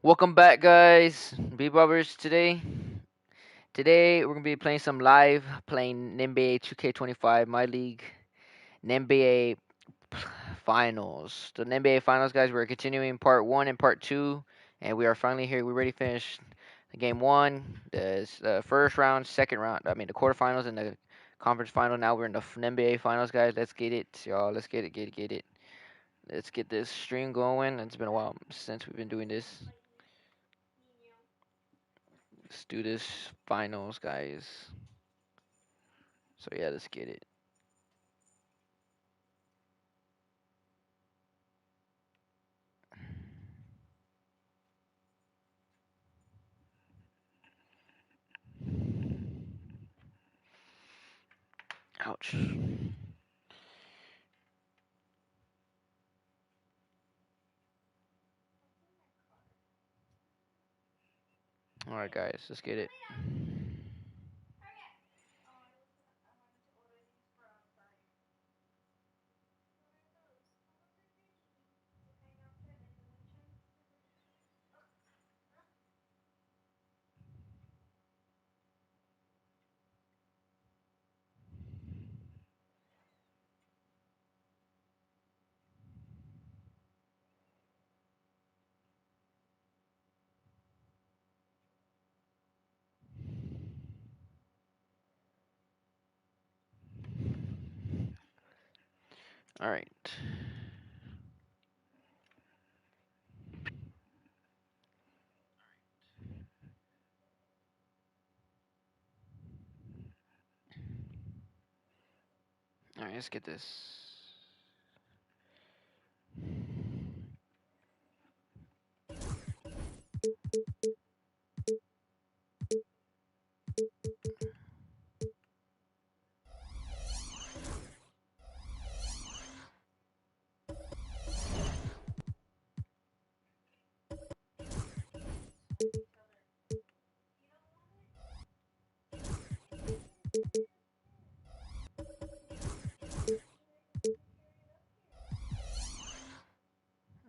Welcome back, guys. B Bobbers today. Today we're gonna be playing some live, playing NBA 2K25, my league, and NBA Finals. The NBA Finals, guys. We're continuing part one and part two, and we are finally here. We already finished game one, the first round, second round. I mean the quarterfinals and the conference final. Now we're in the NBA Finals, guys. Let's get it, y'all. Let's get it. Let's get this stream going. It's been a while since we've been doing this. Let's do this finals, guys. So yeah, let's get it. Ouch. All right, guys, let's get it. All right. All right, let's get this.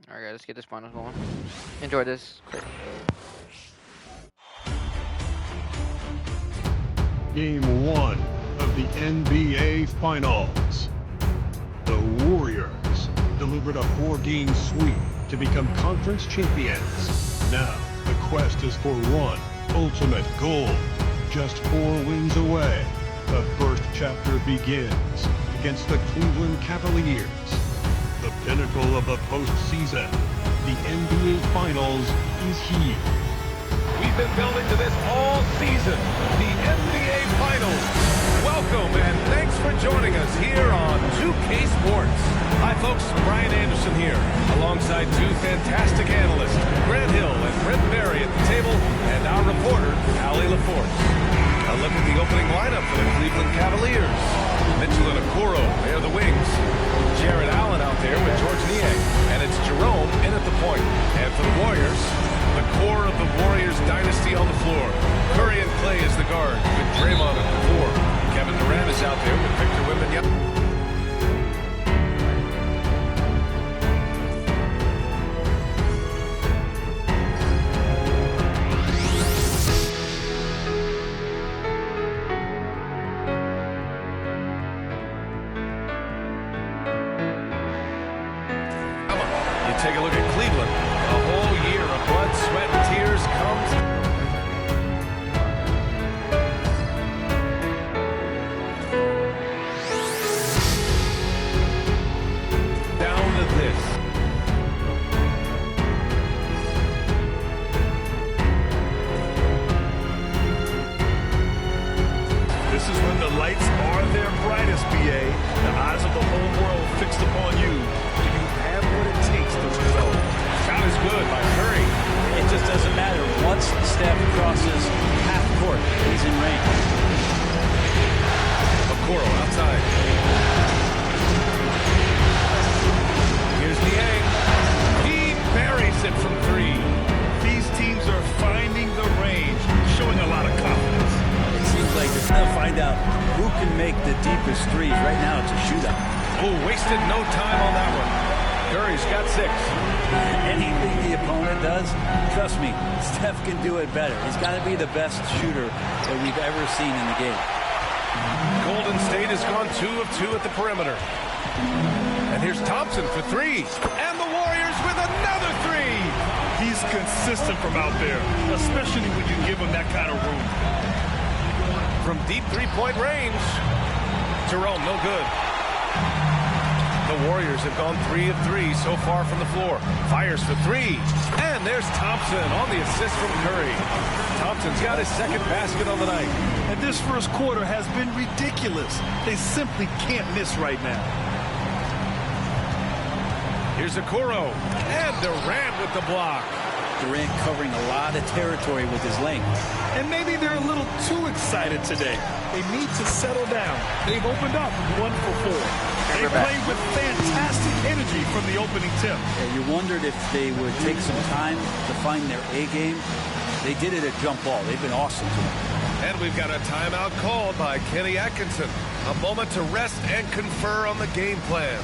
All right, guys, let's get this finals going. Enjoy this. Game 1 of the NBA Finals. The Warriors delivered a 4-game sweep to become conference champions. Now, the quest is for one ultimate goal. Just 4 wins away. The first chapter begins against the Cleveland Cavaliers. The pinnacle of the postseason. The NBA Finals is here. We've been building to this all season, the NBA Finals. Welcome and thanks for joining us here on 2K Sports. Hi folks, Brian Anderson here, alongside two fantastic analysts, Grant Hill and Brent Berry at the table, and our reporter, Allie LaForce. A look at the opening lineup for the Cleveland Cavaliers. Mitchell and Okoro, they're the wings. Jared Allen out there with George Niang, and it's Jerome in at the point. And for the Warriors, the core of the Warriors dynasty on the floor. Curry and Clay is the guard, with Draymond at the 4. Kevin Durant is out there with Victor Wembanyama. Take a look at Cleveland. A whole year of blood, sweat, and tears comes down to this. This is when the lights are their brightest, BA. The eyes of the whole world fixed upon you. Do you have what it takes to win it all? Shot is good by Curry. It just doesn't matter. Once Steph crosses half court, he's in range. Okoro outside. Here's Niang. He buries it from 3. These teams are finding the range, showing a lot of confidence. It seems like they'll find out who can make the deepest threes. Right now, it's a shootout. Oh, wasted no time on that one. Curry's got 6. Anything the opponent Durant does, trust me, Steph can do it better. He's got to be the best shooter that we've ever seen in the game. Golden State has gone 2 of 2 at the perimeter. And here's Thompson for 3. And the Warriors with another 3. He's consistent from out there, especially when you give him that kind of room. From deep three-point range, Jerome, no good. The Warriors have gone 3 of 3 so far from the floor. Fires for 3. And there's Thompson on the assist from Curry. Thompson's got his second basket on the night. And this first quarter has been ridiculous. They simply can't miss right now. Here's Okoro. And Durant with the block. Durant covering a lot of territory with his length. And maybe they're a little too excited today. They need to settle down. They've opened up 1 for 4. They play with fantastic energy from the opening tip. And you wondered if they would take some time to find their A game. They did it at jump ball. They've been awesome tonight. And we've got a timeout called by Kenny Atkinson. A moment to rest and confer on the game plan.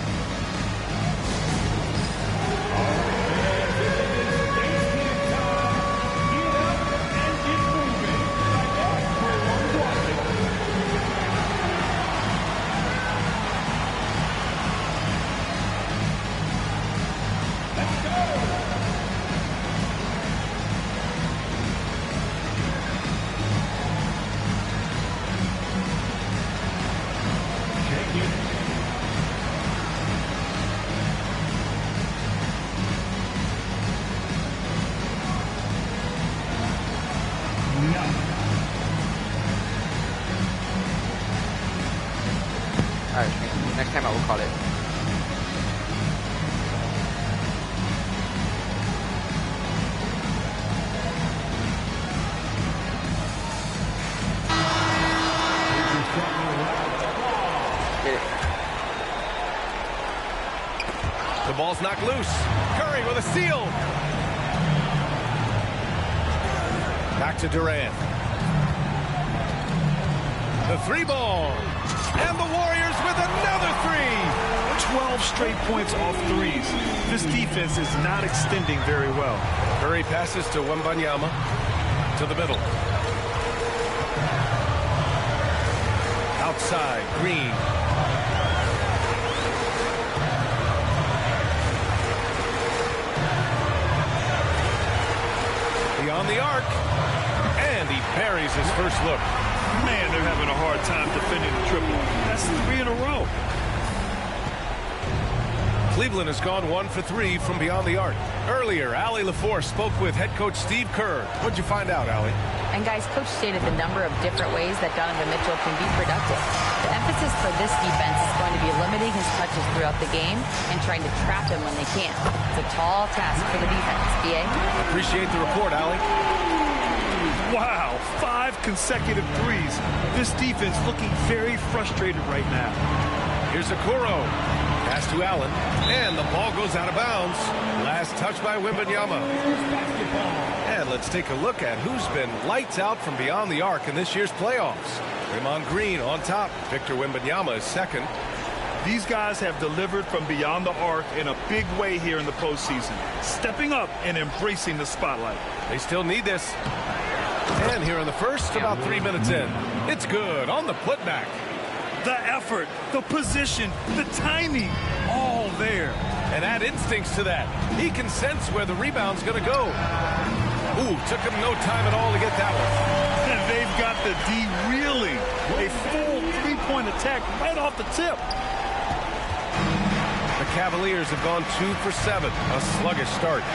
Alright, next time I will call it. Get it. The ball's knocked loose. Curry with a steal. Back to Durant. The 3-ball. And the Warriors with another 3. 12 straight points off threes. This defense is not extending very well. Curry passes to Wembanyama. To the middle. Outside, Green. Beyond the arc. And he buries his first look. Man, they're having a hard time defending the triple. That's 3 in a row. Cleveland has gone 1 for 3 from beyond the arc. Earlier, Allie LaForce spoke with head coach Steve Kerr. What'd you find out, Allie? And guys, coach stated the number of different ways that Donovan Mitchell can be productive. The emphasis for this defense is going to be limiting his touches throughout the game and trying to trap him when they can. It's a tall task for the defense. BA? Appreciate the report, Allie. Wow, 5 consecutive threes. This defense looking very frustrated right now. Here's Okoro. Pass to Allen. And the ball goes out of bounds. Last touch by Wembanyama. And let's take a look at who's been lights out from beyond the arc in this year's playoffs. Draymond Green on top. Victor Wembanyama is second. These guys have delivered from beyond the arc in a big way here in the postseason, stepping up and embracing the spotlight. They still need this. And here in the first, about 3 minutes in. It's good on the putback. The effort, the position, the timing, all there. And add instincts to that. He can sense where the rebound's going to go. Ooh, took him no time at all to get that one. And they've got the D reeling. A full 3-point attack right off the tip. The Cavaliers have gone 2 for 7. A sluggish start.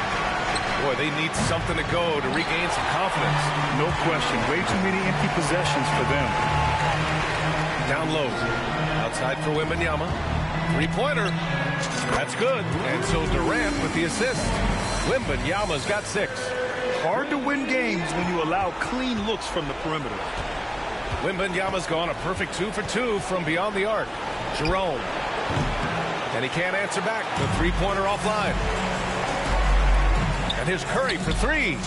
Boy, they need something to go to regain some confidence. No question. Way too many empty possessions for them. Down low. Outside for Wembanyama. 3-pointer. That's good. And so Durant with the assist. Wembanyama's got 6. Hard to win games when you allow clean looks from the perimeter. Wembanyama's gone a perfect 2 for 2 from beyond the arc. Jerome. And he can't answer back. The 3-pointer offline. And here's Curry for 3.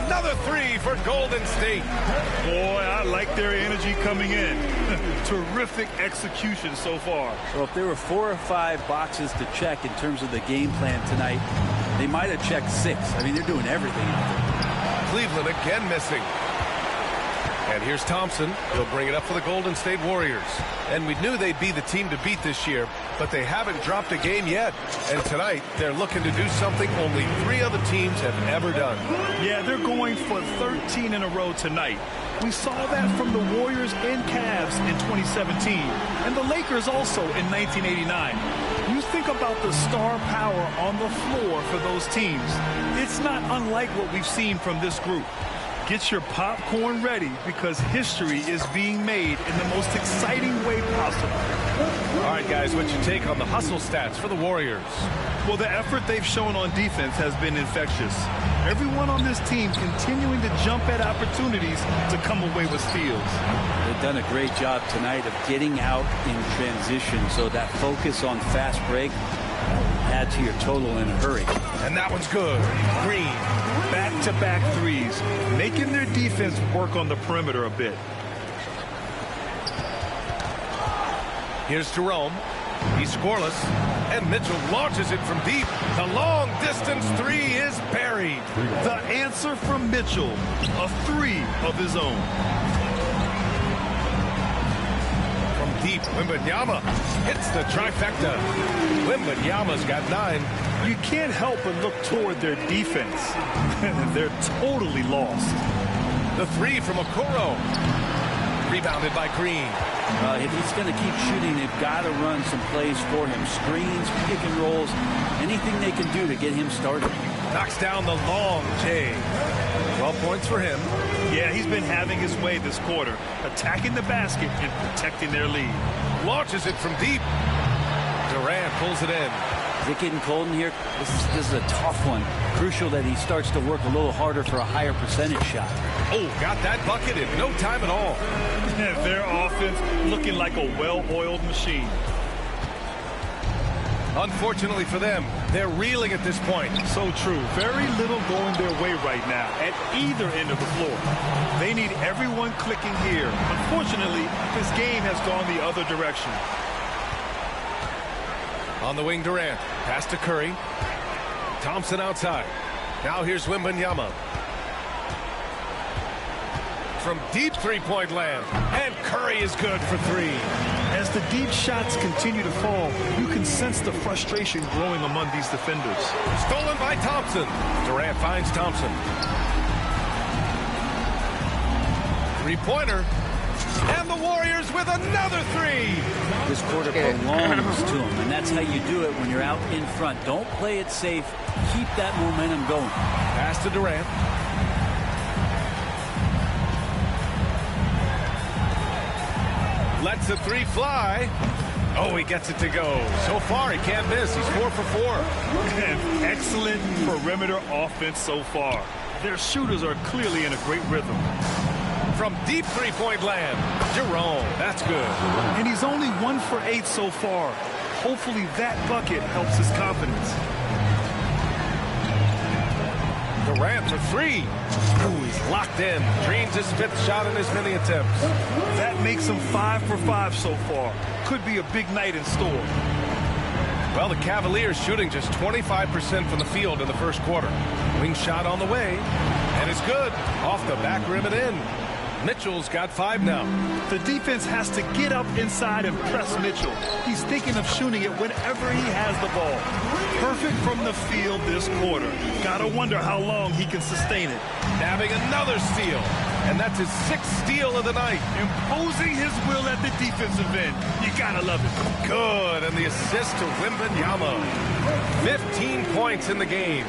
Another 3 for Golden State. Boy, I like their energy coming in. Terrific execution so far. So if there were 4 or 5 boxes to check in terms of the game plan tonight, They might have checked 6. I mean, they're doing everything out there. Cleveland again missing. And here's Thompson. He'll bring it up for the Golden State Warriors. And we knew they'd be the team to beat this year, but they haven't dropped a game yet. And tonight, they're looking to do something only 3 other teams have ever done. Yeah, they're going for 13 in a row tonight. We saw that from the Warriors and Cavs in 2017, and the Lakers also in 1989. You think about the star power on the floor for those teams. It's not unlike what we've seen from this group. Get your popcorn ready because history is being made in the most exciting way possible. All right, guys, what's your take on the hustle stats for the Warriors? Well, the effort they've shown on defense has been infectious. Everyone on this team continuing to jump at opportunities to come away with steals. They've done a great job tonight of getting out in transition, so that focus on fast break, add to your total in a hurry. And that one's good. Green. Back-to-back threes, making their defense work on the perimeter a bit. Here's Jerome. He's scoreless. And Mitchell launches it from deep. The long-distance 3 is buried. The answer from Mitchell, a 3 of his own. From deep, Wembanyama hits the trifecta. Wembanyama's got 9. You can't help but look toward their defense. They're totally lost. The 3 from Okoro. Rebounded by Green. If he's going to keep shooting, they've got to run some plays for him. Screens, pick and rolls, anything they can do to get him started. Knocks down the long J. 12 points for him. Yeah, he's been having his way this quarter, attacking the basket and protecting their lead. Launches it from deep. Durant pulls it in. Is it getting cold in here? This is a tough one. Crucial that he starts to work a little harder for a higher percentage shot. Oh, got that bucket in no time at all. Their offense looking like a well-oiled machine. Unfortunately for them, they're reeling at this point. So true. Very little going their way right now at either end of the floor. They need everyone clicking here. Unfortunately, this game has gone the other direction. On the wing, Durant. Pass to Curry. Thompson outside. Now here's Wembanyama. From deep three-point land. And Curry is good for 3. As the deep shots continue to fall, you can sense the frustration growing among these defenders. Stolen by Thompson. Durant finds Thompson. Three-pointer. And the Warriors with another 3. This quarter belongs to him, and that's how you do it when you're out in front. Don't play it safe. Keep that momentum going. Pass to Durant. Lets the 3 fly. Oh, he gets it to go. So far, he can't miss. He's 4 for 4. And excellent perimeter offense so far. Their shooters are clearly in a great rhythm. From deep three-point land, Jerome. That's good. And he's only 1 for 8 so far. Hopefully that bucket helps his confidence. Durant for 3. Ooh, he's locked in. Dreams his 5th shot in as many attempts. That makes him 5 for 5 so far. Could be a big night in store. Well, the Cavaliers shooting just 25% from the field in the first quarter. Wing shot on the way. And it's good. Off the back rim and in. Mitchell's got 5 now. The defense has to get up inside and press Mitchell. He's thinking of shooting it whenever he has the ball. Perfect from the field this quarter. Gotta wonder how long he can sustain it. Having another steal. And that's his 6th steal of the night. Imposing his will at the defensive end. You gotta love it. Good. And the assist to Wembanyama. 15 points in the game.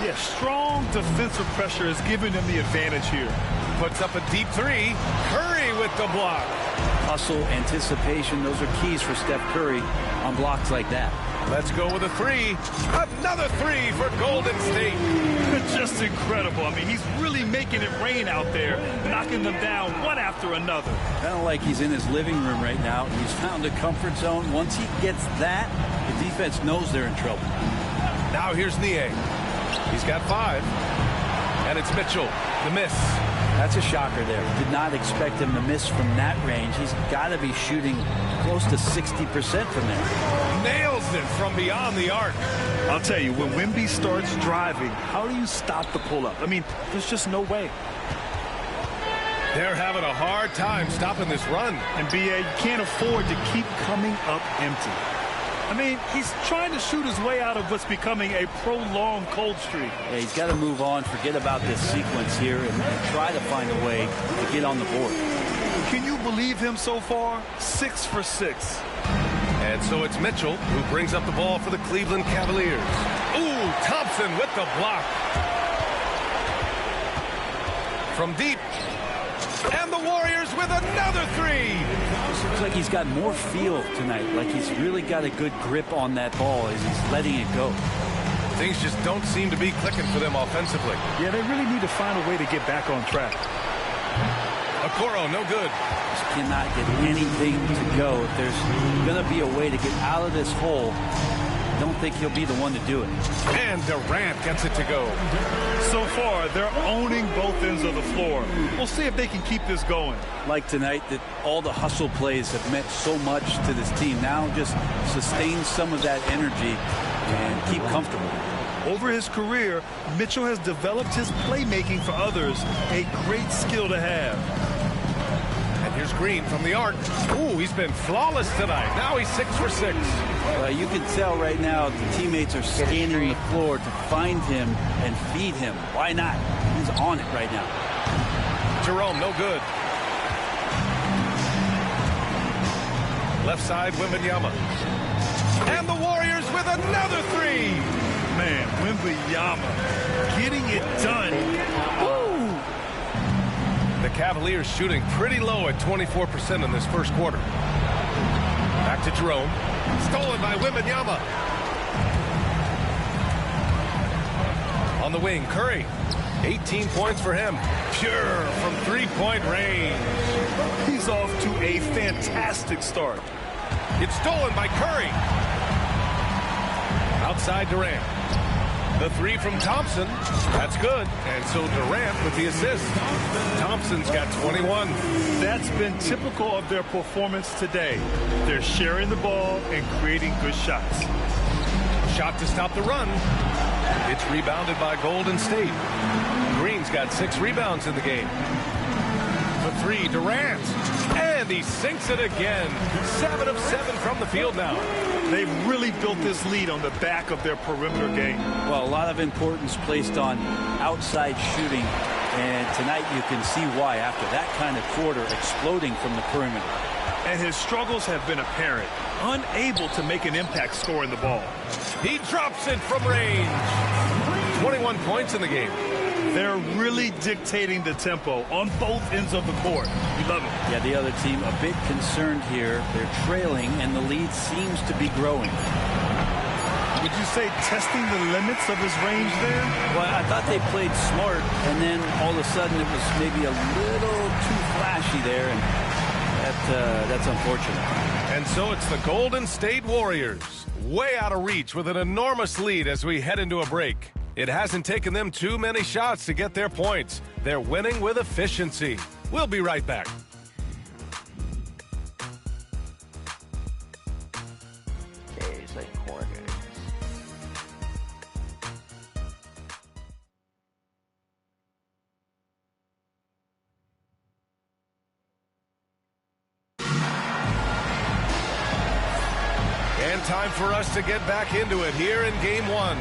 Yeah, strong defensive pressure is giving them the advantage here. Puts up a deep 3. Curry with the block. Hustle, anticipation, those are keys for Steph Curry on blocks like that. Let's go with a 3. Another 3 for Golden State. Just incredible. I mean, he's really making it rain out there, knocking them down one after another. Kind of like he's in his living room right now. He's found a comfort zone. Once he gets that, the defense knows they're in trouble. Now here's Nie. He's got 5. And it's Mitchell. The miss. That's a shocker there. Did not expect him to miss from that range. He's got to be shooting close to 60% from there. Nails it from beyond the arc. I'll tell you, when Wemby starts driving, how do you stop the pull-up? I mean, there's just no way. They're having a hard time stopping this run. And BA, you can't afford to keep coming up empty. I mean, he's trying to shoot his way out of what's becoming a prolonged cold streak. Yeah, he's got to move on, forget about this sequence here, and try to find a way to get on the board. Can you believe him so far? 6 for 6. And so it's Mitchell who brings up the ball for the Cleveland Cavaliers. Ooh, Thompson with the block. From deep. And the Warriors with another three. Looks like he's got more feel tonight, like he's really got a good grip on that ball as he's letting it go. Things just don't seem to be clicking for them offensively. Yeah, they really need to find a way to get back on track. Okoro, no good. Just cannot get anything to go. If there's going to be a way to get out of this hole, I don't think he'll be the one to do it. And Durant gets it to go. So far, they're owning both ends of the floor. We'll see if they can keep this going. Like tonight, that all the hustle plays have meant so much to this team. Now just sustain some of that energy and keep comfortable. Over his career, Mitchell has developed his playmaking for others, a great skill to have. And here's Green from the arc. Ooh, he's been flawless tonight. Now he's 6 for 6. You can tell right now the teammates are scanning the floor to find him and feed him. Why not? He's on it right now. Jerome, no good. Left side, Wembanyama. And the Warriors with another three. Man, Wembanyama getting it done. Woo! The Cavaliers shooting pretty low at 24% in this first quarter. Back to Jerome. Stolen by Wembanyama. On the wing, Curry. 18 points for him. Pure from three-point range. He's off to a fantastic start. It's stolen by Curry. Outside Durant. The three from Thompson. That's good. And so Durant with the assist. Thompson's got 21. That's been typical of their performance today. They're sharing the ball and creating good shots. Shot to stop the run. It's rebounded by Golden State. Green's got 6 rebounds in the game. The three, Durant. And he sinks it again. 7 of 7 from the field now. They've really built this lead on the back of their perimeter game. Well, a lot of importance placed on outside shooting. And tonight you can see why after that kind of quarter exploding from the perimeter. And his struggles have been apparent. Unable to make an impact scoring the ball. He drops it from range. 21 points in the game. They're really dictating the tempo on both ends of the court. You love it. Yeah, the other team a bit concerned here. They're trailing, and the lead seems to be growing. Would you say testing the limits of his range there? Well, I thought they played smart, and then all of a sudden it was maybe a little too flashy there, and that's unfortunate. And so it's the Golden State Warriors, way out of reach with an enormous lead as we head into a break. It hasn't taken them too many shots to get their points. They're winning with efficiency. We'll be right back. Okay, second quarter. And time for us to get back into it here in Game 1.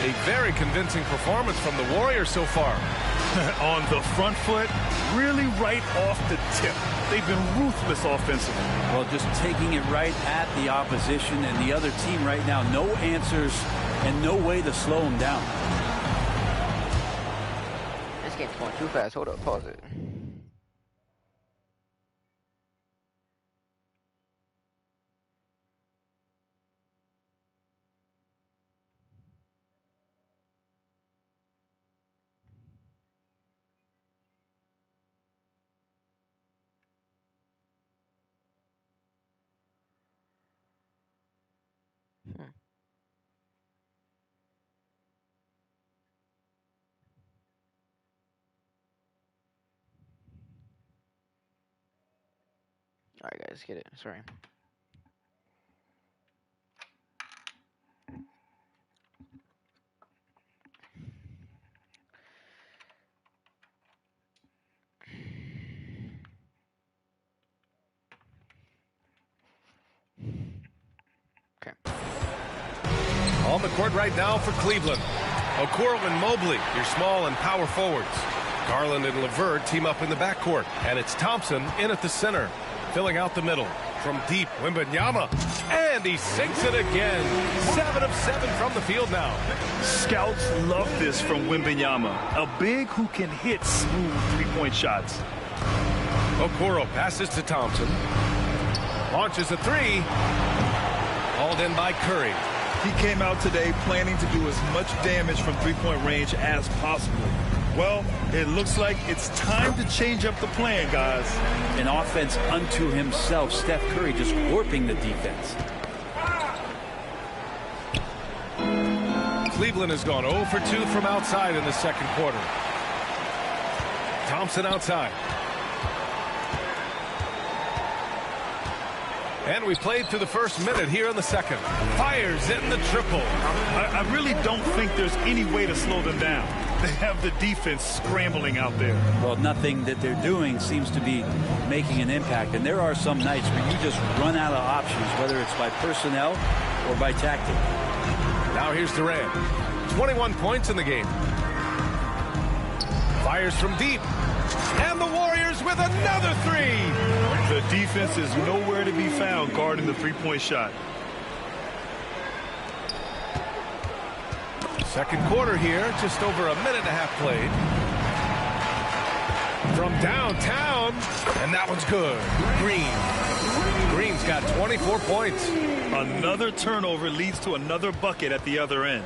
A very convincing performance from the Warriors so far. On the front foot, really right off the tip. They've been ruthless offensively. Well, just taking it right at the opposition and the other team right now. No answers and no way to slow them down. This game's going too fast. Hold up, pause it. All right, guys, get it. Sorry. Okay. On the court right now for Cleveland. Okoro and Mobley, your small and power forwards. Garland and LeVert team up in the backcourt. And it's Thompson in at the center, filling out the middle. From deep, Wembanyama. And he sinks it again. 7 of 7 from the field now. Scouts love this from Wembanyama. A big who can hit smooth three-point shots. Okoro passes to Thompson. Launches a three. Hauled in by Curry. He came out today planning to do as much damage from three-point range as possible. Well, it looks like it's time to change up the plan, guys. An offense unto himself. Steph Curry just warping the defense. Cleveland has gone 0 for 2 from outside in the second quarter. Thompson outside. And we played through the first minute here in the second. Fires in the triple. I really don't think there's any way to slow them down. They have the defense scrambling out there. Well, nothing that they're doing seems to be making an impact. And there are some nights where you just run out of options, whether it's by personnel or by tactic. Now here's Durant. 21 points in the game. Fires from deep. And the Warriors with another three. The defense is nowhere to be found guarding the three-point shot. Second quarter here, just over a minute and a half played. From downtown, and that one's good. Green's got 24 points. Another turnover leads to another bucket at the other end.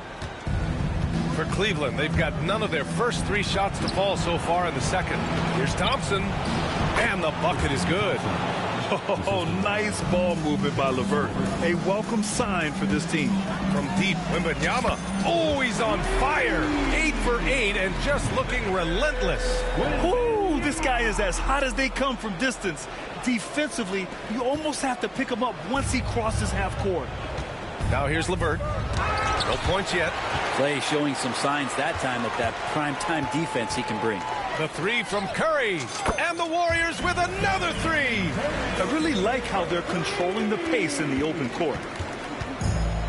For Cleveland, they've got none of their first 3 shots to fall so far in the second. Here's Thompson, and the bucket is good. Oh, nice ball movement by LeVert. A welcome sign for this team. From deep, Wembanyama. Oh, he's on fire. 8 for 8 and just looking relentless. Ooh, this guy is as hot as they come from distance. Defensively, you almost have to pick him up once he crosses half court. Now here's LeVert. No points yet. Clay showing some signs that time of that prime-time defense he can bring. The three from Curry. And the Warriors with another three. I really like how they're controlling the pace in the open court.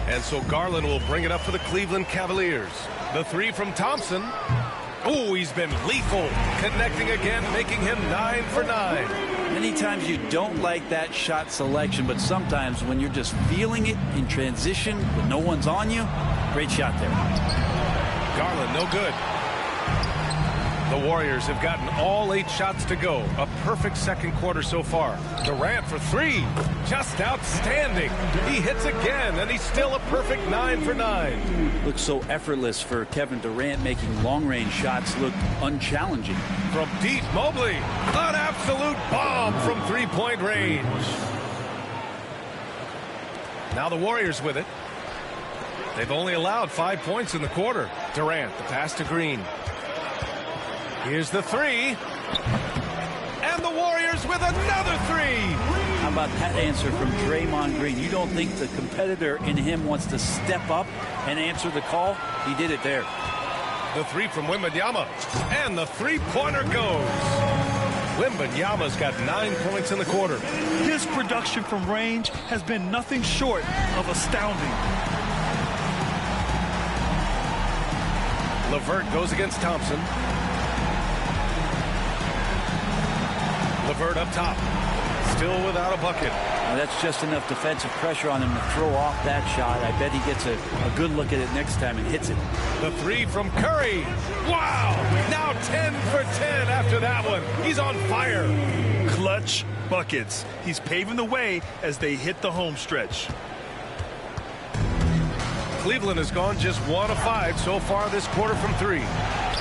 And so Garland will bring it up for the Cleveland Cavaliers. The three from Thompson. Oh, he's been lethal. Connecting again, making him 9 for 9. Many times you don't like that shot selection, but sometimes when you're just feeling it in transition, when no one's on you, great shot there. Garland, no good. The Warriors have gotten all 8 shots to go. A perfect second quarter so far. Durant for 3. Just outstanding. He hits again, and he's still a perfect 9 for 9. Looks so effortless for Kevin Durant, making long-range shots look unchallenging. From deep, Mobley. An absolute bomb from three-point range. Now the Warriors with it. They've only allowed 5 points in the quarter. Durant, the pass to Green. Here's the three. And the Warriors with another three. How about that answer from Draymond Green? You don't think the competitor in him wants to step up and answer the call? He did it there. The three from Wembanyama. And the three-pointer goes. Wembanyama's got 9 points in the quarter. His production from range has been nothing short of astounding. LeVert goes against Thompson. LeVert up top. Still without a bucket. Now that's just enough defensive pressure on him to throw off that shot. I bet he gets a good look at it next time and hits it. The three from Curry. Wow! Now 10 for 10 after that one. He's on fire. Clutch buckets. He's paving the way as they hit the home stretch. Cleveland has gone just 1 of 5 so far this quarter from 3.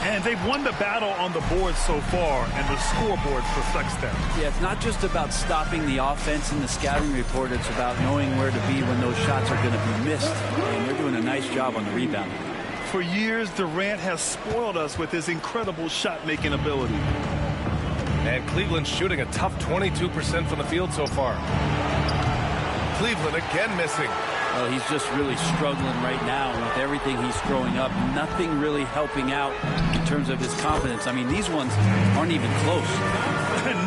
And they've won the battle on the board so far, and the scoreboard reflects that. Yeah, it's not just about stopping the offense in the scouting report. It's about knowing where to be when those shots are going to be missed. And they're doing a nice job on the rebound. For years, Durant has spoiled us with his incredible shot-making ability. And Cleveland's shooting a tough 22% from the field so far. Cleveland again missing. Oh, he's just really struggling right now with everything he's throwing up. Nothing really helping out in terms of his confidence. I mean, these ones aren't even close.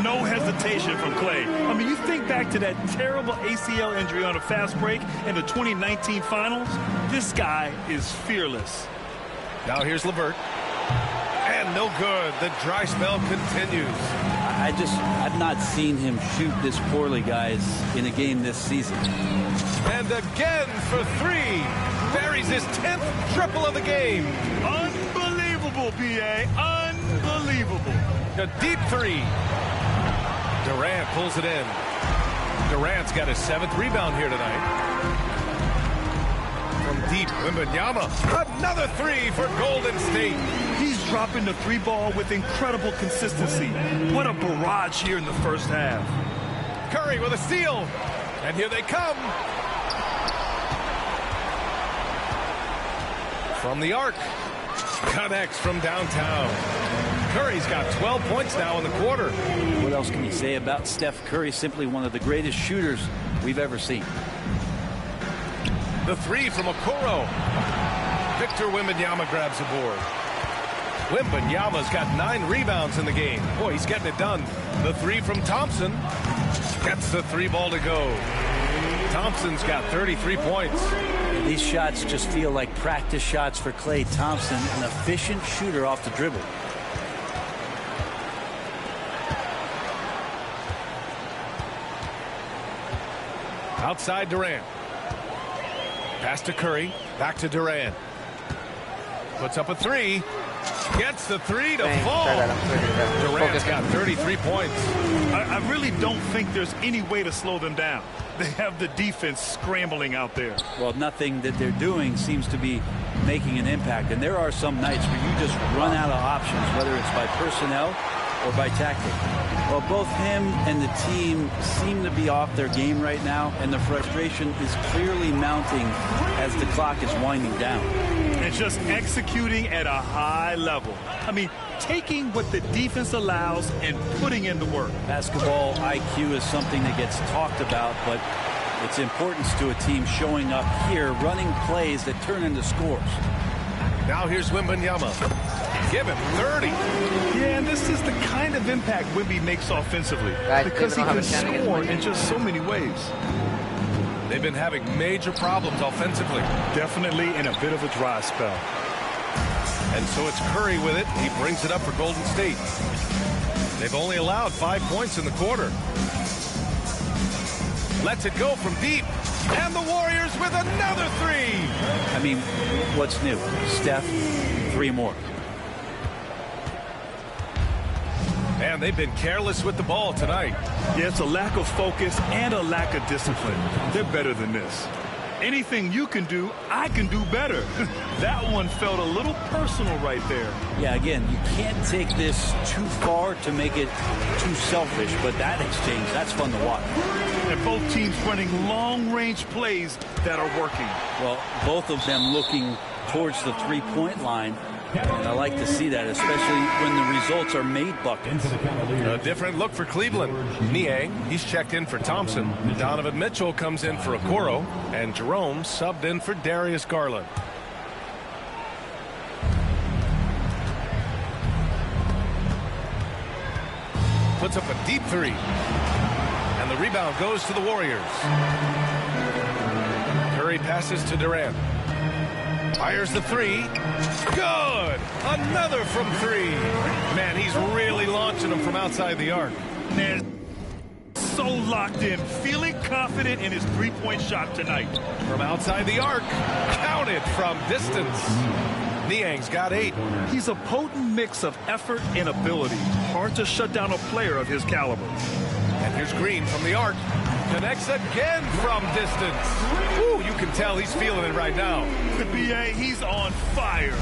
No hesitation from Clay. I mean, you think back to that terrible ACL injury on a fast break in the 2019 finals. This guy is fearless. Now here's LeVert. And no good. The dry spell continues. I've not seen him shoot this poorly, guys, in a game this season. And again for three. Buries his 10th triple of the game. Unbelievable, B.A. Unbelievable. A deep three. Durant pulls it in. Durant's got his 7th rebound here tonight. From deep, Wembanyama. Another three for Golden State. He's dropping the three ball with incredible consistency. What a barrage here in the first half. Curry with a steal. And here they come. From the arc. Connects from downtown. Curry's got 12 points now in the quarter. What else can you say about Steph Curry? Simply one of the greatest shooters we've ever seen. The three from Okoro. Victor Wembanyama grabs the board. Wembanyama's got 9 rebounds in the game. Boy, he's getting it done. The three from Thompson. Gets the 3-ball to go. Thompson's got 33 points. These shots just feel like practice shots for Klay Thompson, an efficient shooter off the dribble. Outside Durant. Pass to Curry. Back to Durant. Puts up a three. Gets the three to fall. Durant's got 33 points. I really don't think there's any way to slow them down. They have the defense scrambling out there. Well, nothing that they're doing seems to be making an impact. And there are some nights where you just run out of options, whether it's by personnel or by tactic. Well, both him and the team seem to be off their game right now, and the frustration is clearly mounting as the clock is winding down. And just executing at a high level. I mean, taking what the defense allows and putting in the work. Basketball IQ is something that gets talked about, but its importance to a team showing up here, running plays that turn into scores. Now here's Wembanyama. Give him 30. Yeah, and this is the kind of impact Wemby makes offensively. Because he can score in just so many ways. They've been having major problems offensively. Definitely in a bit of a dry spell. And so it's Curry with it. He brings it up for Golden State. They've only allowed 5 points in the quarter. Lets it go from deep. And the Warriors with another three. I mean, what's new? Steph, 3 more. And they've been careless with the ball tonight. Yeah, it's a lack of focus and a lack of discipline. They're better than this. Anything you can do, I can do better. That one felt a little personal right there. Yeah, again, you can't take this too far to make it too selfish, but that exchange, that's fun to watch. And both teams running long-range plays that are working. Well, both of them looking towards the three-point line. And I like to see that, especially when the results are made buckets. A different look for Cleveland. Niang, he's checked in for Thompson. Donovan Mitchell comes in for Okoro. And Jerome subbed in for Darius Garland. Puts up a deep three. And the rebound goes to the Warriors. Curry passes to Durant. Fires the three. Good! Another from three. Man, he's really launching them from outside the arc. Man, so locked in, feeling confident in his three-point shot tonight. From outside the arc. Counted from distance. Niang's got 8. He's a potent mix of effort and ability. Hard to shut down a player of his caliber. And here's Green from the arc. Connects again from distance. Woo, you can tell he's feeling it right now. The BA, he's on fire.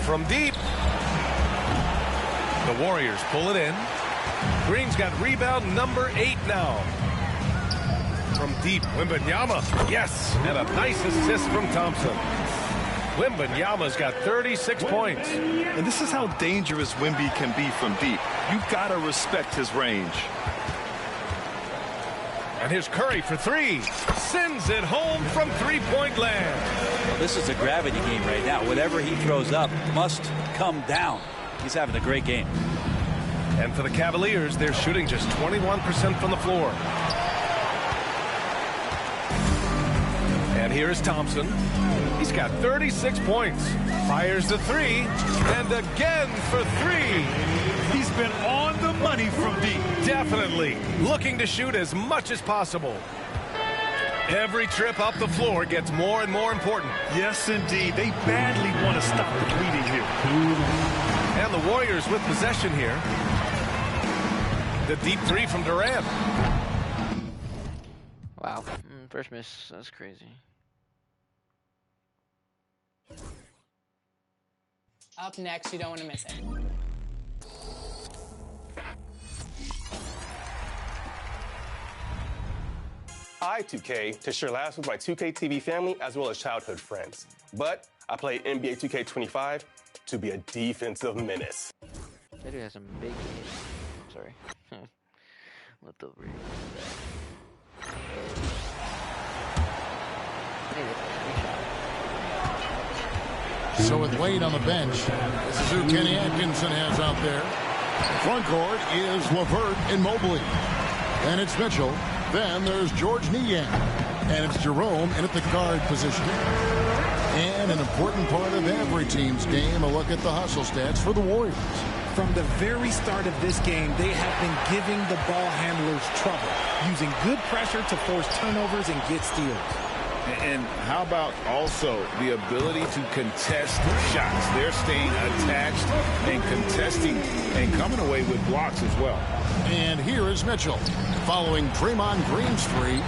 From deep. The Warriors pull it in. Green's got rebound number 8 now. From deep, Wembanyama. Yes, and a nice assist from Thompson. Wembanyama's got 36 points. And this is how dangerous Wemby can be from deep. You've got to respect his range. And here's Curry for three. Sends it home from three-point land. Well, this is a gravity game right now. Whatever he throws up must come down. He's having a great game. And for the Cavaliers, they're shooting just 21% from the floor. And here's Thompson. He's got 36 points. Fires the three. And again for three. He's been on the money from deep. Definitely looking to shoot as much as possible. Every trip up the floor gets more and more important. Yes, indeed. They badly want to stop the bleeding here. And the Warriors with possession here. The deep three from Durant. Wow. First miss. That's crazy. Up next, you don't want to miss it. I, 2K, to share laughs with my 2K TV family as well as childhood friends. But I play NBA 2K25 to be a defensive menace. That dude has some big hits. Sorry. Left over here. So with Wade on the bench, this is who Kenny Atkinson has out there. Front court is LeVert and Mobley. And it's Mitchell. Then there's George Niang. And it's Jerome in at the guard position. And an important part of every team's game, a look at the hustle stats for the Warriors. From the very start of this game, they have been giving the ball handlers trouble, using good pressure to force turnovers and get steals. And how about also the ability to contest shots? They're staying attached and contesting and coming away with blocks as well. And here is Mitchell following Draymond Green's three.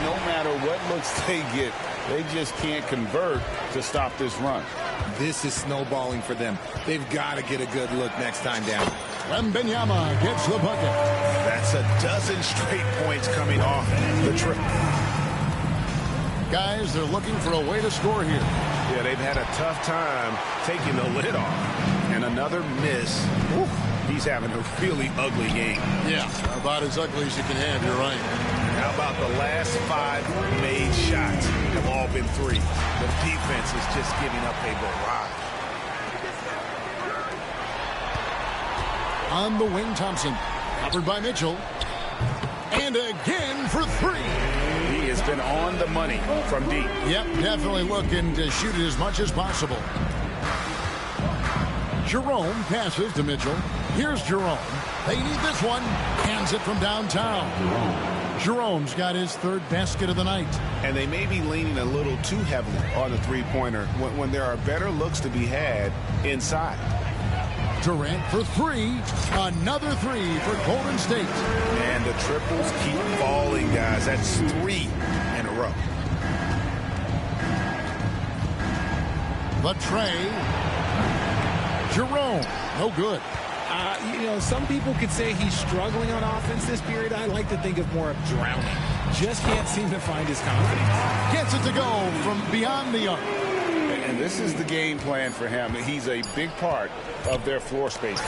No matter what looks they get, they just can't convert to stop this run. This is snowballing for them. They've got to get a good look next time down. Wembanyama gets the bucket. That's a dozen straight points coming off the triple. Guys, they're looking for a way to score here. Yeah, they've had a tough time taking the lid off. And another miss. Whew, he's having a really ugly game. Yeah, about as ugly as you can have, you're right. How about the last 5 made shots have all been three? The defense is just giving up a barrage. On the wing, Thompson. Covered by Mitchell. And again for three. He has been on the money from deep. Yep, definitely looking to shoot it as much as possible. Jerome passes to Mitchell. Here's Jerome. They need this one. Hands it from downtown. Jerome's got his third basket of the night. And they may be leaning a little too heavily on the three-pointer when there are better looks to be had inside. Durant for three. Another three for Golden State. And the triples keep falling, guys. That's 3 in a row. The tray. Jerome. No good. You know, some people could say he's struggling on offense this period. I like to think of more of drowning. Just can't seem to find his confidence. Gets it to go from beyond the arc. And this is the game plan for him. He's a big part of their floor space.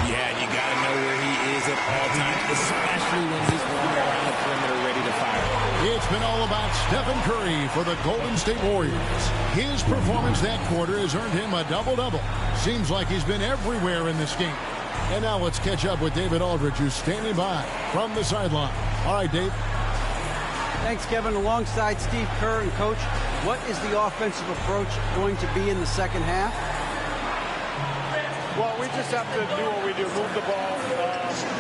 Yeah, you got to know where he is at all times, especially when he's running around the perimeter ready to fire. It's been all about Stephen Curry for the Golden State Warriors. His performance that quarter has earned him a double-double. Seems like he's been everywhere in this game. And now let's catch up with David Aldridge, who's standing by from the sideline. All right, Dave. Thanks, Kevin. Alongside Steve Kerr and Coach, what is the offensive approach going to be in the second half? Well, we just have to do what we do, move the ball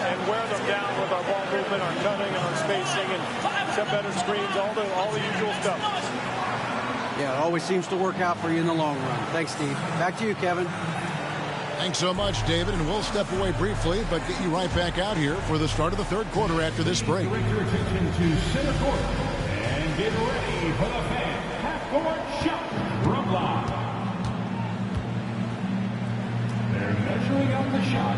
and wear them down with our ball movement, our cutting, and our spacing, and set better screens, all the usual stuff. Yeah, it always seems to work out for you in the long run. Thanks, Steve. Back to you, Kevin. Thanks so much, David, and we'll step away briefly, but get you right back out here for the start of the third quarter after this break. Direct your attention to center court and get ready for the fan half-court shot from line. They're measuring out the shot.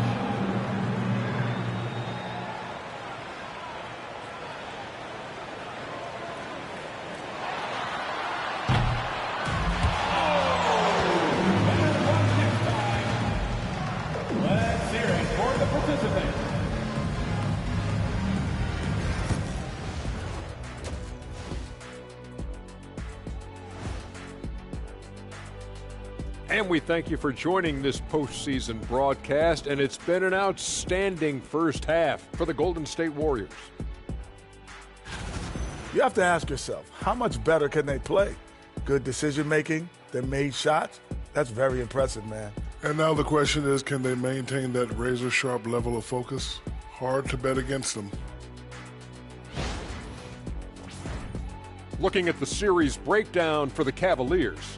And we thank you for joining this postseason broadcast, and it's been an outstanding first half for the Golden State Warriors. You have to ask yourself, how much better can they play? Good decision-making, they made shots. That's very impressive, man. And now the question is, can they maintain that razor-sharp level of focus? Hard to bet against them. Looking at the series breakdown for the Cavaliers.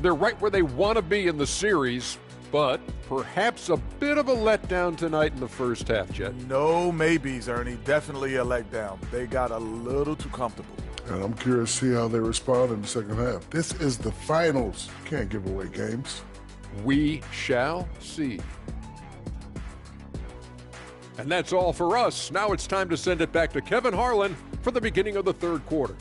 They're right where they want to be in the series, but perhaps a bit of a letdown tonight in the first half, Jet. No maybes, Ernie. Definitely a letdown. They got a little too comfortable. And I'm curious to see how they respond in the second half. This is the finals. Can't give away games. We shall see. And that's all for us. Now it's time to send it back to Kevin Harlan for the beginning of the third quarter.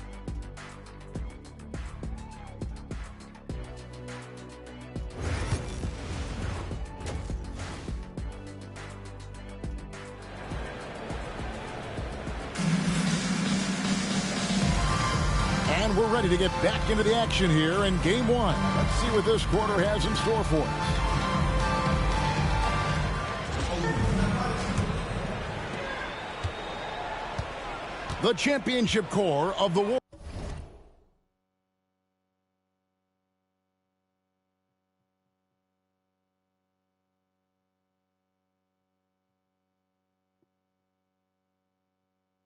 And we're ready to get back into the action here in game one. Let's see what this quarter has in store for us. The championship core of the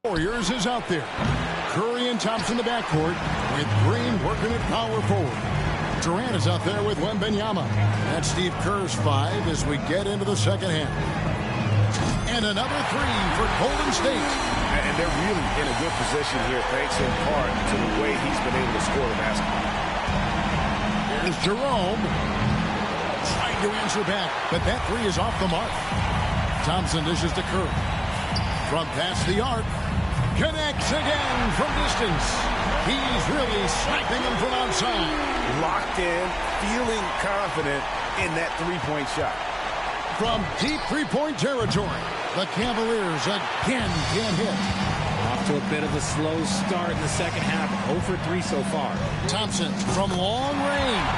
Warriors is out there. Curry and Thompson in the backcourt, with Green working at power forward. Durant is out there with Wembanyama. That's Steve Kerr's five as we get into the second half. And another three for Golden State. And they're really in a good position here, thanks in part to the way he's been able to score the basketball. Here's Jerome. Trying to answer back, but that three is off the mark. Thompson dishes to Curry. From past the arc. Connects again from distance. He's really sniping them from outside. Locked in, feeling confident in that three-point shot. From deep three-point territory, the Cavaliers again can't hit. Off to a bit of a slow start in the second half. 0 for 3 so far. Thompson from long range.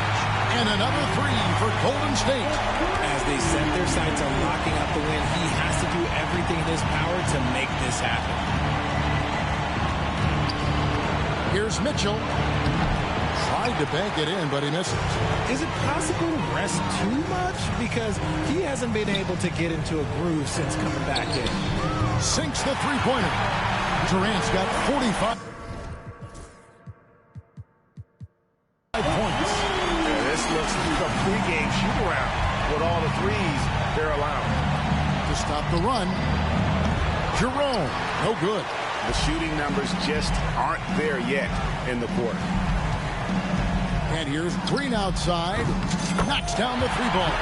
And another three for Golden State. As they set their sights on locking up the win, he has to do everything in his power to make this happen. Here's Mitchell. Tried to bank it in, but he misses. Is it possible to rest too much? Because he hasn't been able to get into a groove since coming back in. Sinks the three-pointer. Durant's got 45 points. Yeah, this looks like a pregame shoot-around with all the threes they're allowing. To stop the run. Jerome, no good. The shooting numbers just aren't there yet in the quarter. And here's Green outside. Knocks down the three-ball.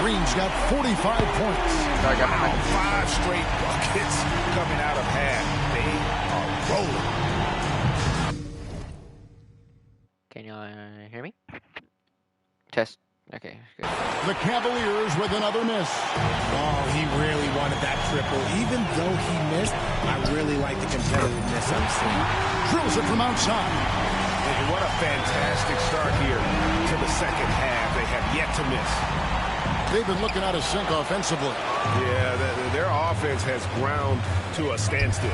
Green's got 45 points. Wow, 5 straight buckets coming out of half. They are rolling. Can you hear me? Test. Okay, good. The Cavaliers with another miss. Oh, he really wanted that triple. Even though he missed, I really like the competitiveness I'm seeing. Drills it from outside. And what a fantastic start here to the second half. They have yet to miss. They've been looking out of sync offensively. Yeah, their offense has ground to a standstill.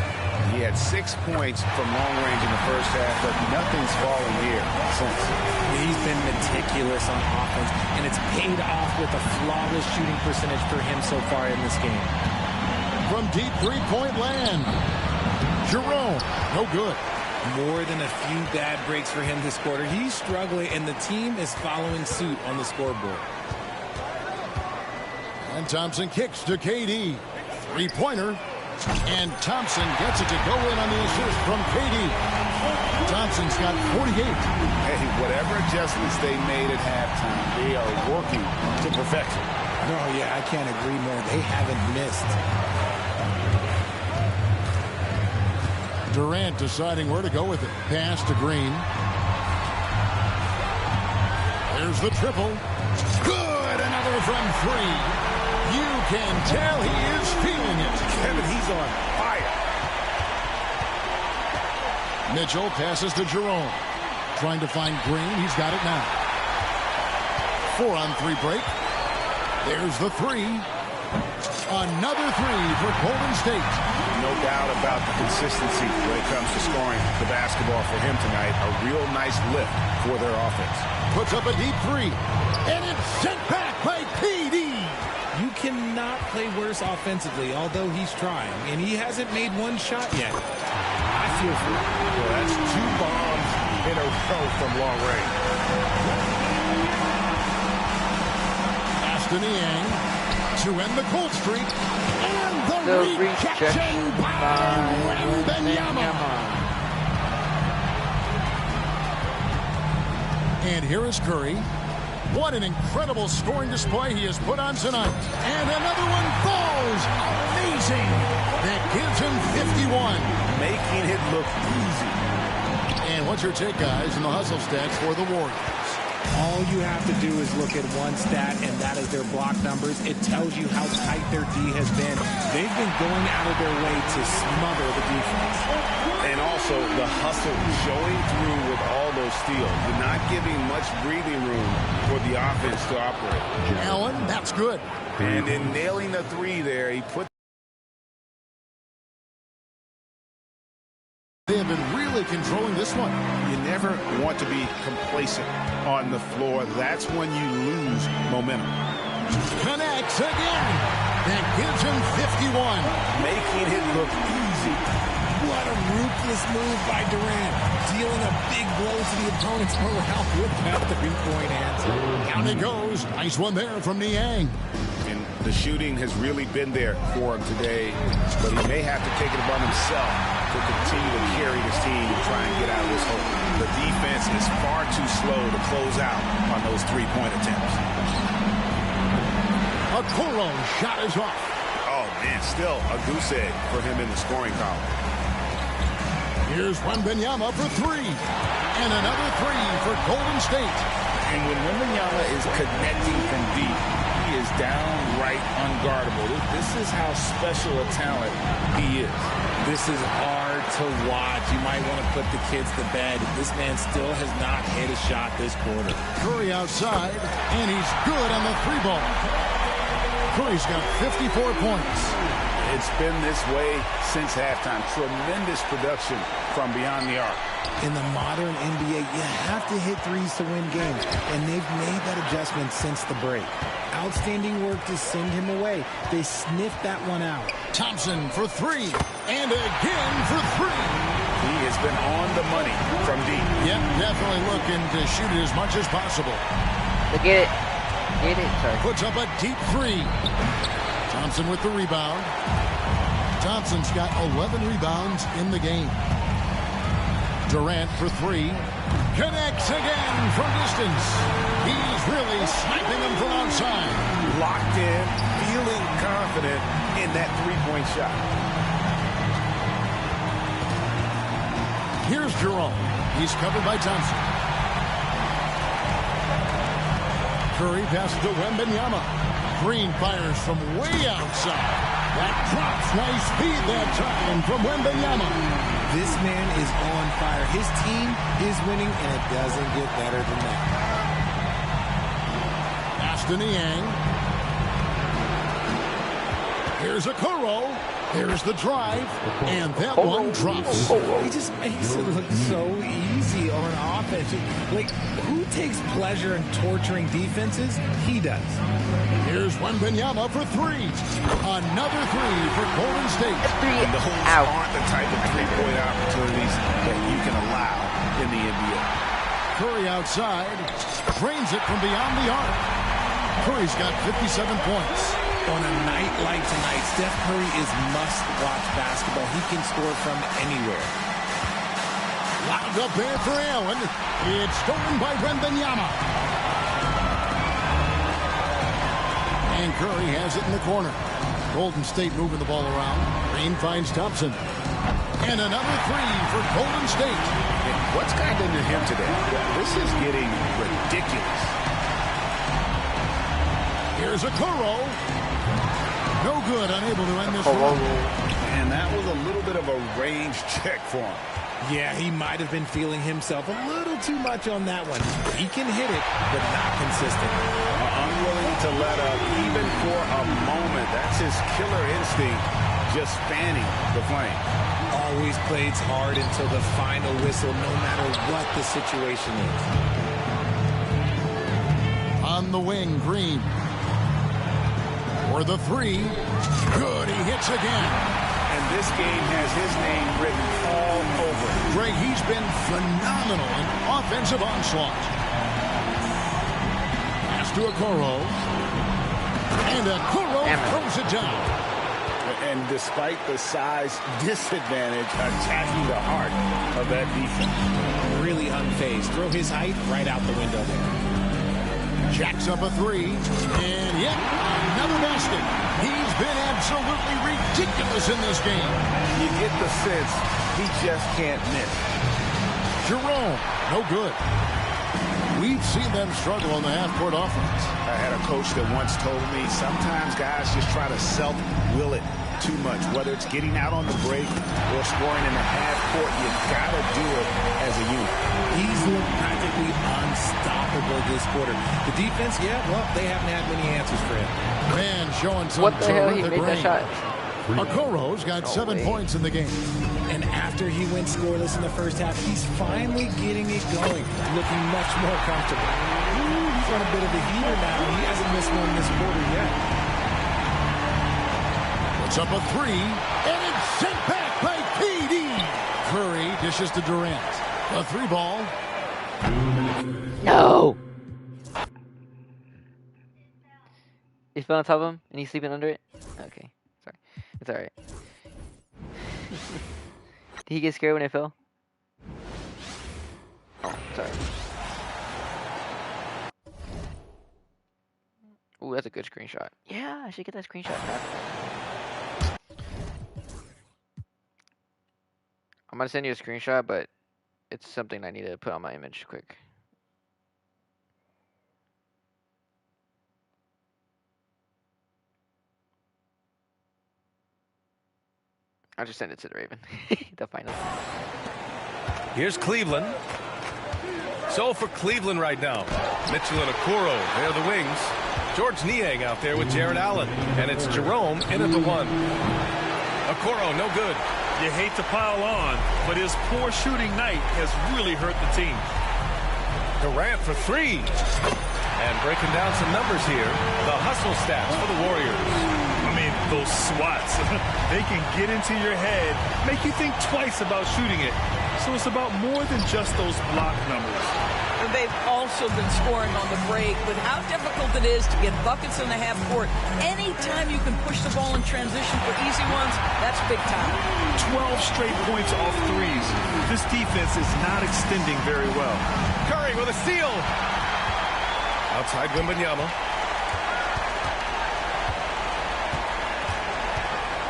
He had 6 points from long range in the first half, but nothing's fallen here since. He's been meticulous on offense, and it's paid off with a flawless shooting percentage for him so far in this game. From deep three-point land. Jerome, no good. More than a few bad breaks for him this quarter. He's struggling, and the team is following suit on the scoreboard. And Thompson kicks to KD. Three-pointer. And Thompson gets it to go in on the assist from KD. Thompson's got 48. Hey, whatever adjustments they made at halftime, they are working to perfection. Oh, yeah, I can't agree more. They haven't missed. Durant deciding where to go with it. Pass to Green. There's the triple. Good! Another from three. You can tell he is feeling it. Kevin, he's on fire. Mitchell passes to Jerome. Trying to find Green. He's got it now. 4-on-3 break. There's the three. Another three for Golden State. No doubt about the consistency when it comes to scoring the basketball for him tonight. A real nice lift for their offense. Puts up a deep three. And it's sent back by PD. You cannot play worse offensively, although he's trying. And he hasn't made one shot yet. I feel for him. Well, that's 2 bombs in a row from long range. Aston Yang to end the cold streak. And the rejection by Wembanyama. And here is Curry. What an incredible scoring display he has put on tonight. And another one falls. Amazing. That gives him 51. Making it look easy. And what's your take, guys, in the hustle stats for the Warriors? All you have to do is look at one stat, and that is their block numbers. It tells you how tight their D has been. They've been going out of their way to smother the defense. And also the hustle showing through with all those steals. You're not giving much breathing room for the offense to operate. Allen, that's good. And in nailing the three there, he put. They have been really controlling this one. You never want to be complacent on the floor. That's when you lose momentum. Connects again. That gives him 51. Making it look easy. What a ruthless move by Durant. Dealing a big blow to the opponent's morale with that three-point answer. Down it goes. Nice one there from Niang. And the shooting has really been there for him today, but he may have to take it upon himself to continue to carry this team and try and get out of this hole. The defense is far too slow to close out on those three-point attempts. Okoro shot is off. Oh, man, still a goose egg for him in the scoring column. Here's Wembanyama for three. And another three for Golden State. And when Wembanyama is connecting from deep, he is downright unguardable. This is how special a talent he is. This is hard to watch. You might want to put the kids to bed. This man still has not hit a shot this quarter. Curry outside, and he's good on the three ball. Curry's got 54 points. It's been this way since halftime. Tremendous production from beyond the arc. In the modern NBA, you have to hit threes to win games, and they've made that adjustment since the break. Outstanding work to send him away. They sniffed that one out. Thompson for three, and again for three. He has been on the money from deep. Yep, definitely looking to shoot it as much as possible. Get it. Get it, sorry. Puts up a deep three. Thompson with the rebound. Thompson's got 11 rebounds in the game. Durant for three. Connects again from distance. He's really sniping them from outside. Locked in, feeling confident in that three-point shot. Here's Jerome. He's covered by Thompson. Curry passes to Wembanyama. Green fires from way outside. That drops. Nice speed that time from Wembanyama. This man is on fire. His team is winning, and it doesn't get better than that. Aston Yang. Here's Okoro. There's the drive, and that one drops. He just makes it look so easy on offense. Like, who takes pleasure in torturing defenses? He does. Here's Wembanyama for three. Another three for Golden State. And those aren't the type of three-point opportunities that you can allow in the NBA. Curry outside. Drains it from beyond the arc. Curry's got 57 points. On a night like tonight, Steph Curry is must-watch basketball. He can score from anywhere. Lobbed up there for Allen. It's stolen by Wembanyama. And Curry has it in the corner. Golden State moving the ball around. Green finds Thompson. And another three for Golden State. And what's gotten into him today? This is getting ridiculous. Here's Okoro. No good, unable to end this run. And that was a little bit of a range check for him. Yeah, he might have been feeling himself a little too much on that one. He can hit it, but not consistent. Unwilling to let up even for a moment. That's his killer instinct, just fanning the flame. Always plays hard until the final whistle, no matter what the situation is. On the wing, Green. For the three. Good, he hits again. And this game has his name written all over it. Greg, he's been phenomenal in offensive onslaught. Pass to Okoro. And Okoro throws it down. And despite the size disadvantage, attacking the heart of that defense. Really unfazed. Throw his height right out the window there. Jacks up a three. And yet another basket. He's been absolutely ridiculous in this game. You get the sense he just can't miss. Jerome, no good. We've seen them struggle on the half-court offense. I had a coach that once told me sometimes guys just try to self-will it too much, whether it's getting out on the break or scoring in the half court. You gotta do it as a unit. He's looked practically unstoppable this quarter. The defense, yeah, well, they haven't had many answers for him. Man, showing some what the hell? He terrific made that range. shot. Okoro's got 7 points in the game. And after he went scoreless in the first half, he's finally getting it going, looking much more comfortable. Ooh, he's on a bit of a heater now. He hasn't missed one this quarter yet. Puts up a three, and it's sent back by KD. Curry dishes to Durant. A three ball. No! He fell on top of him, and he's sleeping under it? Okay, sorry. It's alright. Did he get scared when it fell? Oh, sorry. Ooh, that's a good screenshot. Yeah, I should get that screenshot back. I'm gonna send you a screenshot, but it's something I need to put on my image quick. I'll just send it to the Raven. The final. Here's Cleveland. So for Cleveland right now, Mitchell and Okoro, they're the wings. George Niang out there with Jared Allen. And it's Jerome in at the one. Okoro, no good. You hate to pile on, but his poor shooting night has really hurt the team. Durant for three. And breaking down some numbers here, the hustle stats for the Warriors. I mean, those swats, they can get into your head, make you think twice about shooting it. So it's about more than just those block numbers. And they've also been scoring on the break, with how difficult it is to get buckets in the half court. Anytime you can push the ball in transition for easy ones, that's big time. 12 straight points off threes. This defense is not extending very well. Curry with a steal. Outside Wembanyama.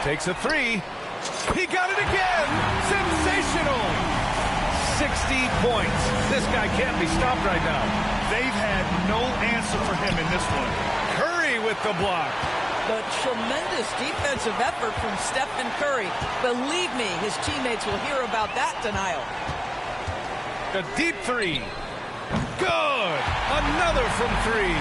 Takes a three. He got it again. Sensational. 60 points. This guy can't be stopped right now. They've had no answer for him in this one. Curry with the block. But tremendous defensive effort from Stephen Curry. Believe me, his teammates will hear about that denial. A deep three. Good. Another from three.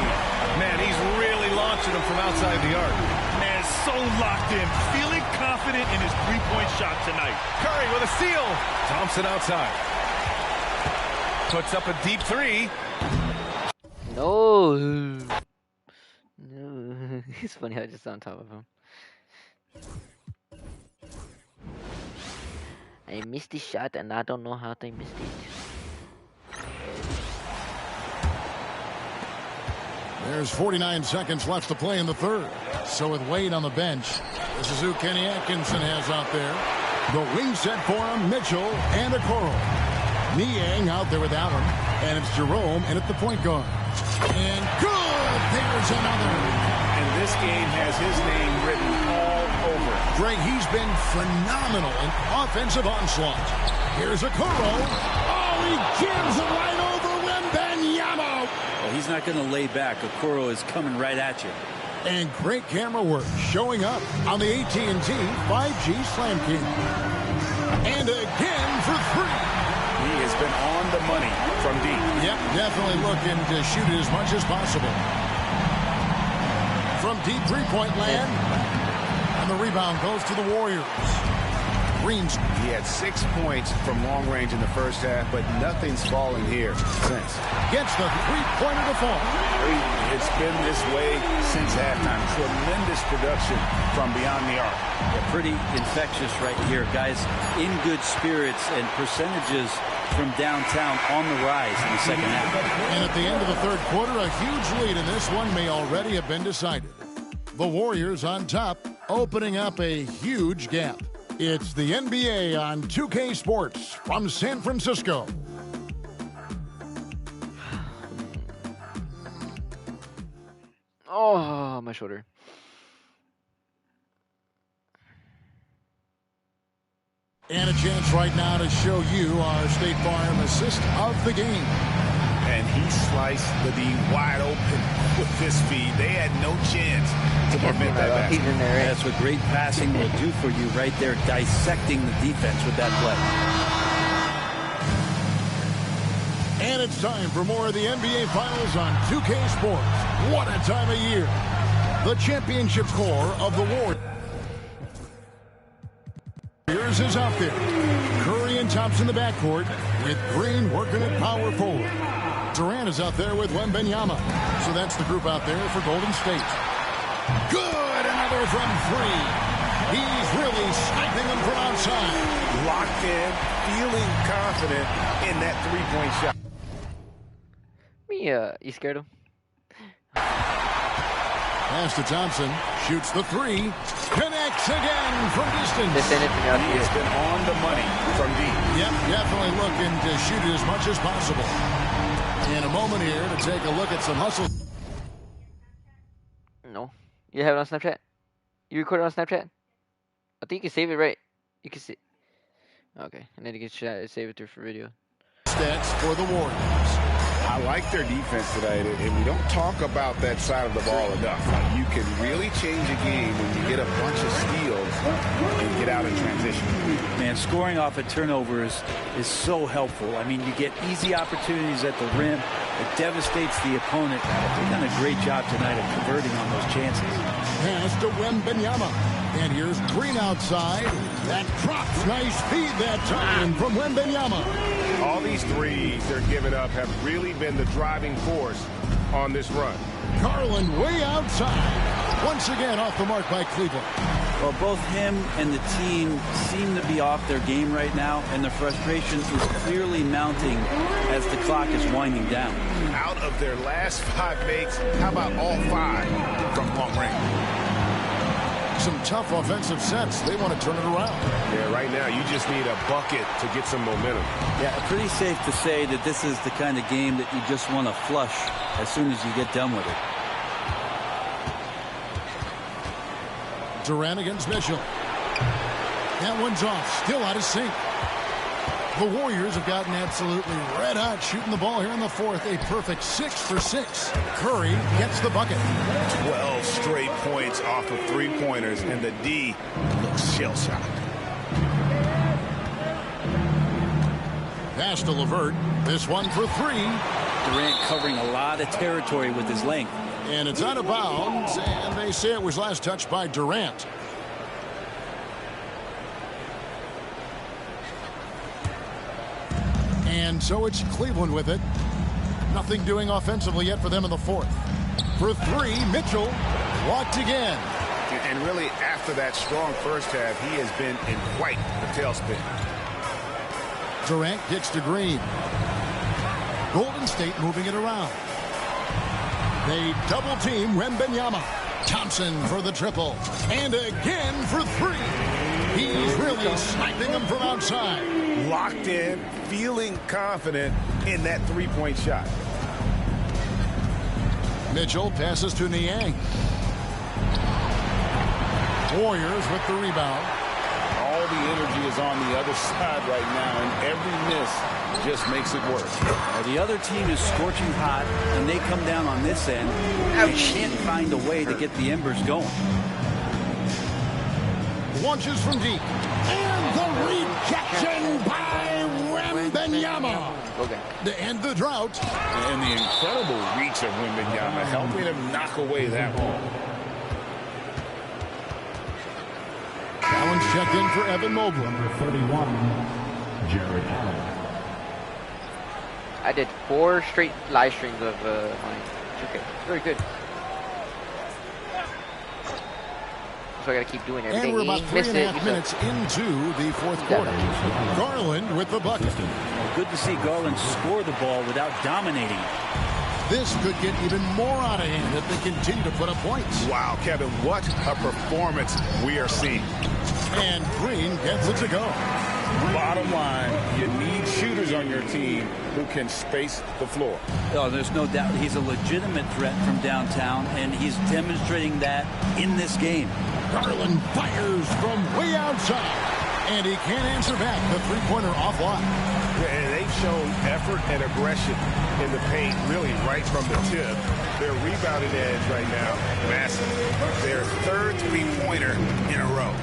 Man, he's really launching them from outside the arc. Man, so locked in, feeling confident in his three-point shot tonight. Curry with a steal. Thompson outside. Puts up a deep three. No. No. It's funny how I just on top of him. I missed the shot and I don't know how they missed it. There's 49 seconds left to play in the third. So with Wade on the bench, this is who Kenny Atkinson has out there. The wing set for him, Mitchell and Okoro. Niang out there with Allen, and it's Jerome in at the point guard. And good! There's another. And this game has his name written all over it. Greg, he's been phenomenal in offensive onslaught. Here's Okoro. Oh, he jams it right over Wembanyama. Well, he's not going to lay back. Okoro is coming right at you. And great camera work showing up on the AT&T 5G Slam King. And again for three. He has been on the money from deep. Yep, definitely looking to shoot it as much as possible. From deep three-point land. And the rebound goes to the Warriors. Green's. He had 6 points from long range in the first half, but nothing's fallen here since. Gets the three-pointer to fall. It's been this way since halftime. Tremendous production from beyond the arc. Yeah, pretty infectious right here. Guys in good spirits and percentages from downtown on the rise in the second half. And at the end of the third quarter, a huge lead, and this one may already have been decided. The Warriors on top, opening up a huge gap. It's the NBA on 2K Sports from San Francisco. Oh, my shoulder. And a chance right now to show you our State Farm assist of the game. And he sliced the D wide open with his feed. They had no chance to prevent that basket. He's in there, right? That's what great passing will do for you right there, dissecting the defense with that play. And it's time for more of the NBA Finals on 2K Sports. What a time of year. The championship core of the Warriors is out there. Curry and Thompson in the backcourt with Green working at power forward. Durant is out there with Wembanyama. So that's the group out there for Golden State. Good, another from three. He's really sniping them from outside. Locked in, feeling confident in that three-point shot. You scared him? Pass to Thompson. Shoots the three. Connects again from distance. This ain't anything out He here. has been on the money from deep. Yep, definitely looking to shoot it as much as possible. In a moment here to take a look at some hustle. No. You have it on Snapchat? You record it on Snapchat? I think you can save it, right? You can see. Okay. I need to get save it through for video. Stats for the Warriors. I like their defense today, and we don't talk about that side of the ball enough. You can really change a game when you get a bunch of steals and get out in transition. Man, scoring off a turnover is so helpful. I mean, you get easy opportunities at the rim. It devastates the opponent. They've done a great job tonight of converting on those chances. Pass to Wembanyama. And here's Green outside. That drops. Nice feed that time from Wembanyama. All these threes they're giving up have really been the driving force on this run. Garland way outside. Once again off the mark by Cleveland. Well, both him and the team seem to be off their game right now, and the frustration is clearly mounting as the clock is winding down. Out of their last 5 makes, how about all 5 from long range? Some tough offensive sets. They want to turn it around. Yeah, right now you just need a bucket to get some momentum. Yeah, pretty safe to say that this is the kind of game that you just want to flush as soon as you get done with it. Durant against Mitchell. That one's off. Still out of sync. The Warriors have gotten absolutely red hot shooting the ball here in the fourth. A perfect 6 for 6. Curry gets the bucket. 12 straight points off of three-pointers, and the D looks shell-shocked. Pass to LeVert. This one for three. Durant covering a lot of territory with his length. And it's out of bounds, and they say it was last touched by Durant. And so it's Cleveland with it. Nothing doing offensively yet for them in the fourth. For three, Mitchell walked again. And really, after that strong first half, he has been in quite the tailspin. Durant kicks to Green. Golden State moving it around. They double team Wembanyama. Thompson for the triple. And again for three. He's really sniping them from outside. Locked in, feeling confident in that three-point shot. Mitchell passes to Niang. Warriors with the rebound. All the energy is on the other side right now, and every miss just makes it worse. The other team is scorching hot, and they come down on this end. They can't find a way to get the embers going. Launches from deep. And the rejection by Wembanyama to end the drought. And the incredible reach of Wembanyama, helping him knock away that ball. Allen's checked in for Evan Mobley. Number 31, Jared Allen. I did 4 straight live streams of my 2K. Very good. So I gotta keep doing everything. And we're about 3.5 minutes into the fourth quarter. Garland with the bucket. Well, good to see Garland score the ball without dominating it. This could get even more out of hand if they continue to put up points. Wow, Kevin, what a performance we are seeing. And Green gets it to go. Bottom line, you need shooters on your team who can space the floor. Oh, there's no doubt he's a legitimate threat from downtown, and he's demonstrating that in this game. Garland fires from way outside, and he can't answer back. The three-pointer offline. And they've shown effort and aggression in the paint, really right from the tip. Their rebounding edge right now, massive. Their third three-pointer in a row.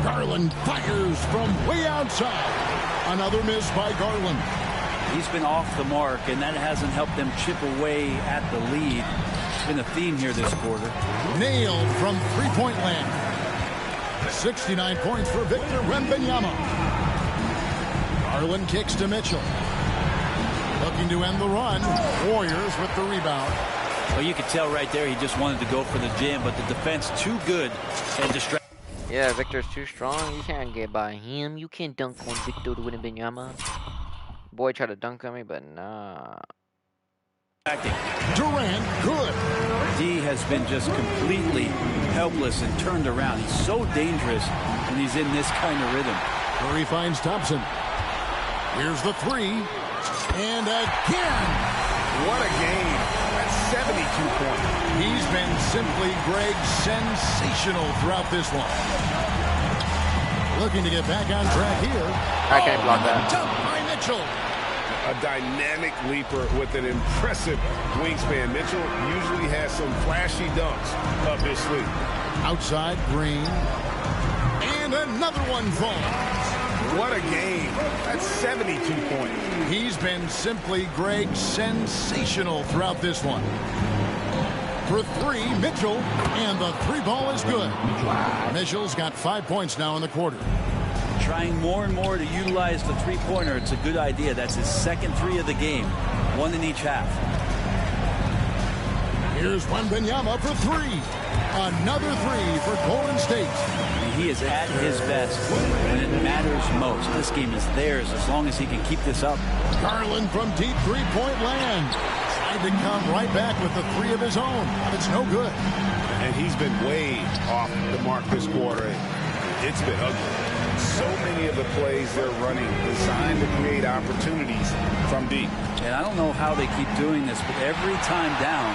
Garland fires from way outside. Another miss by Garland. He's been off the mark, and that hasn't helped them chip away at the lead. It's been a theme here this quarter. Nailed from three-point land. 69 points for Victor Wembanyama. Garland kicks to Mitchell. Looking to end the run. Warriors with the rebound. Well, you could tell right there he just wanted to go for the jam, but the defense too good and distracted. Yeah, Victor's too strong. You can't get by him. You can't dunk on Victor Wembanyama. Boy tried to dunk on me, but nah. Durant, good. D has been just completely helpless and turned around. He's so dangerous when he's in this kind of rhythm. Curry finds Thompson. Here's the three. And again. What a game. That's 72 points. He's been simply, Greg, sensational throughout this one. Looking to get back on track here. I can't block that. Dunk by Mitchell. A dynamic leaper with an impressive wingspan. Mitchell usually has some flashy dunks up his sleeve. Outside, Green. And another one falls. What a game. That's 72 points. He's been simply, Greg, sensational throughout this one. For three, Mitchell. And the three ball is good. Mitchell's got 5 points now in the quarter. Trying more and more to utilize the three-pointer. It's a good idea. That's his second three of the game. One in each half. Here's Wembanyama for three. Another three for Golden State. And he is at his best when it matters most. This game is theirs as long as he can keep this up. Garland from deep three-point land. Tried to come right back with the three of his own. It's no good. And he's been way off the mark this quarter. It's been ugly. So many of the plays they're running designed to create opportunities from deep. And I don't know how they keep doing this, but every time down,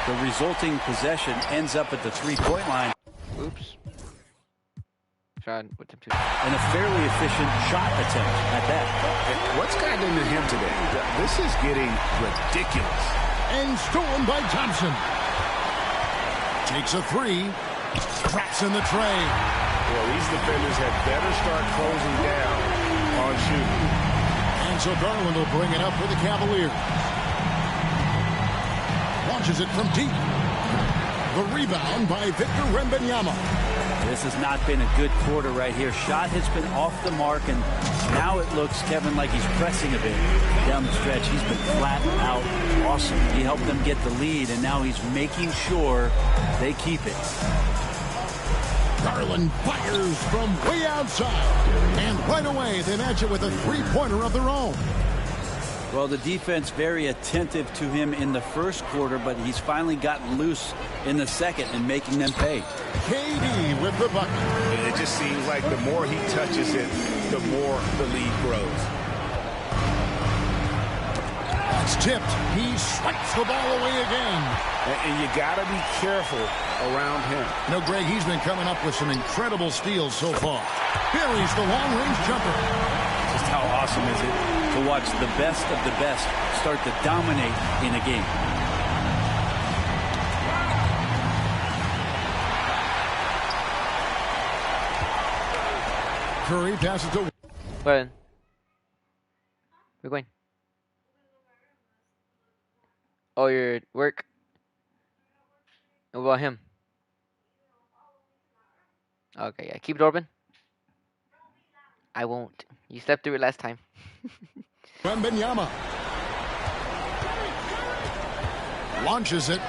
the resulting possession ends up at the three-point line. Oops. Tried with them too. And a fairly efficient shot attempt at that. And what's gotten into him today? This is getting ridiculous. And stolen by Thompson. Takes a three. Traps in the tray. Well, these defenders had better start closing down on shooting. And so Garland will bring it up for the Cavaliers. Launches it from deep. The rebound by Victor Wembanyama. This has not been a good quarter right here. Shot has been off the mark, and now it looks, Kevin, like he's pressing a bit down the stretch. He's been flat out awesome. He helped them get the lead, and now he's making sure they keep it. Garland fires from way outside. And right away, they match it with a three-pointer of their own. Well, the defense very attentive to him in the first quarter, but he's finally gotten loose in the second and making them pay. KD with the bucket. And it just seems like the more he touches it, the more the lead grows. It's tipped. He swipes the ball away again. And you got to be careful around him. You know, Greg, he's been coming up with some incredible steals so far. Buries the long-range jumper. Just how awesome is it to watch the best of the best start to dominate in a game. Curry passes to... Go ahead. We're going. Oh, your work. What about him? Okay, yeah. Keep it open. I won't. You slept through it last time. Wembanyama launches it.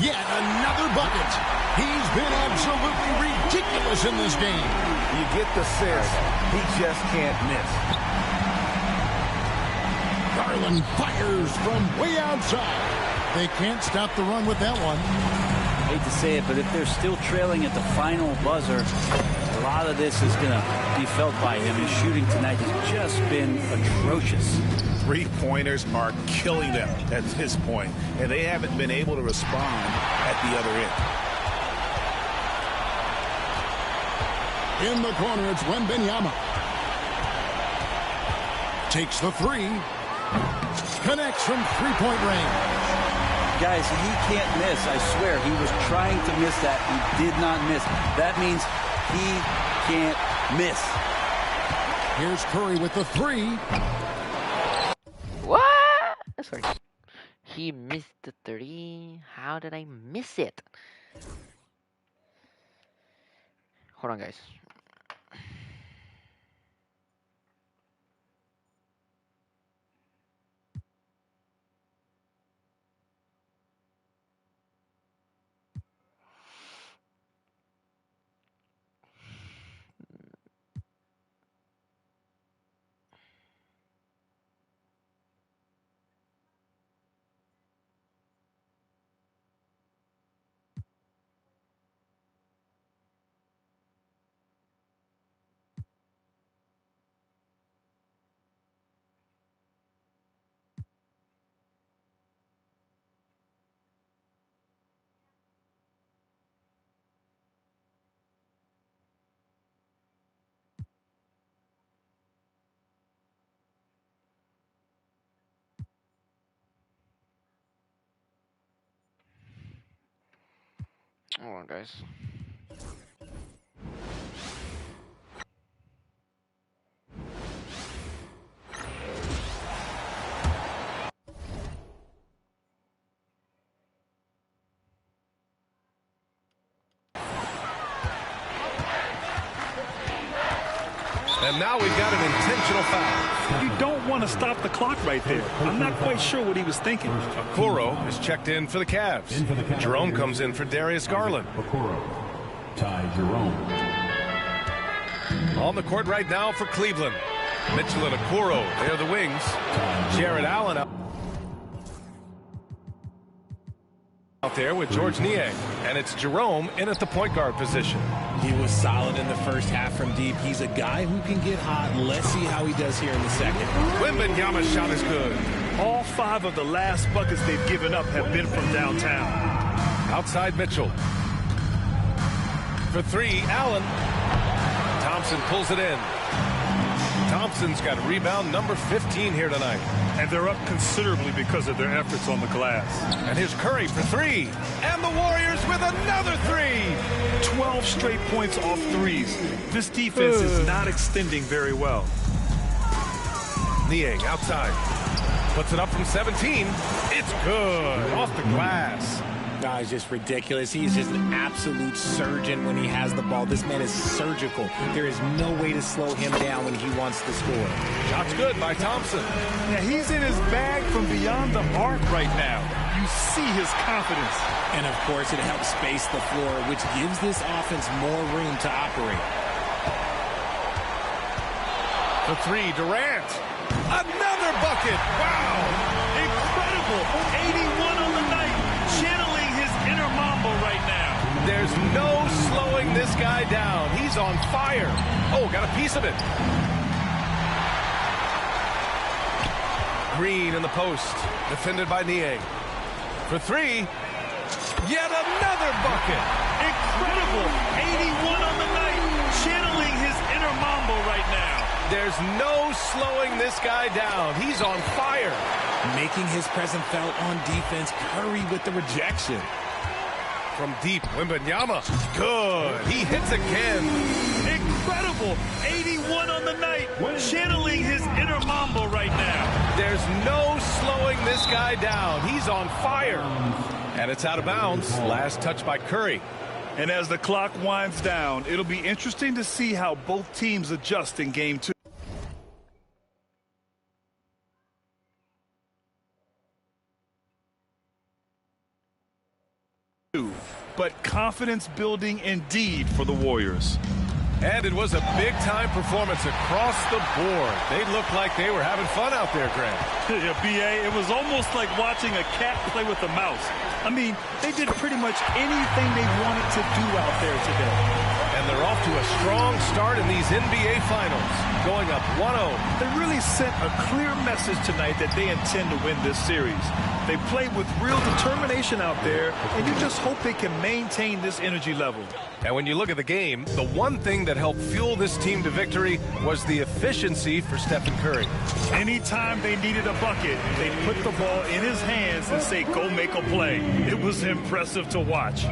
Yet another bucket. He's been absolutely ridiculous in this game. You get the sense he just can't miss. Garland fires from way outside. They can't stop the run with that one. Hate to say it, but if they're still trailing at the final buzzer, a lot of this is going to be felt by him. His shooting tonight has just been atrocious. Three-pointers are killing them at this point, and they haven't been able to respond at the other end. In the corner, it's Wembanyama. Takes the three. Connects from three-point range. Guys, he can't miss. I swear, he was trying to miss that. He did not miss. That means he can't miss. Here's Curry with the three. What? Sorry. He missed the 30. How did I miss it? Hold on, guys. Hold on, guys. And now we've got an intentional foul. You don't want to stop the clock right there. I'm not quite sure what he was thinking. Okoro is checked in for the Cavs. Jerome comes in for Darius Garland. Okoro. Ty Jerome. On the court right now for Cleveland. Mitchell and Okoro, they're the wings. Jared Allen out there with George Niang. And it's Jerome in at the point guard position. He was solid in the first half from deep. He's a guy who can get hot. Let's see how he does here in the second. Wembanyama's shot is good. All 5 of the last buckets they've given up have been from downtown. Outside Mitchell. For 3, Allen. Thompson pulls it in. Thompson's got rebound number 15 here tonight. And they're up considerably because of their efforts on the glass. And here's Curry for 3. And the Warriors with another 3. 12 straight points off threes. This defense is not extending very well. Niang outside. Puts it up from 17. It's good. Off the glass. No, it's just ridiculous. He's just an absolute surgeon when he has the ball. This man is surgical. There is no way to slow him down when he wants to score. Shot's good by Thompson. Yeah, he's in his bag from beyond the arc right now. You see his confidence. And, of course, it helps space the floor, which gives this offense more room to operate. The 3, Durant. Another bucket. Wow. Incredible. 81 on the night. Channeling his inner Mamba right now. There's no slowing this guy down. He's on fire. Oh, got a piece of it. Green in the post, defended by Nie. For three, yet another bucket. Incredible. 81 on the night. Channeling his inner Mambo right now. There's no slowing this guy down. He's on fire. Making his presence felt on defense. Curry with the rejection. From deep, Wembanyama. Good. He hits again. Incredible. 81 on the night. Channeling his inner Mambo right now. There's no slowing this guy down. He's on fire. And it's out of bounds. Last touch by Curry. And as the clock winds down, it'll be interesting to see how both teams adjust in game 2. But confidence building indeed for the Warriors. And it was a big-time performance across the board. They looked like they were having fun out there, Grant. Yeah, B.A., it was almost like watching a cat play with a mouse. I mean, they did pretty much anything they wanted to do out there today. And they're off to a strong start in these NBA Finals, going up 1-0. They really sent a clear message tonight that they intend to win this series. They played with real determination out there, and you just hope they can maintain this energy level. And when you look at the game, the one thing that helped fuel this team to victory was the efficiency for Stephen Curry. Anytime they needed a bucket, they put the ball in his hands and say, go make a play. It was impressive to watch.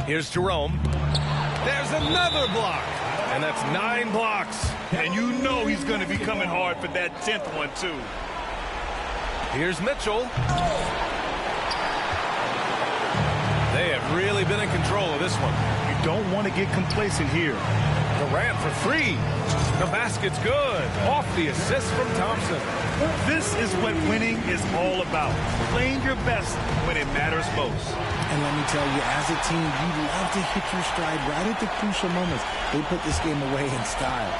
Here's Jerome. There's another block. And that's 9 blocks. And you know he's going to be coming hard for that 10th one, too. Here's Mitchell. They have really been in control of this one. You don't want to get complacent here. Durant for 3. The basket's good. Off the assist from Thompson. This is what winning is all about. Playing your best when it matters most. And let me tell you, as a team, you love to hit your stride right at the crucial moments. They put this game away in style.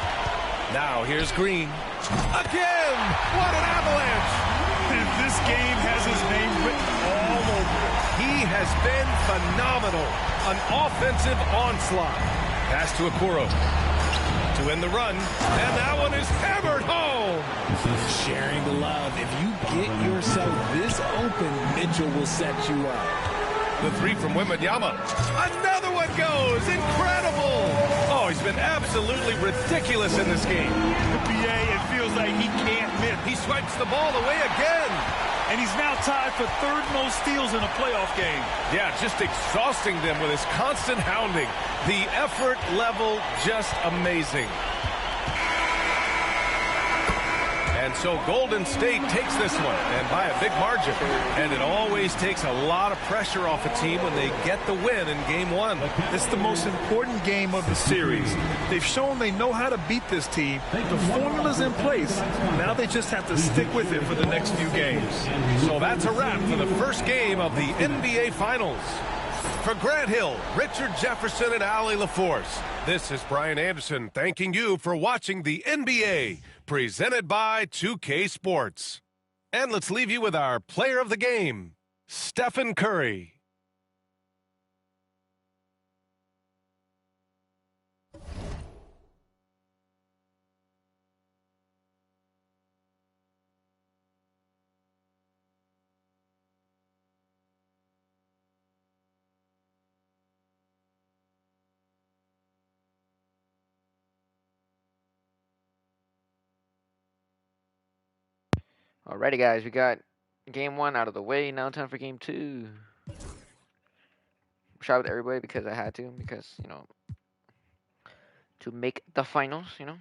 Now here's Green. Again! What an avalanche! And this game has his name written all over it. He has been phenomenal. An offensive onslaught. Pass to Okoro. To end the run. And that one is hammered home. Sharing the love. If you get yourself this open, Mitchell will set you up. The 3 from Wembanyama. Another one goes. Incredible. Oh, he's been absolutely ridiculous in this game. The BA, it feels like he can't miss. He swipes the ball away again. And he's now tied for 3rd most steals in a playoff game. Yeah, just exhausting them with his constant hounding. The effort level just amazing. And so Golden State takes this one, and by a big margin. And it always takes a lot of pressure off a team when they get the win in Game 1. It's the most important game of the series. They've shown they know how to beat this team. The formula's in place. Now they just have to stick with it for the next few games. So that's a wrap for the first game of the NBA Finals. For Grant Hill, Richard Jefferson, and Allie LaForce, this is Brian Anderson thanking you for watching the NBA, presented by 2K Sports. And let's leave you with our player of the game, Stephen Curry. Alrighty, guys, we got game 1 out of the way. Now time for game 2. Shout out to everybody because I had to, because, you know, to make the finals, you know.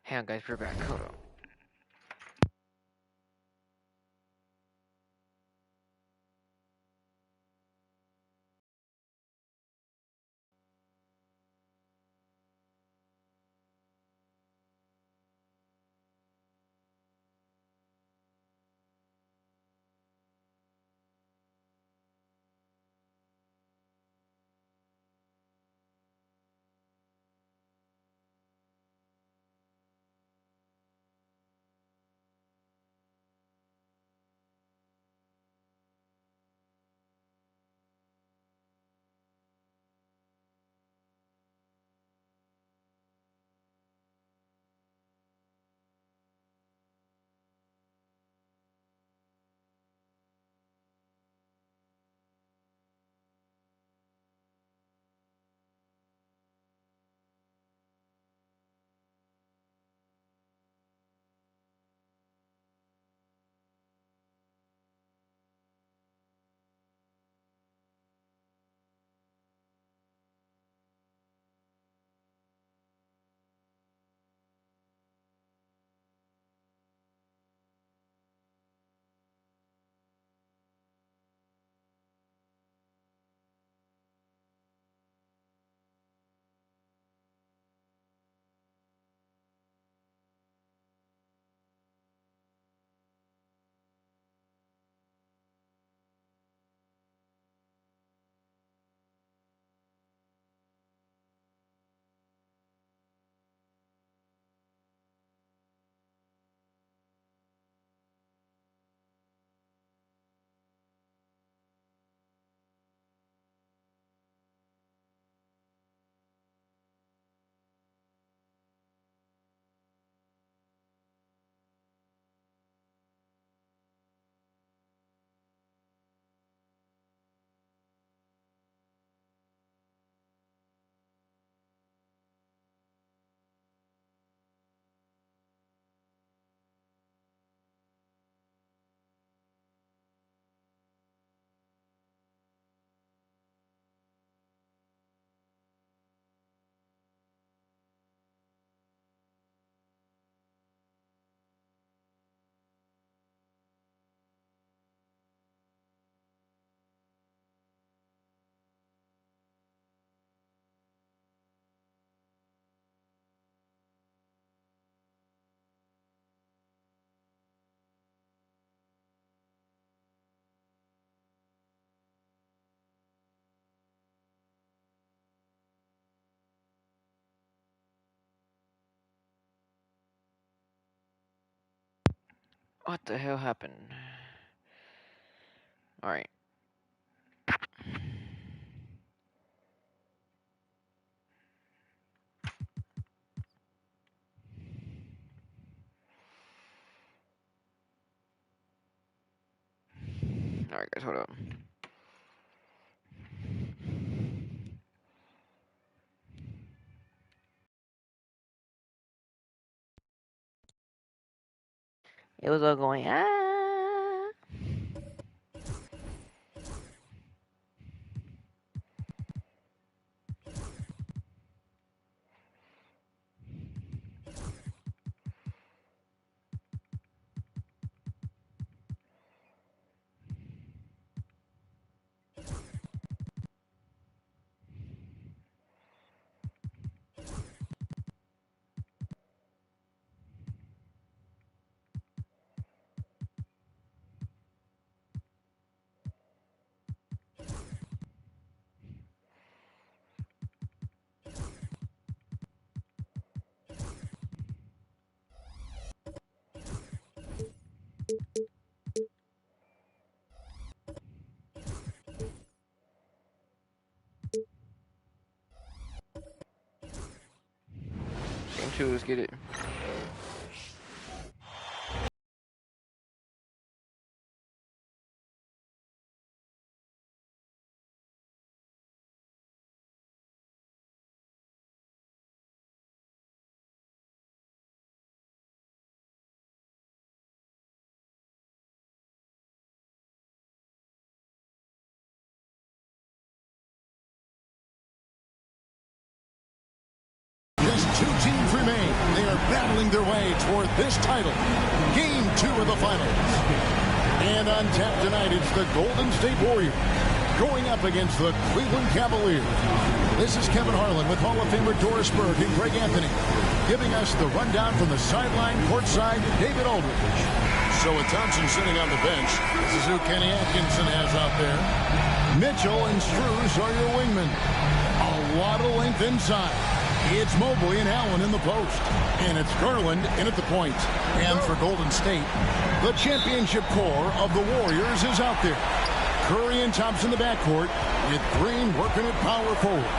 Hang on, guys, we're back. Hold on. What the hell happened? All right. All right, guys, hold up. It was all going ah. Game two, let's get it. Just two teams remain. They are battling feeling their way toward this title. Game 2 of the finals. And on tap tonight, it's the Golden State Warriors going up against the Cleveland Cavaliers. This is Kevin Harlan with Hall of Famer Doris Burke and Greg Anthony, giving us the rundown from the sideline courtside, David Aldridge. So with Thompson sitting on the bench, this is who Kenny Atkinson has out there. Mitchell and Strus are your wingmen. A lot of length inside. It's Mobley and Allen in the post. And it's Garland in at the point. And for Golden State, the championship core of the Warriors is out there. Curry and Thompson in the backcourt, with Green working at power forward.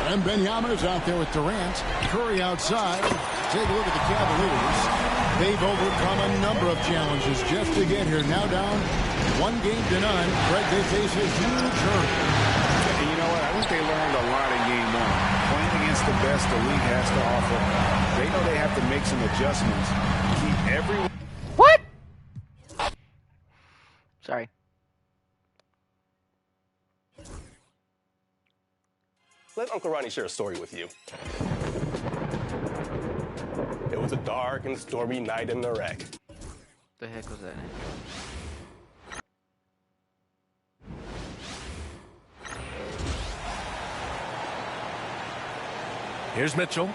And Benyama's out there with Durant. Curry outside. Take a look at the Cavaliers. They've overcome a number of challenges just to get here. Now down 1-0. Greg, they face a huge hurdle. And you know what? I think they learned a lot in game 1. Playing against the best the league has to offer. They know they have to make some adjustments. Keep everyone. What? Sorry. Let Uncle Ronnie share a story with you. It was a dark and stormy night in Iraq. The heck was that? Here's Mitchell.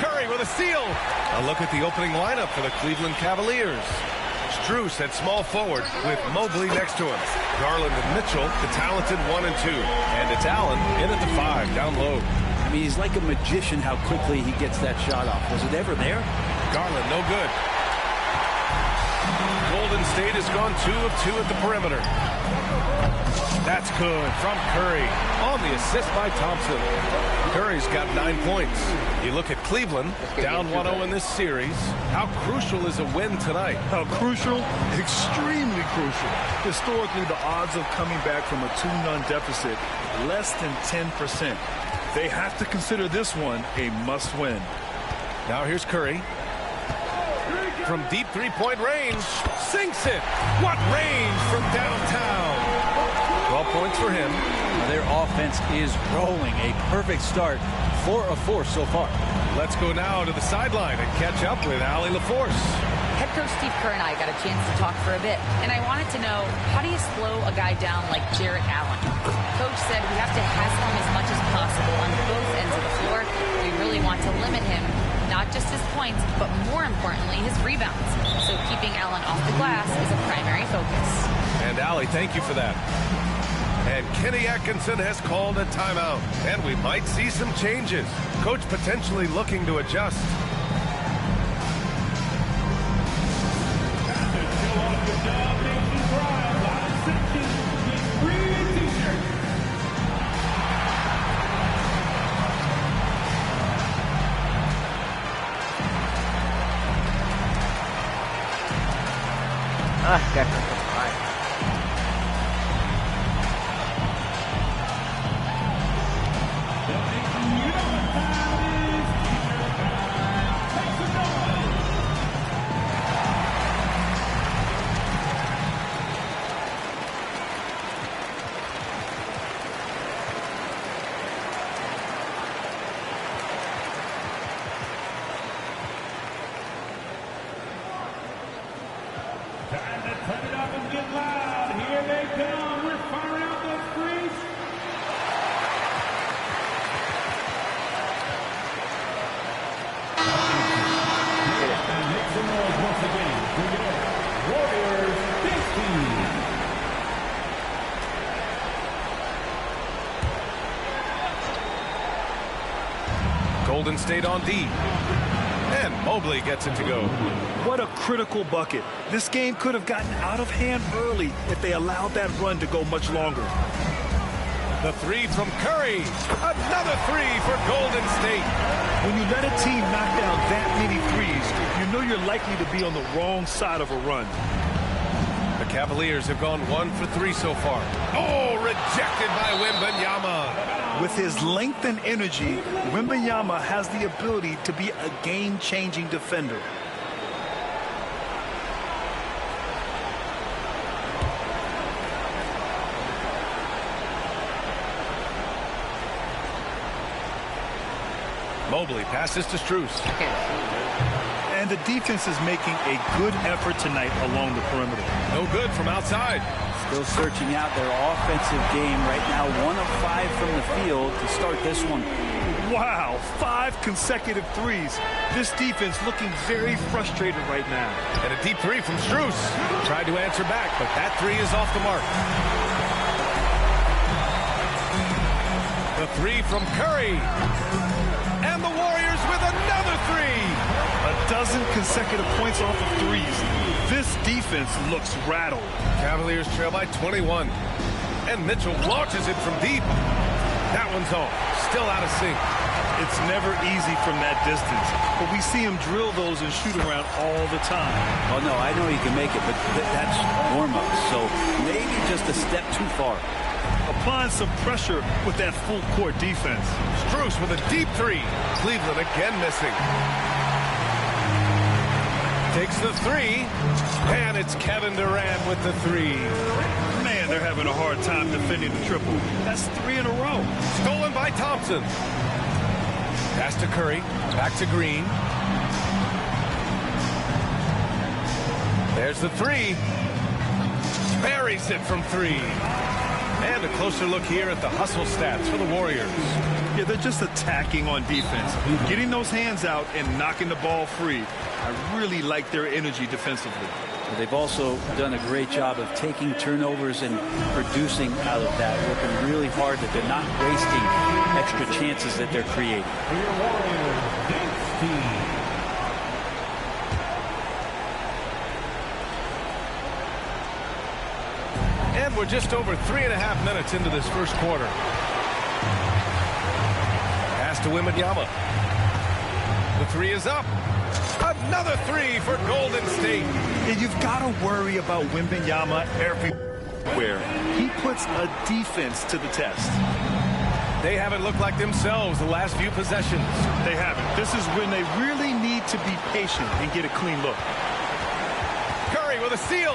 Curry with a steal. A look at the opening lineup for the Cleveland Cavaliers. Strus at small forward with Mobley next to him. Garland and Mitchell, the talented 1 and 2. And it's Allen in at the 5, down low. I mean, he's like a magician how quickly he gets that shot off. Was it ever there? Garland, no good. Golden State has gone 2 of 2 at the perimeter. That's good from Curry on the assist by Thompson. Curry's got 9 points. You look at Cleveland, down 1-0 in this series. How crucial is a win tonight? How crucial? Extremely crucial. Historically, the odds of coming back from a 2-0 deficit, less than 10%. They have to consider this one a must-win. Now here's Curry. From deep three-point range, sinks it. What range from downtown? 12 points for him. Their offense is rolling. A perfect start. 4 of 4 so far. Let's go now to the sideline and catch up with Allie LaForce. Head coach Steve Kerr and I got a chance to talk for a bit, and I wanted to know, how do you slow a guy down like Jarrett Allen? Coach said we have to hassle him as much as possible on both ends of the floor. We really want to limit him, not just his points, but more importantly, his rebounds. So keeping Allen off the glass is a primary focus. And Allie, thank you for that. And Kenny Atkinson has called a timeout. And we might see some changes. Coach potentially looking to adjust. Definitely. Golden State on D. And Mobley gets it to go. What a critical bucket. This game could have gotten out of hand early if they allowed that run to go much longer. The 3 from Curry. Another 3 for Golden State. When you let a team knock down that many threes, you know you're likely to be on the wrong side of a run. The Cavaliers have gone 1 for 3 so far. Oh, rejected by Wembanyama. With his length and energy, Wembanyama has the ability to be a game-changing defender. Mobley passes to Strus. And the defense is making a good effort tonight along the perimeter. No good from outside. Still searching out their offensive game right now. 1 of 5 from the field to start this one. Wow, 5 consecutive threes. This defense looking very frustrated right now. And a deep three from Strus. Tried to answer back, but that three is off the mark. The three from Curry. And the Warriors with another three. A dozen consecutive points off of threes. This defense looks rattled. Cavaliers trail by 21. And Mitchell launches it from deep. That one's off. Still out of sync. It's never easy from that distance, but we see him drill those and shoot around all the time. Oh, no, I know he can make it, but that's warm-up, so maybe just a step too far. Applying some pressure with that full-court defense. Strus with a deep three. Cleveland again missing. Takes the three, and it's Kevin Durant with the three. Man, they're having a hard time defending the triple. That's 3 in a row. Stolen by Thompson. Pass to Curry, back to Green. There's the three. Buries it from 3. And a closer look here at the hustle stats for the Warriors. Yeah, they're just attacking on defense, getting those hands out and knocking the ball free. I really like their energy defensively. They've also done a great job of taking turnovers and producing out of that, working really hard that they're not wasting extra chances that they're creating. And we're just over 3.5 minutes into this first quarter. Pass to Wembanyama. The three is up. Another three for Golden State. And you've got to worry about Wembanyama everywhere. He puts a defense to the test. They haven't looked like themselves the last few possessions. They haven't. This is when they really need to be patient and get a clean look. Curry with a steal.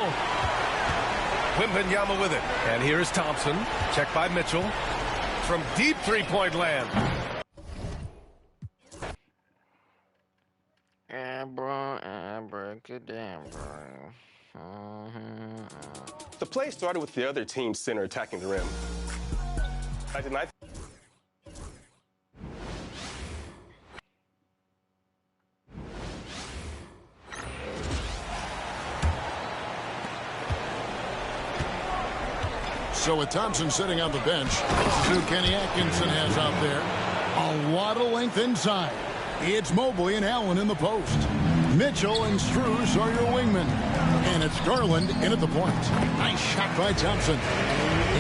Wembanyama with it. And here is Thompson. Checked by Mitchell. From deep three-point land. The play started with the other team's center attacking the rim. So with Thompson sitting on the bench, this is who Kenny Atkinson has out there. A lot of length inside. It's Mobley and Allen in the post. Mitchell and Strus are your wingmen. And it's Garland in at the point. Nice shot by Thompson.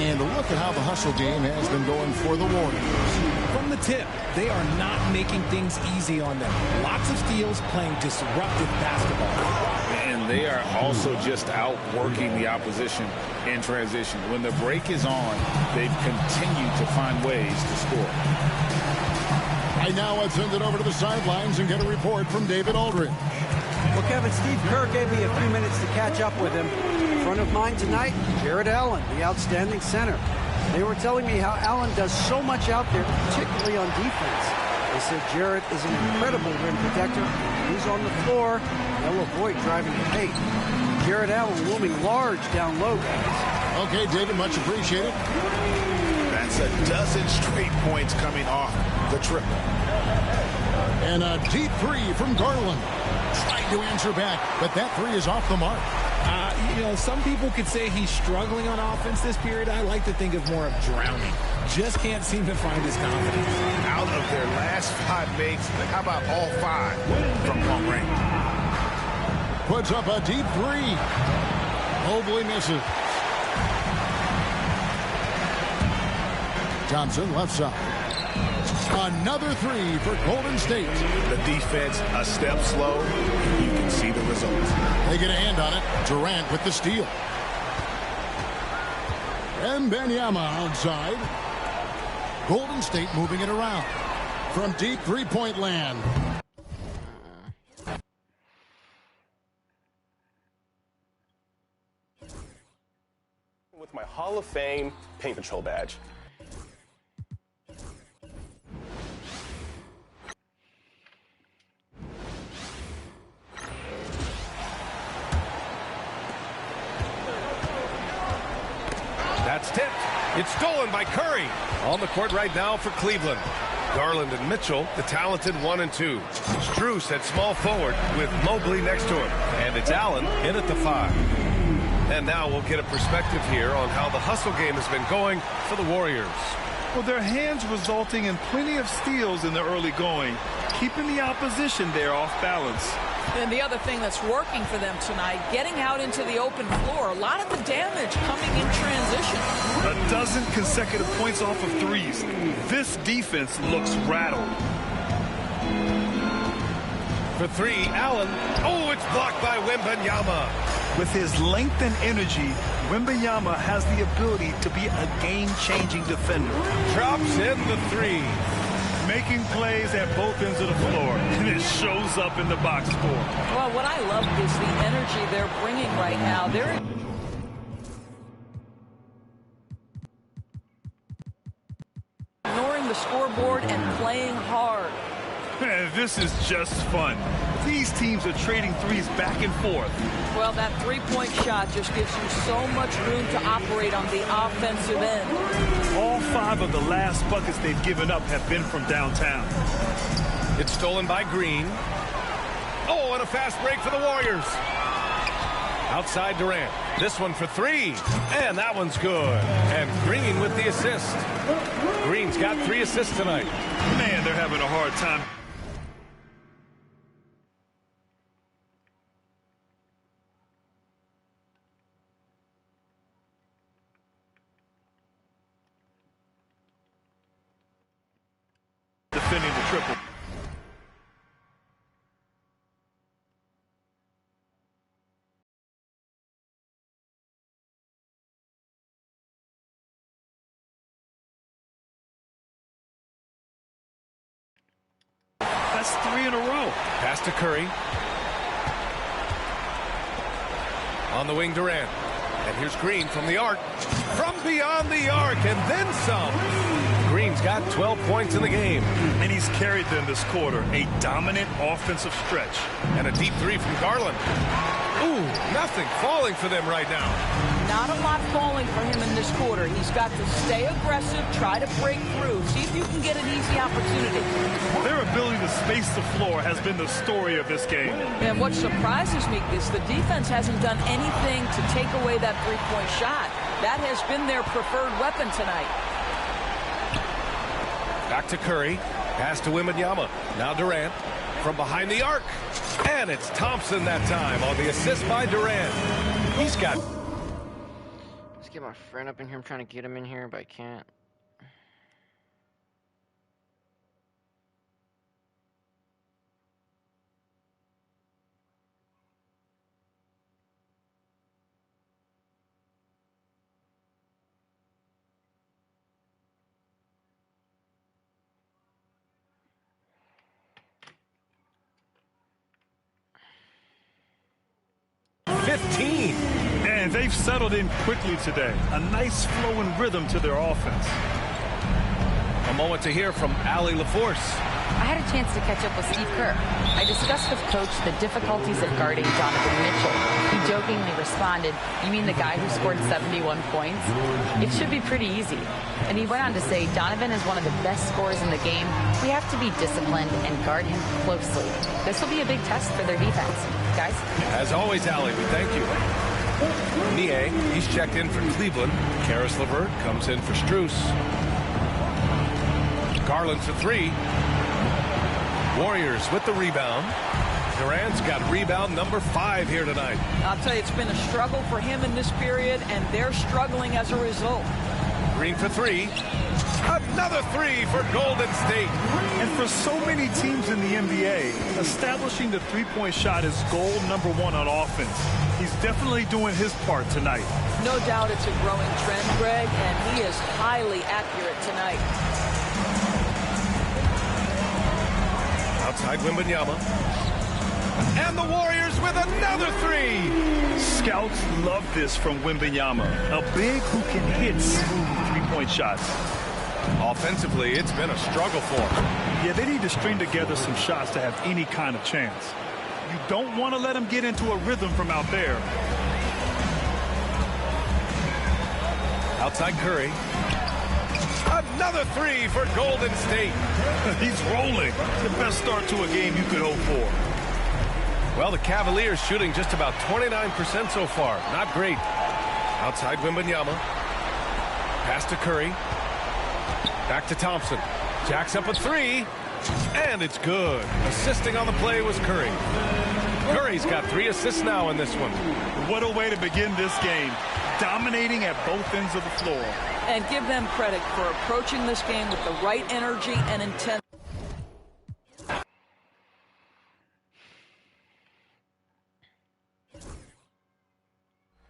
And look at how the hustle game has been going for the Warriors. From the tip, they are not making things easy on them. Lots of steals, playing disruptive basketball. And they are also just outworking the opposition in transition. When the break is on, they've continued to find ways to score. Right now, let's send it over to the sidelines and get a report from David Aldridge. Well, Kevin, Steve Kerr gave me a few minutes to catch up with him. In front of mine tonight, Jarrett Allen, the outstanding center. They were telling me how Allen does so much out there, particularly on defense. They said Jarrett is an incredible rim protector. He's on the floor. They'll avoid driving the paint. Jarrett Allen looming large down low, guys. Okay, David, much appreciated. That's a dozen straight points coming off the triple. And a deep three from Garland. Tried to answer back, but that three is off the mark. You know, some people could say he's struggling on offense this period. I like to think of more of drowning. Just can't seem to find his confidence. Out of their last 5 makes, how about all 5 from long range? Puts up a deep three. Mobley misses. Thompson left side. Another three for Golden State. The defense a step slow. You can see the results. They get a hand on it. Durant with the steal. Wembanyama outside. Golden State moving it around. From deep three-point land. With my Hall of Fame Paint Patrol badge. shot's tipped. It's stolen by Curry. On the court right now for Cleveland. Garland and Mitchell, the talented 1 and 2. Strus at small forward with Mobley next to him. And it's Allen in at the 5. And now we'll get a perspective here on how the hustle game has been going for the Warriors. Well, their hands resulting in plenty of steals in the early going, keeping the opposition there off balance. And the other thing that's working for them tonight, getting out into the open floor. A lot of the damage coming in transition. A dozen consecutive points off of threes. This defense looks rattled. For 3, Allen. Oh, it's blocked by Wembanyama. With his length and energy, Wembanyama has the ability to be a game-changing defender. Drops in the 3. Making plays at both ends of the floor, and it shows up in the box score. Well, what I love is the energy they're bringing right now. They're ignoring the scoreboard and playing hard. Man, this is just fun. These teams are trading threes back and forth. Well, that three-point shot just gives you so much room to operate on the offensive end. All 5 of the last buckets they've given up have been from downtown. It's stolen by Green. Oh, and a fast break for the Warriors. Outside Durant. This one for 3. And that one's good. And Green with the assist. Green's got 3 assists tonight. Man, they're having a hard time. Defending the triple. That's 3 in a row. Pass to Curry. On the wing, Durant. And here's Green from the arc. From beyond the arc, and then some. Green's got 12 points in the game. And he's carried them this quarter. A dominant offensive stretch. And a deep 3 from Garland. Ooh, nothing falling for them right now. Not a lot falling for him in this quarter. He's got to stay aggressive, try to break through, see if you can get an easy opportunity. Their ability to space the floor has been the story of this game. And what surprises me is the defense hasn't done anything to take away that three-point shot. That has been their preferred weapon tonight. Back to Curry. Pass to Wembanyama. Now Durant. From behind the arc. And it's Thompson that time on the assist by Durant. He's got... Let's get my friend up in here. I'm trying to get him in here, but I can't. And they've settled in quickly today. A nice flow and rhythm to their offense. A moment to hear from Allie LaForce. I had a chance to catch up with Steve Kerr. I discussed with Coach the difficulties of guarding Donovan Mitchell. He jokingly responded, "You mean the guy who scored 71 points? It should be pretty easy." And he went on to say, "Donovan is one of the best scorers in the game. We have to be disciplined and guard him closely. This will be a big test for their defense." Guys? As always, Allie, we thank you. Nie, he's checked in for Cleveland. Karis LeVert comes in for Strus. Garland for 3. Warriors with the rebound. Durant's got rebound number 5 here tonight. I'll tell you, it's been a struggle for him in this period, and they're struggling as a result. Green for 3. Another 3 for Golden State. And for so many teams in the NBA, establishing the three-point shot is goal number 1 on offense. He's definitely doing his part tonight. No doubt it's a growing trend, Greg, and he is highly accurate tonight. Outside Wembanyama. And the Warriors with another 3. Scouts love this from Wembanyama. A big who can hit smooth three-point shots. Offensively, it's been a struggle for them. Yeah, they need to string together some shots to have any kind of chance. You don't want to let them get into a rhythm from out there. Outside Curry. Another three for Golden State. He's rolling. The best start to a game you could hope for. Well, the Cavaliers shooting just about 29% so far. Not great. Outside Wembanyama. Pass to Curry. Back to Thompson. Jacks up a three. And it's good. Assisting on the play was Curry. Curry's got 3 assists now in this one. What a way to begin this game. Dominating at both ends of the floor. And give them credit for approaching this game with the right energy and intent.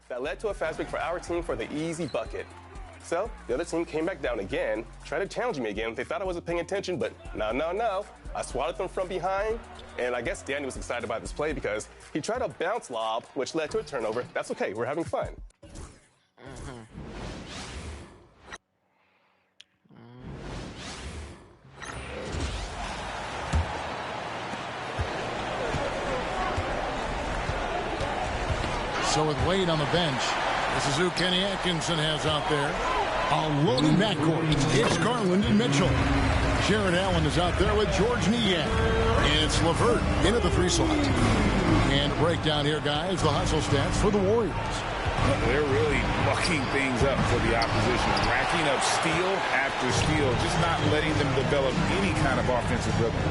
That led to a fast break for our team for the easy bucket. So the other team came back down again, tried to challenge me again. They thought I wasn't paying attention, but no. I swatted them from behind, and I guess Danny was excited about this play because he tried a bounce lob, which led to a turnover. That's okay, we're having fun. So with Wade on the bench, this is who Kenny Atkinson has out there. A loaded backcourt. It's Garland and Mitchell. Jared Allen is out there with George Niang. It's LeVert into the 3 slot. And breakdown here, guys, the hustle stats for the Warriors. They're really mucking things up for the opposition, racking up steal after steal, just not letting them develop any kind of offensive rhythm.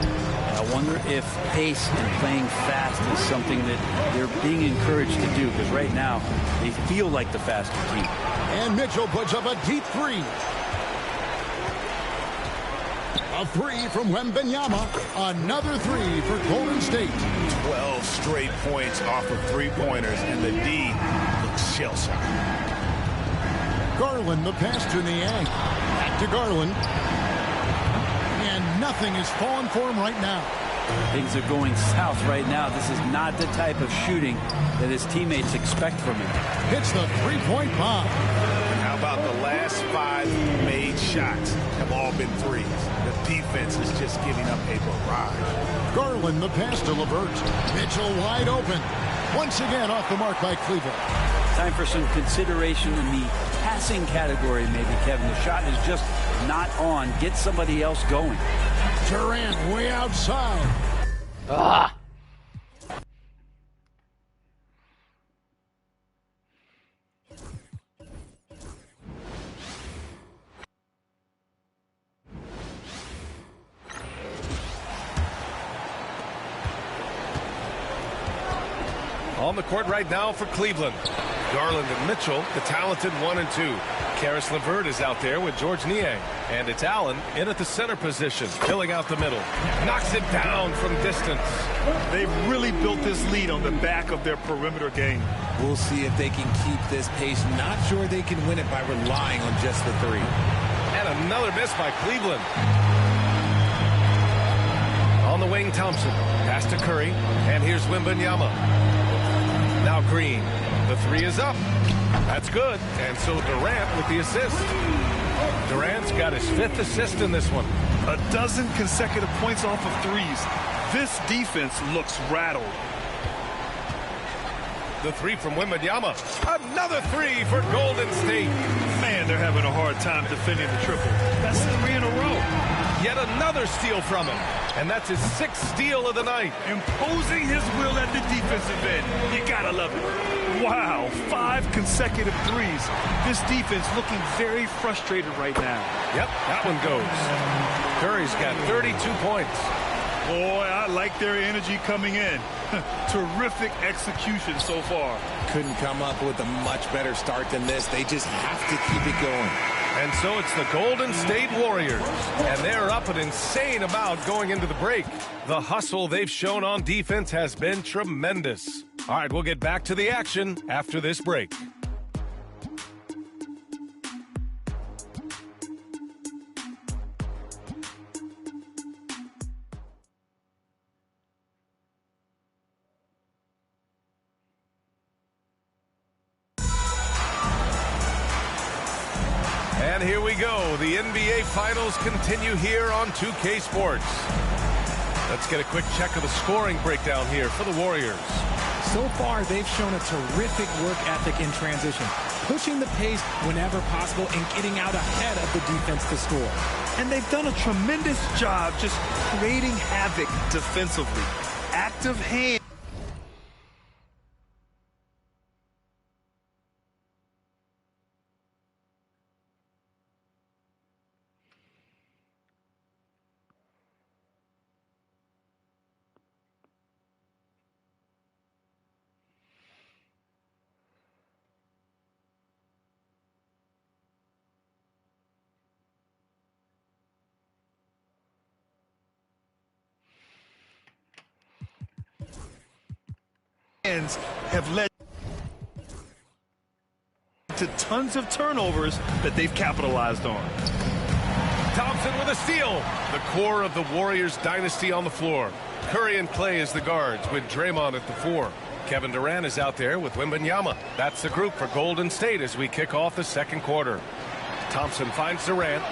I wonder if pace and playing fast is something that they're being encouraged to do, because right now they feel like the faster team. And Mitchell puts up a deep 3. A 3 from Wembanyama. Another 3 for Golden State. 12 straight points off of 3-pointers, and the D looks shell-shocked. Garland, the pass to Niang. Back to Garland. And nothing is falling for him right now. Things are going south right now. This is not the type of shooting that his teammates expect from him. Hits the 3-point bomb. How about the last 5 made shots have all been threes? The defense is just giving up a barrage. Garland, the pass to LeVert. Mitchell wide open. Once again off the mark by Cleveland. Time for some consideration in the passing category, maybe, Kevin. The shot is just not on. Get somebody else going. Durant way outside. Ah! On the court right now for Cleveland. Garland and Mitchell, the talented 1 and 2. Karis LeVert is out there with George Niang. And it's Allen in at the center position, filling out the middle. Knocks it down from distance. They've really built this lead on the back of their perimeter game. We'll see if they can keep this pace. Not sure they can win it by relying on just the 3. And another miss by Cleveland. On the wing, Thompson. Pass to Curry. And here's Wembanyama. Now Green. The 3 is up. That's good. And so Durant with the assist. Durant's got his 5th assist in this one. 12 consecutive points off of threes. This defense looks rattled. The 3 from Wembanyama. Another 3 for Golden State. Man, they're having a hard time defending the triple. That's 3 in a row. Yet another steal from him. And that's his 6th steal of the night. Imposing his will at the defensive end. You gotta love it. Wow, 5 consecutive threes. This defense looking very frustrated right now. Yep, that one goes. Curry's got 32 points. Boy, I like their energy coming in. Terrific execution so far. Couldn't come up with a much better start than this. They just have to keep it going. And so it's the Golden State Warriors. And they're up an insane amount going into the break. The hustle they've shown on defense has been tremendous. All right, we'll get back to the action after this break. And here we go. The NBA Finals continue here on 2K Sports. Let's get a quick check of the scoring breakdown here for the Warriors. So far, they've shown a terrific work ethic in transition. pushing the pace whenever possible and getting out ahead of the defense to score. And they've done a tremendous job just creating havoc defensively. Active hand. Have led to tons of turnovers that they've capitalized on. Thompson with a steal. The core of the Warriors dynasty on the floor. Curry and Clay as the guards with Draymond at the 4. Kevin Durant is out there with Wembanyama. That's the group for Golden State as we kick off the second quarter. Thompson finds Durant.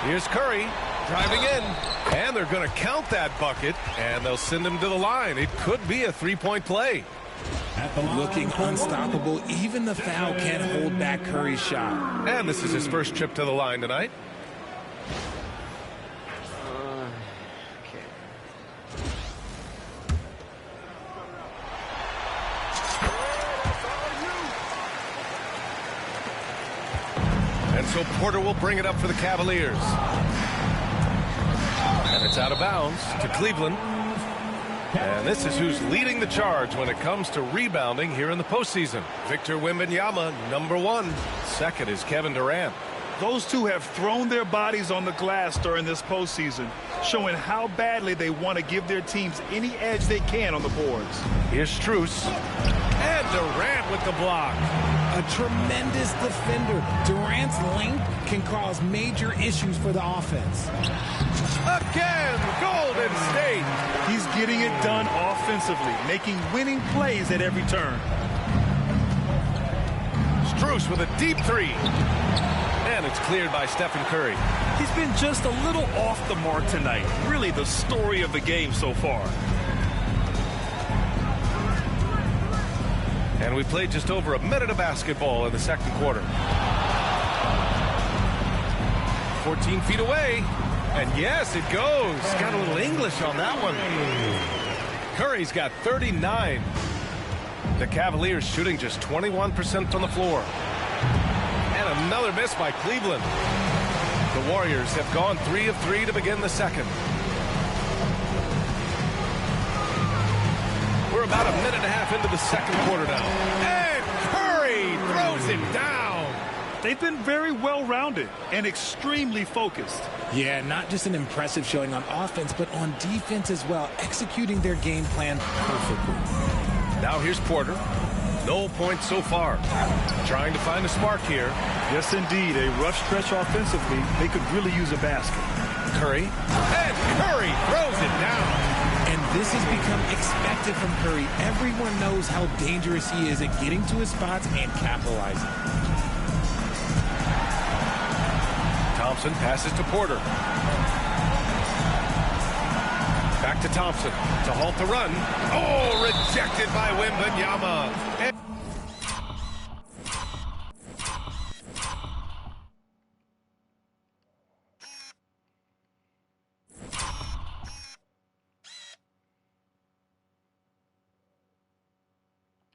Here's Curry driving in. And they're going to count that bucket, and they'll send him to the line. It could be a three-point play. Looking unstoppable. Even the foul can't hold back Curry's shot. And this is his first trip to the line tonight. And so Porter will bring it up for the Cavaliers. And it's out of bounds to Cleveland. And this is who's leading the charge when it comes to rebounding here in the postseason. Victor Wembanyama, #1. Second is Kevin Durant. Those two have thrown their bodies on the glass during this postseason, showing how badly they want to give their teams any edge they can on the boards. Here's Strus. And Durant with the block. A tremendous defender. Durant's length can cause major issues for the offense. Again, Golden State. He's getting it done offensively, making winning plays at every turn. Strus with a deep 3. And it's cleared by Stephen Curry. He's been just a little off the mark tonight. Really the story of the game so far. And we played just over a minute of basketball in the second quarter. 14 feet away. And yes, it goes. Got a little English on that one. Curry's got 39. The Cavaliers shooting just 21% from the floor. And another miss by Cleveland. The Warriors have gone 3 of 3 to begin the second. We're about a minute and a half into the second quarter now. And Curry throws it down. They've been very well-rounded and extremely focused. Yeah, not just an impressive showing on offense, but on defense as well, executing their game plan perfectly. Now here's Porter. No points so far. Trying to find a spark here. Yes, indeed. A rough stretch offensively. They could really use a basket. Curry. And Curry throws it down. And this has become expected from Curry. Everyone knows how dangerous he is at getting to his spots and capitalizing. Thompson passes to Porter. Back to Thompson to halt the run. Oh, rejected by Wembanyama.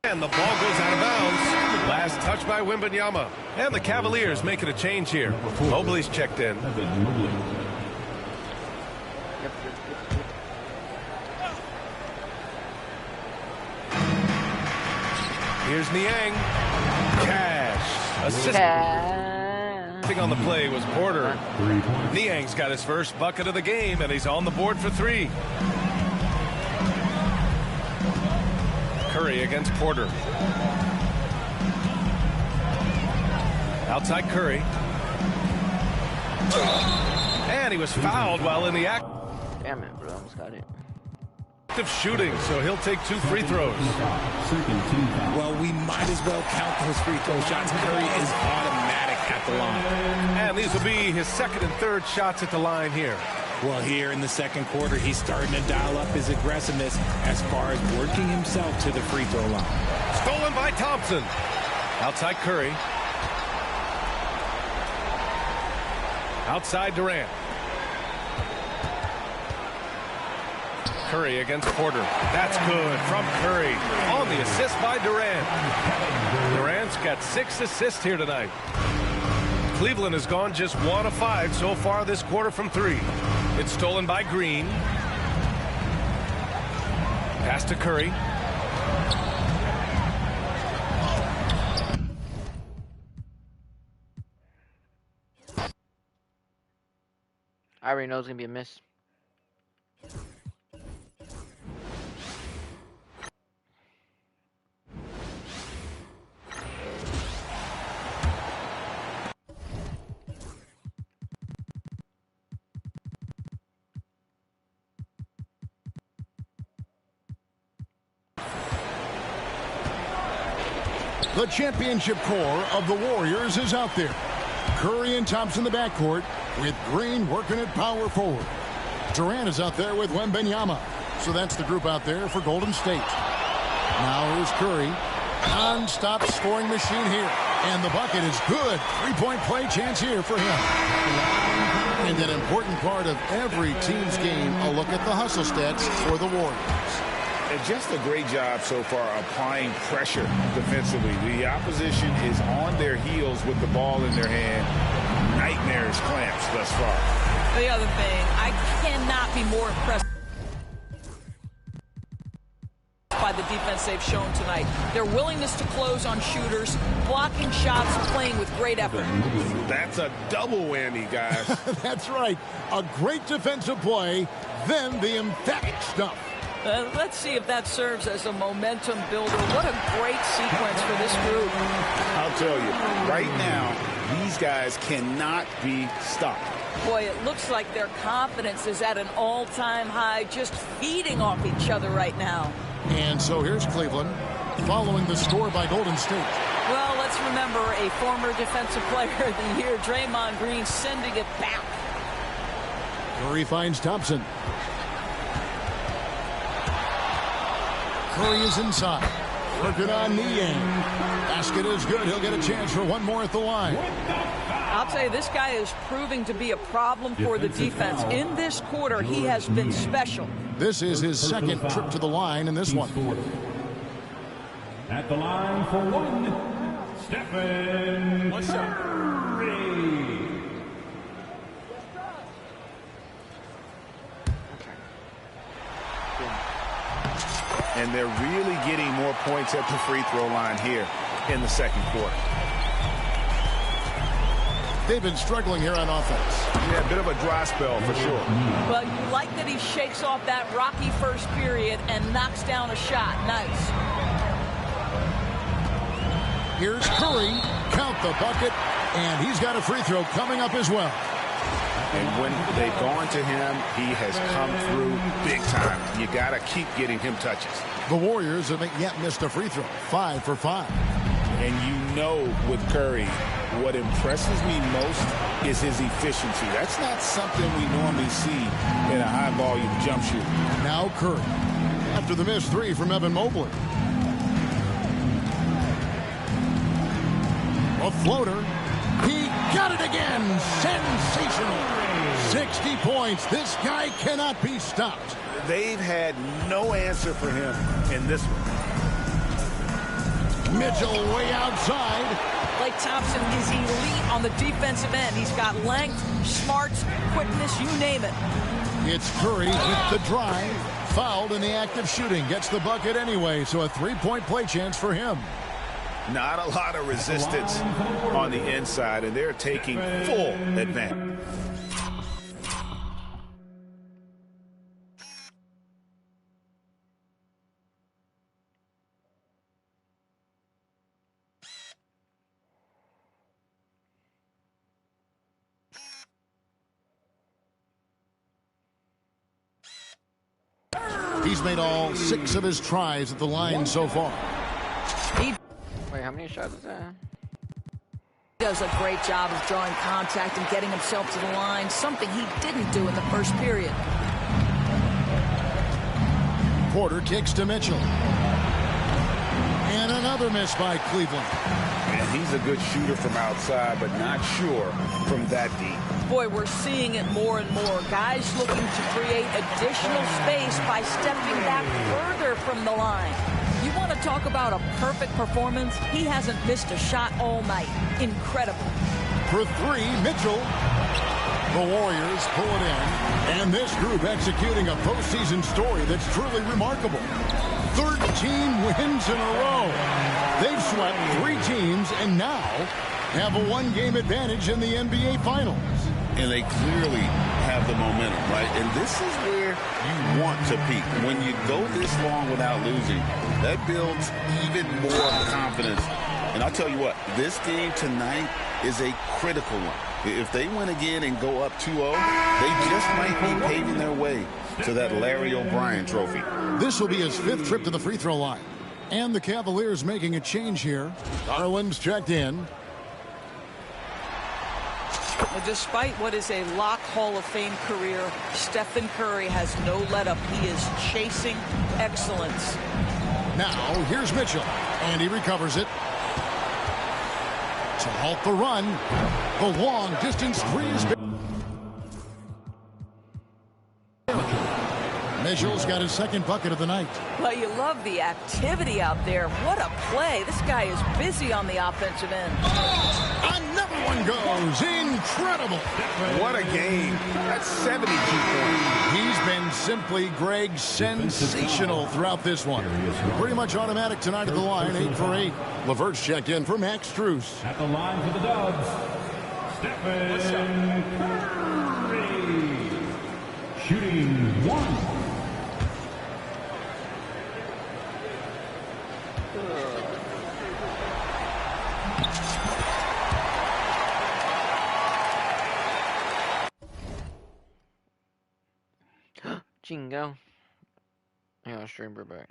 And the ball goes out of bounds. Last touch by Wembanyama. And the Cavaliers making a change here. Mobley's checked in. Here's Niang. Cash. Assisting on the play was Porter. Niang's got his first bucket of the game, and he's on the board for 3. Curry against Porter. Outside Curry. And he was fouled while in the act. Damn it, bro. Almost got it. Of shooting, so he'll take 2 free throws. Well, we might as well count those free throw shots. Curry is automatic at the line. And these will be his second and third shots at the line here. Well, here in the second quarter, he's starting to dial up his aggressiveness as far as working himself to the free throw line. Stolen by Thompson. Outside Curry. Outside Durant. Curry against Porter. That's good from Curry. On the assist by Durant. Durant's got 6 assists here tonight. Cleveland has gone just 1 of 5 so far this quarter from 3. It's stolen by Green. Pass to Curry. I already know it's going to be a miss. The championship core of the Warriors is out there. Curry and Thompson in the backcourt, with Green working at power forward. Durant is out there with Wembanyama. So that's the group out there for Golden State. Now here's Curry. Non-stop scoring machine here. And the bucket is good. Three-point play chance here for him. And an important part of every team's game, a look at the hustle stats for the Warriors. And just a great job so far applying pressure defensively. The opposition is on their heels with the ball in their hand. Nightmares clamps thus far. The other thing, I cannot be more impressed by the defense they've shown tonight. Their willingness to close on shooters, blocking shots, playing with great effort. That's a double whammy, guys. That's right. A great defensive play, then the emphatic stuff. Let's see if that serves as a momentum builder. What a great sequence for this group. I'll tell you, right now, these guys cannot be stopped. Boy, it looks like their confidence is at an all-time high, just feeding off each other right now. And so here's Cleveland, following the score by Golden State. Well, let's remember a former defensive player of the year, Draymond Green, sending it back. Curry finds Thompson. Curry is inside. Working on Niang. Basket is good. He'll get a chance for one more at the line. I'll tell you, this guy is proving to be a problem for the defense. In this quarter, he has been special. This is his second trip to the line in this one. At the line for one, Stephen Curry. And they're really getting more points at the free throw line here in the second quarter. They've been struggling here on offense. Yeah, a bit of a dry spell for sure. But you like that he shakes off that rocky first period and knocks down a shot. Nice. Here's Curry. Count the bucket. And he's got a free throw coming up as well. And when they've gone to him, he has come through big time. You got to keep getting him touches. The Warriors haven't yet missed a free throw. 5 for 5. And you know with Curry, what impresses me most is his efficiency. That's not something we normally see in a high-volume jump shooter. Now Curry, after the missed three from Evan Mobley. A floater. He got it again. Sensational. 60 points. This guy cannot be stopped. They've had no answer for him in this one. Mitchell way outside. Blake Thompson is elite on the defensive end. He's got length, smarts, quickness, you name it. It's Curry with the drive. Fouled in the act of shooting. Gets the bucket anyway, so a three-point play chance for him. Not a lot of resistance on the inside, and they're taking full advantage. He's made all 6 of his tries at the line so far. Wait, how many shots is that? Does a great job of drawing contact and getting himself to the line, something he didn't do in the first period. Porter kicks to Mitchell. And another miss by Cleveland. And he's a good shooter from outside, but not sure from that deep. Boy, we're seeing it more and more. Guys looking to create additional space by stepping back further from the line. You want to talk about a perfect performance? He hasn't missed a shot all night. Incredible. For three, Mitchell. The Warriors pull it in. And this group executing a postseason story that's truly remarkable. 13 wins in a row. They've swept 3 teams and now have a 1-game advantage in the NBA Finals. And they clearly have the momentum, right? And this is where you want to peak. When you go this long without losing, that builds even more confidence. And I'll tell you what, this game tonight is a critical one. If they win again and go up 2-0, they just might be paving their way to that Larry O'Brien trophy. This will be his 5th trip to the free throw line. And the Cavaliers making a change here. Garland's checked in. Despite what is a lock Hall of Fame career, Stephen Curry has no let-up. He is chasing excellence. Now, here's Mitchell. And he recovers it. To halt the run. The long-distance three is... Mitchell's got his 2nd bucket of the night. Well, you love the activity out there. What a play. This guy is busy on the offensive end. Another one goes. Incredible. What a game. That's 72 points. He's been simply, Greg, sensational throughout this one. Pretty much automatic tonight at the line, 8 for 8. LeVert's checked in for Max Strus. At the line for the Dubs, Stephen Curry. Shooting 1. Jingo. Hang on, stream her back.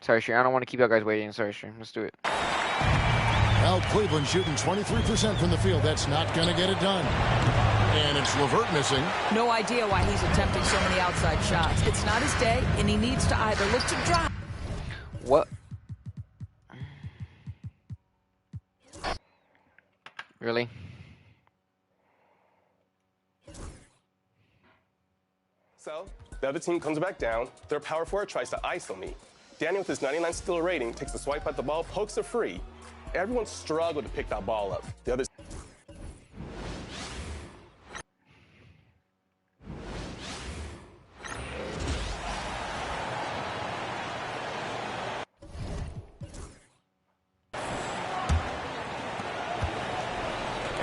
Sorry, Sherry. I don't want to keep you guys waiting. Sorry, Sherry. Let's do it. Well, Cleveland shooting 23% from the field. That's not going to get it done. And it's LeVert missing. No idea why he's attempting so many outside shots. It's not his day, and he needs to either look to drive. What? Really? So, the other team comes back down. Their power forward tries to ISO me. Danny, with his 99 steal rating, takes a swipe at the ball, pokes it free. Everyone struggled to pick that ball up. The other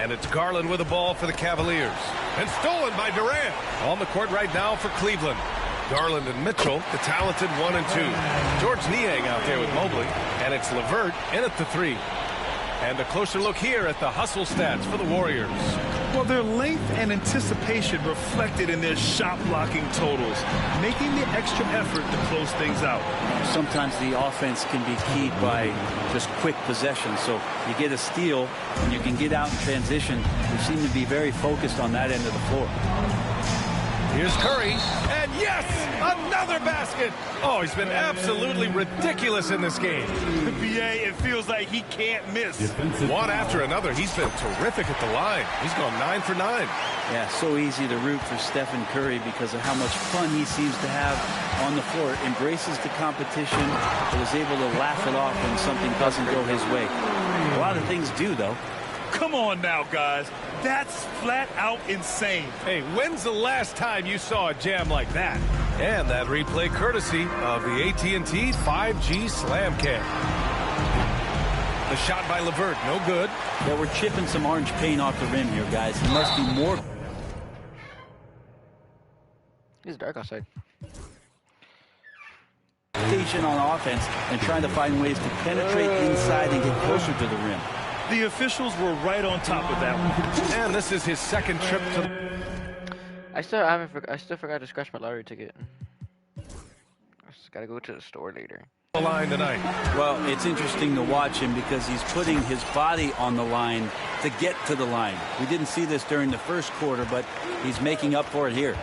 And it's Garland with the ball for the Cavaliers. And stolen by Durant. On the court right now for Cleveland. Garland and Mitchell, the talented 1 and 2. George Niang out there with Mobley. And it's LeVert in at the 3. And a closer look here at the hustle stats for the Warriors. Well, their length and anticipation reflected in their shot blocking totals, making the extra effort to close things out. Sometimes the offense can be keyed by just quick possession. So you get a steal and you can get out in transition. We seem to be very focused on that end of the floor. Here's Curry, and yes, another basket. Oh, he's been absolutely ridiculous in this game. The BA, it feels like he can't miss. One after another, he's been terrific at the line. He's gone 9 for 9. Yeah, so easy to root for Stephen Curry because of how much fun he seems to have on the floor. Embraces the competition, but is able to laugh it off when something doesn't go his way. A lot of things do, though. Come on now, guys. That's flat out insane. Hey, when's the last time you saw a jam like that? And that replay courtesy of the AT&T 5G Slam Cam. The shot by LeVert, no good. Yeah, we're chipping some orange paint off the rim here, guys. There must be more. It's dark outside. Station on offense and trying to find ways to penetrate inside and get closer to the rim. The officials were right on top of that one. And this is his second trip to... I still forgot to scratch my lottery ticket. I just gotta go to the store later. The line tonight. Well, it's interesting to watch him because he's putting his body on the line to get to the line. We didn't see this during the first quarter, but he's making up for it here.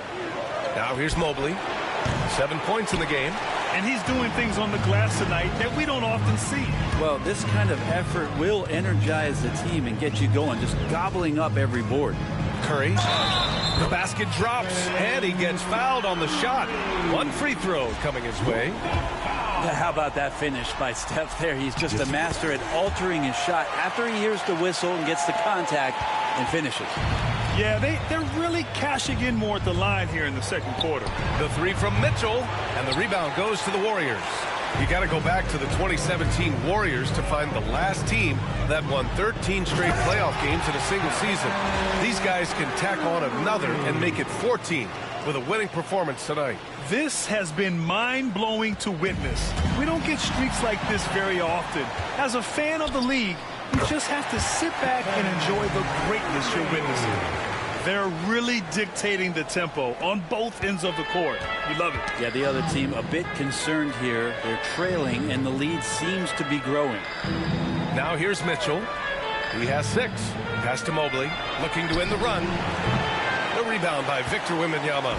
Now here's Mobley. 7 points in the game. And he's doing things on the glass tonight that we don't often see. Well, this kind of effort will energize the team and get you going, just gobbling up every board. Curry. The basket drops, and he gets fouled on the shot. One free throw coming his way. How about that finish by Steph there? He's just a master at altering his shot after he hears the whistle and gets the contact and finishes. Yeah, they're really cashing in more at the line here in the second quarter. The 3 from Mitchell, and the rebound goes to the Warriors. You got to go back to the 2017 Warriors to find the last team that won 13 straight playoff games in a single season. These guys can tack on another and make it 14 with a winning performance tonight. This has been mind-blowing to witness. We don't get streaks like this very often. As a fan of the league, you just have to sit back and enjoy the greatness you're witnessing. They're really dictating the tempo on both ends of the court. You love it. Yeah, the other team a bit concerned here. They're trailing, and the lead seems to be growing. Now here's Mitchell. He has 6. Pass to Mobley, looking to win the run. The rebound by Victor Wembanyama.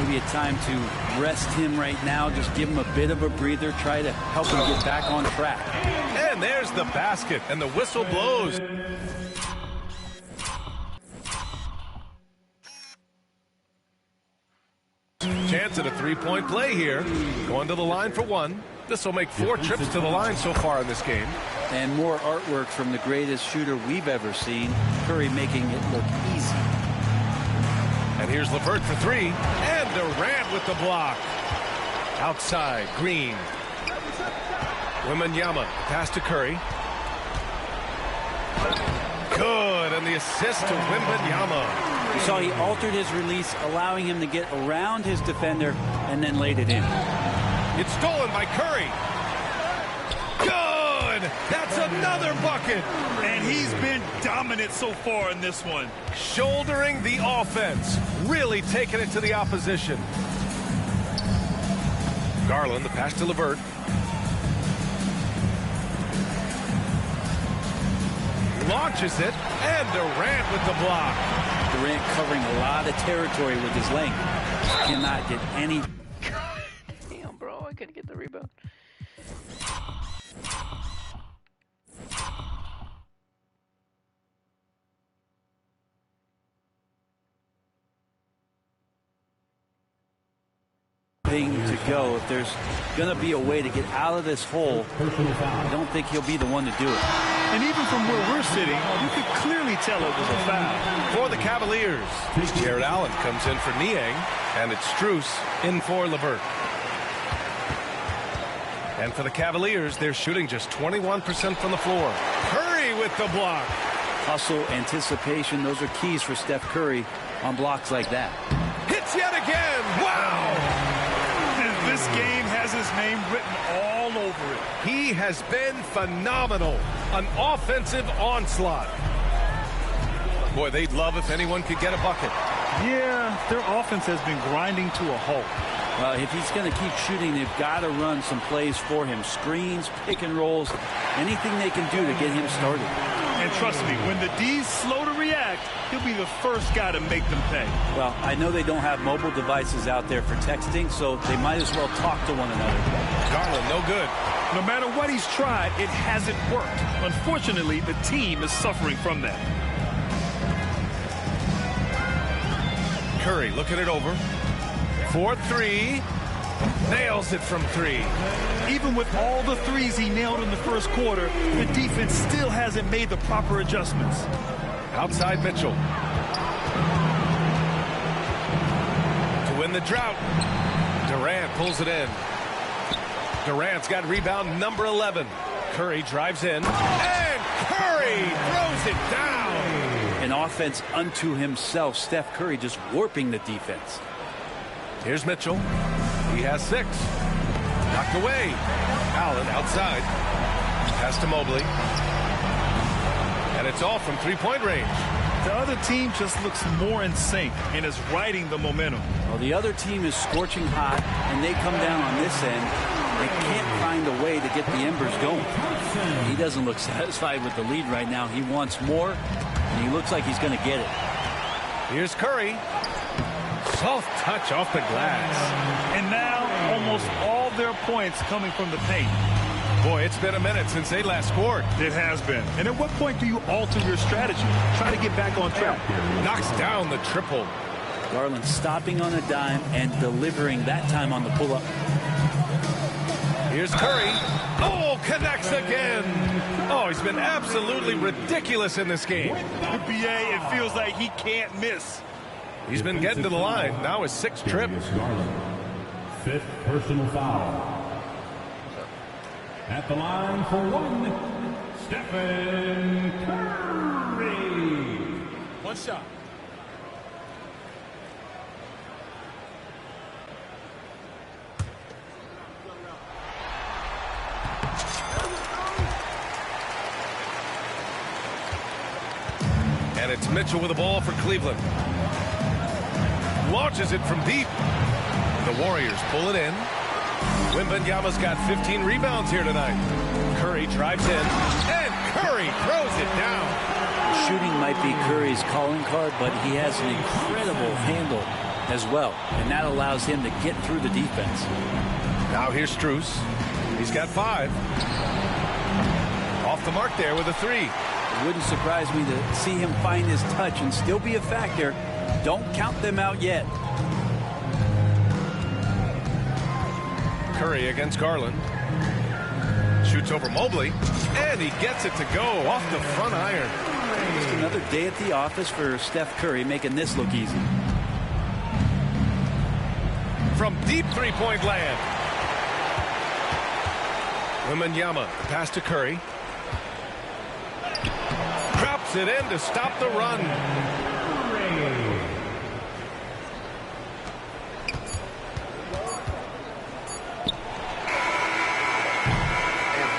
Maybe a time to rest him right now. Just give him a bit of a breather. Try to help him get back on track. And there's the basket, and the whistle blows. Chance at a three-point play here. Going to the line for 1. This will make 4 trips to the line so far in this game. And more artwork from the greatest shooter we've ever seen. Curry making it look easy. And here's LeVert for 3. And Durant with the block. Outside, Green. Wembanyama, pass to Curry. Good, and the assist to Wembanyama. You saw he altered his release, allowing him to get around his defender, and then laid it in. It's stolen by Curry. Good! That's another bucket. And he's been dominant so far in this one. Shouldering the offense. Really taking it to the opposition. Garland, the pass to LeVert. Launches it, and Durant with the block. Durant covering a lot of territory with his length. Cannot get any. Damn, bro, I couldn't get the rebound. To go. If there's going to be a way to get out of this hole, I don't think he'll be the one to do it. And even from where we're sitting, you could clearly tell it was a foul. For the Cavaliers, Jared Allen comes in for Niang, and it's Strus in for LeVert. And for the Cavaliers, they're shooting just 21% from the floor. Curry with the block. hustle, anticipation, those are keys for Steph Curry on blocks like that. Hits yet again. Wow! And this game has his name written all over it. He has been phenomenal. An offensive onslaught. Boy, they'd love if anyone could get a bucket. Yeah, their offense has been grinding to a halt. Well, if he's going to keep shooting, they've got to run some plays for him. Screens, pick and rolls, anything they can do to get him started. And trust me, when the D's slow to react, he'll be the first guy to make them pay. Well, I know they don't have mobile devices out there for texting, so they might as well talk to one another. Garland, no good. No matter what he's tried, it hasn't worked. Unfortunately, the team is suffering from that. Curry looking it over. 4-3. Nails it from 3. Even with all the threes he nailed in the first quarter, the defense still hasn't made the proper adjustments. Outside Mitchell. To win the drought. Durant pulls it in. Durant's got rebound number 11. Curry drives in. And Curry throws it down. An offense unto himself. Steph Curry just warping the defense. Here's Mitchell. He has 6. Knocked away. Allen outside. Pass to Mobley. And it's all from three-point range. The other team just looks more in sync and is riding the momentum. Well, the other team is scorching hot, and they come down on this end. They can't find a way to get the embers going. He doesn't look satisfied with the lead right now. He wants more, and he looks like he's going to get it. Here's Curry. Soft touch off the glass. And now almost all their points coming from the paint. Boy, it's been a minute since they last scored. It has been. And at what point do you alter your strategy? Try to get back on track. Knocks down the triple. Garland stopping on a dime and delivering that time on the pull-up. Here's Curry. Oh, connects again. Oh, he's been absolutely ridiculous in this game. With BA, it feels like he can't miss. He's been getting to the line. Now his 6th trip. Garland, 5th personal foul. At the line for 1, Stephen Curry. One shot. And it's Mitchell with the ball for Cleveland. Launches it from deep. The Warriors pull it in. Wembanyama's got 15 rebounds here tonight. Curry drives in, and Curry throws it down. Shooting might be Curry's calling card, but he has an incredible handle as well, and that allows him to get through the defense. Now here's Strus. He's got 5. Off the mark there with a 3. It wouldn't surprise me to see him find his touch and still be a factor. Don't count them out yet. Curry against Garland. Shoots over Mobley, and he gets it to go off the front iron. Just another day at the office for Steph Curry, making this look easy. From deep three-point land. Wembanyama, the pass to Curry. Drops it in to stop the run.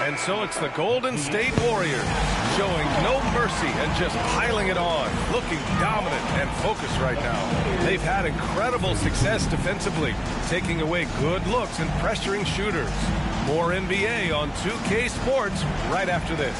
And so it's the Golden State Warriors showing no mercy and just piling it on, looking dominant and focused right now. They've had incredible success defensively, taking away good looks and pressuring shooters. More NBA on 2K Sports right after this.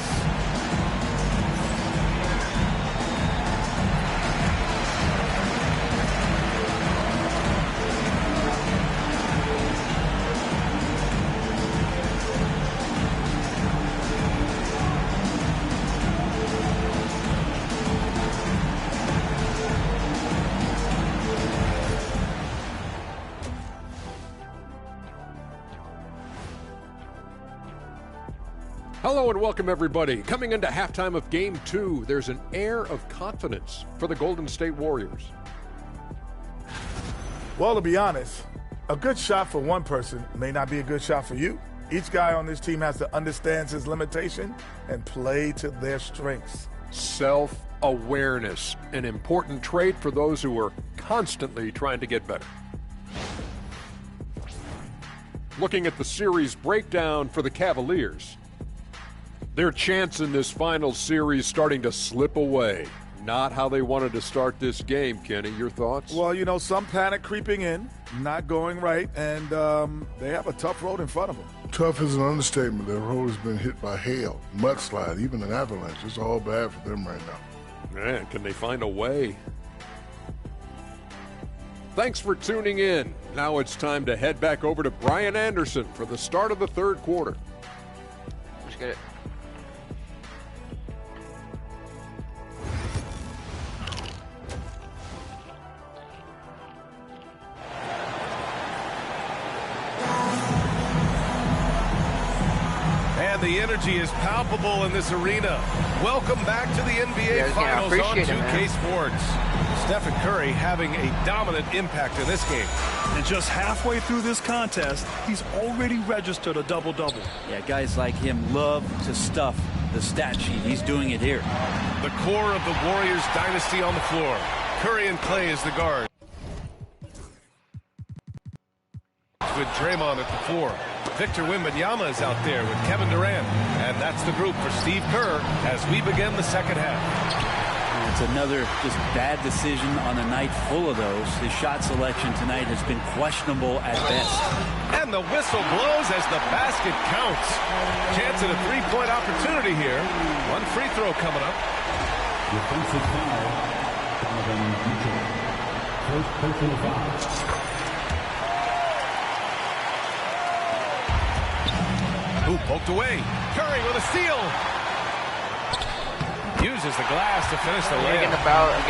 Hello and welcome, everybody. Coming into halftime of Game 2, there's an air of confidence for the Golden State Warriors. Well, to be honest, a good shot for one person may not be a good shot for you. Each guy on this team has to understand his limitation and play to their strengths. Self-awareness, an important trait for those who are constantly trying to get better. Looking at the series breakdown for the Cavaliers, their chance in this final series starting to slip away. Not how they wanted to start this game, Kenny. Your thoughts? Well, you know, some panic creeping in, not going right, and they have a tough road in front of them. Tough is an understatement. Their road has been hit by hail, mudslide, even an avalanche. It's all bad for them right now. Man, can they find a way? Thanks for tuning in. Now it's time to head back over to Brian Anderson for the start of the third quarter. Let's get it. And the energy is palpable in this arena. Welcome back to the NBA Finals on 2K Sports. Stephen Curry having a dominant impact in this game. And just halfway through this contest, he's already registered a double-double. Yeah, guys like him love to stuff the stat sheet. He's doing it here. The core of the Warriors dynasty on the floor. Curry and Clay as the guard. With Draymond at the 4. Victor Wembanyama is out there with Kevin Durant. And that's the group for Steve Kerr as we begin the second half. It's another just bad decision on a night full of those. His shot selection tonight has been questionable at best. And the whistle blows as the basket counts. Chance at a three-point opportunity here. One free throw coming up. Defensive foul. Donovan Mitchell. First personal foul. Who poked away? Curry with a steal. Uses the glass to finish the layup.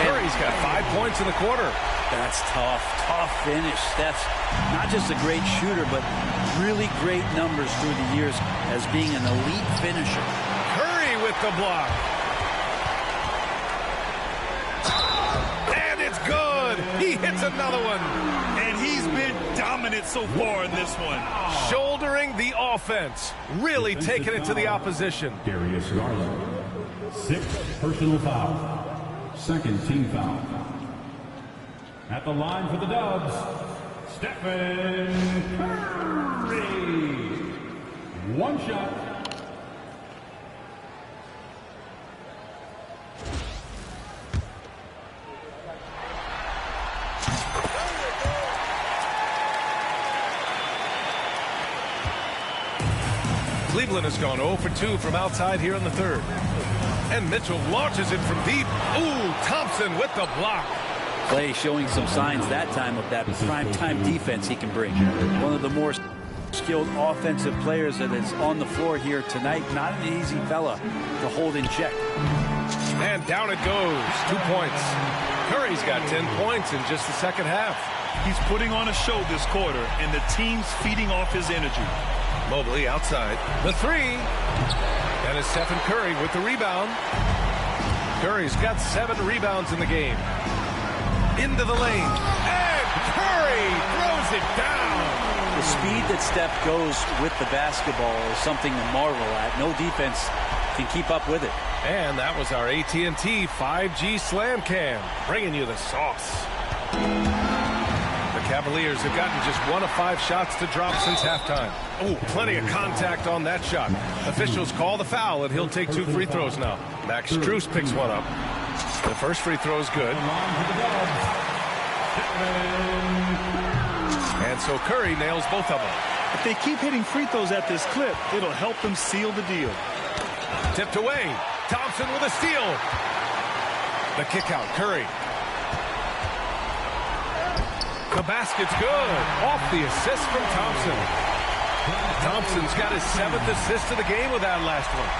Curry's got 5 points in the quarter. That's tough. Tough finish. Steph's not just a great shooter, but really great numbers through the years as being an elite finisher. Curry with the block. And it's good. He hits another one. And he's been dominant so far in this one. Shouldering the offense. Really taking it to the opposition. Darius Garland. 6th personal foul. Second team foul. At the line for the Dubs, Stephen Curry. One shot. Cleveland has gone 0 for 2 from outside here in the third. And Mitchell launches it from deep. Ooh, Thompson with the block. Clay showing some signs that time of that prime-time defense he can bring. One of the more skilled offensive players that is on the floor here tonight. Not an easy fella to hold in check. And down it goes. 2 points. Curry's got 10 points in just the second half. He's putting on a show this quarter, and the team's feeding off his energy. Mobley outside. The three. And it's Stephen Curry with the rebound. Curry's got 7 rebounds in the game. Into the lane. And Curry throws it down. The speed that Steph goes with the basketball is something to marvel at. No defense can keep up with it. And that was our AT&T 5G Slam Cam, bringing you the sauce. The Cavaliers have gotten just 1 of 5 shots to drop since halftime. Oh, plenty of contact on that shot. Officials call the foul, and he'll take 2 free throws now. Max Strus picks one up. The first free throw is good. And so Curry nails both of them. If they keep hitting free throws at this clip, it'll help them seal the deal. Tipped away. Thompson with a steal. The kick out. Curry. The basket's good. Off the assist from Thompson. Thompson's got his 7th assist of the game with that last one.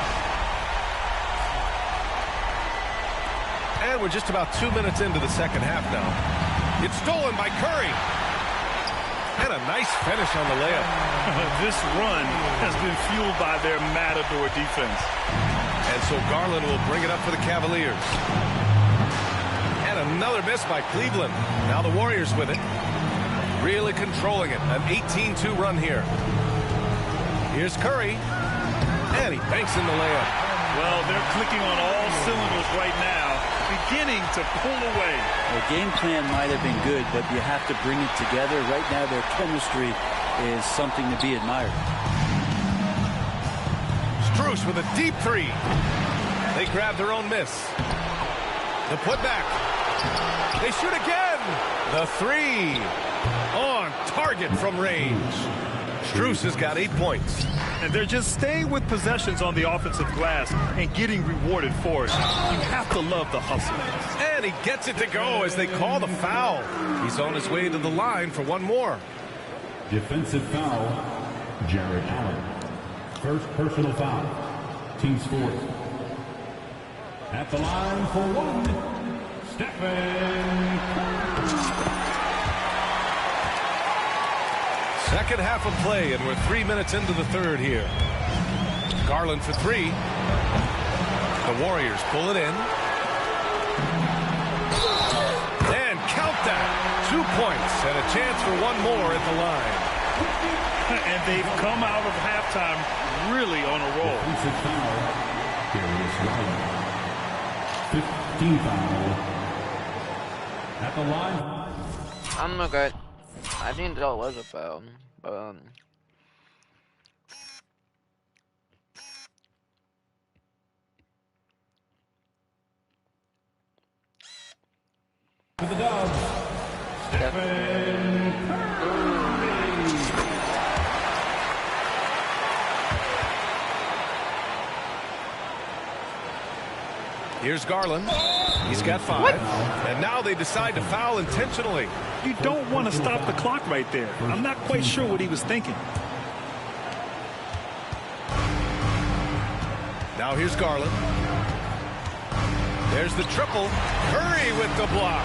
And we're just about 2 minutes into the second half now. It's stolen by Curry. And a nice finish on the layup. This run has been fueled by their matador defense. And so Garland will bring it up for the Cavaliers. And another miss by Cleveland. Now the Warriors with it. Really controlling it. An 18-2 run here. Here's Curry. And he banks in the layup. Well, they're clicking on all cylinders right now, beginning to pull away. The game plan might have been good, but you have to bring it together. Right now, their chemistry is something to be admired. Strus with a deep three. They grab their own miss. The putback. They shoot again. The three. On target from range. Strus has got 8 points. And they're just staying with possessions on the offensive glass and getting rewarded for it. You have to love the hustle. And he gets it to go as they call the foul. He's on his way to the line for one more. Defensive foul, Jared Allen. First personal foul. Team fourth. At the line for one, Stephen Curry. Second half of play, and we're 3 minutes into the third here. Garland for three. The Warriors pull it in. And count that. 2 points and a chance for one more at the line. And they've come out of halftime really on a roll. 15 foul. At the line. I'm not good. I think that was a foul, but For the Dubs, Stephen Curry. Here's Garland. He's got 5. What? And now they decide to foul intentionally. You don't want to stop the clock right there. I'm not quite sure what he was thinking. Now here's Garland. There's the triple. Curry with the block.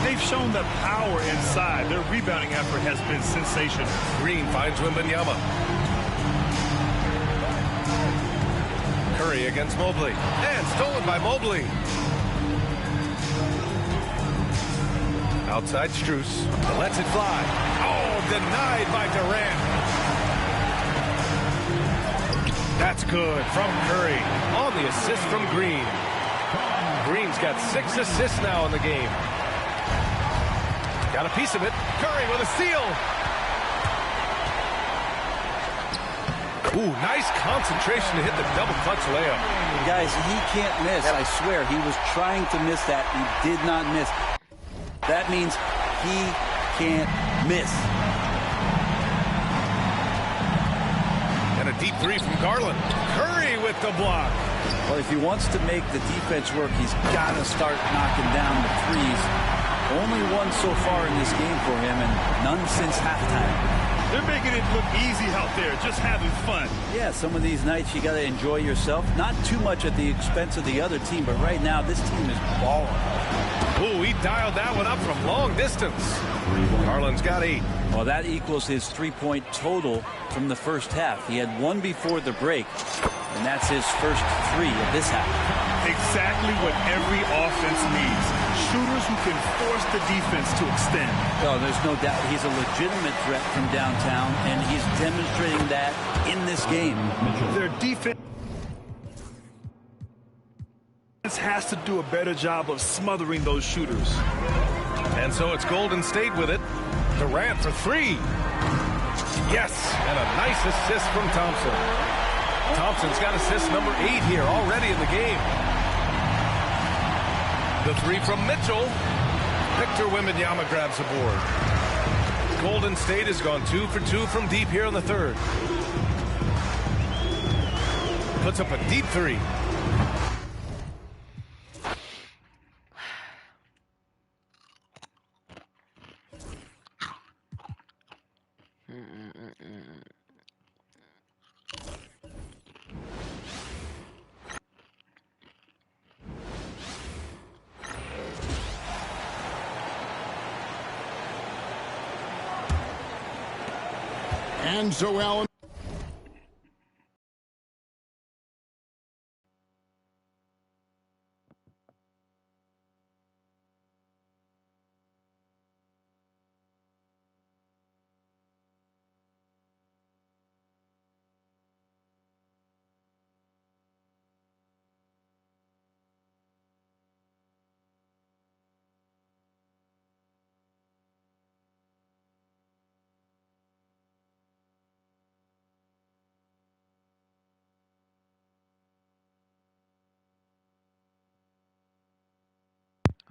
They've shown the power inside. Their rebounding effort has been sensational. Green finds Wembanyama. Curry against Mobley. And stolen by Mobley. Outside Strus. Lets it fly. Oh, denied by Durant. That's good from Curry. On the assist from Green. Green's got 6 assists now in the game. Got a piece of it. Curry with a steal. Ooh, nice concentration to hit the double clutch layup. Guys, he can't miss. I swear, he was trying to miss that. He did not miss. That means he can't miss. And a deep three from Garland. Curry with the block. Well, if he wants to make the defense work, he's got to start knocking down the threes. Only one so far in this game for him, and none since halftime. They're making it look easy out there, just having fun. Yeah, some of these nights you got to enjoy yourself. Not too much at the expense of the other team, but right now this team is balling. Ooh, he dialed that one up from long distance. Garland's got 8. Well, that equals his 3-point total from the first half. He had 1 before the break, and that's his first 3 of this half. Exactly what every offense needs. Shooters who can force the defense to extend. Oh, there's no doubt he's a legitimate threat from downtown, and he's demonstrating that in this game. Their defense has to do a better job of smothering those shooters. And so it's Golden State with it. Durant for 3. Yes, and a nice assist from Thompson. Thompson's got assist number 8 here already in the game. The 3 from Mitchell. Victor Wembanyama grabs the board. Golden State has gone 2 for 2 from deep here in the third. Puts up a deep 3. And so Allen.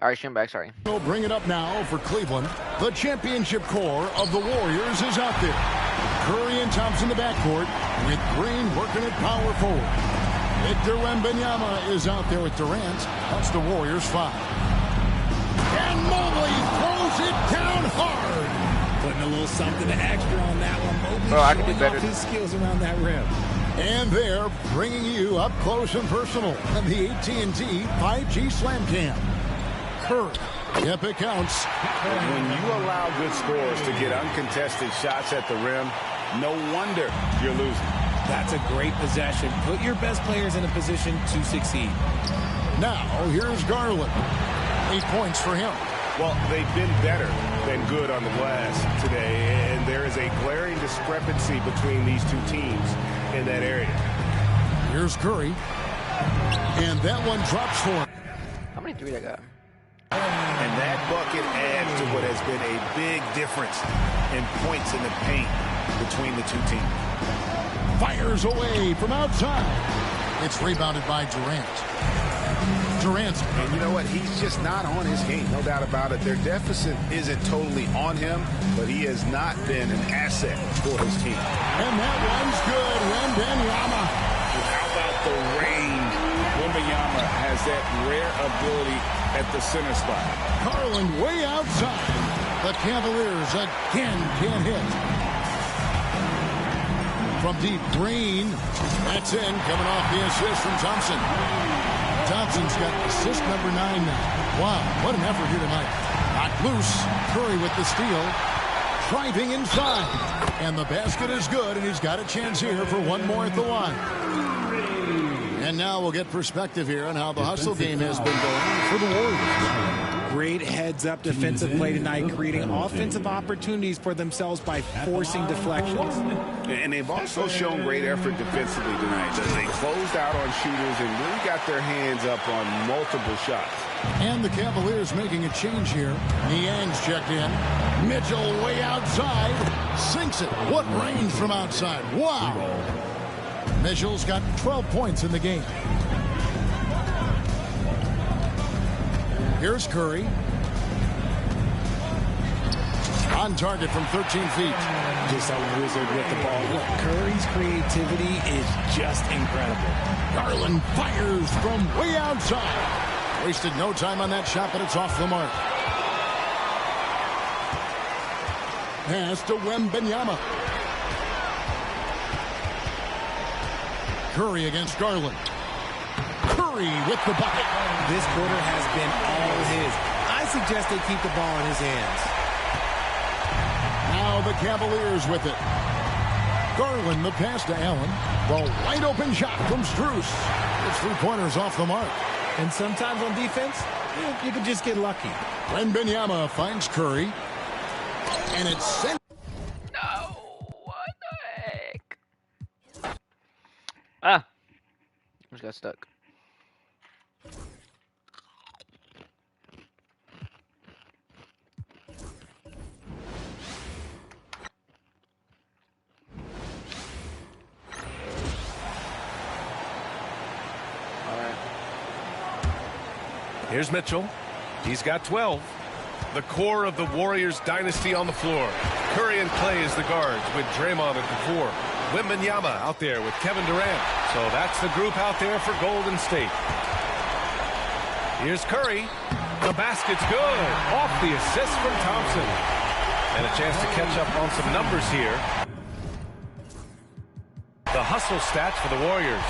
All right, Shinback, sorry. We'll bring it up now for Cleveland. The championship core of the Warriors is out there. Curry and Thompson in the backcourt with Green working at power forward. Victor Wembanyama is out there with Durant. That's the Warriors 5. And Mobley throws it down hard. Putting a little something extra on that one. Mobley Bro, I can do showing better. off his skills around that rim. And they're bringing you up close and personal on the AT&T 5G Slam Cam. Curry. Yep, it counts. When you allow good scores to get uncontested shots at the rim, no wonder you're losing. That's a great possession. Put your best players in a position to succeed. Now, here's Garland. 8 points for him. Well, they've been better than good on the glass today, and there is a glaring discrepancy between these two teams in that area. Here's Curry. And that one drops for him. How many three I got? And that bucket adds to what has been a big difference in points in the paint between the two teams. Fires away from outside. It's rebounded by Durant. Durant. And you know what? He's just not on his game, no doubt about it. Their deficit isn't totally on him, but he has not been an asset for his team. And that one's good. Wembanyama. How about the range? Wembanyama has that rare ability at the center spot. Garland way outside. The Cavaliers again can't hit. From deep, Green. That's in, coming off the assist from Thompson. Thompson's got assist number 9 now. Wow, what an effort here tonight. Knocked loose. Curry with the steal. Driving inside. And the basket is good, and he's got a chance here for one more at the line. And now we'll get perspective here on how the hustle game has been going for the Warriors. Great heads-up defensive play tonight, creating offensive opportunities for themselves by forcing deflections. And they've also shown great effort defensively tonight. They closed out on shooters and really got their hands up on multiple shots. And the Cavaliers making a change here. Niang's checked in. Mitchell way outside. Sinks it. What range from outside. Wow. Mitchell's got 12 points in the game. Here's Curry. On target from 13 feet. Just a wizard with the ball. Look, Curry's creativity is just incredible. Garland fires from way outside. Wasted no time on that shot, but it's off the mark. Pass to Wembanyama. Curry against Garland. Curry with the bucket. This quarter has been all his. I suggest they keep the ball in his hands. Now the Cavaliers with it. Garland the pass to Allen. The wide open shot from Strus. It's 3-pointers off the mark. And sometimes on defense, you can just get lucky. Wembanyama finds Curry. And it's sent. No, what the heck? Ah, just got stuck. Here's Mitchell. He's got 12. The core of the Warriors dynasty on the floor. Curry and Clay as the guards with Draymond at the 4. Wembanyama out there with Kevin Durant. So that's the group out there for Golden State. Here's Curry. The basket's good. Off the assist from Thompson. And a chance to catch up on some numbers here. The hustle stats for the Warriors.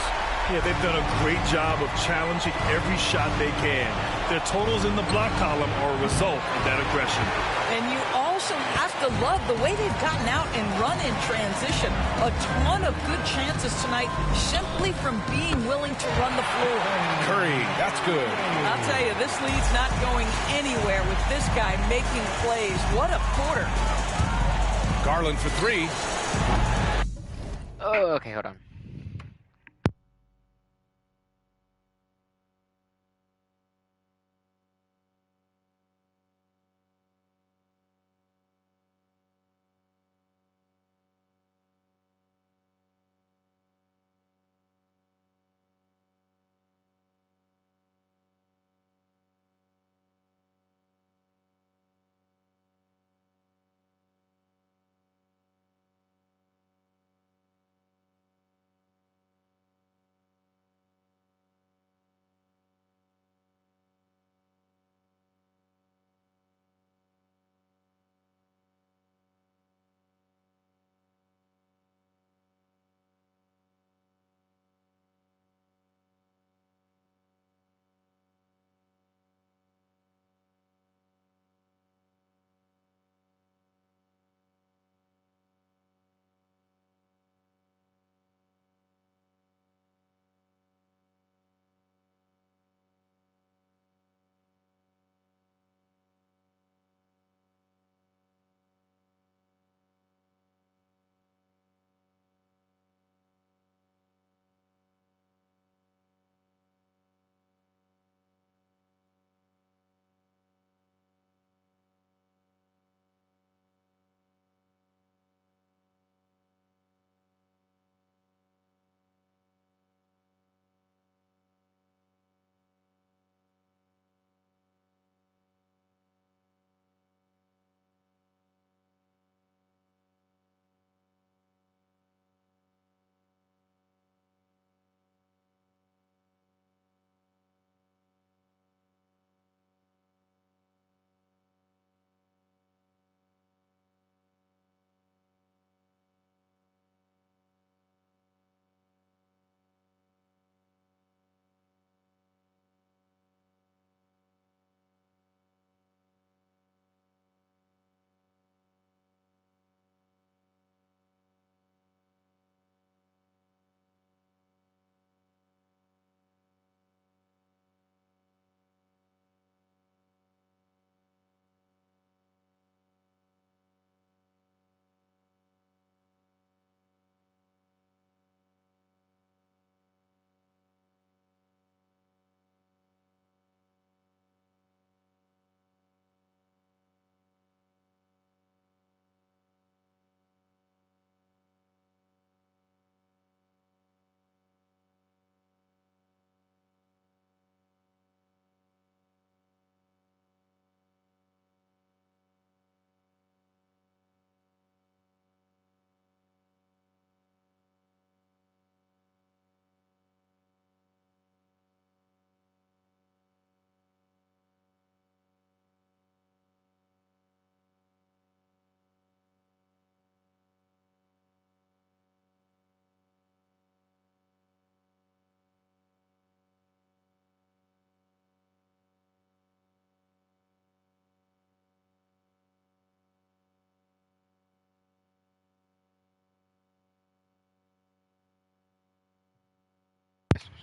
Yeah, they've done a great job of challenging every shot they can. Their totals in the block column are a result of that aggression. And you also have to love the way they've gotten out and run in transition. A ton of good chances tonight simply from being willing to run the floor. Curry, that's good. I'll tell you, this lead's not going anywhere with this guy making plays. What a quarter. Garland for 3. Oh, okay, hold on.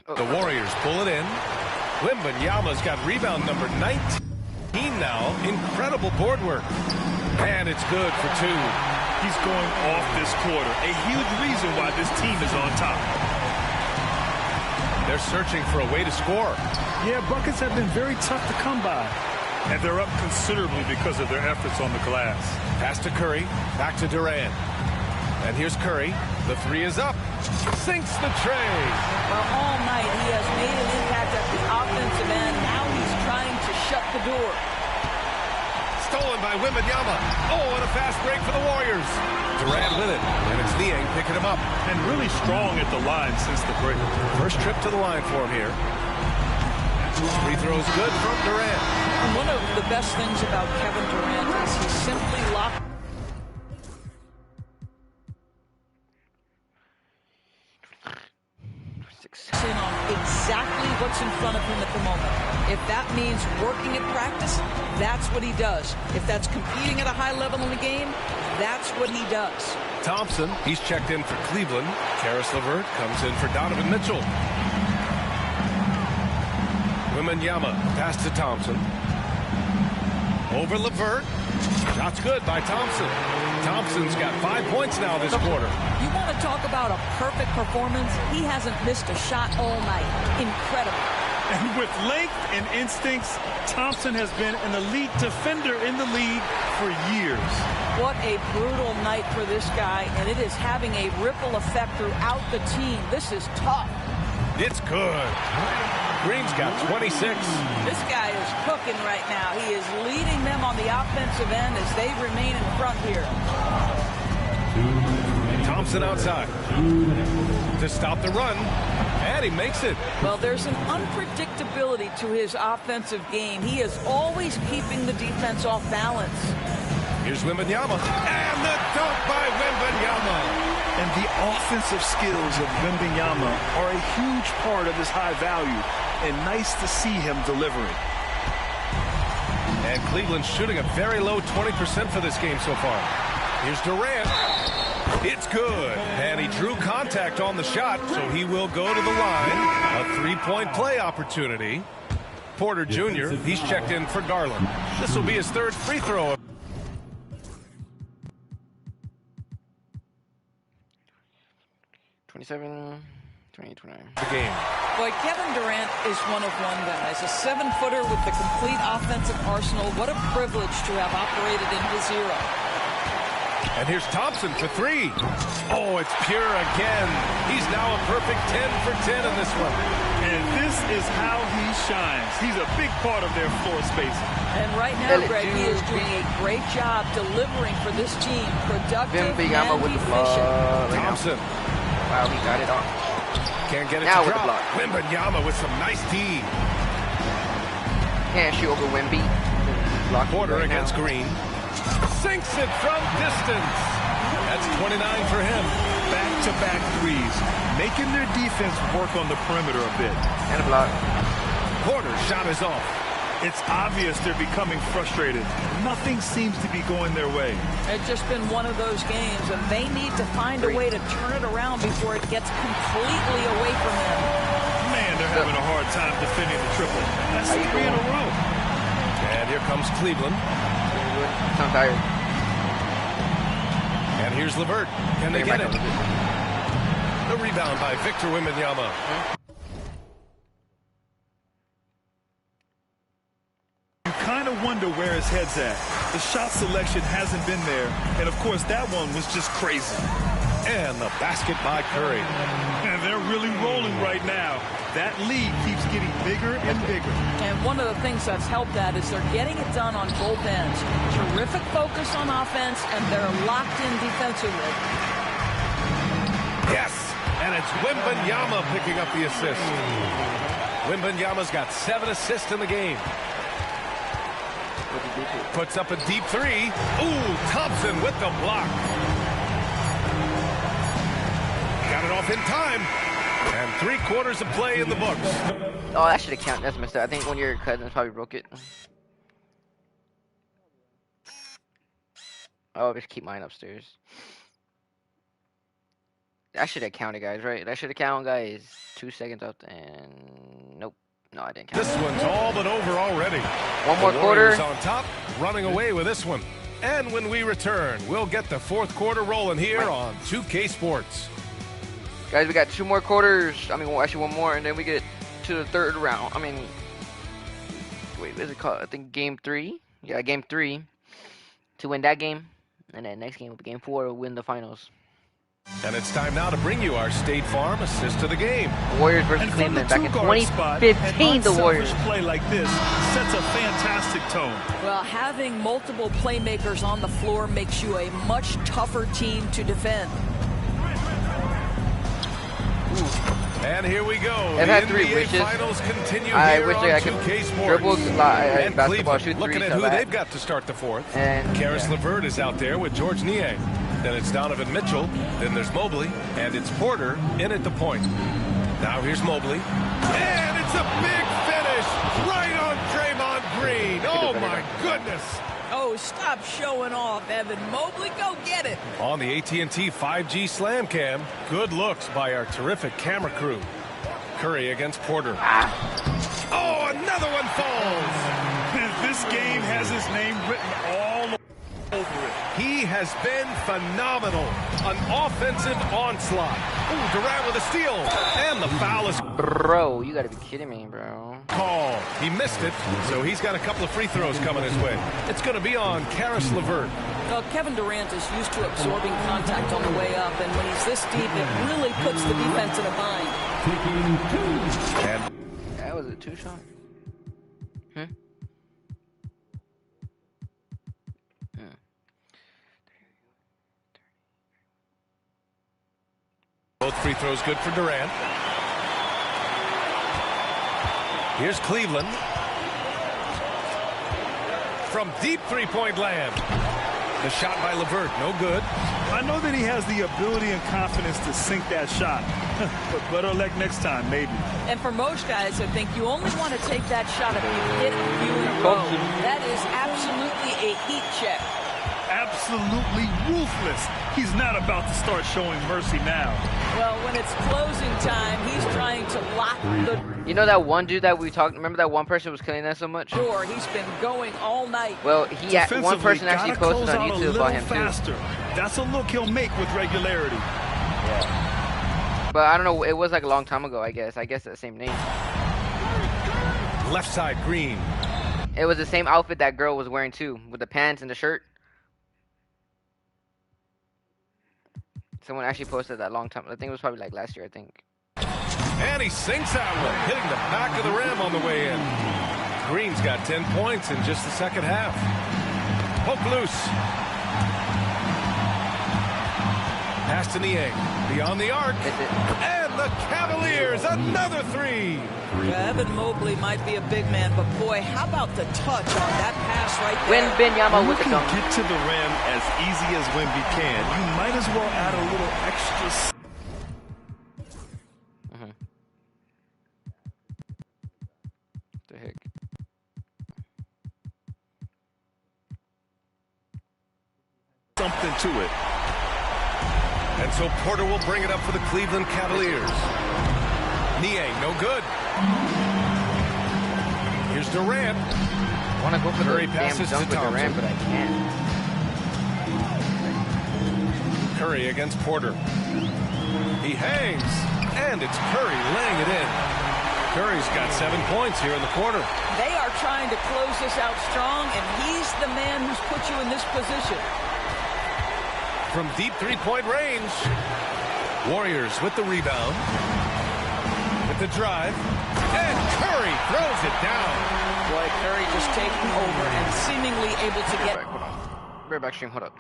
The Warriors pull it in. Wembanyama's got rebound number 19 now. Incredible board work. And it's good for 2. He's going off this quarter. A huge reason why this team is on top. They're searching for a way to score. Yeah, buckets have been very tough to come by. And they're up considerably because of their efforts on the glass. Pass to Curry. Back to Durant. And here's Curry. The 3 is up. Sinks the tray. Well, all night he has made an impact at the offensive end. Now he's trying to shut the door. Stolen by Wembanyama. Oh, and a fast break for the Warriors. Durant with it. And it's Niang picking him up. And really strong at the line since the break. First trip to the line for him here. Free throws good from Durant. And one of the best things about Kevin Durant is he's simply locked in on exactly what's in front of him at the moment. If that means working at practice, that's what he does. If that's competing at a high level in the game, that's what he does. Thompson, he's checked in for Cleveland. Karis LeVert comes in for Donovan Mitchell. Wembanyama, pass to Thompson. Over LeVert. Shot's good by Thompson. Thompson's got 5 points now this quarter. You want to talk about a perfect performance? He hasn't missed a shot all night. Incredible. And with length and instincts, Thompson has been an elite defender in the league for years. What a brutal night for this guy, and it is having a ripple effect throughout the team. This is tough. It's good. Green's got 26. This guy is cooking right now. He is leading them on the offensive end as they remain in front here. Thompson outside to stop the run, and he makes it. Well, there's an unpredictability to his offensive game. He is always keeping the defense off balance. Here's Wembanyama, and the dunk by Wembanyama. And the offensive skills of Wembanyama are a huge part of his high value, and nice to see him delivering. And Cleveland's shooting a very low 20% for this game so far. Here's Durant. It's good. And he drew contact on the shot, so he will go to the line. A three-point play opportunity. Porter Jr., he's checked in for Garland. This will be his 3rd free throw. 27, 29. The game. Boy, Kevin Durant is one of one guys. A 7-footer with the complete offensive arsenal. What a privilege to have operated in his era. And here's Thompson for 3. Oh, it's pure again. He's now a perfect 10 for 10 in this one. And this is how he shines. He's a big part of their floor spacing. And right now, Greg, he is doing a great job delivering for this team. Productive and efficient. Thompson. Wow, he got it off. Can't get it now to with drop. the block. Wembanyama with some nice D. Can't shoot over Wemby. Block Porter right against now. Green. Sinks it from distance. That's 29 for him. Back-to-back threes, making their defense work on the perimeter a bit. And a block. Porter's shot is off. It's obvious they're becoming frustrated. Nothing seems to be going their way. It's just been one of those games, and they need to find a way to turn it around before it gets completely away from them. Man, they're having a hard time defending the triple. That's 3 in a row. And here comes Cleveland. I'm tired. And here's LeVert. Can they get it? The rebound by Victor Wembanyama. You kind of wonder where his head's at. The shot selection hasn't been there, and of course that one was just crazy. And the basket by Curry. And they're really rolling right now. That lead keeps getting bigger and bigger. And one of the things that's helped that is they're getting it done on both ends. Terrific focus on offense, and they're locked in defensively. Yes, and it's Wembanyama picking up the assist. Wembanyama's got 7 assists in the game. Puts up a deep 3. Ooh, Thompson with the block. Got it off in time. And 3/4 of play in the books. Oh, that should have counted. That's messed up. I think one of your cousins probably broke it. Oh, just keep mine upstairs. That should have counted, guys, right? That should have counted, guys. 2 seconds out, and nope. No, I didn't count. This one's all but over already. One more the quarter. Warriors on top, running away with this one. And when we return, we'll get the fourth quarter rolling here on 2K Sports. Guys, we got 2 more quarters. I mean, well, actually 1 more, and then we get to the third round. I mean, wait, what is it called? I think game 3. Yeah, game 3 to win that game, and then next game will be game 4 to win the finals. And it's time now to bring you our State Farm assist to the game. Warriors versus Cleveland back in 2015. The Warriors play like this sets a fantastic tone. Well, having multiple playmakers on the floor makes you a much tougher team to defend. And here we go. I've the had 3 NBA wishes. Finals continue I here wish on I could 2K Sports. dribble, And basketball, Cleveland shoot looking threes, at who that. they've got to start the fourth. And Karis LeVert is out there with George Niang. Then it's Donovan Mitchell. Then there's Mobley. And it's Porter in at the point. Now here's Mobley. And it's a big finish right on Draymond Green. Oh, my goodness. Oh, stop showing off, Evan Mobley. Go get it. On the AT&T 5G Slam Cam, good looks by our terrific camera crew. Curry against Porter. Oh, another one falls. This game has his name written all over it. He has been phenomenal. An offensive onslaught. Ooh, Durant with a steal. And the foul is... Bro, you gotta be kidding me, bro. Call. He missed it, so he's got a couple of free throws coming his way. It's going to be on Karis LeVert. Well, Kevin Durant is used to absorbing contact on the way up, and when he's this deep, it really puts the defense in a bind. And that was a 2 shot. both free throws good for Durant. Here's Cleveland. From deep three-point land. The shot by LeVert, no good. I know that he has the ability and confidence to sink that shot, but better luck next time, maybe. And for most guys, I think you only want to take that shot if you hit a few in a row. That is absolutely a heat check. Absolutely ruthless. He's not about to start showing mercy now. Well, when it's closing time, he's trying to lock the... You know that one dude that we talked... Remember that one person was killing that so much? Sure, he's been going all night. Well, one person actually posted on YouTube about him, faster. That's a look he'll make with regularity. Yeah. But I don't know. It was like a long time ago, I guess. I guess that same name. Left side, Green. It was the same outfit that girl was wearing, too, with the pants and the shirt. Someone actually posted that long time. I think it was probably like last year, I think. And he sinks that one, hitting the back of the rim on the way in. Green's got 10 points in just the second half. Poke loose. Pass to Niang. Beyond the arc. And the Cavaliers, another 3. Yeah, Evan Mobley might be a big man, but boy, how about the touch on that pass right there? Wembenyama with the dunk. Get to the rim as easy as Wemby can. You might as well add a little extra. The heck? Something to it. And so Porter will bring it up for the Cleveland Cavaliers. Niang, no good. Here's Durant. I want to go for the damn dunk with Durant, but I can't. Curry against Porter. He hangs, and it's Curry laying it in. Curry's got 7 points here in the quarter. They are trying to close this out strong, and he's the man who's put you in this position. From deep three-point range. Warriors with the rebound. With the drive. And Curry throws it down. Boy, Curry just taking over and seemingly able to get... Hold on. Right back stream, hold up.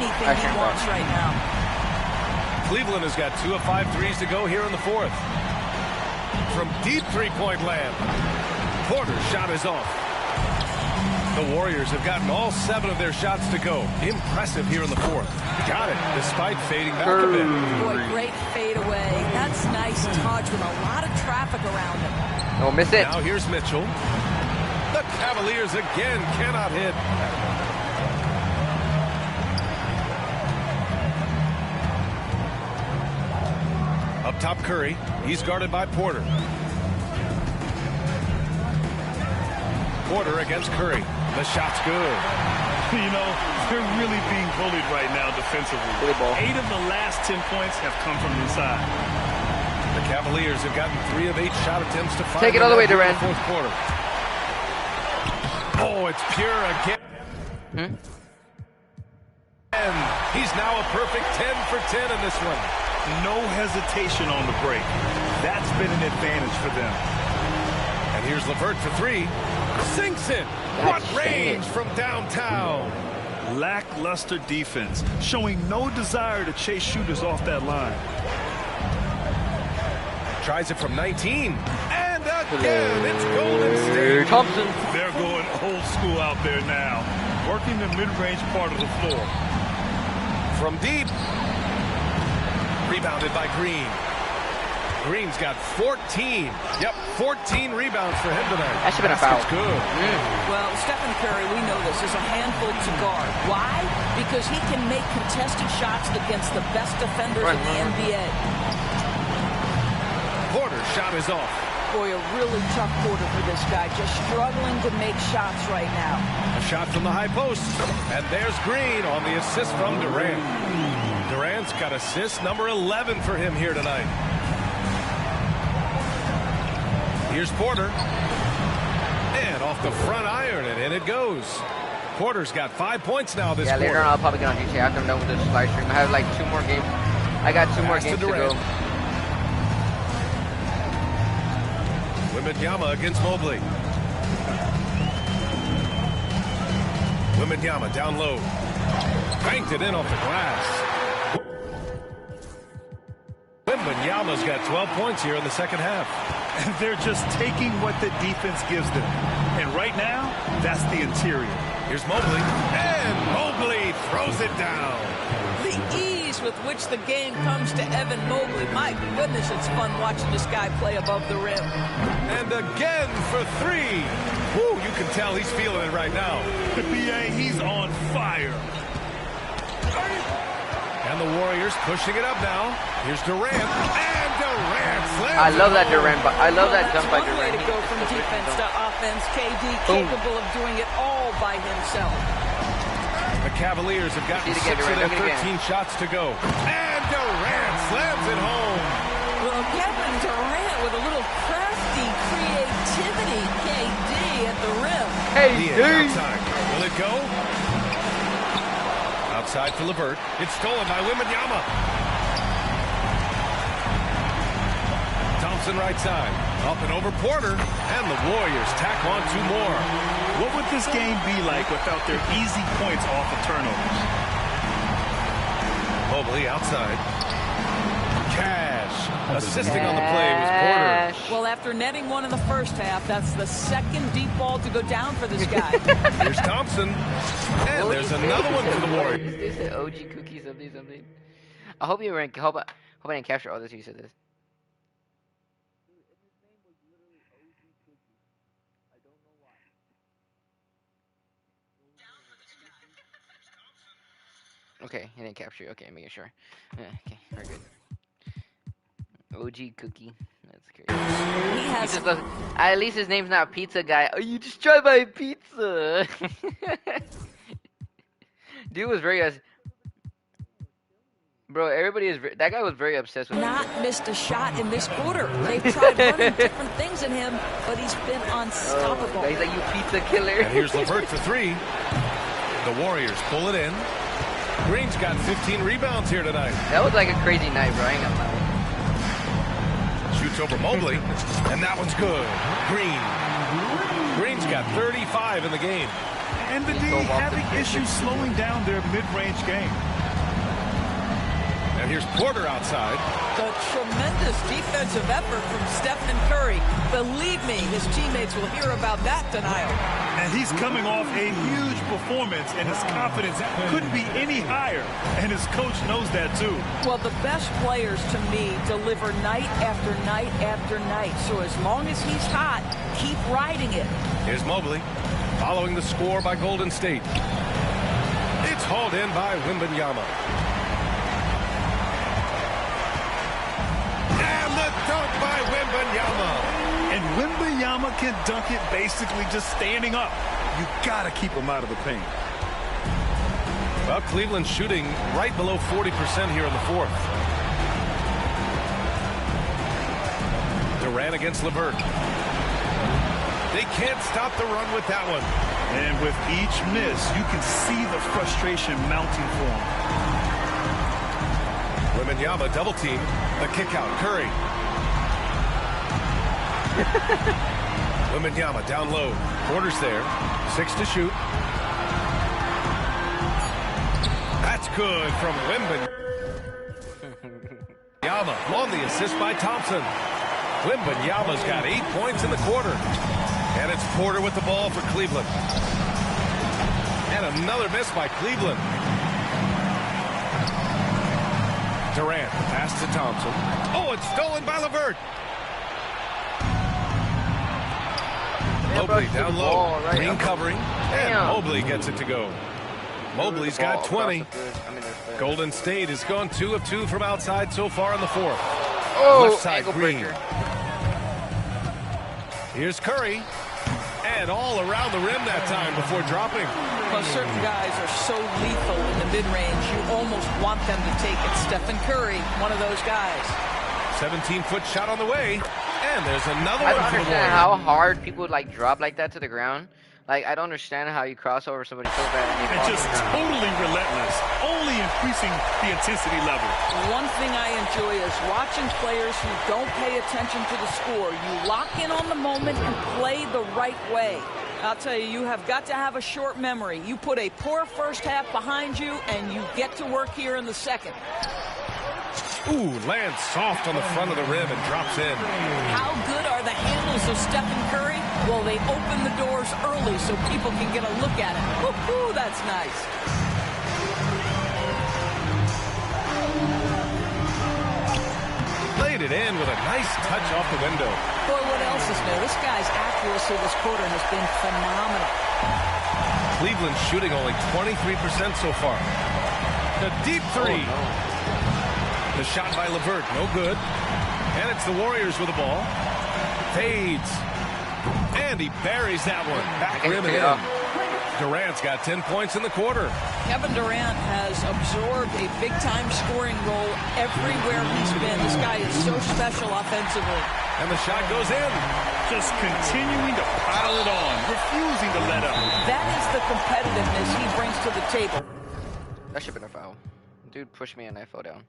anything he wants right now. Cleveland has got 2 of 5 threes to go here in the fourth. From deep three-point land, Porter's shot is off. The Warriors have gotten all 7 of their shots to go. Impressive here in the fourth. Got it, despite fading back a bit. Boy, great fade away. That's nice touch with a lot of traffic around him. Don't miss it. Now here's Mitchell. The Cavaliers again cannot hit. Up top, Curry. He's guarded by Porter. Porter against Curry. The shot's good. You know, they're really being bullied right now defensively. 8 of the last 10 points have come from inside. The Cavaliers have gotten 3 of 8 shot attempts to 5. Take it all the way, Durant. Fourth quarter. Oh, it's pure again. And he's now a perfect 10 for 10 in this one. No hesitation on the break. That's been an advantage for them. And here's LeVert for 3. Sinks it. What range from downtown. Lackluster defense, showing no desire to chase shooters off that line. Tries it from 19. And again, it's Golden State. Thompson. They're going old school out there now, working the mid-range part of the floor. From deep. Rebounded by Green. Green's got 14. Yep, 14 rebounds for him tonight. That should have been a foul. Good. Well, Stephen Curry, we know this, is a handful to guard. Why? Because he can make contested shots against the best defenders in the NBA. Porter's shot is off. Boy, a really tough quarter for this guy. Just struggling to make shots right now. A shot from the high post. And there's Green on the assist from Durant. Durant's got assist number 11 for him here tonight. Here's Porter. And off the front iron, and in it goes. Porter's got 5 points now this quarter. Yeah, later on I'll probably get on GTA after I'm done with this live stream. I have like 2 more games. I got 2 more games to go. Wembanyama against Mobley. Wembanyama down low. Banked it in off the glass. Wembanyama's got 12 points here in the second half. And they're just taking what the defense gives them. And right now, that's the interior. Here's Mobley. And Mobley throws it down. The ease with which the game comes to Evan Mobley. My goodness, it's fun watching this guy play above the rim. And again for 3. Woo, you can tell he's feeling it right now. The BA, he's on fire. And the Warriors pushing it up now. Here's Durant. And Durant slams. I love that Durant, but I love that jump by One way Durant. to go from defense to offense. KD capable of doing it all by himself. The Cavaliers have gotten 6 of their 13 shots to go. And Durant slams it home. Well, Kevin Durant with a little crafty creativity. KD at the rim. Hey, outside. Will it go? Outside for LeVert. It's stolen by Wembanyama. Thompson right side. Up and over Porter. And the Warriors tack on 2 more. What would this game be like without their easy points off of turnovers? Mobley outside. Cash. Assisting on the play was Porter. Well, after netting 1 in the first half, that's the second deep ball to go down for this guy. Here's Thompson. And there's another one for the Warriors. They said OG cookie something. I hope you rank. Hope I didn't capture all this. You said this. Okay, he didn't capture it. Okay, making sure. Yeah, okay, we're good. OG cookie. That's crazy. He has. At least his name's not Pizza Guy. Oh, you just tried my pizza. Dude was very. Bro, everybody is. That guy was very obsessed with. Not missed a shot in this quarter. They've tried running different things in him, but he's been unstoppable. He's like, you pizza killer. And here's LeVert for 3. The Warriors pull it in. Green's got 15 rebounds here tonight. That was like a crazy night, bro. I ain't gonna lie. Shoots over Mobley, and that one's good. Green's got 35 in the game. And the D having issues slowing down their mid-range game. here's Porter outside. The tremendous defensive effort from Stephen Curry. Believe me, his teammates will hear about that tonight. And he's coming off a huge performance, and his confidence couldn't be any higher. And his coach knows that, too. Well, the best players, to me, deliver night after night after night. So as long as he's hot, keep riding it. Here's Mobley, following the score by Golden State. It's hauled in by Wembanyama. And the dunk by Wembanyama. And Wembanyama can dunk it basically just standing up. You got to keep him out of the paint. Well, Cleveland's shooting right below 40% here in the fourth. Durant against LeVert. They can't stop the run with that one. And with each miss, you can see the frustration mounting for him. Wembanyama double team. The kick out. Curry. Wembanyama down low. Porter's there. 6 to shoot. That's good from Wembanyama on the assist by Thompson. Wembanyama's got 8 points in the quarter. And it's Porter with the ball for Cleveland. And another miss by Cleveland. Durant, pass to Thompson. Oh, it's stolen by LeVert. Mobley down low. Green covering. And Mobley gets it to go. Mobley's got 20. Golden State has gone 2 of 2 from outside so far in the fourth. Left side, Green. Here's Curry. And all around the rim that time before dropping. Well, certain guys are so lethal in the mid-range, you almost want them to take it. Stephen Curry, one of those guys. 17-foot shot on the way. And there's another I one don't for the understand Warriors. how hard people like drop like that to the ground. Like, I don't understand how you cross over somebody so bad and they And fall just to the ground. totally relentless, only increasing the intensity level. One thing I enjoy is watching players who don't pay attention to the score. You lock in on the moment and play the right way. I'll tell you, you have got to have a short memory. You put a poor first half behind you, and you get to work here in the second. Ooh, lands soft on the front of the rim and drops in. How good are the handles of Stephen Curry? Well, they open the doors early so people can get a look at it. Woo-hoo, that's nice. Laid it in with a nice touch off the window. Boy, what else is new? This guy's accuracy this quarter has been phenomenal. Cleveland's shooting only 23% so far. The deep three. Oh, no. The shot by LeVert, no good. And it's the Warriors with the ball. Fades. And he buries that one. Back rim and in. Durant's got 10 points in the quarter. Kevin Durant has absorbed a big-time scoring role everywhere he's been. This guy is so special offensively. And the shot goes in. Just continuing to pile it on, refusing to let up. That is the competitiveness he brings to the table. That should have been a foul. Dude pushed me and I fell down.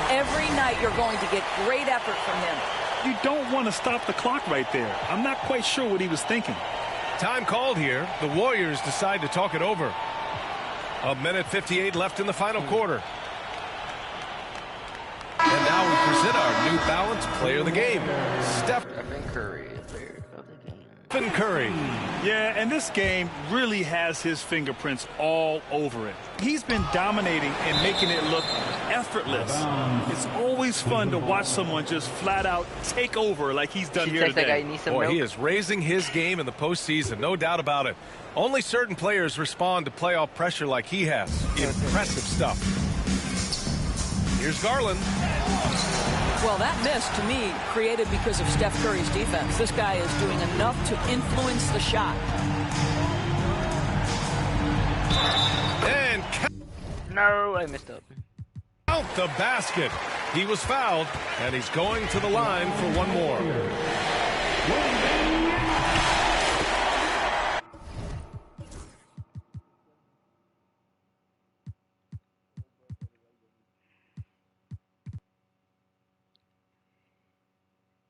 Every night you're going to get great effort from him. You don't want to stop the clock right there. I'm not quite sure what he was thinking. Time called here. The Warriors decide to talk it over. 1:58 left in the final quarter. And now we present our New Balance Player of the Game, Stephen Curry. Stephen Curry. Yeah, and this game really has his fingerprints all over it. He's been dominating and making it look effortless. It's always fun to watch someone just flat out take over like he's done here today. Boy, he is raising his game in the postseason, no doubt about it. Only certain players respond to playoff pressure like he has. Impressive stuff. Here's Garland. Well, that miss, to me, created because of Steph Curry's defense. This guy is doing enough to influence the shot. And no, I messed up. Count the basket. He was fouled, and he's going to the line for one more.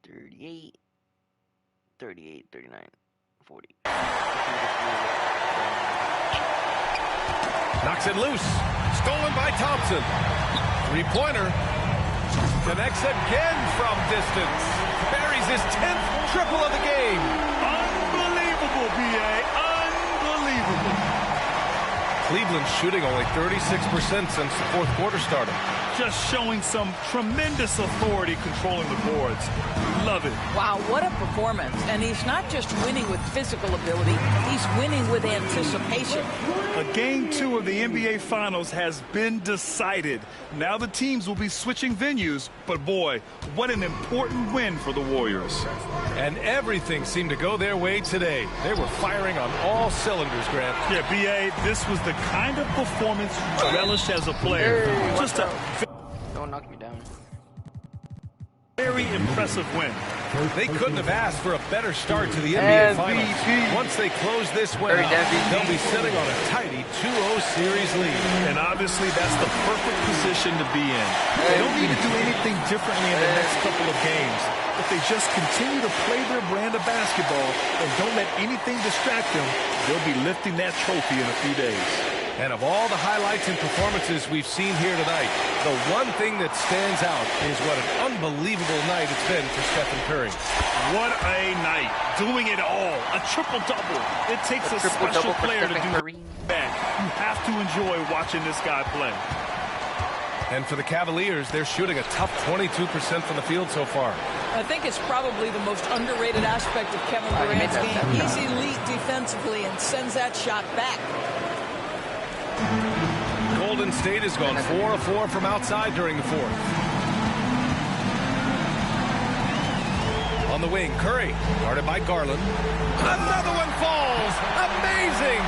$38, $38, $39, $40. Knocks it loose. Stolen by Thompson. Three-pointer. Connects again from distance. Buries his 10th triple of the game. Unbelievable, B.A. Unbelievable. Cleveland shooting only 36% since the fourth quarter started. Just showing some tremendous authority controlling the boards. Love it. Wow, what a performance. And he's not just winning with physical ability, he's winning with anticipation. Game 2 of the NBA Finals has been decided. Now the teams will be switching venues, but boy, what an important win for the Warriors. And everything seemed to go their way today. They were firing on all cylinders, Grant. Yeah, B.A., this was the kind of performance you relish as a player. Just a Don't knock me down. very impressive win. They couldn't have asked for a better start to the NBA Finals. Once they close this win out, they'll be sitting on a tidy 2-0 series lead. And obviously that's the perfect position to be in. They don't need to do anything differently in the next couple of games. If they just continue to play their brand of basketball and don't let anything distract them, they'll be lifting that trophy in a few days. And of all the highlights and performances we've seen here tonight, the one thing that stands out is what an unbelievable night it's been for Stephen Curry. What a night. Doing it all. A triple-double. It takes a special player to do that. You have to enjoy watching this guy play. And for the Cavaliers, they're shooting a tough 22% from the field so far. I think it's probably the most underrated aspect of Kevin Durant's game. He's elite defensively and sends that shot back. Golden State has gone 4 of 4 from outside during the fourth. On the wing, Curry, guarded by Garland. Another one falls! Amazing!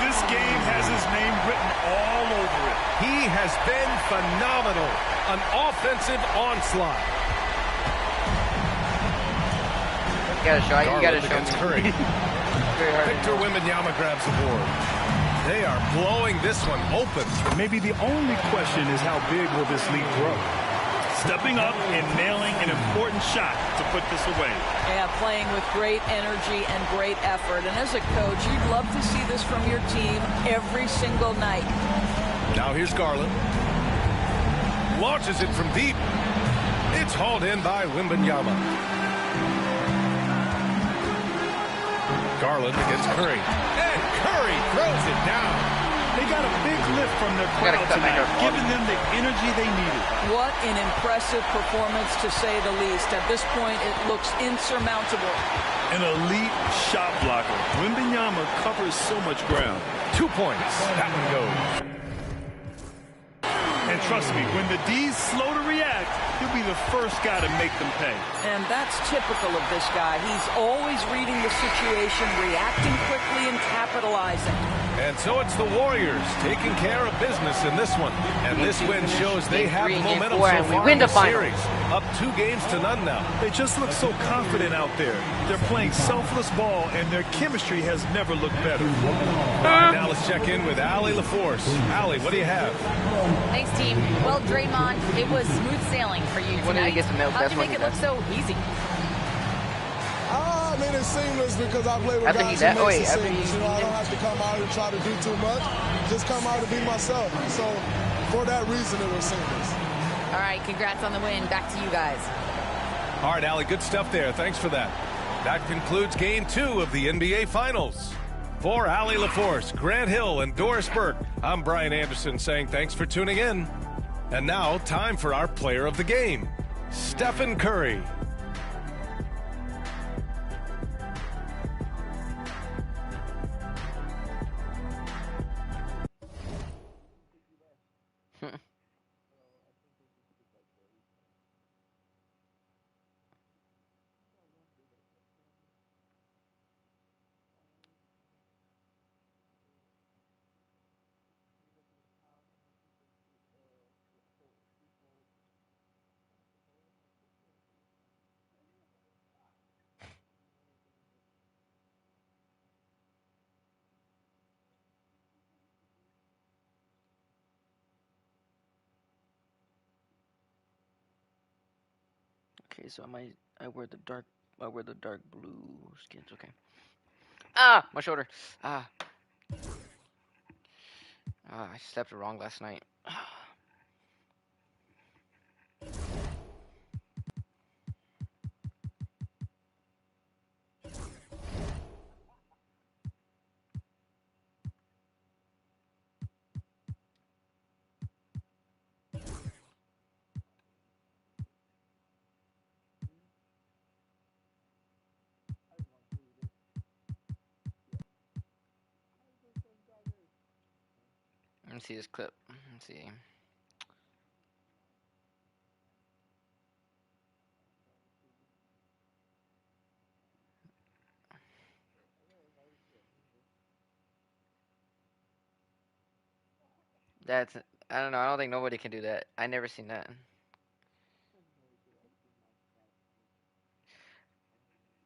This game has his name written all over it. He has been phenomenal. An offensive onslaught. You gotta show it. You gotta show against Curry. Victor Wembanyama grabs the board. They are blowing this one open. Maybe the only question is how big will this lead grow? Stepping up and nailing an important shot to put this away. Yeah, playing with great energy and great effort. And as a coach, you'd love to see this from your team every single night. Now here's Garland. Launches it from deep. It's hauled in by Wembanyama. Garland against Curry. And Curry throws it down. They got a big lift from their crowd tonight, giving them the energy they needed. What an impressive performance, to say the least. At this point, it looks insurmountable. An elite shot blocker. Wembanyama covers so much ground. 2 points. That one goes. And trust me, when the D's slow to react, he'll be the first guy to make them pay. And that's typical of this guy. He's always reading the situation, reacting quickly, and capitalizing. And so it's the Warriors taking care of business in this one. And this win shows they have the momentum so far in the series. Up 2 games to none now. They just look so confident out there. They're playing selfless ball, and their chemistry has never looked better. Now let's check in with Allie LaForce. Allie, what do you have? Thanks, team. Well, Draymond, it was smooth sailing for you tonight. How'd you make it look so easy? I mean, it's seamless because I play with guys who makes it seamless. You know, I don't have to come out and try to do too much. Just come out and be myself. So, for that reason, it was seamless. All right, congrats on the win. Back to you guys. All right, Allie, good stuff there. Thanks for that. That concludes Game 2 of the NBA Finals. For Allie LaForce, Grant Hill, and Doris Burke, I'm Brian Anderson saying thanks for tuning in. And now, time for our player of the game, Stephen Curry. Okay, so I wear the dark blue skins. Okay. Ah, my shoulder. Ah. I slept wrong last night. Let me see this clip. Let's see. That's, I don't know. I don't think nobody can do that. I never seen that.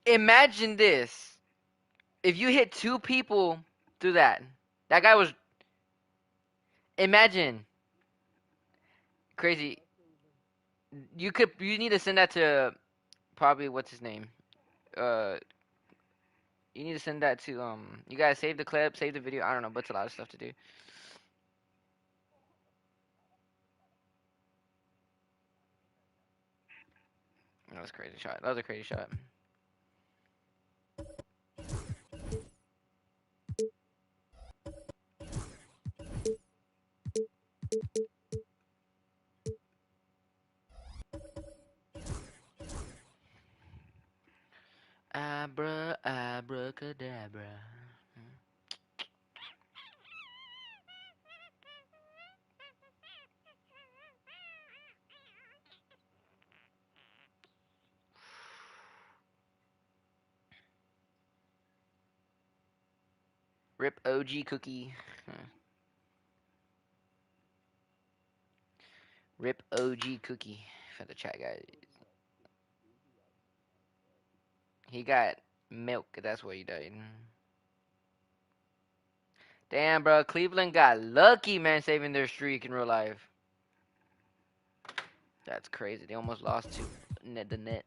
Imagine this. If you hit 2 people through that. That guy was, imagine. Crazy. You need to send that to probably what's his name? Uh you need to send that to you guys save the clip, save the video. I don't know, but it's a lot of stuff to do. That was a crazy shot. That was a crazy shot. Abracadabra. Rip OG Cookie. Rip OG Cookie for the chat guys. He got milk. That's why he died. Damn, bro. Cleveland got lucky, man, saving their streak in real life. That's crazy. They almost lost to the Nets.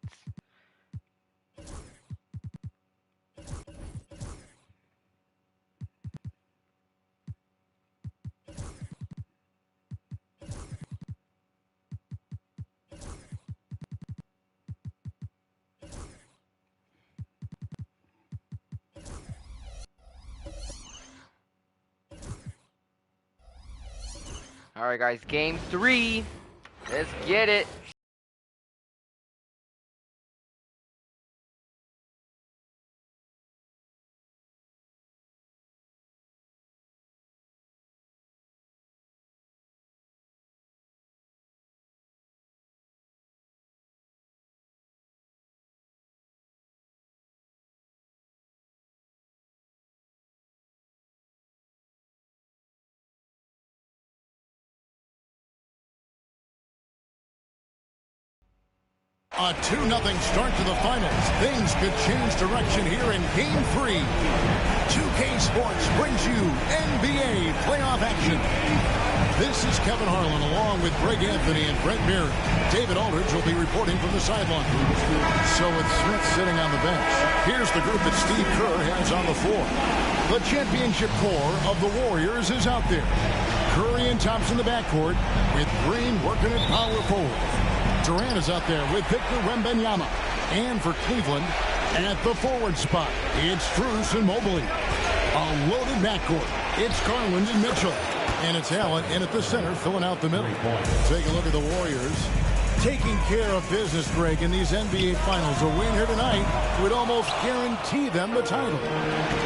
All right, guys. Game 3. Let's get it. A 2-0 start to the finals. Things could change direction here in Game 3. 2K Sports brings you NBA playoff action. This is Kevin Harlan along with Greg Anthony and Brent Beard. David Aldridge will be reporting from the sideline. So with Smith sitting on the bench, here's the group that Steve Kerr has on the floor. The championship core of the Warriors is out there. Curry and Thompson in the backcourt with Green working at power forward. Durant is out there with Victor Wembanyama. And for Cleveland, at the forward spot, it's Strus and Mobley. A loaded backcourt. It's Garland and Mitchell. And it's Allen in at the center, filling out the middle. Take a look at the Warriors. Taking care of business, Greg, in these NBA Finals. A win here tonight would almost guarantee them the title.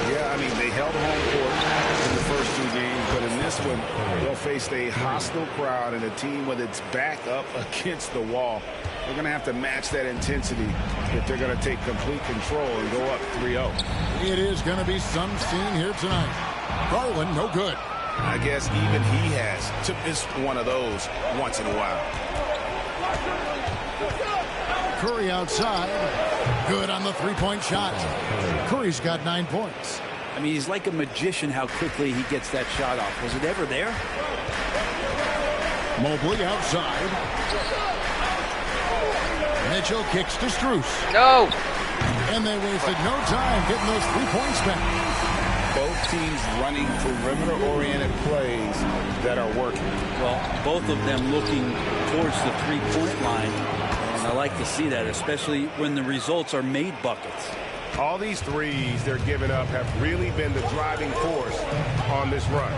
Yeah, I mean, they held home court in the first 2 games, but in this one, they'll face a hostile crowd and a team with its back up against the wall. They're going to have to match that intensity if they're going to take complete control and go up 3-0. It is going to be some scene here tonight. Garland, no good. I guess even he has to miss one of those once in a while. Curry outside. Good on the three-point shot. Curry's got 9 points. I mean, he's like a magician how quickly he gets that shot off. Was it ever there? Mobley outside. Mitchell kicks to Strus. No. And they wasted no time getting those 3 points back. both teams running perimeter-oriented plays that are working. Well, both of them looking towards the three-point line, and I like to see that, especially when the results are made buckets. All these threes they're giving up have really been the driving force on this run.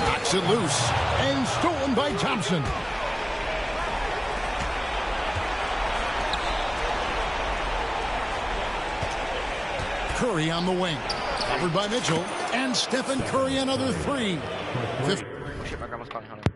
Knocks it loose and stolen by Thompson. Curry on the wing. Covered by Mitchell. And Stephen Curry another three. Shit, my grandma's calling. Hold on.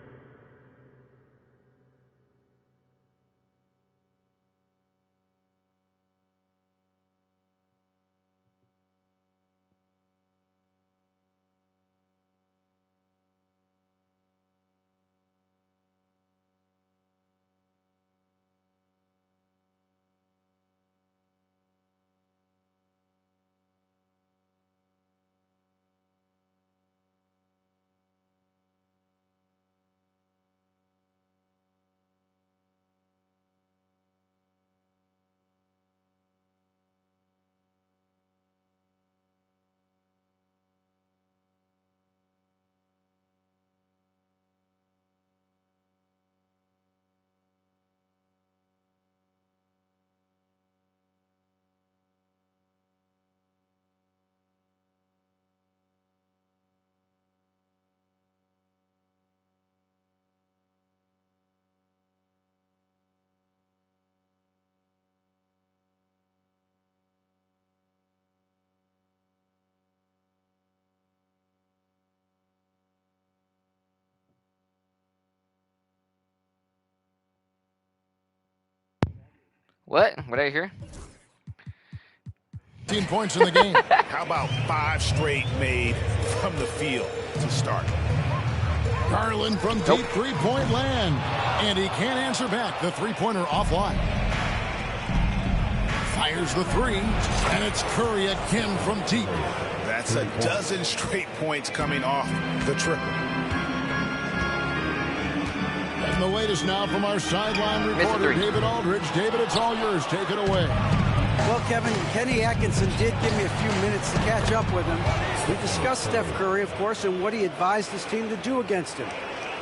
What? What did I hear? 15 points in the game. How about 5 straight made from the field to start? Garland from deep three-point land. And he can't answer back. The three-pointer offline. Fires the three. And it's Curry again from deep. That's a dozen straight points coming off the triple. And the latest now from our sideline reporter, David Aldridge. David, it's all yours. Take it away. Well, Kevin, Kenny Atkinson did give me a few minutes to catch up with him. We discussed Steph Curry, of course, and what he advised his team to do against him.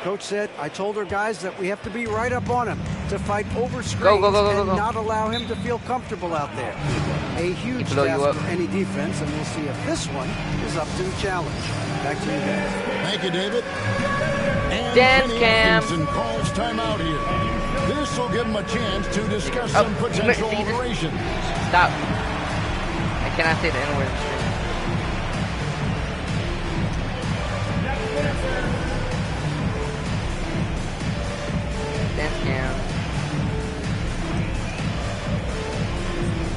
Coach said, I told our guys that we have to be right up on him to fight over screens and not allow him to feel comfortable out there. A huge task for any defense, and we'll see if this one is up to the challenge. Back to you guys. Thank you, David. And Dance Kenny Atkinson calls timeout here. This will give him a chance to discuss some potential alterations. Stop. I cannot say the N-word. Dance cam.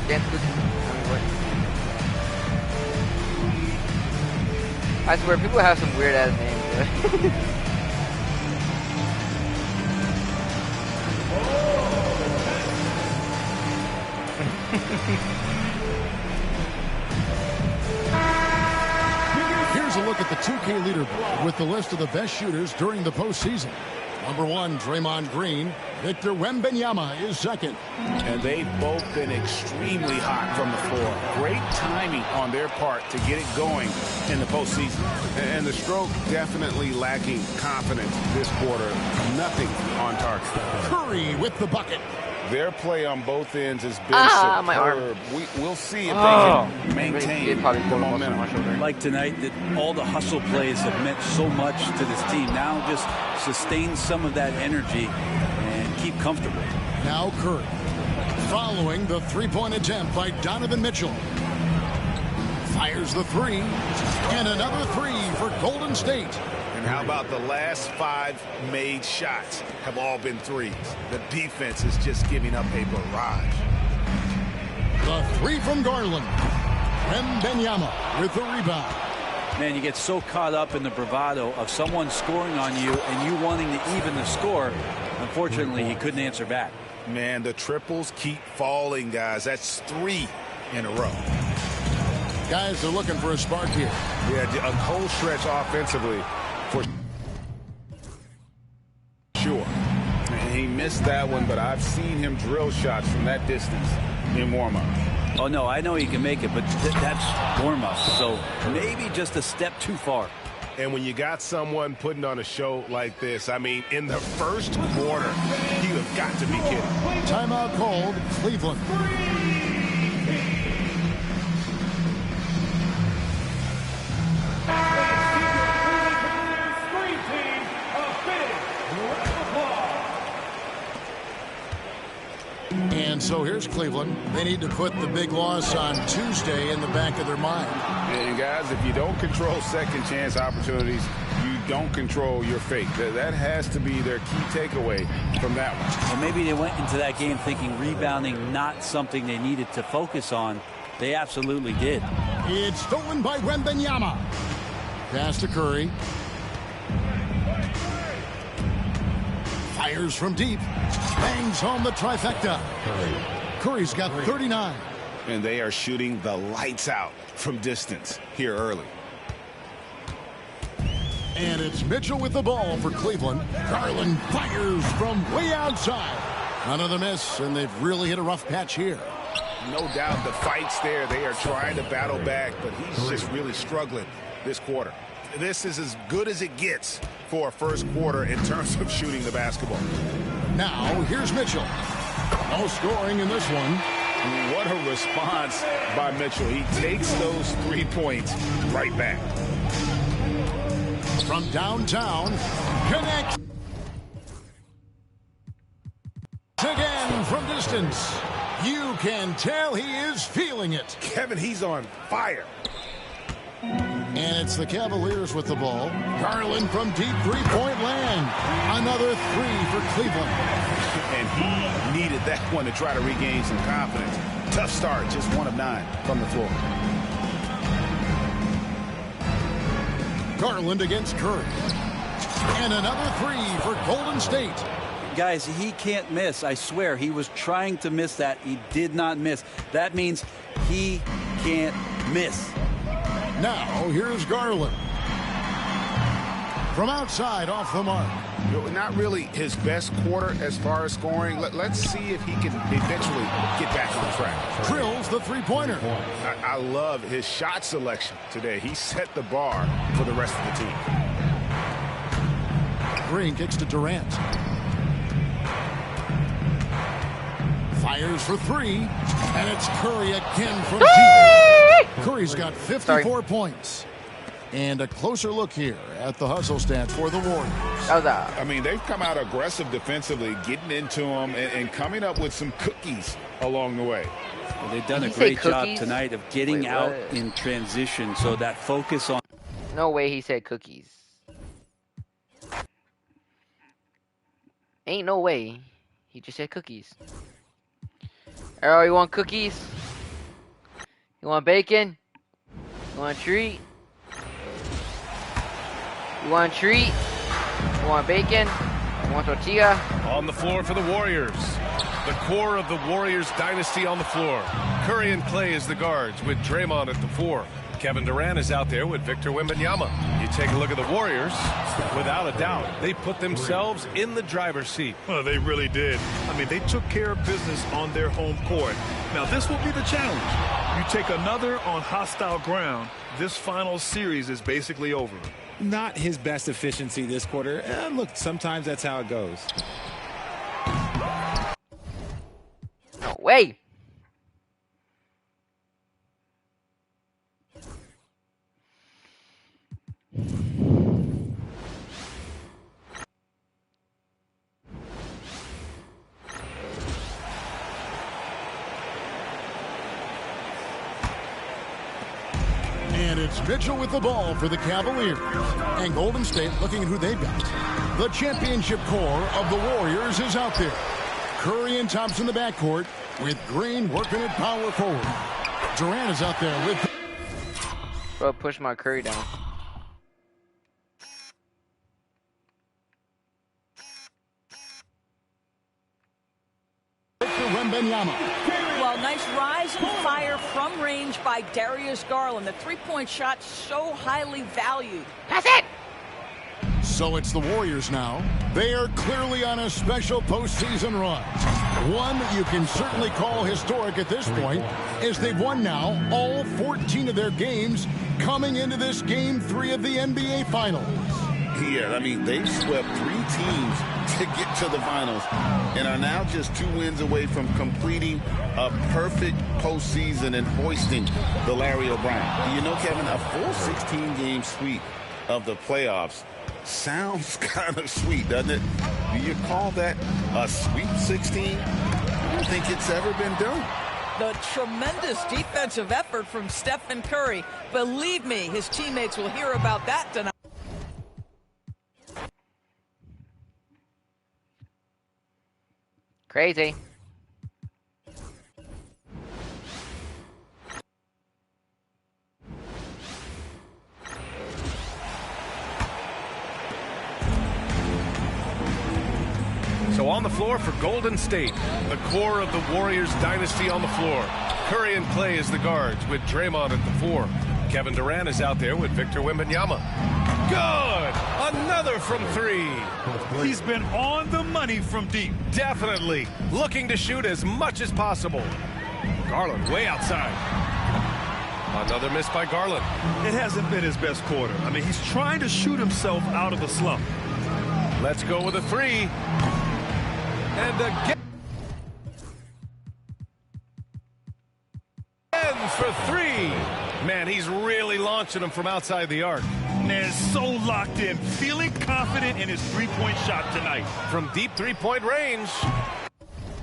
Dance cookie. I swear, people have some weird ass names, bro. Here's a look at the 2K leaderboard with the list of the best shooters during the postseason. Number 1, Draymond Green. Victor Wembanyama is second. And they've both been extremely hot from the floor. Great timing on their part to get it going in the postseason. And the stroke definitely lacking confidence this quarter. Nothing on target. Curry with the bucket. Their play on both ends has been superb. We'll see if they can maintain the momentum. Like tonight, that all the hustle plays have meant so much to this team. Now just sustain some of that energy and keep comfortable. Now Curry, following the three-point attempt by Donovan Mitchell. Fires the three, and another three for Golden State. And how about the last 5 made shots have all been threes? The defense is just giving up a barrage. The three from Garland. Wembanyama with the rebound. Man, you get so caught up in the bravado of someone scoring on you and you wanting to even the score. Unfortunately, he couldn't answer back. Man, the triples keep falling, guys. That's 3 in a row. Guys, they're looking for a spark here. Yeah, a cold stretch offensively for sure. And he missed that one, but I've seen him drill shots from that distance in warm-up. Oh, no, I know he can make it, but that's warm-up. So maybe just a step too far. And when you got someone putting on a show like this, I mean, in the first quarter, you have got to be kidding. Timeout called, Cleveland. And so here's Cleveland. They need to put the big loss on Tuesday in the back of their mind. And guys, if you don't control second chance opportunities, you don't control your fate. That has to be their key takeaway from that one. Well, maybe they went into that game thinking rebounding not something they needed to focus on. They absolutely did. It's stolen by Wembanyama. Pass to Curry. Fires from deep. Bangs home the trifecta. Curry's got 39. And they are shooting the lights out from distance here early. And it's Mitchell with the ball for Cleveland. Garland fires from way outside. Another miss, and they've really hit a rough patch here. No doubt the fight's there. They are trying to battle back, but he's just really struggling this quarter. This is as good as it gets for a first quarter in terms of shooting the basketball. Now, here's Mitchell. No scoring in this one. What a response by Mitchell. He takes those 3 points right back. From downtown, connect. Again from distance. You can tell he is feeling it. Kevin, he's on fire. And it's the Cavaliers with the ball. Garland from deep three-point land. Another three for Cleveland. And he needed that one to try to regain some confidence. Tough start, just 1 of 9 from the floor. Garland against Curry. And another three for Golden State. Guys, he can't miss. I swear, he was trying to miss that. He did not miss. That means he can't miss. Now, here's Garland. From outside, off the mark. Not really his best quarter as far as scoring. Let's see if he can eventually get back on track. Drills the three-pointer. I love his shot selection today. He set the bar for the rest of the team. Green kicks to Durant. Fires for three. And it's Curry again from deep. Curry's got 54 points. And a closer look here at the hustle stats for the Warriors. I mean, they've come out aggressive defensively, getting into them and coming up with some cookies along the way. Well, they've done a great job tonight of getting out in transition, so that focus on... No way he said cookies. Ain't no way. He just said cookies. Oh, you want cookies? You want bacon? You want a treat? You want a treat? You want bacon? You want tortilla? On the floor for the Warriors. The core of the Warriors dynasty on the floor. Curry and Clay as the guards with Draymond at the 4. Kevin Durant is out there with Victor Wembanyama. You take a look at the Warriors, without a doubt, they put themselves in the driver's seat. Well, they really did. I mean, they took care of business on their home court. Now, this will be the challenge. You take another on hostile ground, this final series is basically over. Not his best efficiency this quarter. Look, sometimes that's how it goes. No way. And it's Mitchell with the ball for the Cavaliers. And Golden State looking at who they've got. The championship core of the Warriors is out there. Curry and Thompson in the backcourt with Green working at power forward. Durant is out there with... Bro, push my Curry down. Well, nice rise and fire from range by Darius Garland. The three-point shot so highly valued. That's it! So it's the Warriors now. They are clearly on a special postseason run. One you can certainly call historic at this point, as they've won now all 14 of their games coming into this Game 3 of the NBA Finals. Yeah, I mean, they've swept 3 teams to get to the finals and are now just 2 wins away from completing a perfect postseason and hoisting the Larry O'Brien. You know, Kevin, a full 16-game sweep of the playoffs sounds kind of sweet, doesn't it? Do you call that a Sweet 16? I don't think it's ever been done. The tremendous defensive effort from Stephen Curry. Believe me, his teammates will hear about that tonight. Crazy. So on the floor for Golden State, the core of the Warriors dynasty on the floor. Curry and Clay as the guards with Draymond at the 4. Kevin Durant is out there with Victor Wembanyama. Good! Another from 3. He's been on the money from deep. Definitely. Looking to shoot as much as possible. Garland way outside. Another miss by Garland. It hasn't been his best quarter. I mean, he's trying to shoot himself out of the slump. Let's go with a 3. And again for 3. Man, he's really launching them from outside the arc. Man, so locked in, feeling confident in his three-point shot tonight. From deep three-point range.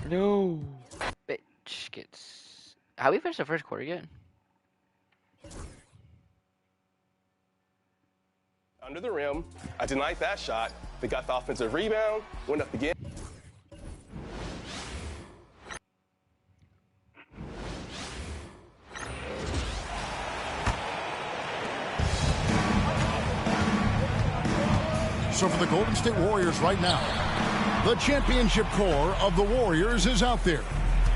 No. Bitch gets... How we finished the first quarter again? Under the rim, I denied that shot. They got the offensive rebound, went up again. So for the Golden State Warriors right now, the championship core of the Warriors is out there.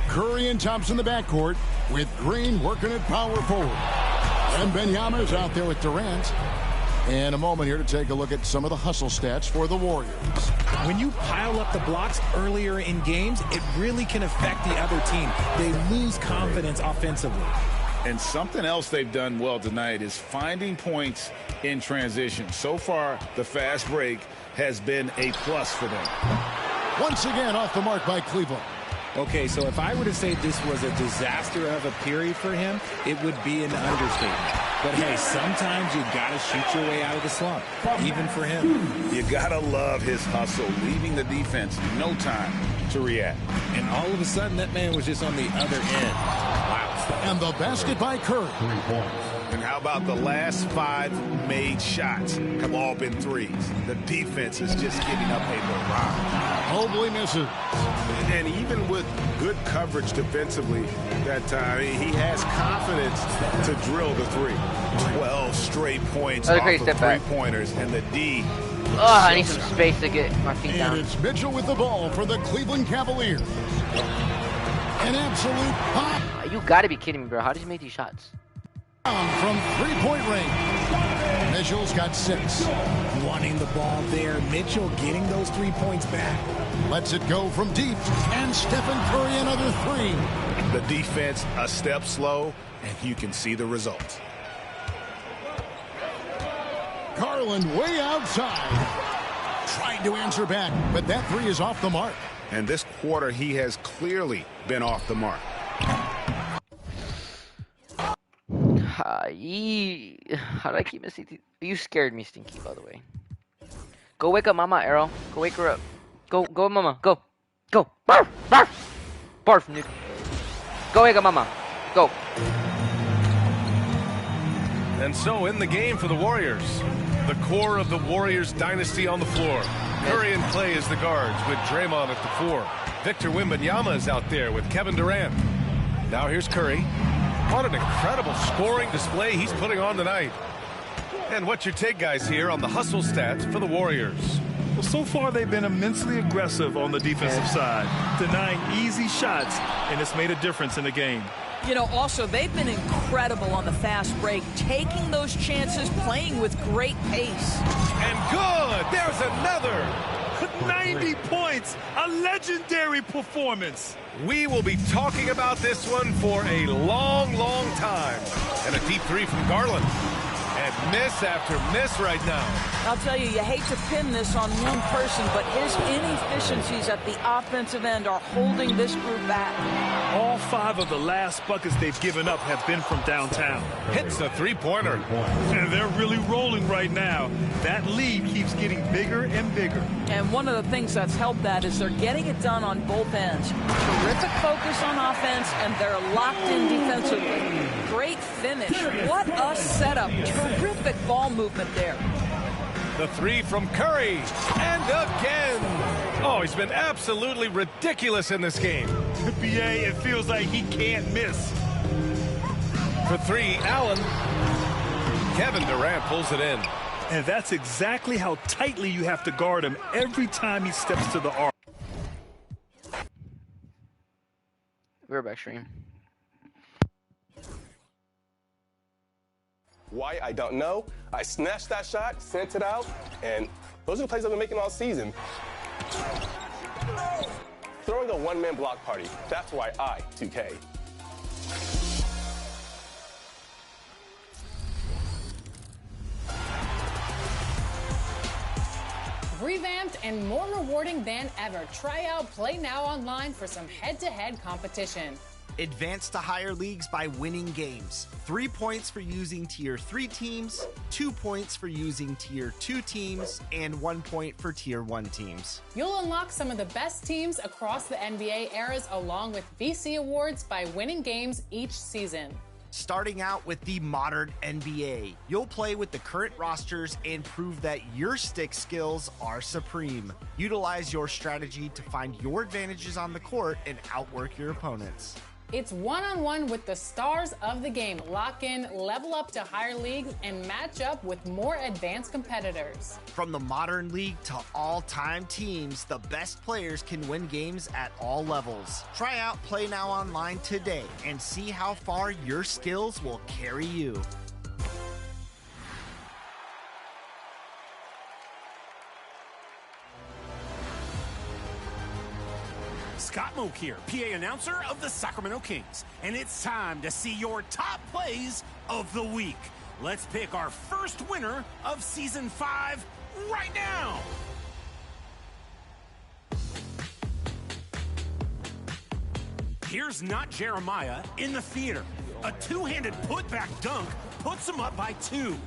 Curry and Thompson in the backcourt, with Green working at power forward. And Wembanyama's out there with Durant. And a moment here to take a look at some of the hustle stats for the Warriors. When you pile up the blocks earlier in games, it really can affect the other team. They lose confidence offensively. And something else they've done well tonight is finding points in transition. So far, the fast break has been a plus for them. Once again, off the mark by Cleveland. Okay, so if I were to say this was a disaster of a period for him, it would be an understatement. But hey, sometimes you gotta shoot your way out of the slump, even for him. You gotta love his hustle, leaving the defense no time to react. And all of a sudden, that man was just on the other end. Wow. And the basket by Curry. 3 points. And how about the last 5 made shots have all been threes? The defense is just giving up a barrage. Mobley misses. And even with good coverage defensively that time, he has confidence to drill the 3. 12 straight points off of three-pointers, and the D. Oh, I need some space to get my feet down. And it's Mitchell with the ball for the Cleveland Cavaliers. An absolute pop. You gotta be kidding me, bro. How did you make these shots? From three-point range. Mitchell's got 6. Wanting the ball there. Mitchell getting those 3 points back. Lets it go from deep. And Stephen Curry another 3. The defense a step slow, and you can see the result. Garland way outside. Tried to answer back, but that 3 is off the mark. And this quarter, he has clearly been off the mark. How do I keep missing these? You scared me, Stinky, by the way. Go wake up Mama, Arrow. Go wake her up. Go, Mama. Go. Go. Barf. Barf. Barf, nuke. Go wake up Mama. Go. And so in the game for the Warriors, the core of the Warriors dynasty on the floor. Curry and Clay as the guards with Draymond at the 4. Victor Wembanyama is out there with Kevin Durant. Now here's Curry. What an incredible scoring display he's putting on tonight. And what's your take, guys, here on the hustle stats for the Warriors? Well, so far they've been immensely aggressive on the defensive side, denying easy shots, and it's made a difference in the game. You know, also, they've been incredible on the fast break, taking those chances, playing with great pace. And good! There's another! 90 points! A legendary performance! We will be talking about this one for a long, long time. And a deep three from Garland. And miss after miss right now. I'll tell you, you hate to pin this on one person, but his inefficiencies at the offensive end are holding this group back. All 5 of the last buckets they've given up have been from downtown. Hits a three-pointer. And they're really rolling right now. That lead keeps getting bigger and bigger. And one of the things that's helped that is they're getting it done on both ends. Terrific focus on offense, and they're locked in defensively. Great finish. What a setup. Terrific ball movement there. The three from Curry. And again. Oh, he's been absolutely ridiculous in this game. BA, it feels like he can't miss. For three, Allen. Kevin Durant pulls it in. And that's exactly how tightly you have to guard him every time he steps to the arc. We're back stream. Why, I don't know. I snatched that shot, sent it out, and those are the plays I've been making all season. Throwing a one-man block party. That's why I, 2K. Revamped and more rewarding than ever. Try out Play Now online for some head-to-head competition. Advance to higher leagues by winning games. 3 points for using Tier 3 teams, 2 points for using Tier 2 teams, and 1 point for Tier 1 teams. You'll unlock some of the best teams across the NBA eras along with VC awards by winning games each season. Starting out with the modern NBA. You'll play with the current rosters and prove that your stick skills are supreme. Utilize your strategy to find your advantages on the court and outwork your opponents. It's one-on-one with the stars of the game. Lock in, level up to higher leagues, and match up with more advanced competitors. From the modern league to all-time teams, the best players can win games at all levels. Try out Play Now online today and see how far your skills will carry you. Scott Moak here, PA announcer of the Sacramento Kings, and it's time to see your top plays of the week. Let's pick our first winner of Season 5 right now. Here's Not Jeremiah in the theater. A two-handed putback dunk puts him up by 2.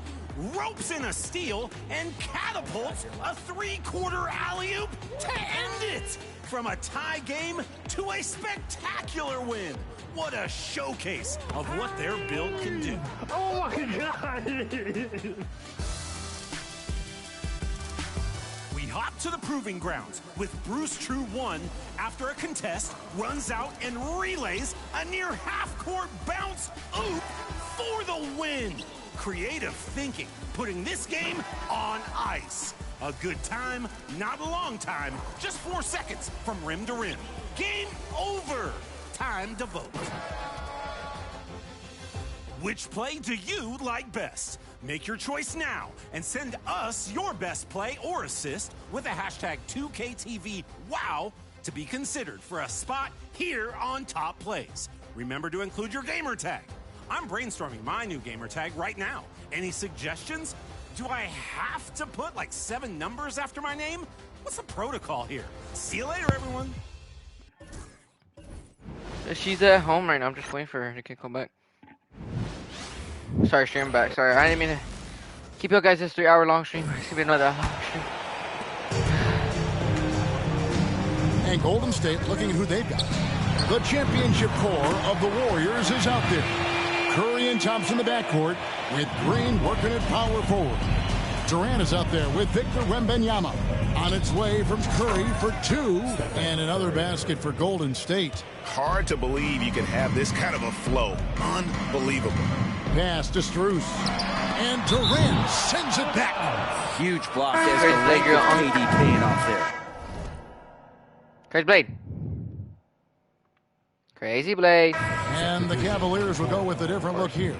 Ropes in a steal and catapults a three-quarter alley-oop to end it. From a tie game to a spectacular win. What a showcase of what their build can do. Oh my God! We hop to the proving grounds with Bruce True 1 after a contest runs out and relays a near half-court bounce oop for the win. Creative thinking, putting this game on ice. A good time, not a long time, just 4 seconds from rim to rim. Game over. Time to vote. Which play do you like best? Make your choice now and send us your best play or assist with a hashtag 2KTVWOW to be considered for a spot here on Top Plays. Remember to include your gamer tag. I'm brainstorming my new gamer tag right now. Any suggestions? Do I have to put like 7 numbers after my name? What's the protocol here? See you later, everyone. She's at home right now. I'm just waiting for her to come back. Sorry, stream back. Sorry, I didn't mean to keep you guys this 3-hour long stream. It's gonna be another long stream. And Golden State looking at who they've got. The championship core of the Warriors is out there. Curry and Thompson in the backcourt with Green working at power forward. Durant is out there with Victor Wembanyama. On its way from Curry for 2, and another basket for Golden State. Hard to believe you can have this kind of a flow. Unbelievable. Pass to Strus. And Durant sends it back. Huge block as the Lakers KD paying off there. Crazy Blade. Crazy Blade. And the Cavaliers will go with a different look here.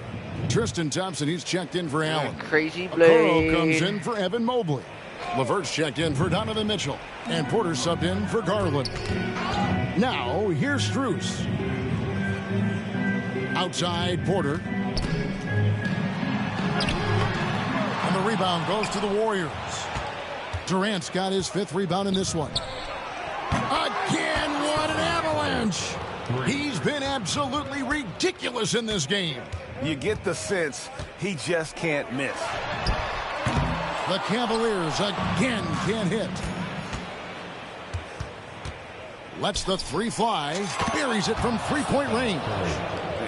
Tristan Thompson, he's checked in for Allen. Crazy Blade. Okoro comes in for Evan Mobley. Levert's checked in for Donovan Mitchell. And Porter subbed in for Garland. Now, here's Strus. Outside, Porter. And the rebound goes to the Warriors. Durant's got his 5th rebound in this one. Again, what an avalanche! He's been absolutely ridiculous in this game. You get the sense he just can't miss. The Cavaliers again can't hit. Lets the 3 fly. Buries it from 3-point range.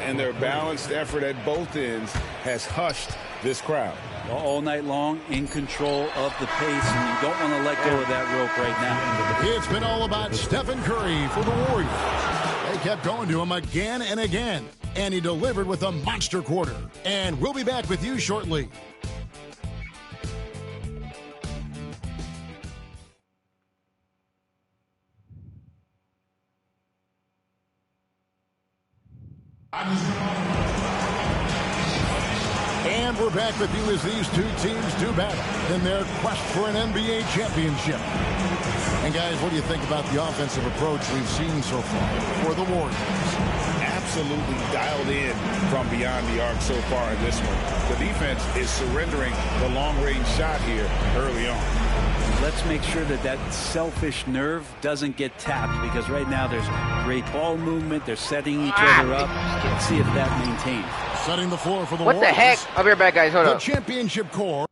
And their balanced effort at both ends has hushed this crowd. All night long, in control of the pace, and you don't want to let go of that rope right now. It's been all about Stephen Curry for the Warriors. They kept going to him again and again, and he delivered with a monster quarter. And we'll be back with you shortly. And we're back with you as these two teams do battle in their quest for an NBA championship. And guys, what do you think about the offensive approach we've seen so far for the Warriors? Absolutely dialed in from beyond the arc so far in this one. The defense is surrendering the long-range shot here early on. Let's make sure that that selfish nerve doesn't get tapped, because right now there's great ball movement. They're setting each other up. Let's see if that maintains. Setting the floor for the What Warriors. the heck? I'll be right back, guys. Hold The up. championship core.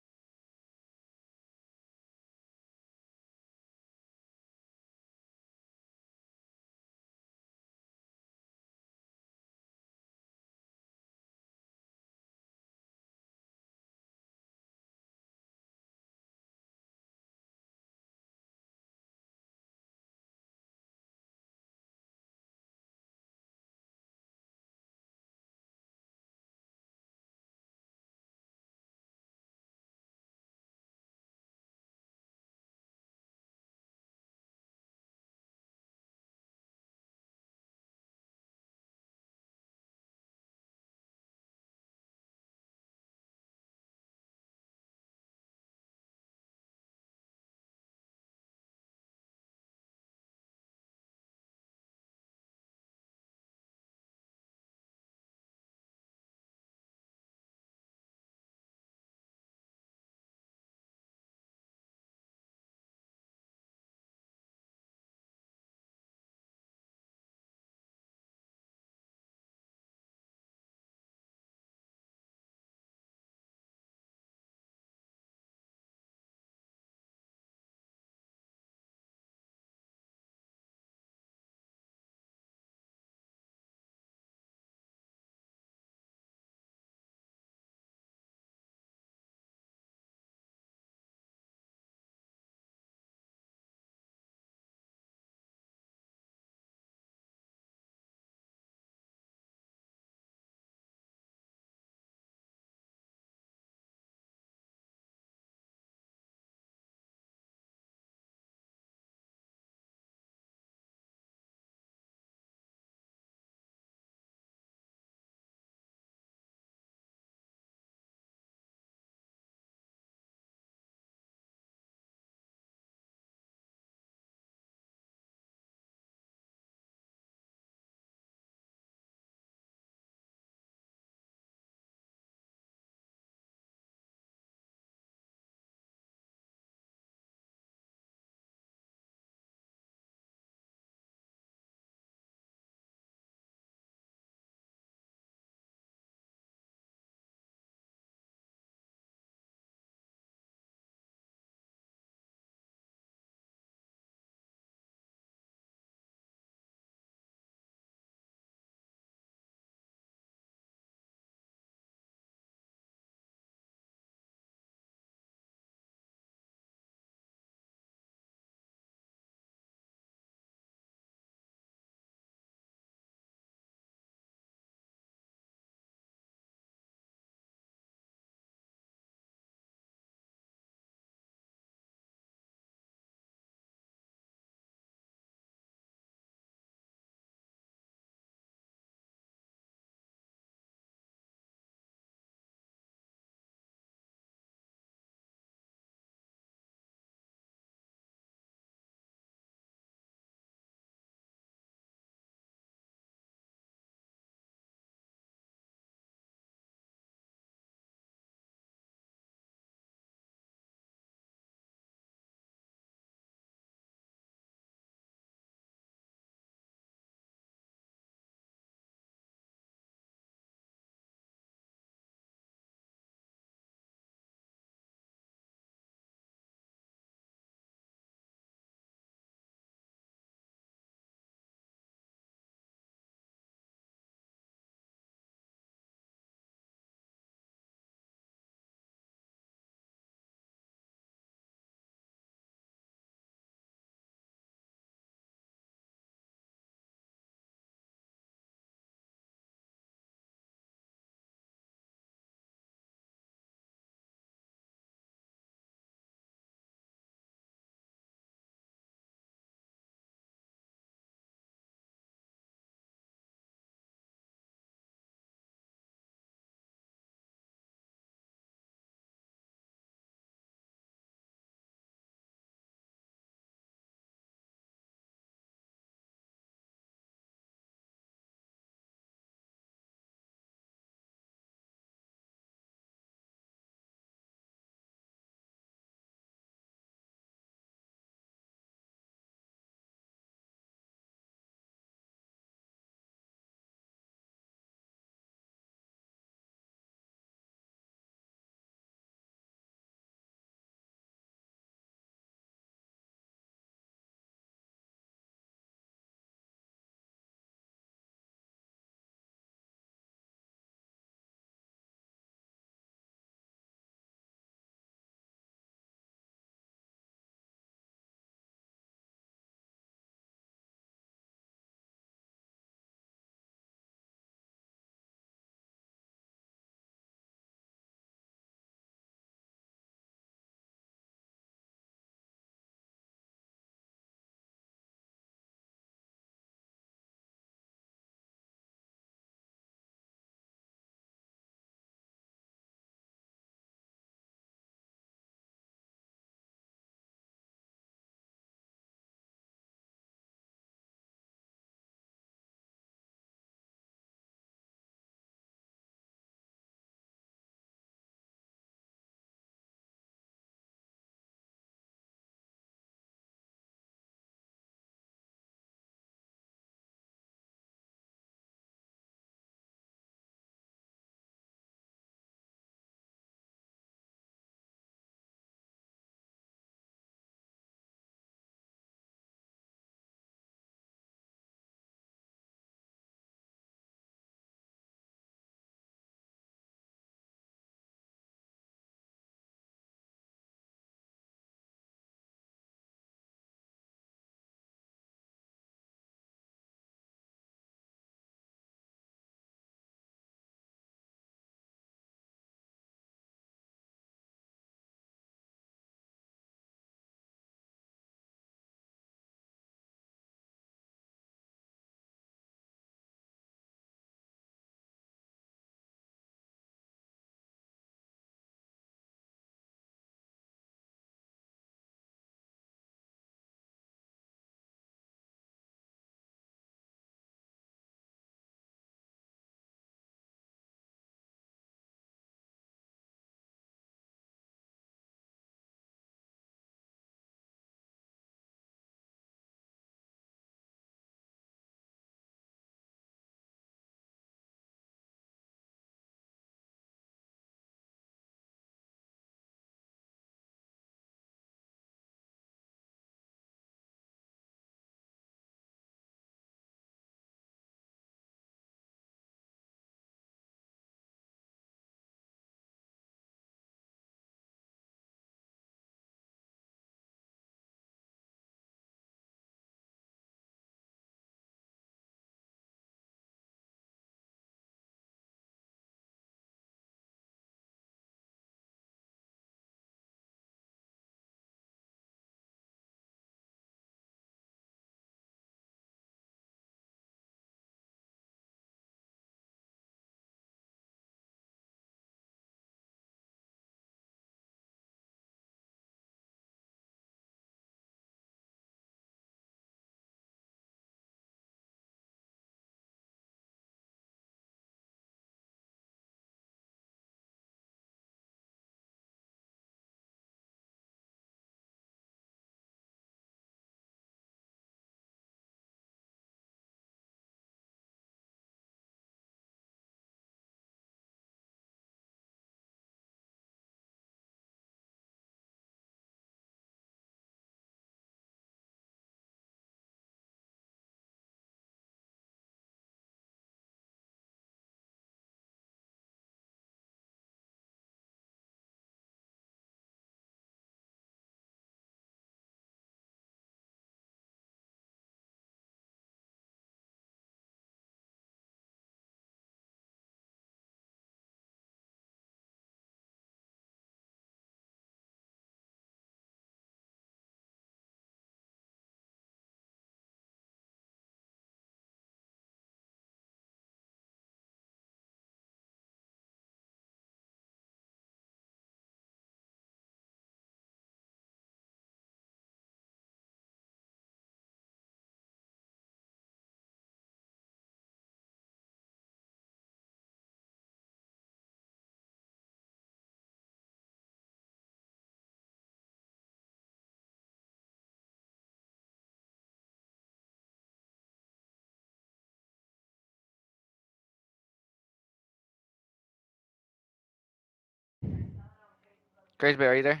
Crazy Bear, are you there?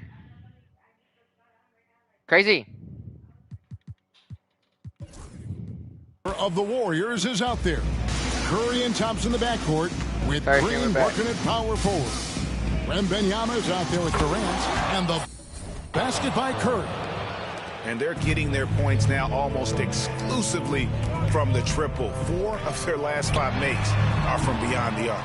Crazy. Of the Warriors is out there. Curry and Thompson in the backcourt with Sorry, Green we're back. working at power forward. Wembanyama is out there with Durant, and the basket by Curry. And they're getting their points now almost exclusively from the triple. 4 of their last 5 makes are from beyond the arc.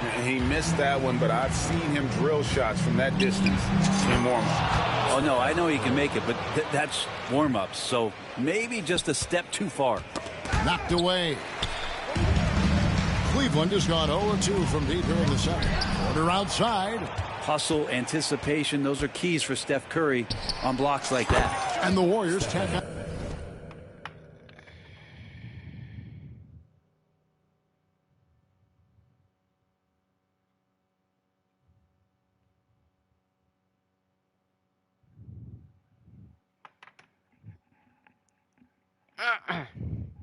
And he missed that one, but I've seen him drill shots from that distance in warm-up. Oh, no, I know he can make it, but that's warm-ups, so maybe just a step too far. Knocked away. Cleveland has gone 0-2 from deep here in the second. Quarter outside. Hustle, anticipation, those are keys for Steph Curry on blocks like that. And the Warriors tag up.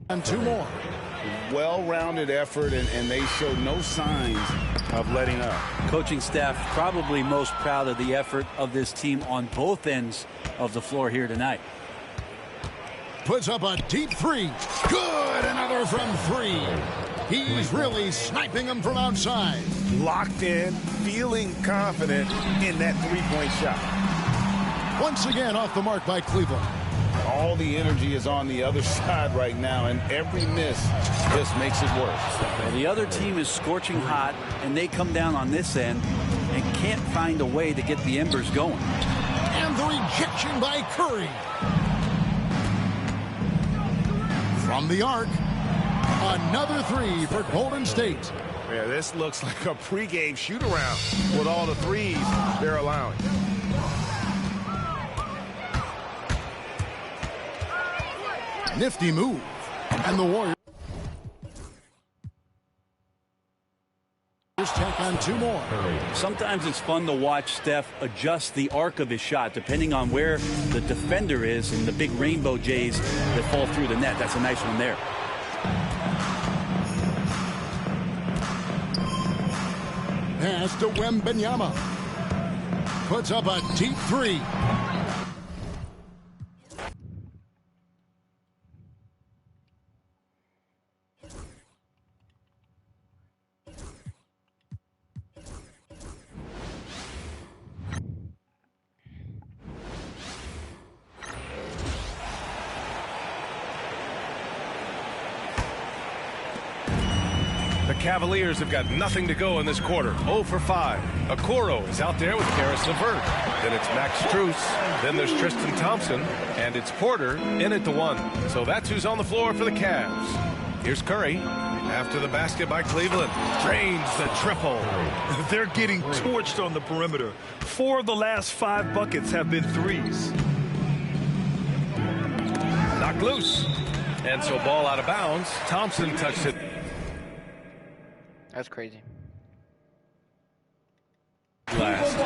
And 2 more. Well-rounded effort, and they show no signs of letting up. Coaching staff probably most proud of the effort of this team on both ends of the floor here tonight. Puts up a deep 3. Good. Another from 3. He's really sniping them from outside. Locked in, feeling confident in that 3-point shot. Once again off the mark by Cleveland. All the energy is on the other side right now, and every miss just makes it worse. Well, the other team is scorching hot, and they come down on this end and can't find a way to get the embers going. And the rejection by Curry. From the arc, another 3 for Golden State. Yeah, this looks like a pregame shoot-around with all the threes they're allowing. Nifty move. And the Warriors take on 2 more. Sometimes it's fun to watch Steph adjust the arc of his shot depending on where the defender is and the big rainbow J's that fall through the net. That's a nice one there. Pass to Wembanyama. Puts up a deep 3. The Cavaliers have got nothing to go in this quarter. 0 for 5. Okoro is out there with Karis LeVert. Then it's Max Strus. Then there's Tristan Thompson. And it's Porter in at the 1. So that's who's on the floor for the Cavs. Here's Curry. After the basket by Cleveland. Drains the triple. They're getting torched on the perimeter. 4 of the last 5 buckets have been threes. Knocked loose. And so ball out of bounds. Thompson touched it. That's crazy. Last.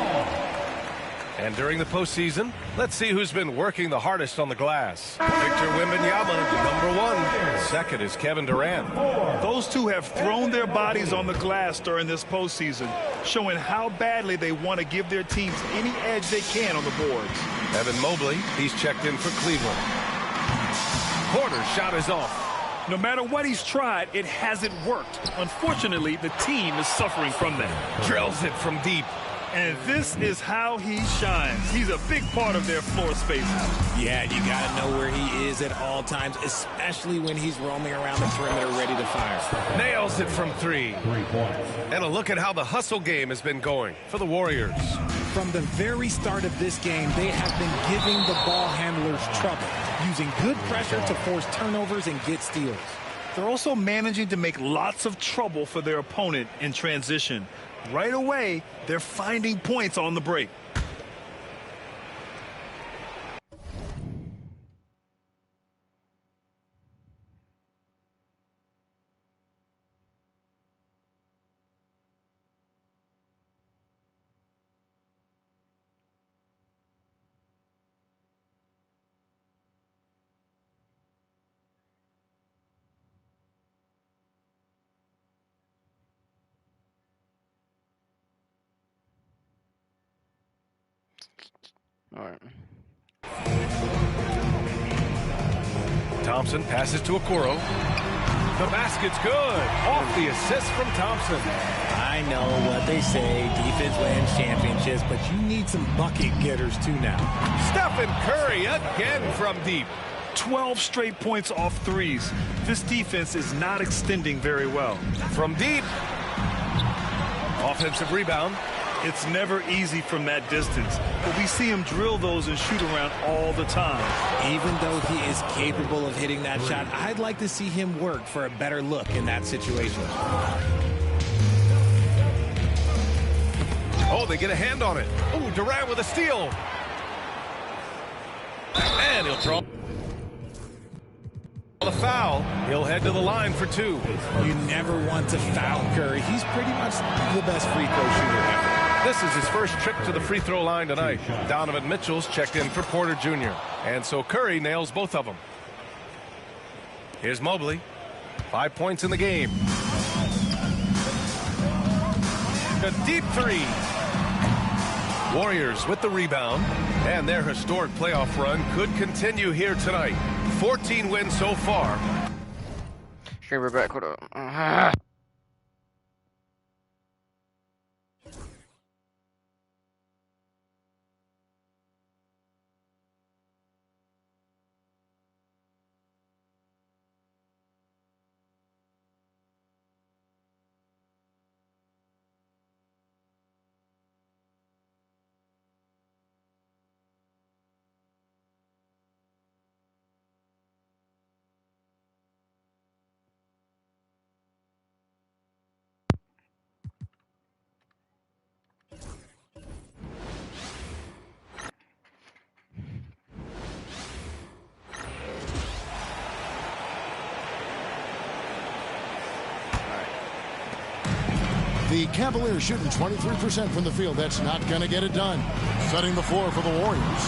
And during the postseason, let's see who's been working the hardest on the glass. Victor Wembanyama, number 1. Second is Kevin Durant. Those two have thrown their bodies on the glass during this postseason, showing how badly they want to give their teams any edge they can on the boards. Evan Mobley, he's checked in for Cleveland. Porter's shot is off. No matter what he's tried, it hasn't worked. Unfortunately, the team is suffering from that. Drills it from deep. And this is how he shines. He's a big part of their floor spaces. Yeah, you got to know where he is at all times, especially when he's roaming around the perimeter ready to fire. Nails it from 3. And a look at how the hustle game has been going for the Warriors. From the very start of this game, they have been giving the ball handlers trouble, using good pressure to force turnovers and get steals. They're also managing to make lots of trouble for their opponent in transition. Right away, they're finding points on the break. All right. Thompson passes to Okoro. The basket's good. Off the assist from Thompson. I know what they say, defense wins championships, but you need some bucket getters too now. Stephen Curry again from deep. 12 straight points off threes. This defense is not extending very well. From deep. Offensive rebound. It's never easy from that distance, but we see him drill those and shoot around all the time. Even though he is capable of hitting that shot, I'd like to see him work for a better look in that situation. Oh, they get a hand on it. Oh, Durant with a steal. And he'll draw the foul. He'll head to the line for two. You never want to foul Curry. He's pretty much the best free throw shooter ever. This is his first trip to the free throw line tonight. Donovan Mitchell's checked in for Porter Jr. And so Curry nails both of them. Here's Mobley. 5 points in the game. A deep three. Warriors with the rebound. And their historic playoff run could continue here tonight. 14 wins so far. Straight back. Hold on. The Cavaliers shooting 23% from the field. That's not going to get it done. Setting the floor for the Warriors.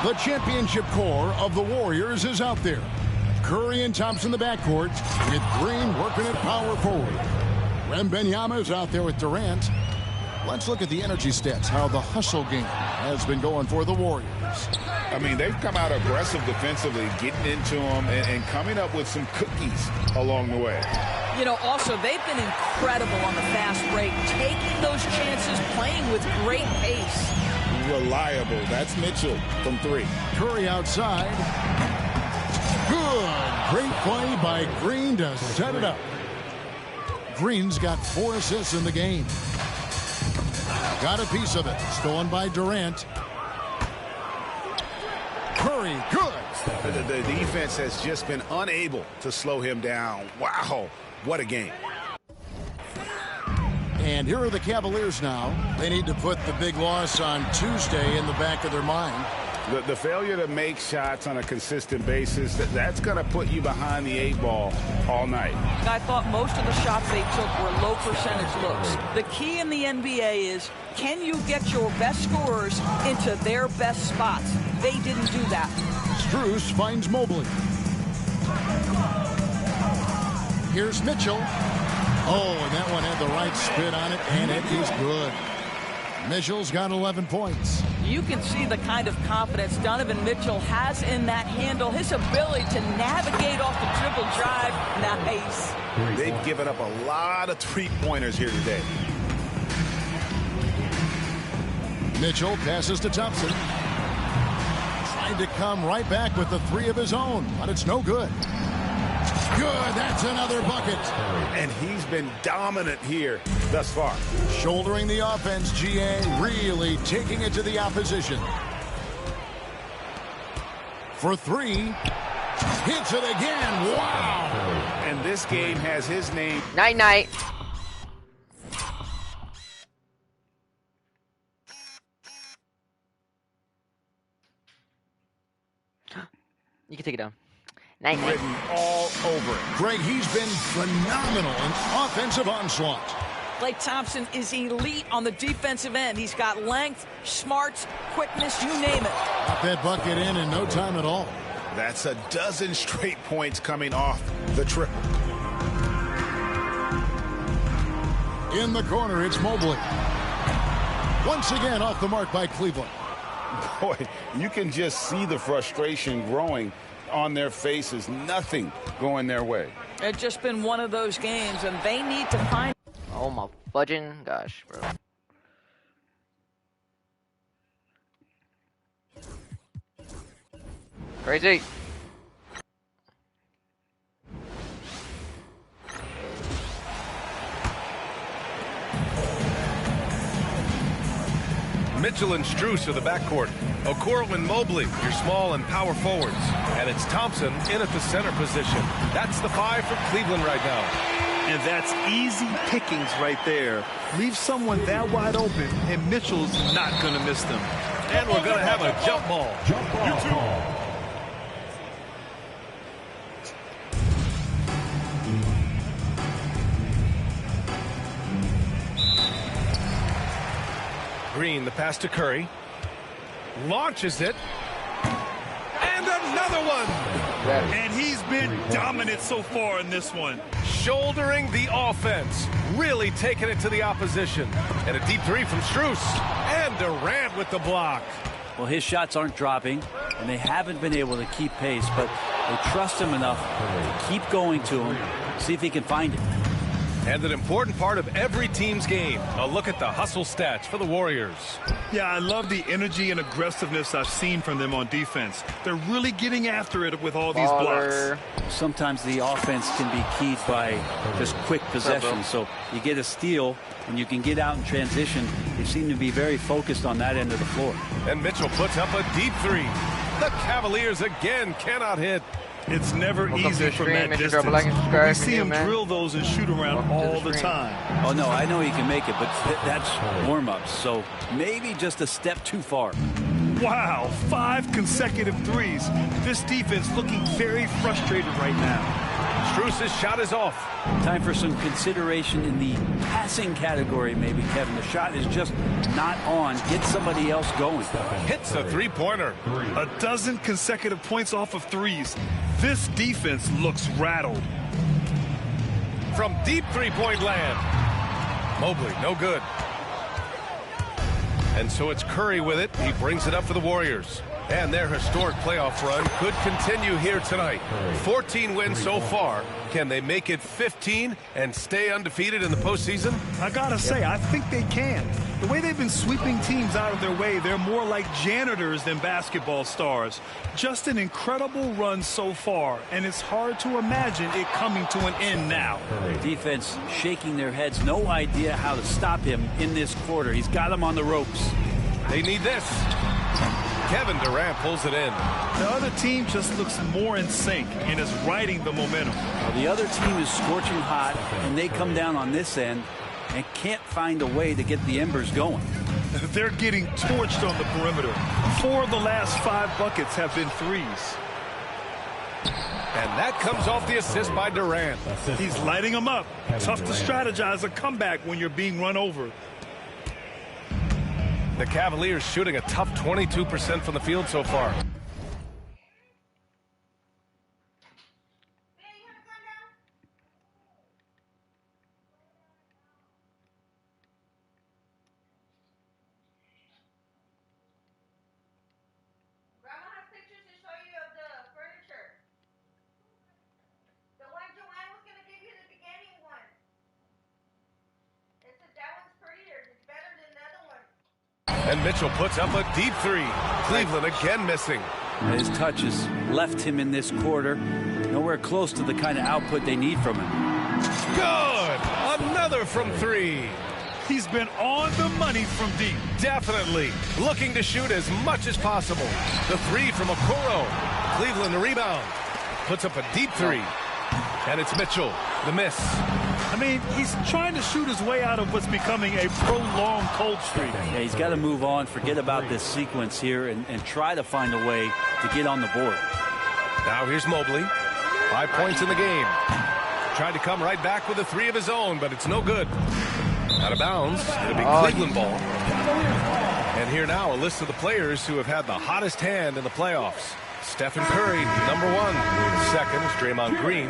The championship core of the Warriors is out there. Curry and Thompson in the backcourt with Green working at power forward. Wembanyama is out there with Durant. Let's look at the energy stats, how the hustle game has been going for the Warriors. I mean, they've come out aggressive defensively, getting into them and coming up with some cookies along the way. You know, also, they've been incredible on the fast break, taking those chances, playing with great pace. Reliable. That's Mitchell from three. Curry outside. Good. Great play by Green to set it up. Green's got 4 assists in the game. Got a piece of it. Stolen by Durant. Curry, good. The defense has just been unable to slow him down. Wow, what a game. And here are the Cavaliers now. They need to put the big loss on Tuesday in the back of their mind. The failure to make shots on a consistent basis, that's going to put you behind the 8 ball all night. I thought most of the shots they took were low percentage looks. The key in the NBA is, can you get your best scorers into their best spots? They didn't do that. Strus finds Mobley. Here's Mitchell. Oh, and that one had the right spin on it, and it is good. Mitchell's got 11 points. You can see the kind of confidence Donovan Mitchell has in that handle. His ability to navigate off the dribble drive. Nice. They've given up a lot of three-pointers here today. Mitchell passes to Thompson. Trying to come right back with the 3 of his own, but it's no good. Good, that's another bucket. And he's been dominant here thus far. Shouldering the offense, GA really taking it to the opposition. For 3, hits it again, wow. And this game has his name. Night-night. You can take it down. Written all over it. Greg, he's been phenomenal in offensive onslaught. Klay Thompson is elite on the defensive end. He's got length, smarts, quickness, you name it. Got that bucket in no time at all. That's a dozen straight points coming off the triple. In the corner, it's Mobley. Once again off the mark by Cleveland. boy, you can just see the frustration growing on their faces. Nothing going their way. It's just been one of those games, and they need to find... Oh my fudging gosh, bro. Crazy. Mitchell and Strus are the backcourt. Okoro and Mobley, your small and power forwards. And it's Thompson in at the center position. That's the 5 for Cleveland right now. And that's easy pickings right there. Leave someone that wide open, and Mitchell's not going to miss them. And we're going to have a jump ball. Green, the pass to Curry. Launches it. And another one. And he's been dominant so far in this one. Shouldering the offense. Really taking it to the opposition. And a deep 3 from Strus. And Durant with the block. Well, his shots aren't dropping, and they haven't been able to keep pace, but they trust him enough to keep going to him, see if he can find it. And an important part of every team's game. A look at the hustle stats for the Warriors. Yeah, I love the energy and aggressiveness I've seen from them on defense. They're really getting after it with all these blocks. Sometimes the offense can be keyed by just quick possession. So you get a steal and you can get out in transition. They seem to be very focused on that end of the floor. And Mitchell puts up a deep 3. The Cavaliers again cannot hit. It's never easy from that distance. We see him drill those and shoot around all the time. Oh, no, I know he can make it, but that's warm-ups. So maybe just a step too far. Wow, 5 consecutive threes. This defense looking very frustrated right now. Strus' shot is off. Time for some consideration in the passing category, maybe, Kevin. The shot is just not on. Get somebody else going. Hits a three-pointer. A dozen consecutive points off of threes. This defense looks rattled. From deep three-point land. Mobley, no good. And so it's Curry with it. He brings it up for the Warriors. And their historic playoff run could continue here tonight. 14 wins so far. Can they make it 15 and stay undefeated in the postseason? I gotta say, I think they can. The way they've been sweeping teams out of their way, they're more like janitors than basketball stars. Just an incredible run so far, and it's hard to imagine it coming to an end now. Defense shaking their heads, no idea how to stop him in this quarter. He's got him on the ropes. They need this. Kevin Durant pulls it in. The other team just looks more in sync and is riding the momentum. Well, the other team is scorching hot, and they come down on this end and can't find a way to get the embers going. They're getting torched on the perimeter. 4 of the last 5 buckets have been threes. And that comes off the assist by Durant. He's lighting them up. Tough to strategize a comeback when you're being run over. The Cavaliers shooting a tough 22% from the field so far. And Mitchell puts up a deep 3. Cleveland again missing. His touch has left him in this quarter. Nowhere close to the kind of output they need from him. Good! Another from 3. He's been on the money from deep. Definitely. Looking to shoot as much as possible. The 3 from Okoro. Cleveland the rebound. Puts up a deep 3. And it's Mitchell. The miss. I mean, he's trying to shoot his way out of what's becoming a prolonged cold streak. Yeah, he's got to move on, forget about this sequence here, and try to find a way to get on the board. Now here's Mobley. 5 points in the game. Tried to come right back with a 3 of his own, but it's no good. Out of bounds. It'll be Cleveland ball. And here now a list of the players who have had the hottest hand in the playoffs. Stephen Curry, number 1. Second is Draymond Green.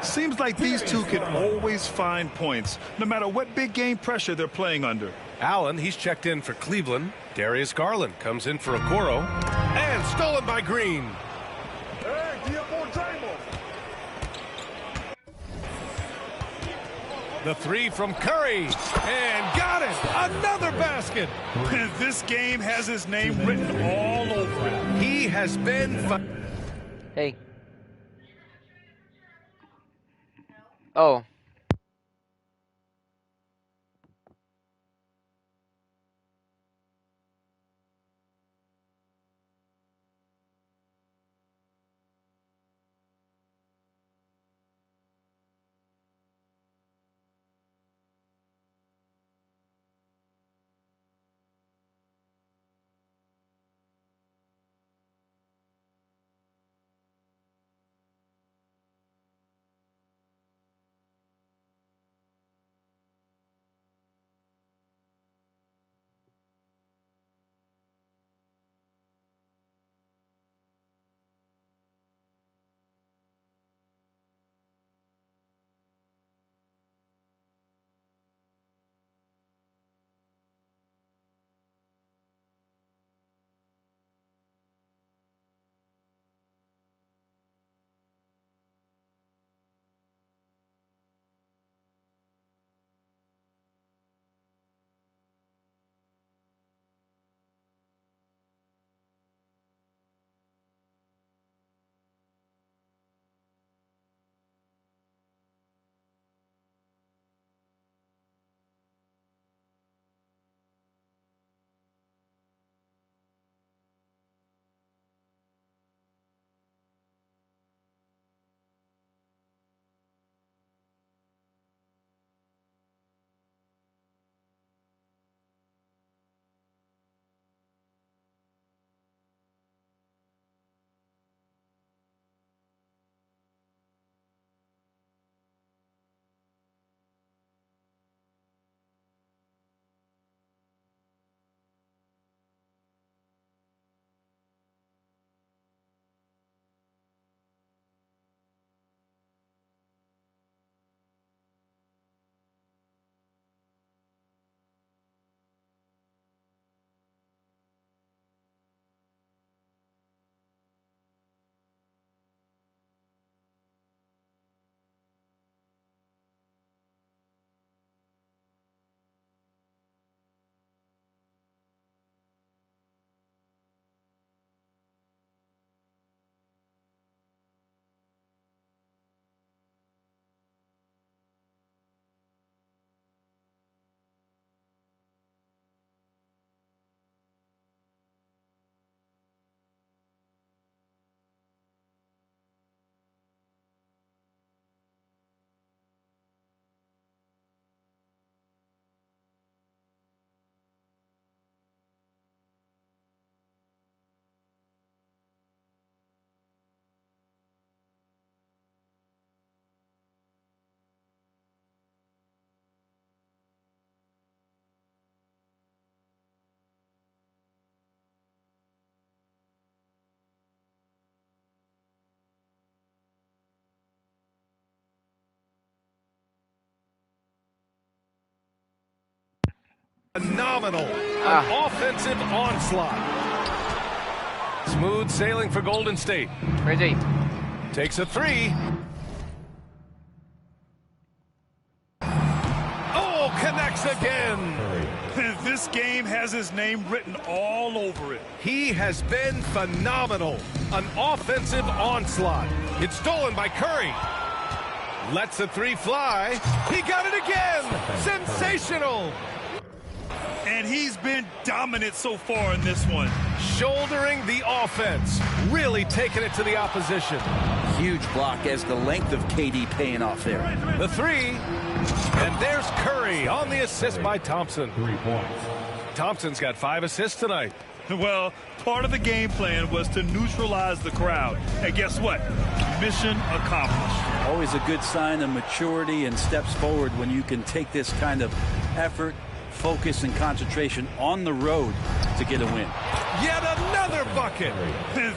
Seems like these two can always find points, no matter what big game pressure they're playing under. Allen, he's checked in for Cleveland. Darius Garland comes in for Okoro. And stolen by Green. The 3 from Curry. And got it. Another basket. This game has his name written all over it. He has been... Hey. Oh. Phenomenal. An offensive onslaught. Smooth sailing for Golden State. Crazy. Takes a 3. Oh, connects again. This game has his name written all over it. He has been phenomenal. An offensive onslaught. It's stolen by Curry. Lets the 3 fly. He got it again. Sensational. And he's been dominant so far in this one. Shouldering the offense. Really taking it to the opposition. Huge block as the length of KD paying off there. The 3. And there's Curry on the assist by Thompson. 3 points. Thompson's got 5 assists tonight. Well, part of the game plan was to neutralize the crowd. And guess what? Mission accomplished. Always a good sign of maturity and steps forward when you can take this kind of effort, focus, and concentration on the road to get a win. Yet another bucket.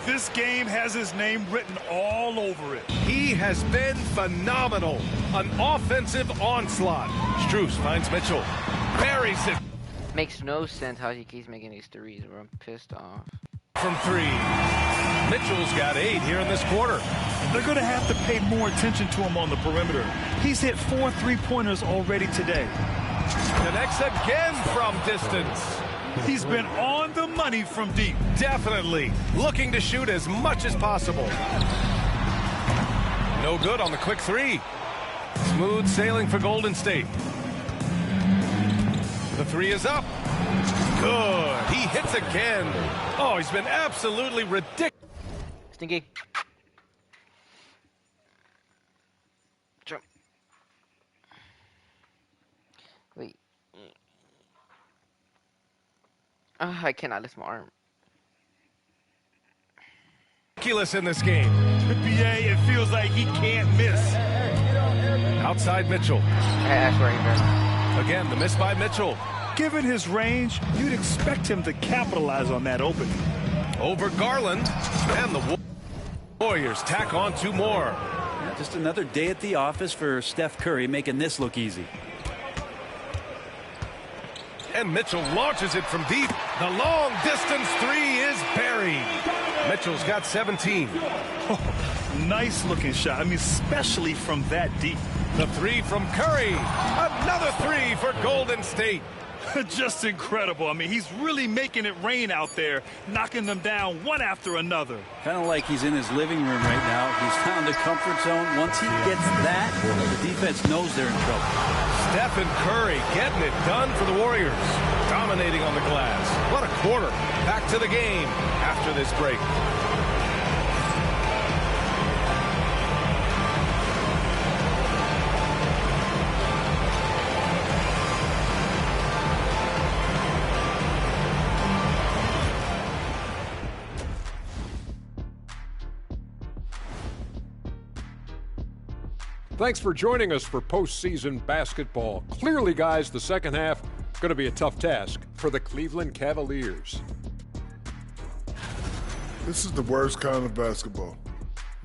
This game has his name written all over it. He has been phenomenal. An offensive onslaught. Strus finds Mitchell. Buries it. Makes no sense how he keeps making these threes, bro. I'm pissed off. From 3. Mitchell's got 8 here in this quarter. They're going to have to pay more attention to him on the perimeter. He's hit 4 3-pointers already today. Connects again from distance. He's been on the money from deep. Definitely. Looking to shoot as much as possible. No good on the quick 3. Smooth sailing for Golden State. The 3 is up. Good. He hits again. Oh, he's been absolutely ridiculous. Stinky. Jump. Wait. I cannot lift my arm. Ridiculous in this game. NBA, it feels like he can't miss. Outside Mitchell. That's right there. Again, the miss by Mitchell. Given his range, you'd expect him to capitalize on that opening. Over Garland, and the Warriors tack on 2 more. Just another day at the office for Steph Curry, making this look easy. And Mitchell launches it from deep. The long distance 3 is buried. Mitchell's got 17. Oh, nice looking shot. I mean, especially from that deep. The 3 from Curry. Another 3 for Golden State. Just incredible. I mean, he's really making it rain out there, knocking them down one after another. Kind of like he's in his living room right now. He's found a comfort zone. Once he gets that, the defense knows they're in trouble. Steph and Curry getting it done for the Warriors. Dominating on the glass. What a quarter. Back to the game after this break. Thanks for joining us for postseason basketball. Clearly, guys, the second half going to be a tough task for the Cleveland Cavaliers. This is the worst kind of basketball.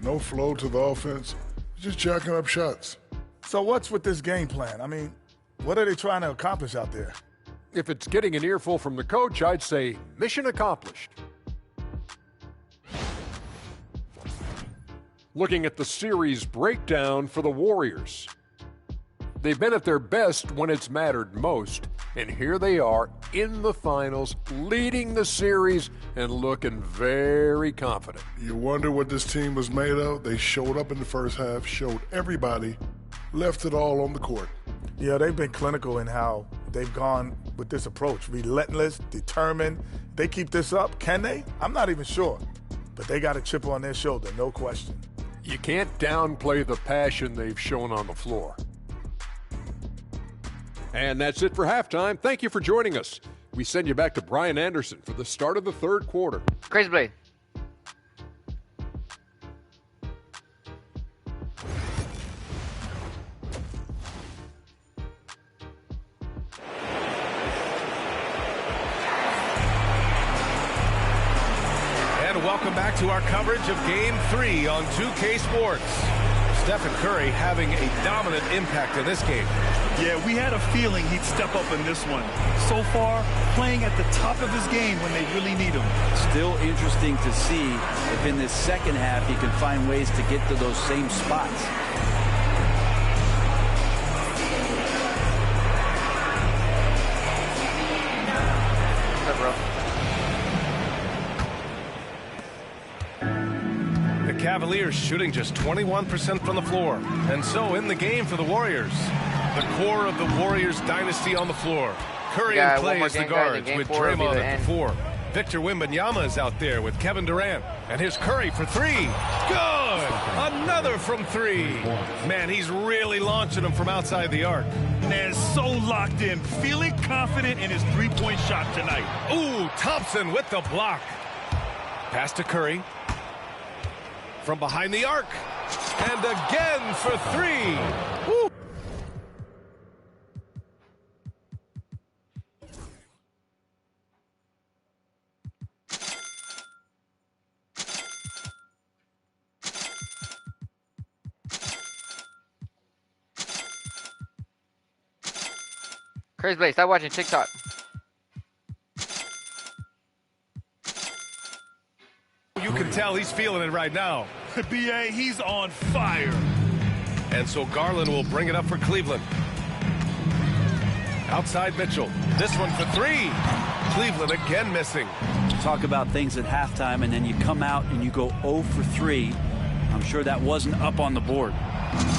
No flow to the offense, just jacking up shots. So what's with this game plan? I mean, what are they trying to accomplish out there? If it's getting an earful from the coach, I'd say mission accomplished. Looking at the series breakdown for the Warriors. They've been at their best when it's mattered most, and here they are in the finals, leading the series and looking very confident. You wonder what this team was made of? They showed up in the first half, showed everybody, left it all on the court. Yeah, they've been clinical in how they've gone with this approach. Relentless, determined. They keep this up, can they? I'm not even sure. But they got a chip on their shoulder, no question. You can't downplay the passion they've shown on the floor. And that's it for halftime. Thank you for joining us. We send you back to Brian Anderson for the start of the third quarter. Crazy Blade. Welcome back to our coverage of Game 3 on 2K Sports. Stephen Curry having a dominant impact in this game. Yeah, we had a feeling he'd step up in this one. So far, playing at the top of his game when they really need him. Still interesting to see if in this second half he can find ways to get to those same spots. Cavaliers shooting just 21% from the floor. And so in the game for the Warriors, the core of the Warriors dynasty on the floor. Curry in play as the guards with Draymond at the 4. Victor Wembanyama is out there with Kevin Durant. And here's Curry for 3. Good! Another from 3. Man, he's really launching them from outside the arc. Man, so locked in, feeling confident in his three-point shot tonight. Ooh, Thompson with the block. Pass to Curry. From behind the arc, and again for 3. Woo. Crazy Blade, stop watching TikTok. You can tell he's feeling it right now. B.A., he's on fire. And so Garland will bring it up for Cleveland. Outside Mitchell. This one for three. Cleveland again missing. Talk about things at halftime, and then you come out and you go 0 for 3. I'm sure that wasn't up on the board.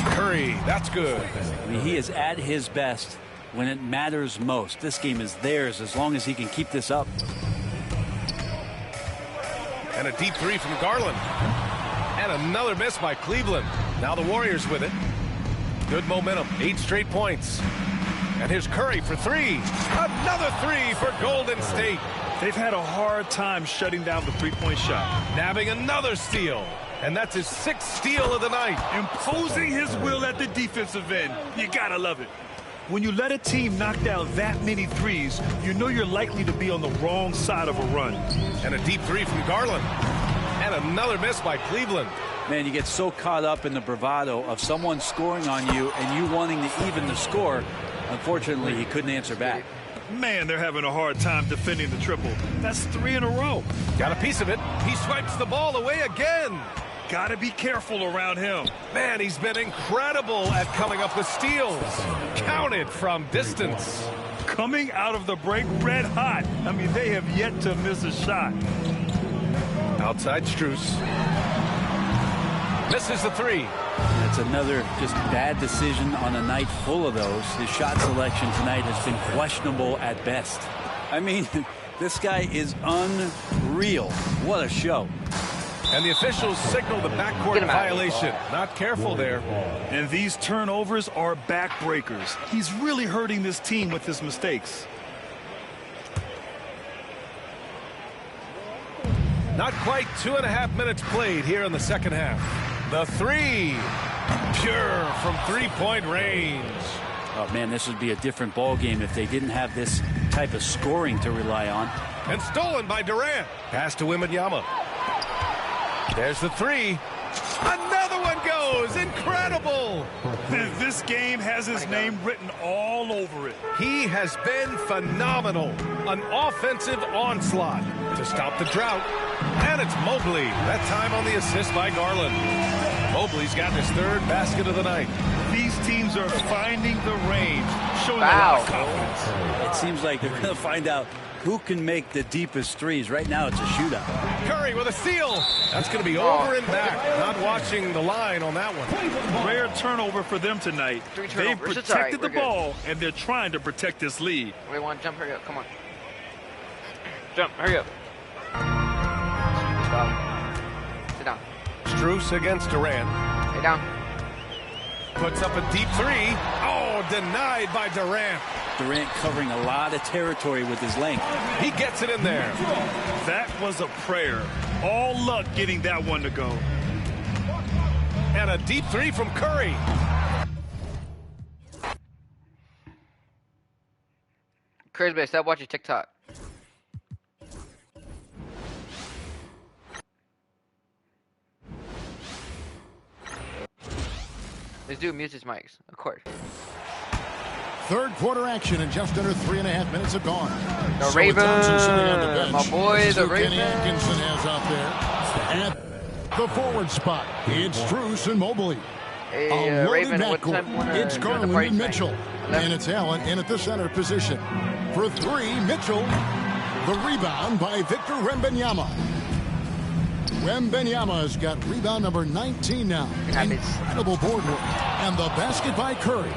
Curry, that's good. I mean, he is at his best when it matters most. This game is theirs as long as he can keep this up. And a deep three from Garland. And another miss by Cleveland. Now the Warriors with it. Good momentum. 8 straight points. And here's Curry for three. Another three for Golden State. They've had a hard time shutting down the three-point shot. Nabbing another steal. And that's his 6th steal of the night. Imposing his will at the defensive end. You gotta love it. When you let a team knock down that many threes, you know you're likely to be on the wrong side of a run. And a deep three from Garland. And another miss by Cleveland. Man, you get so caught up in the bravado of someone scoring on you and you wanting to even the score. Unfortunately, he couldn't answer back. Man, they're having a hard time defending the triple. That's 3 in a row. Got a piece of it. He swipes the ball away again. Gotta be careful around him. Man, he's been incredible at coming up with steals. Counted from distance. Coming out of the break red hot. I mean, they have yet to miss a shot. Outside Strus. Misses the three. That's another just bad decision on a night full of those. His shot selection tonight has been questionable at best. I mean, this guy is unreal. What a show. And the officials signal the backcourt violation. Not careful there. And these turnovers are backbreakers. He's really hurting this team with his mistakes. Not quite 2.5 minutes played here in the second half. The three. Pure from three-point range. Oh, man, this would be a different ball game if they didn't have this type of scoring to rely on. And stolen by Durant. Pass to Wembanyama. There's the three. Another one goes. Incredible. This game has his name written all over it. He has been phenomenal. An offensive onslaught to stop the drought. And it's Mobley. That time on the assist by Garland. Mobley's got his 3rd basket of the night. These teams are finding the range, showing a lot of confidence. It seems like they're going to find out who can make the deepest threes. Right now, it's a shootout. Curry with a steal. That's going to be over and back. Not watching the line on that one. Rare turnover for them tonight. They've protected the ball, and they're trying to protect this lead. We want to jump. Hurry up. Come on. Jump. Hurry up. Sit down. Strus against Durant. Sit down. Puts up a deep three. Oh, denied by Durant. Durant covering a lot of territory with his length. He gets it in there. That was a prayer. All luck getting that one to go. And a deep three from Curry. Curry's best. Stop watching TikTok. This dude mutes his mics, of course. Third quarter action, and just under 3.5 minutes have gone. The Raven, my boy, the Raven. Kenny Atkinson has out there. At the forward spot, it's Strus and Mobley. Hey, a loaded Raven, backcourt. It's Garland and Mitchell. And it's Allen in at the center position. For three, Mitchell. The rebound by Victor Wembanyama. Wembanyama's got rebound number 19 now. Incredible board work. And the basket by Curry.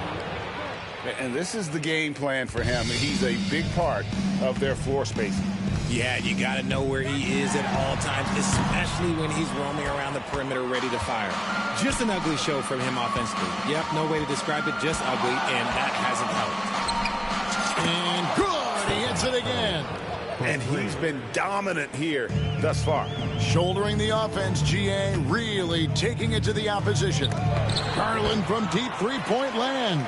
And this is the game plan for him. He's a big part of their floor spacing. Yeah, you got to know where he is at all times, especially when he's roaming around the perimeter ready to fire. Just an ugly show from him offensively. Yep, no way to describe it, just ugly, and that hasn't helped. And good, he hits it again. And he's been dominant here thus far. Shouldering the offense, GA really taking it to the opposition. Garland from deep three-point land.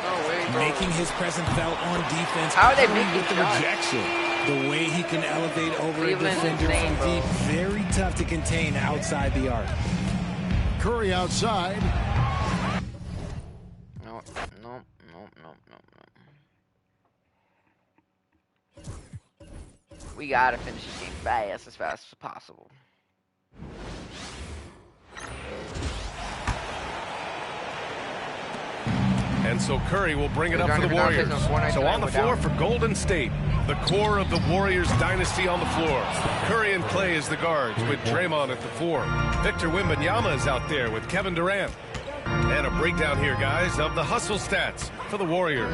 Making his presence felt on defense. How are they making with the rejection? The way he can elevate over a defender from deep, very tough to contain outside the arc. Curry outside. No. We gotta finish this game fast as possible. And so Curry will bring it up for the Warriors. So on the floor for Golden State, the core of the Warriors dynasty on the floor. Curry and Clay as the guards with Draymond at the 4. Victor Wembanyama is out there with Kevin Durant. And a breakdown here, guys, of the hustle stats for the Warriors.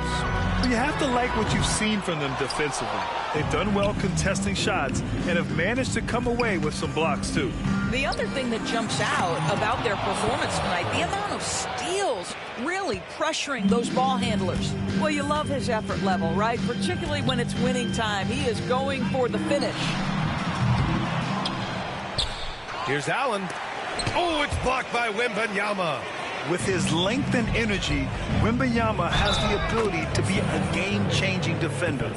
You have to like what you've seen from them defensively. They've done well contesting shots and have managed to come away with some blocks, too. The other thing that jumps out about their performance tonight, the amount of steals really pressuring those ball handlers. Well, you love his effort level, right? Particularly when it's winning time. He is going for the finish. Here's Allen. Oh, it's blocked by Wembanyama. With his length and energy, Wembanyama has the ability to be a game-changing defender.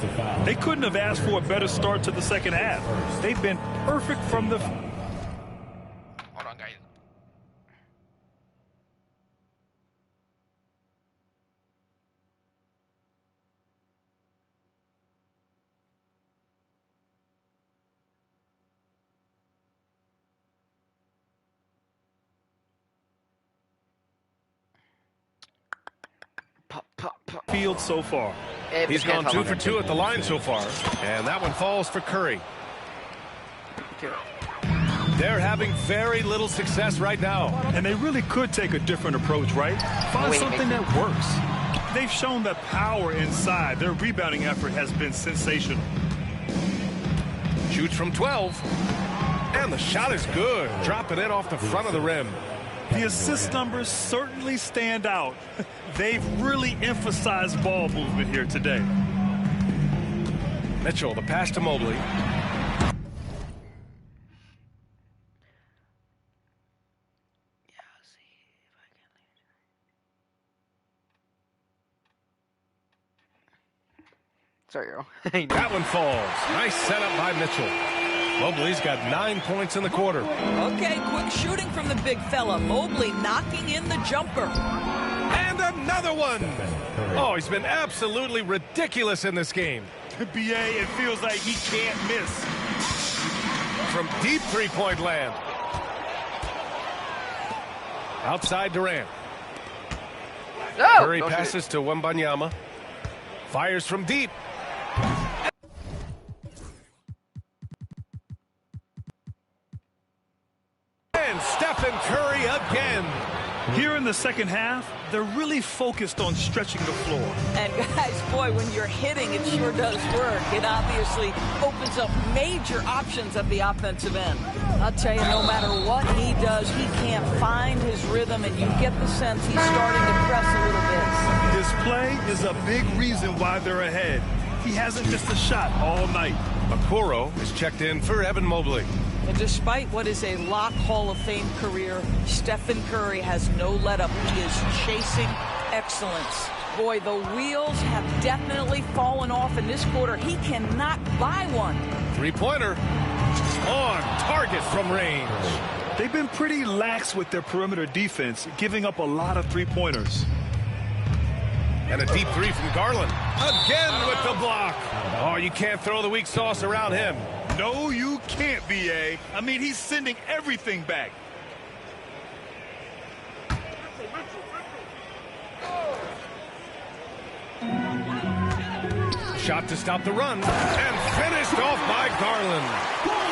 They couldn't have asked for a better start to the second half. They've been perfect from the... Hold on, guys. field so far. He's gone 2 for 2 at the line so far, and that one falls for Curry. They're having very little success right now. And they really could take a different approach, right? Find something that works. They've shown that power inside. Their rebounding effort has been sensational. Shoots from 12. And the shot is good. Dropping it off the front of the rim. The assist numbers certainly stand out. They've really emphasized ball movement here today. Mitchell, the pass to Mobley. Sorry, girl. That one falls. Nice setup by Mitchell. Mobley's got 9 points in the quarter. Okay, quick shooting from the big fella. Mobley knocking in the jumper. And another one. Oh, he's been absolutely ridiculous in this game. BA, it feels like he can't miss. From deep three-point land. Outside Durant. Curry passes to Wembanyama. Fires from deep. And Stephen Curry again. Here in the second half, they're really focused on stretching the floor. And guys, boy, when you're hitting, it sure does work. It obviously opens up major options at the offensive end. I'll tell you, no matter what he does, he can't find his rhythm, and you get the sense he's starting to press a little bit. This play is a big reason why they're ahead. He hasn't missed a shot all night. Okoro is checked in for Evan Mobley. And despite what is a lock Hall of Fame career, Stephen Curry has no let-up. He is chasing excellence. Boy, the wheels have definitely fallen off in this quarter. He cannot buy one. Three-pointer on target from range. They've been pretty lax with their perimeter defense, giving up a lot of three-pointers. And a deep three from Garland. Again with the block. Oh, you can't throw the weak sauce around him. No, you can't, B.A. I mean, he's sending everything back. Shot to stop the run. And finished off by Garland.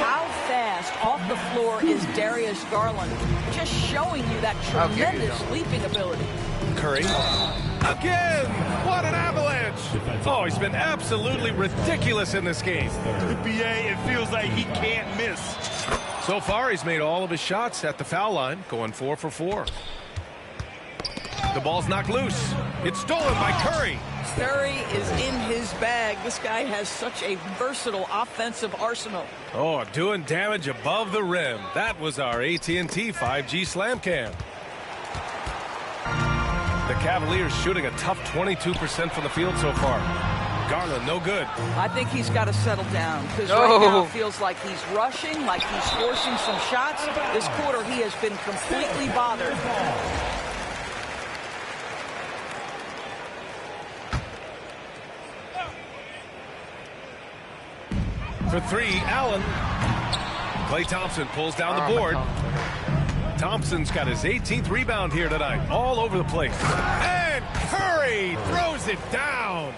How fast off the floor is Darius Garland? Just showing you that tremendous leaping ability. Curry. Again! What an avalanche! Oh, he's been absolutely ridiculous in this game. BA, it feels like he can't miss. So far, he's made all of his shots at the foul line, going 4 for 4. The ball's knocked loose. It's stolen by Curry. Curry is in his bag. This guy has such a versatile offensive arsenal. Oh, doing damage above the rim. That was our AT&T 5G Slam Cam. The Cavaliers shooting a tough 22% from the field so far. Garland, no good. I think he's got to settle down because right now it feels like he's rushing, like he's forcing some shots. This quarter, he has been completely bothered. For three, Allen. Klay Thompson pulls down the board. Thompson's got his 18th rebound here tonight. All over the place. And Curry throws it down.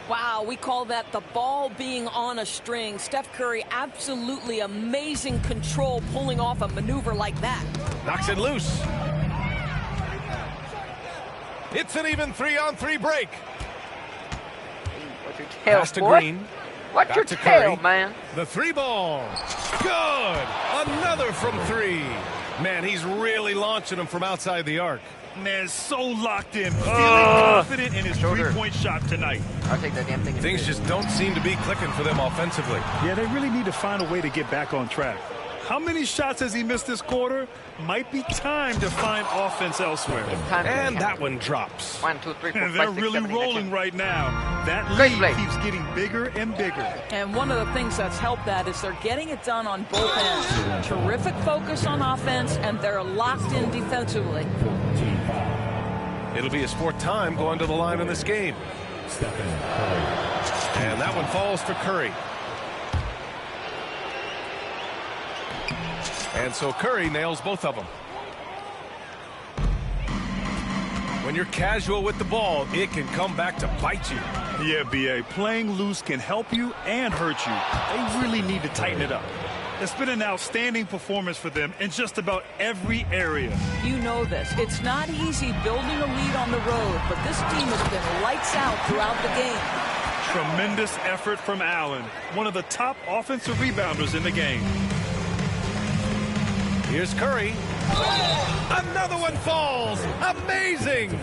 Wow, we call that the ball being on a string. Steph Curry, absolutely amazing control pulling off a maneuver like that. Knocks it loose. It's an even 3-on-3 break. What's your tail, Pass to boy? Green. What's Back your to tail, Curry. man? The three ball. Good. Another from three. Man, he's really launching them from outside the arc. Man, so locked in, feeling confident in his three-point shot tonight. I'll take that damn thing. Things just don't seem to be clicking for them offensively. Yeah, they really need to find a way to get back on track. How many shots has he missed this quarter? Might be time to find offense elsewhere. And that one drops. 1, 2, 3, 4, 5, They're 6, really 7, 8, 9, rolling 10. right now. That Great lead play. keeps getting bigger and bigger. And one of the things that's helped that is they're getting it done on both ends. Terrific focus on offense, and they're locked in defensively. It'll be his fourth time going to the line in this game. And that one falls for Curry. And so Curry nails both of them. When you're casual with the ball, it can come back to bite you. Yeah, B.A., playing loose can help you and hurt you. They really need to tighten it up. It's been an outstanding performance for them in just about every area. You know this. It's not easy building a lead on the road, but this team has been lights out throughout the game. Tremendous effort from Allen, one of the top offensive rebounders in the game. Here's Curry. Another one falls. Amazing.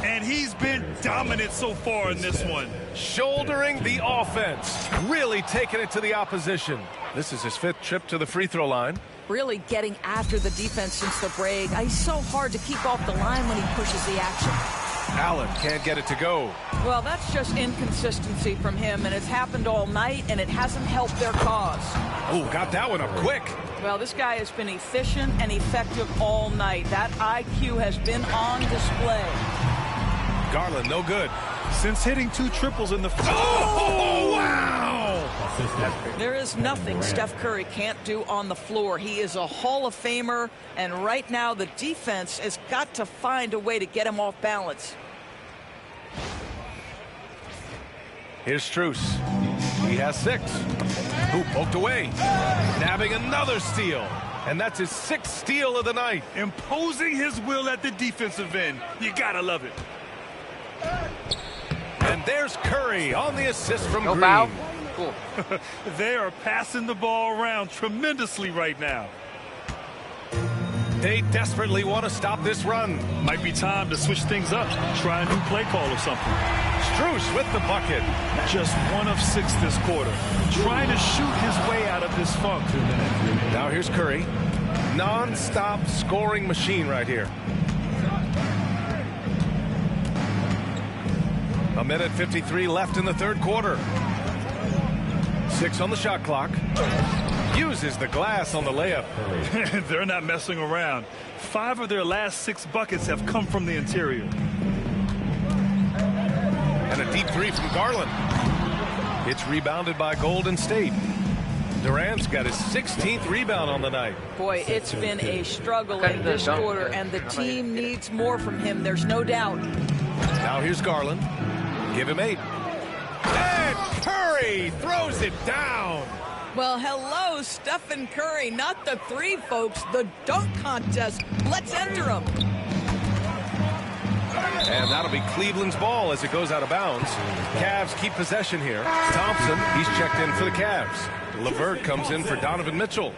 And he's been dominant so far in this one. Shouldering the offense. Really taking it to the opposition. This is his fifth trip to the free throw line. Really getting after the defense since the break. He's so hard to keep off the line when he pushes the action. Allen can't get it to go. Well, that's just inconsistency from him, and it's happened all night, and it hasn't helped their cause. Oh, got that one up quick. Well, this guy has been efficient and effective all night. That IQ has been on display. Garland, no good. Since hitting 2 triples in the Oh, wow! There is nothing Steph Curry can't do on the floor. He is a Hall of Famer, and right now the defense has got to find a way to get him off balance. Here's Strus. He has 6. Who poked away. Nabbing another steal. And that's his 6th steal of the night. imposing his will at the defensive end. You gotta love it. And there's Curry on the assist from Green. Foul. Cool. They are passing the ball around tremendously right now. They desperately want to stop this run. Might be time to switch things up. Try a new play call or something. Strus with the bucket. Just 1 of 6 this quarter. Trying to shoot his way out of this funk. Now here's Curry. Non-stop scoring machine right here. A minute 53 left in the third quarter. 6 on the shot clock. Uses the glass on the layup. They're not messing around. 5 of their last 6 buckets have come from the interior. And a deep 3 from Garland. It's rebounded by Golden State. Durant's got his 16th rebound on the night. Boy, it's been a struggle in this quarter, and the team needs more from him. There's no doubt. Now here's Garland. Give him 8. And Curry throws it down. Well, hello, Stephen Curry. Not the 3, folks. The dunk contest. Let's enter them. And that'll be Cleveland's ball as it goes out of bounds. Cavs keep possession here. Thompson, he's checked in for the Cavs. LeVert comes in for Donovan Mitchell.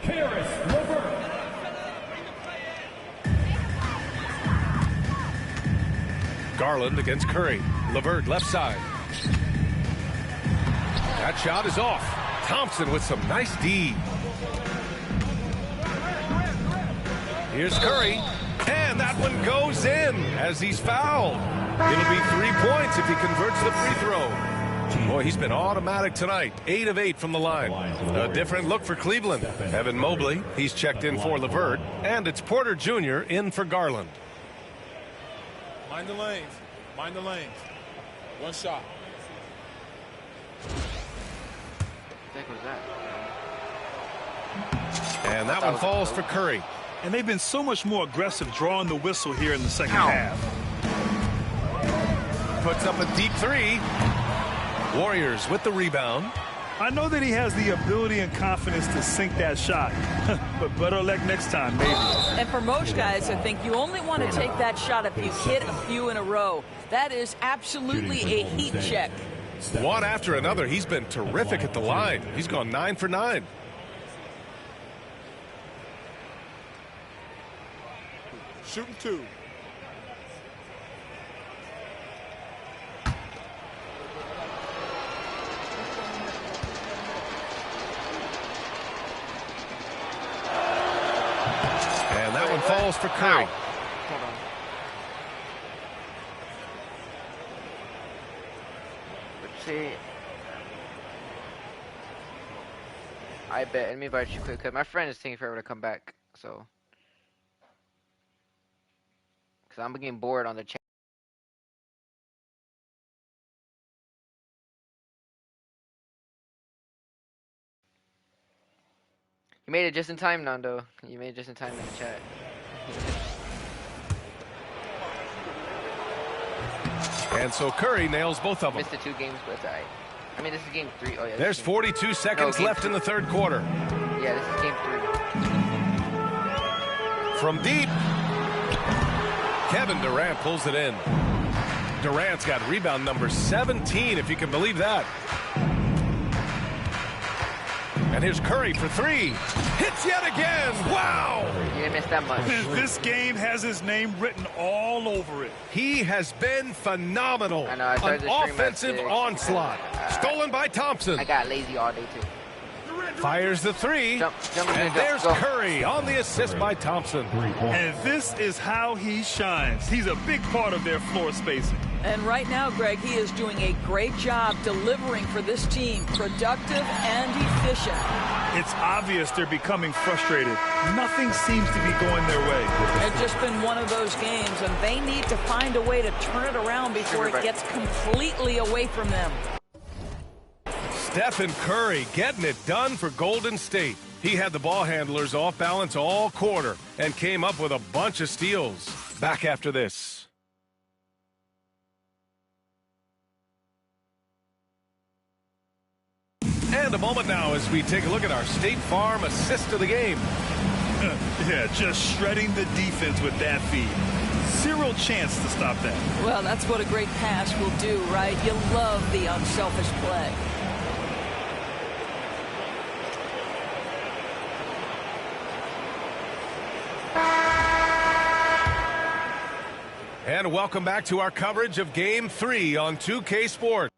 Garland against Curry. LeVert left side. That shot is off. Thompson with some nice D. Here's Curry. And that one goes in as he's fouled. It'll be 3 points if he converts the free throw. Boy, he's been automatic tonight. 8 of 8 from the line. A different look for Cleveland. Evan Mobley, he's checked in for LeVert. And it's Porter Jr. in for Garland. Mind the lanes. Mind the lanes. 1 shot. What the heck was that? And that one falls for Curry. And they've been so much more aggressive drawing the whistle here in the second half. Puts up a deep three. Warriors with the rebound. I know that he has the ability and confidence to sink that shot, but better luck next time, maybe. And for most guys, I think you only want to take that shot if you hit a few in a row. That is absolutely a heat check. One after another, he's been terrific at the line. He's gone 9 for 9. Shooting 2. And that one falls for Curry. Hold on. Let's see. I bet. Let me invite you quick. 'Cause my friend is taking forever to come back. So. Because I'm getting bored on the chat. You made it just in time, Nando. You made it just in time in the chat. And so Curry nails both of them. Missed the 2 games, but it's alright. I mean, this is game 3. Oh, yeah. There's 42 seconds left in the third quarter. Yeah, this is game 3. From deep, Kevin Durant pulls it in. Durant's got rebound number 17, if you can believe that. And here's Curry for 3. Hits yet again. Wow. You didn't miss that much. This game has his name written all over it. He has been phenomenal. I know, I An tried to stream offensive at 6. onslaught. Stolen by Thompson. I got lazy all day, too. Fires the 3. And there's Curry on the assist by Thompson. And this is how he shines. He's a big part of their floor spacing. And right now, Greg, he is doing a great job delivering for this team, productive and efficient. It's obvious they're becoming frustrated. Nothing seems to be going their way. It's just been one of those games, and they need to find a way to turn it around before it gets completely away from them. Stephen Curry getting it done for Golden State. He had the ball handlers off balance all quarter and came up with a bunch of steals. Back after this. And a moment now as we take a look at our State Farm assist of the game. Yeah, just shredding the defense with that feed. Zero chance to stop that. Well, that's what a great pass will do, right? You love the unselfish play. And welcome back to our coverage of Game 3 on 2K Sports.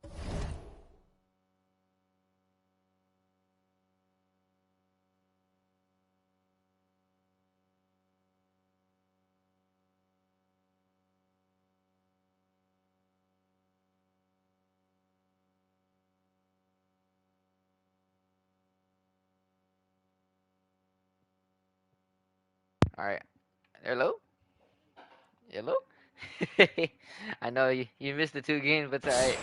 All right. Hello? Hello? I know you missed the 2 games, but it's all right.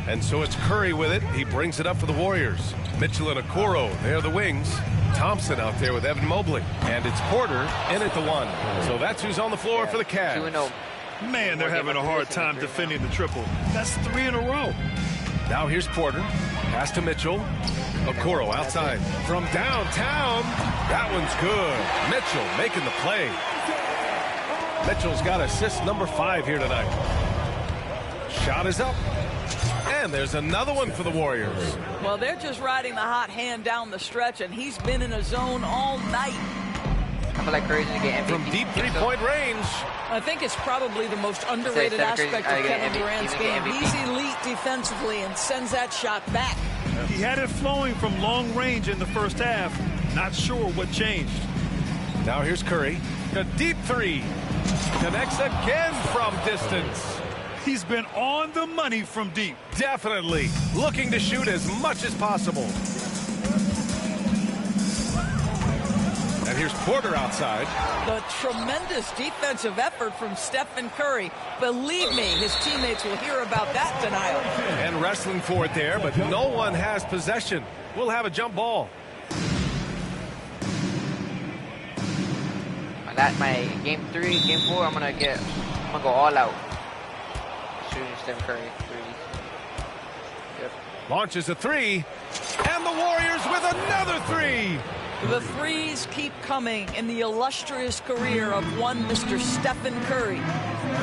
And so it's Curry with it. He brings it up for the Warriors. Mitchell and Okoro, they're the wings. Thompson out there with Evan Mobley. And it's Porter in at the 1. So that's who's on the floor for the Cavs. 2-0. Man, they're having a hard time defending the triple. That's 3 in a row. Now here's Porter. Pass to Mitchell. Okoro outside. From downtown. That one's good. Mitchell making the play. Mitchell's got assist number 5 here tonight. Shot is up. And there's another one for the Warriors. Well, they're just riding the hot hand down the stretch, and he's been in a zone all night. I feel like Curry's going to get MVP. From deep three-point range. I think it's probably the most underrated aspect of Kevin Durant's game. He's elite defensively and sends that shot back. He had it flowing from long range in the first half. Not sure what changed. Now here's Curry. A deep 3. Connects again from distance. He's been on the money from deep. Definitely. Looking to shoot as much as possible. And here's Porter outside. The tremendous defensive effort from Stephen Curry. Believe me, his teammates will hear about that denial. And wrestling for it there, but no one has possession. We'll have a jump ball. my game 3, game 4, I'm gonna go all out. Shooting Stephen Curry threes. Yep. Launches a 3, and the Warriors with another 3. The threes keep coming in the illustrious career of one Mr. Stephen Curry.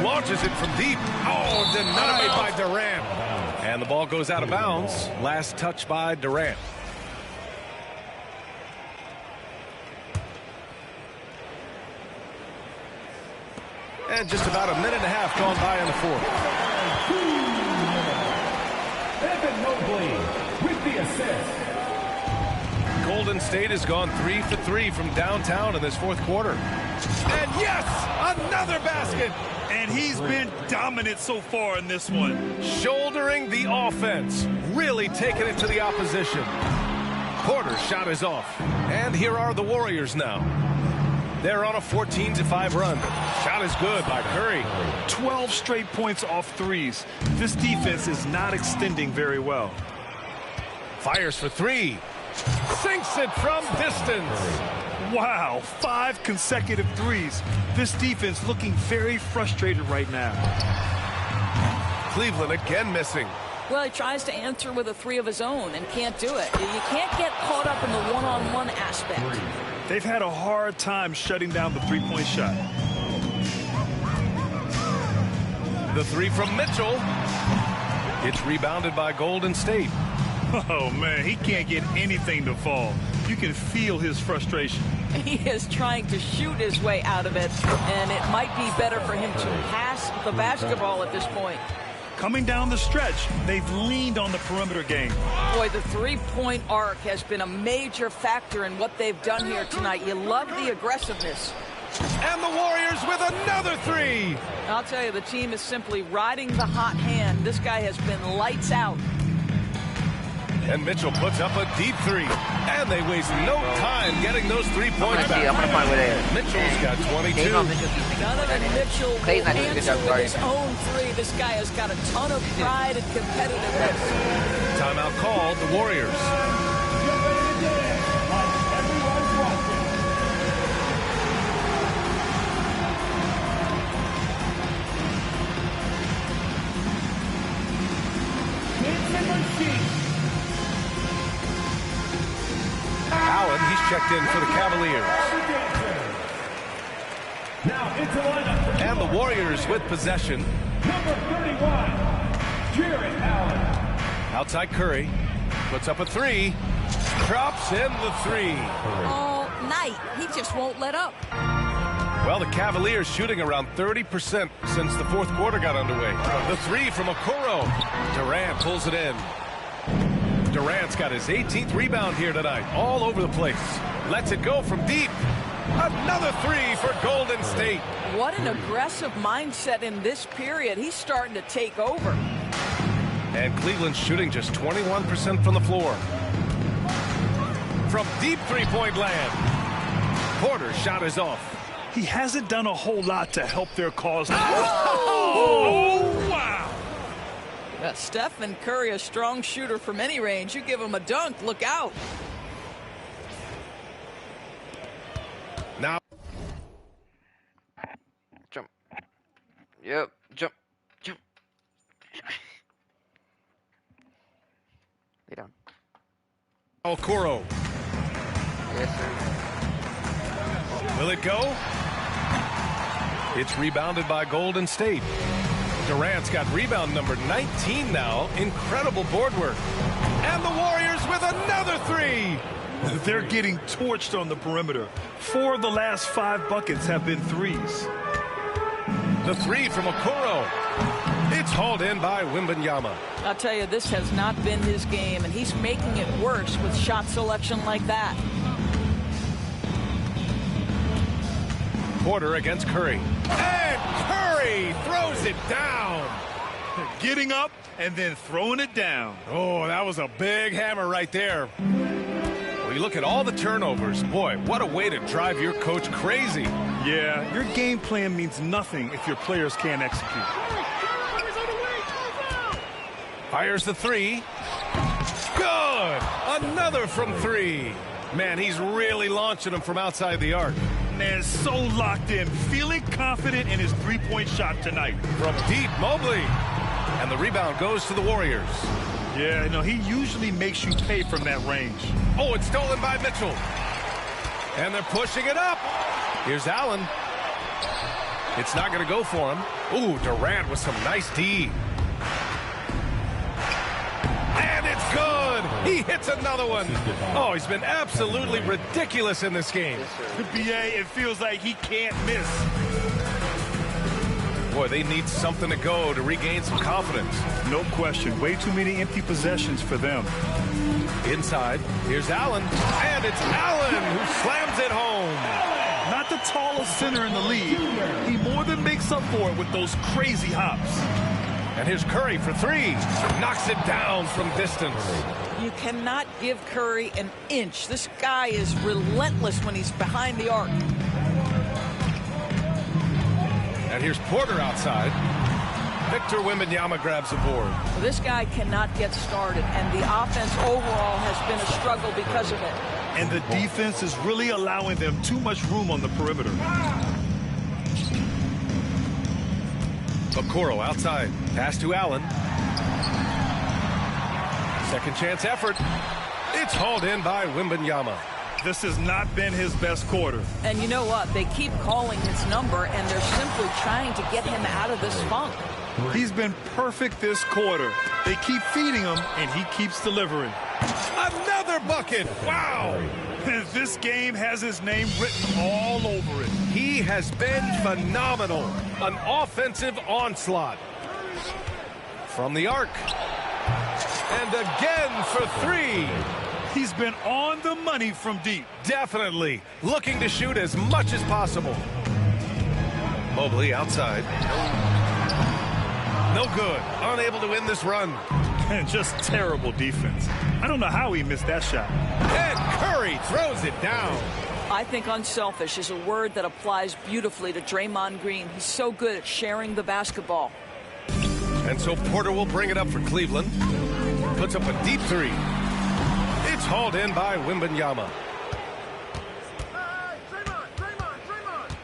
Launches it from deep. Oh, denied by Durant. And the ball goes out of bounds. Last touch by Durant. And just about a minute and a half gone by in the fourth. Evan Mobley with the assist. Golden State has gone 3 for 3 from downtown in this fourth quarter. And yes, another basket. And he's been dominant so far in this one. Shouldering the offense, really taking it to the opposition. Porter's shot is off. And here are the Warriors now. They're on a 14-5 run. Shot is good by Curry. 12 straight points off threes. This defense is not extending very well. Fires for 3. Sinks it from distance. Wow, 5 consecutive threes. This defense looking very frustrated right now. Cleveland again missing. Well, he tries to answer with a 3 of his own and can't do it. You can't get caught up in the one-on-one aspect. They've had a hard time shutting down the three-point shot. The 3 from Mitchell. It's rebounded by Golden State. Oh, man, he can't get anything to fall. You can feel his frustration. He is trying to shoot his way out of it, and it might be better for him to pass the basketball at this point. Coming down the stretch, they've leaned on the perimeter game. Boy, the three-point arc has been a major factor in what they've done here tonight. You love the aggressiveness. And the Warriors with another 3. I'll tell you, the team is simply riding the hot hand. This guy has been lights out. And Mitchell puts up a deep 3. And they waste no time getting those 3 points back. I'm going to find where they are. Mitchell's got 22. Donovan Mitchell Clay's not doing a good job answer with guarding his own 3. This guy has got a ton of pride and competitiveness. Timeout called, the Warriors. Allen, he's checked in for the Cavaliers. Now into lineup. And the Warriors with possession. Number 31, Jared Allen. Outside Curry. Puts up a 3. Drops in the 3. All night. He just won't let up. Well, the Cavaliers shooting around 30% since the fourth quarter got underway. The 3 from Okoro. Durant pulls it in. Durant's got his 18th rebound here tonight. All over the place. Lets it go from deep. Another 3 for Golden State. What an aggressive mindset in this period. He's starting to take over. And Cleveland's shooting just 21% from the floor. From deep three-point land. Porter's shot is off. He hasn't done a whole lot to help their cause. Oh, wow. Yeah, Stephen Curry, a strong shooter from any range. You give him a dunk, look out. Now. Jump. Yep. Jump. Jump. Lay down. Okoro. Yes, sir. Will it go? It's rebounded by Golden State. Durant's got rebound number 19 now. Incredible board work. And the Warriors with another 3. They're getting torched on the perimeter. 4 of the last 5 buckets have been threes. The 3 from Okoro. It's hauled in by Wembanyama. I'll tell you, this has not been his game, and he's making it worse with shot selection like that. Porter against Curry. And Curry throws it down. Getting up and then throwing it down. Oh, that was a big hammer right there. Well, you look at all the turnovers. Boy, what a way to drive your coach crazy. Yeah, your game plan means nothing if your players can't execute. Fires the 3. Good. Another from 3. Man, he's really launching them from outside the arc. man, so locked in, feeling confident in his three-point shot tonight. From deep, Mobley. And the rebound goes to the Warriors. Yeah, he usually makes you pay from that range. Oh, it's stolen by Mitchell. And they're pushing it up. Here's Allen. It's not going to go for him. Ooh, Durant with some nice D. And it's good. He hits another one. Oh, he's been absolutely ridiculous in this game. BA, it feels like he can't miss. Boy, they need something to go to regain some confidence. No question. Way too many empty possessions for them. Inside, here's Allen. And it's Allen who slams it home. Not the tallest center in the league. He more than makes up for it with those crazy hops. And here's Curry for three. Knocks it down from distance. You cannot give Curry an inch. This guy is relentless when he's behind the arc. And here's Porter outside. Victor Wembanyama grabs the board. This guy cannot get started, and the offense overall has been a struggle because of it. And the defense is really allowing them too much room on the perimeter. Okoro outside. Pass to Allen. Second chance effort. It's hauled in by Wembanyama. This has not been his best quarter. And you know what? They keep calling his number, and they're simply trying to get him out of this funk. He's been perfect this quarter. They keep feeding him, and he keeps delivering. Another bucket. Wow. This game has his name written all over it. He has been phenomenal. An offensive onslaught. From the arc. And again for three. He's been on the money from deep. Definitely. Looking to shoot as much as possible. Mobley outside. No good. Unable to win this run. And just terrible defense. I don't know how he missed that shot. And Curry throws it down. I think unselfish is a word that applies beautifully to Draymond Green. He's so good at sharing the basketball. And so Porter will bring it up for Cleveland. Puts up a deep three. It's hauled in by Wembanyama.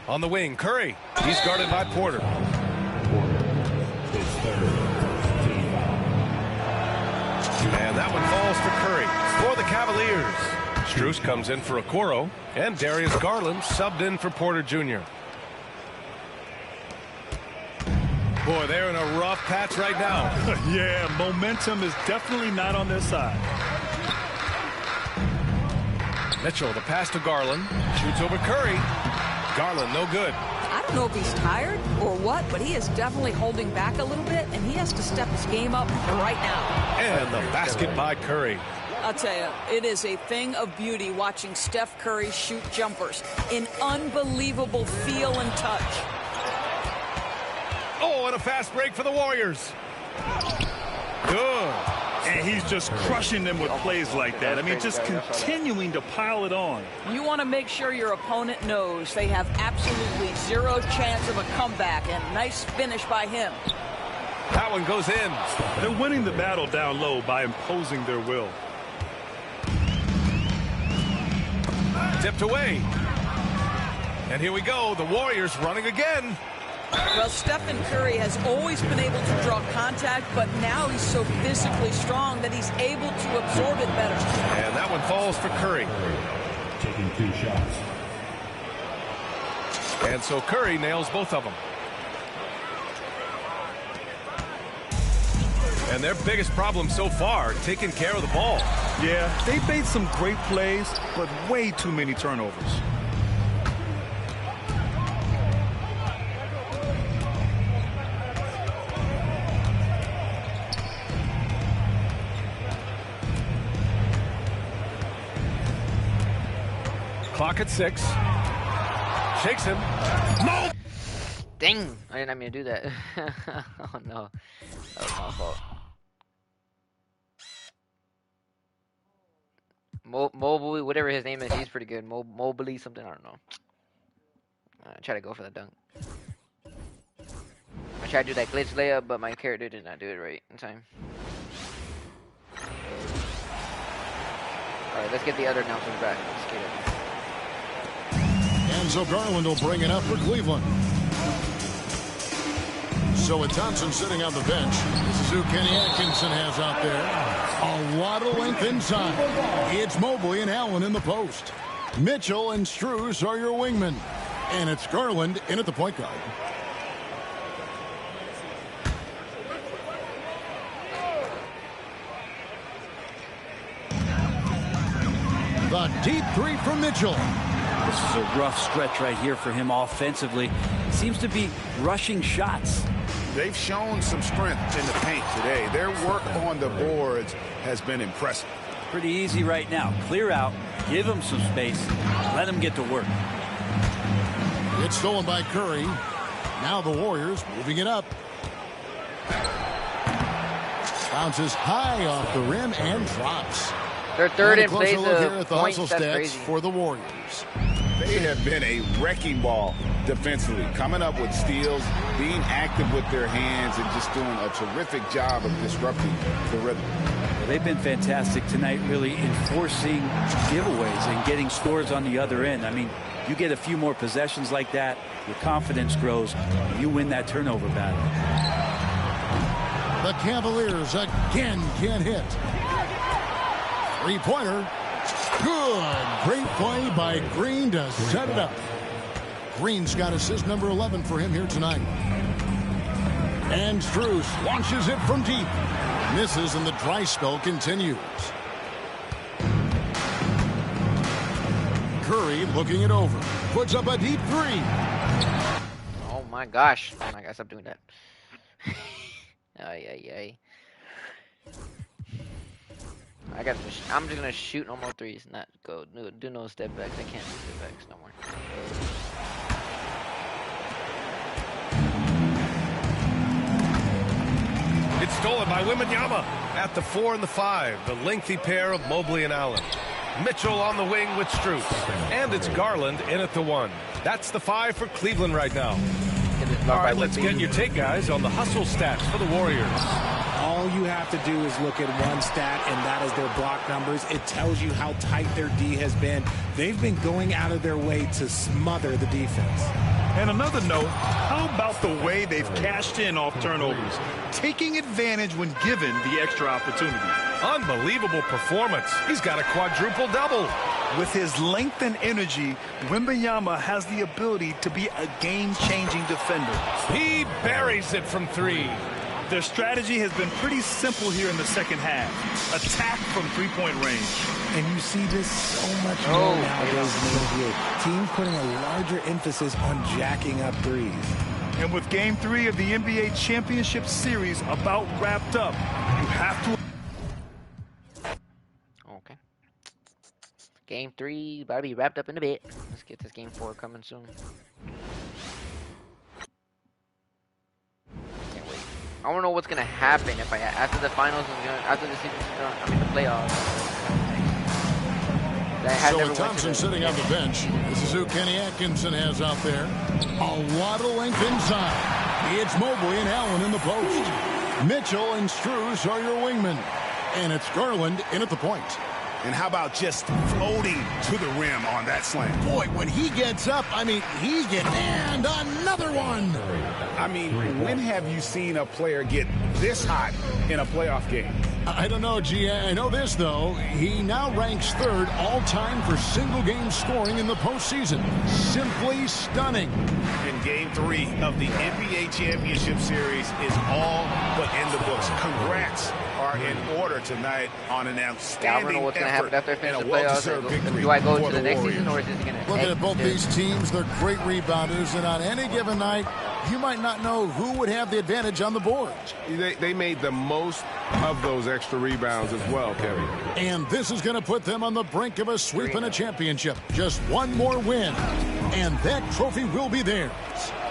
On the wing, Curry. He's guarded by Porter. And that one falls for Curry. For the Cavaliers. Strus comes in for Okoro. And Darius Garland subbed in for Porter Jr. Boy, they're in a rough patch right now. Yeah, momentum is definitely not on their side. Mitchell, the pass to Garland. Shoots over Curry. Garland, no good. I don't know if he's tired or what, but he is definitely holding back a little bit, and he has to step his game up right now. And the basket by Curry. I'll tell you, it is a thing of beauty watching Steph Curry shoot jumpers. An unbelievable feel and touch. Oh, and a fast break for the Warriors. Good. And he's just crushing them with plays like that. I mean, just continuing to pile it on. You want to make sure your opponent knows they have absolutely zero chance of a comeback, and nice finish by him. That one goes in. They're winning the battle down low by imposing their will. Tipped away. And here we go. The Warriors running again. Well, Stephen Curry has always been able to draw contact, but now he's so physically strong that he's able to absorb it better. And that one falls for Curry. Taking 2 shots. And so Curry nails both of them. And their biggest problem so far, taking care of the ball. Yeah, they made some great plays, but way too many turnovers. Clock at 6. Shakes him. No! Dang! I didn't mean to do that. Oh no. That was my fault. Mobley, whatever his name is, he's pretty good. Mobley something, I don't know. I try to go for the dunk. I tried to do that glitch layup, but my character did not do it right in time. Alright, let's get the other announcers back. Let's get it. And And so Garland will bring it up for Cleveland. So with Thompson sitting on the bench, this is who Kenny Atkinson has out there. A lot of length inside. It's Mobley and Allen in the post. Mitchell and Strus are your wingmen. And it's Garland in at the point guard. The deep three from Mitchell. This is a rough stretch right here for him offensively. Seems to be rushing shots. They've shown some strength in the paint today. Their work on the boards has been impressive. Pretty easy right now. Clear out, give him some space, let him get to work. It's stolen by Curry. Now the Warriors moving it up. Bounces high off the rim and drops. Their third and in plays look here at the points. hustle That's stats crazy. for the Warriors. They have been a wrecking ball defensively, coming up with steals, being active with their hands, and just doing a terrific job of disrupting the rhythm. Well, they've been fantastic tonight, really enforcing giveaways and getting scores on the other end. I mean, you get a few more possessions like that, your confidence grows, and you win that turnover battle. The Cavaliers again can't hit. Three-pointer. Good. Great play by Green to set it up. Green's got assist number 11 for him here tonight. And Strus launches it from deep. Misses, and the dry spell continues. Curry looking it over. Puts up a deep three. Oh my gosh. Oh my gosh, stop doing that. Ay. I'm just gonna shoot no more threes, not go do no step backs. I can't do step backs no more. It's stolen by Wembanyama at the 4 and the 5. The lengthy pair of Mobley and Allen. Mitchell on the wing with Strus. And it's Garland in at the 1. That's the 5 for Cleveland right now. All right, let's get your take, guys, on the hustle stats for the Warriors. All you have to do is look at one stat, and that is their block numbers. It tells you how tight their D has been. They've been going out of their way to smother the defense. And another note, how about the way they've cashed in off turnovers, taking advantage when given the extra opportunity. Unbelievable performance. He's got a quadruple double. With his length and energy, Wembanyama has the ability to be a game-changing defender. He buries it from 3. Their strategy has been pretty simple here in the second half. Attack from three-point range. And you see this so much more nowadays in the NBA. Teams putting a larger emphasis on jacking up threes. And with Game 3 of the NBA Championship Series about wrapped up, you have to... Okay. Game 3 about to be wrapped up in a bit. Let's get this Game 4 coming soon. Can't wait. I want to know what's gonna happen if after the finals after the season's done. I mean the playoffs. So with Thompson sitting on the bench, this is who Kenny Atkinson has out there. A lot of length inside. It's Mobley and Allen in the post. Mitchell and Strus are your wingmen. And it's Garland in at the point. And how about just floating to the rim on that slam? Boy, when he gets up, I mean, he's getting... And another one! I mean, when have you seen a player get this hot in a playoff game? I don't know, G. I know this, though. He now ranks 3rd all-time for single-game scoring in the postseason. Simply stunning. In Game 3 of the NBA Championship Series is all but in the books. Congrats are in order tonight on an outstanding I don't know what's going to happen after they finish the playoffs. Do I go to the next season, or is this going to Looking at both these teams, they're great rebounders, and on any given night, you might not know who would have the advantage on the board. They made the most of those extra rebounds as well, Kevin. And this is going to put them on the brink of a sweep and a championship. Just one more win, and that trophy will be theirs.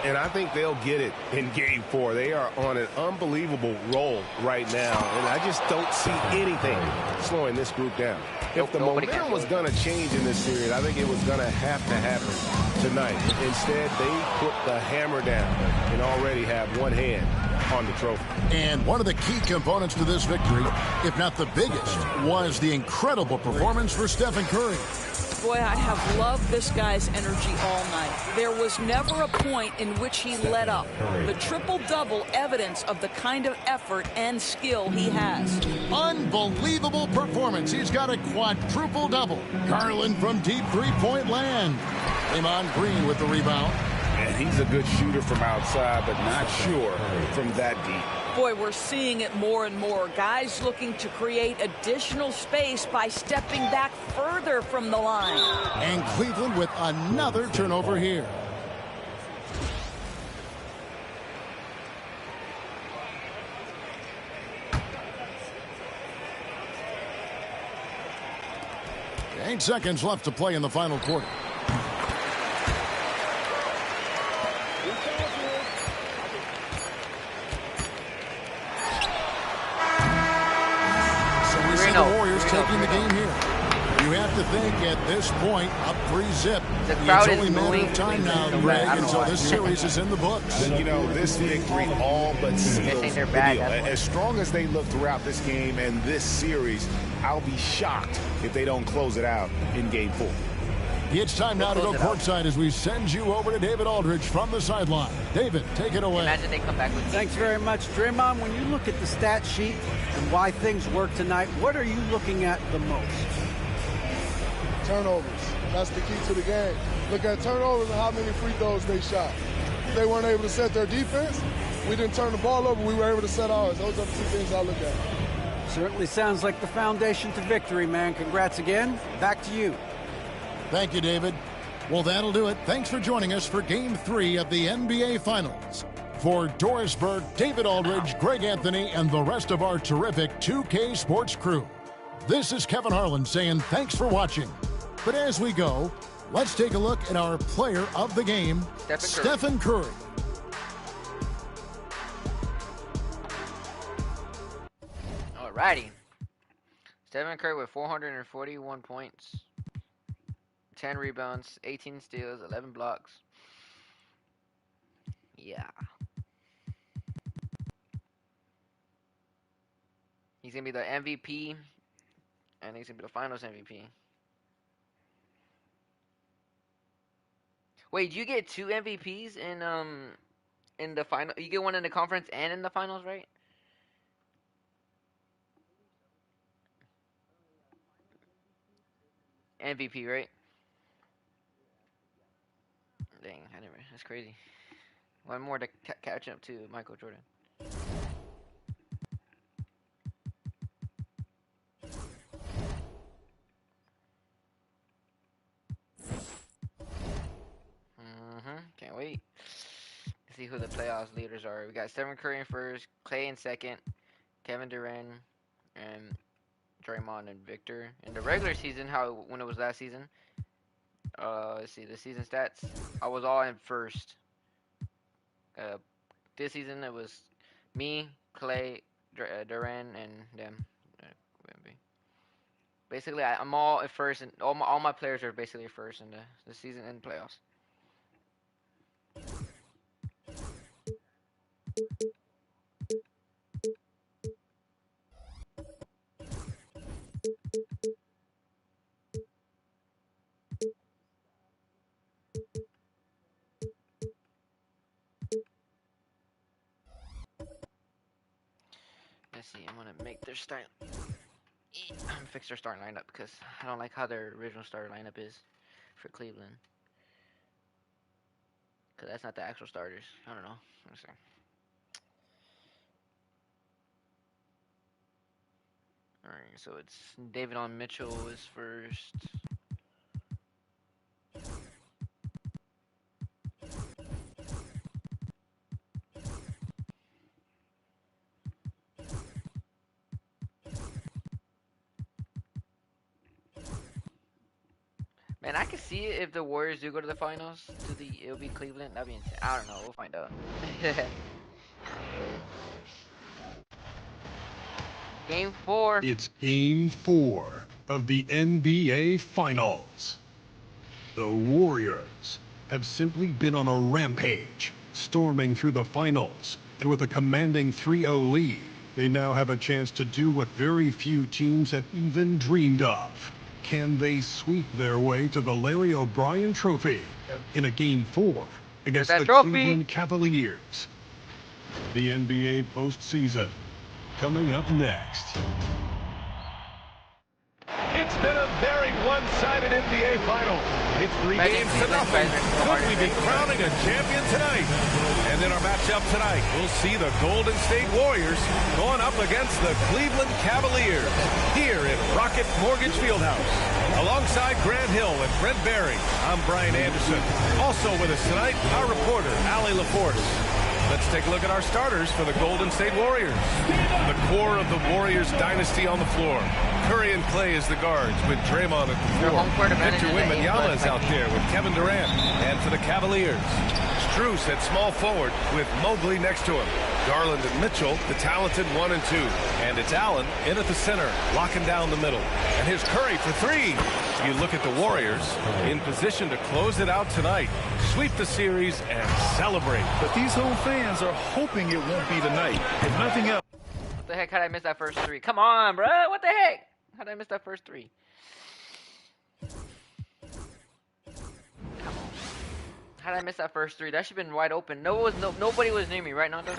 And I think they'll get it in Game 4. They are on an unbelievable roll right now, and I just don't see anything slowing this group down. If the momentum was going to change in this series, I think it was going to have to happen tonight. Instead, they put the hammer down and already have one hand on the trophy. And one of the key components to this victory, if not the biggest, was the incredible performance for Stephen Curry. Boy, I have loved this guy's energy all night. There was never a point in which he let up. The triple-double evidence of the kind of effort and skill he has. Unbelievable performance. He's got a quadruple double. Garland from deep three-point land. Draymond Green with the rebound. And he's a good shooter from outside, but not sure from that deep. Boy, we're seeing it more and more. Guys looking to create additional space by stepping back further from the line. And Cleveland with another turnover here. Eight seconds left to play in the final quarter. The Warriors taking the game here. You have to think at this point, up 3-zip. It's only a matter of time now, Greg, until this series is in the books. You know, this victory all but seals the deal. As strong as they look throughout this game and this series, I'll be shocked if they don't close it out in Game 4. It's time now to go courtside as we send you over to David Aldridge from the sideline. David, take it away. Imagine they come back with Thanks very much, Draymond. When you look at the stat sheet and why things work tonight, what are you looking at the most? Turnovers. That's the key to the game. Look at turnovers and how many free throws they shot. They weren't able to set their defense. We didn't turn the ball over. We were able to set ours. Those are the two things I look at. Certainly sounds like the foundation to victory, man. Congrats again. Back to you. Thank you, David. Well, that'll do it. Thanks for joining us for Game 3 of the NBA Finals. For Doris Burke, David Aldridge, Greg Anthony, and the rest of our terrific 2K Sports crew, this is Kevin Harlan saying thanks for watching. But as we go, let's take a look at our player of the game, Stephen Curry. Alrighty. Stephen Curry with 441 points. 10 rebounds, 18 steals, 11 blocks. Yeah. He's going to be the MVP, and he's going to be the Finals MVP. Wait, you get 2 MVPs in the final? You get one in the conference and in the finals, right? MVP, right? Dang, I never. That's crazy. One more to catch up to Michael Jordan. Can't wait to see who the playoffs leaders are. We got Stephen Curry in first, Clay in second, Kevin Durant, and Draymond and Victor. In the regular season, when it was last season, let's see the season stats. I was all in first. This season it was me, Clay, Durant, and them. Basically, I'm all at first, and all my players are basically first in the season and playoffs. Let's see, I'm gonna make their start. I'm gonna fix their starting lineup because I don't like how their original starting lineup is for Cleveland. Because that's not the actual starters. I don't know. Let's see. Alright, so it's David on Mitchell is first. Man, I can see it if the Warriors do go to the finals. It'll be Cleveland. That'd be insane. I don't know. We'll find out. Game 4. It's Game 4 of the NBA Finals. The Warriors have simply been on a rampage, storming through the finals, and with a commanding 3-0 lead, they now have a chance to do what very few teams have even dreamed of: Can they sweep their way to the Larry O'Brien Trophy in a Game 4 against the Cleveland Cavaliers? The NBA postseason coming up next. It's been a very one-sided NBA final. It's 3 games to nothing. Could we be crowning a champion tonight? And in our matchup tonight, we'll see the Golden State Warriors going up against the Cleveland Cavaliers here at Rocket Mortgage Fieldhouse. Alongside Grant Hill and Brent Barry, I'm Brian Anderson. Also with us tonight, our reporter, Allie LaForce. Let's take a look at our starters for the Golden State Warriors. The core of the Warriors dynasty on the floor. Curry and Clay as the guards with Draymond at the floor. Victor Wembanyama is out there with Kevin Durant. And for the Cavaliers, Strus at small forward with Mobley next to him. Garland and Mitchell, the talented 1 and 2. And it's Allen in at the center, locking down the middle. And here's Curry for 3. You look at the Warriors in position to close it out tonight, sweep the series, and celebrate. But these home fans are hoping it won't be tonight. If nothing else. What the heck? How did I miss that first 3? Come on, bro. What the heck? How did I miss that first 3? How did I miss that first 3? That should have been wide open. Nobody was near me, right, Nando?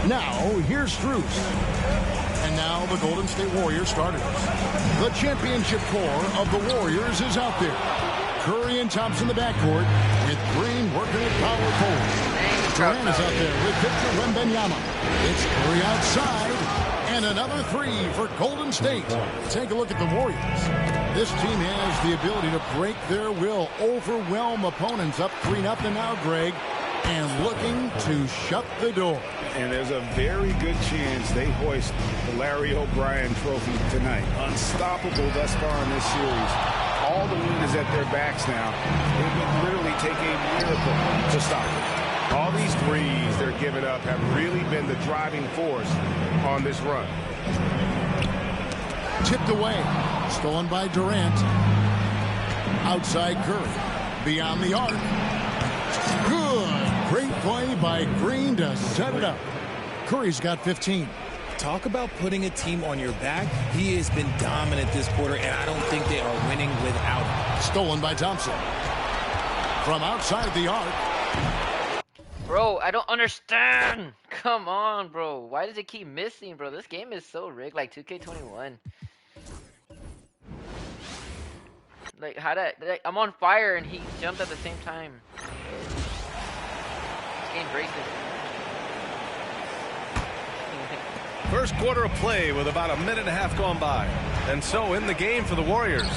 Now, here's Strus. And now the Golden State Warriors starters. The championship core of the Warriors is out there. Curry and Thompson in the backcourt with Green working at power forward. Durant is out there with Victor Wembanyama. It's Curry outside. And another 3 for Golden State. Take a look at the Warriors. This team has the ability to break their will, overwhelm opponents up 3-0 now, Greg, and looking to shut the door. And there's a very good chance they hoist the Larry O'Brien Trophy tonight. Unstoppable thus far in this series. All the wind is at their backs now. It would literally take a miracle to stop it. All these threes they're giving up have really been the driving force on this run. Tipped away. Stolen by Durant. Outside Curry. Beyond the arc. Good. Great play by Green to set it up. Curry's got 15. Talk about putting a team on your back. He has been dominant this quarter, and I don't think they are winning without him. Stolen by Thompson. From outside the arc. Bro, I don't understand. Come on, bro. Why does it keep missing, bro? This game is so rigged, like 2K21. Like, I'm on fire and he jumped at the same time. This game racist. First quarter of play with about a minute and a half gone by. And so in the game for the Warriors.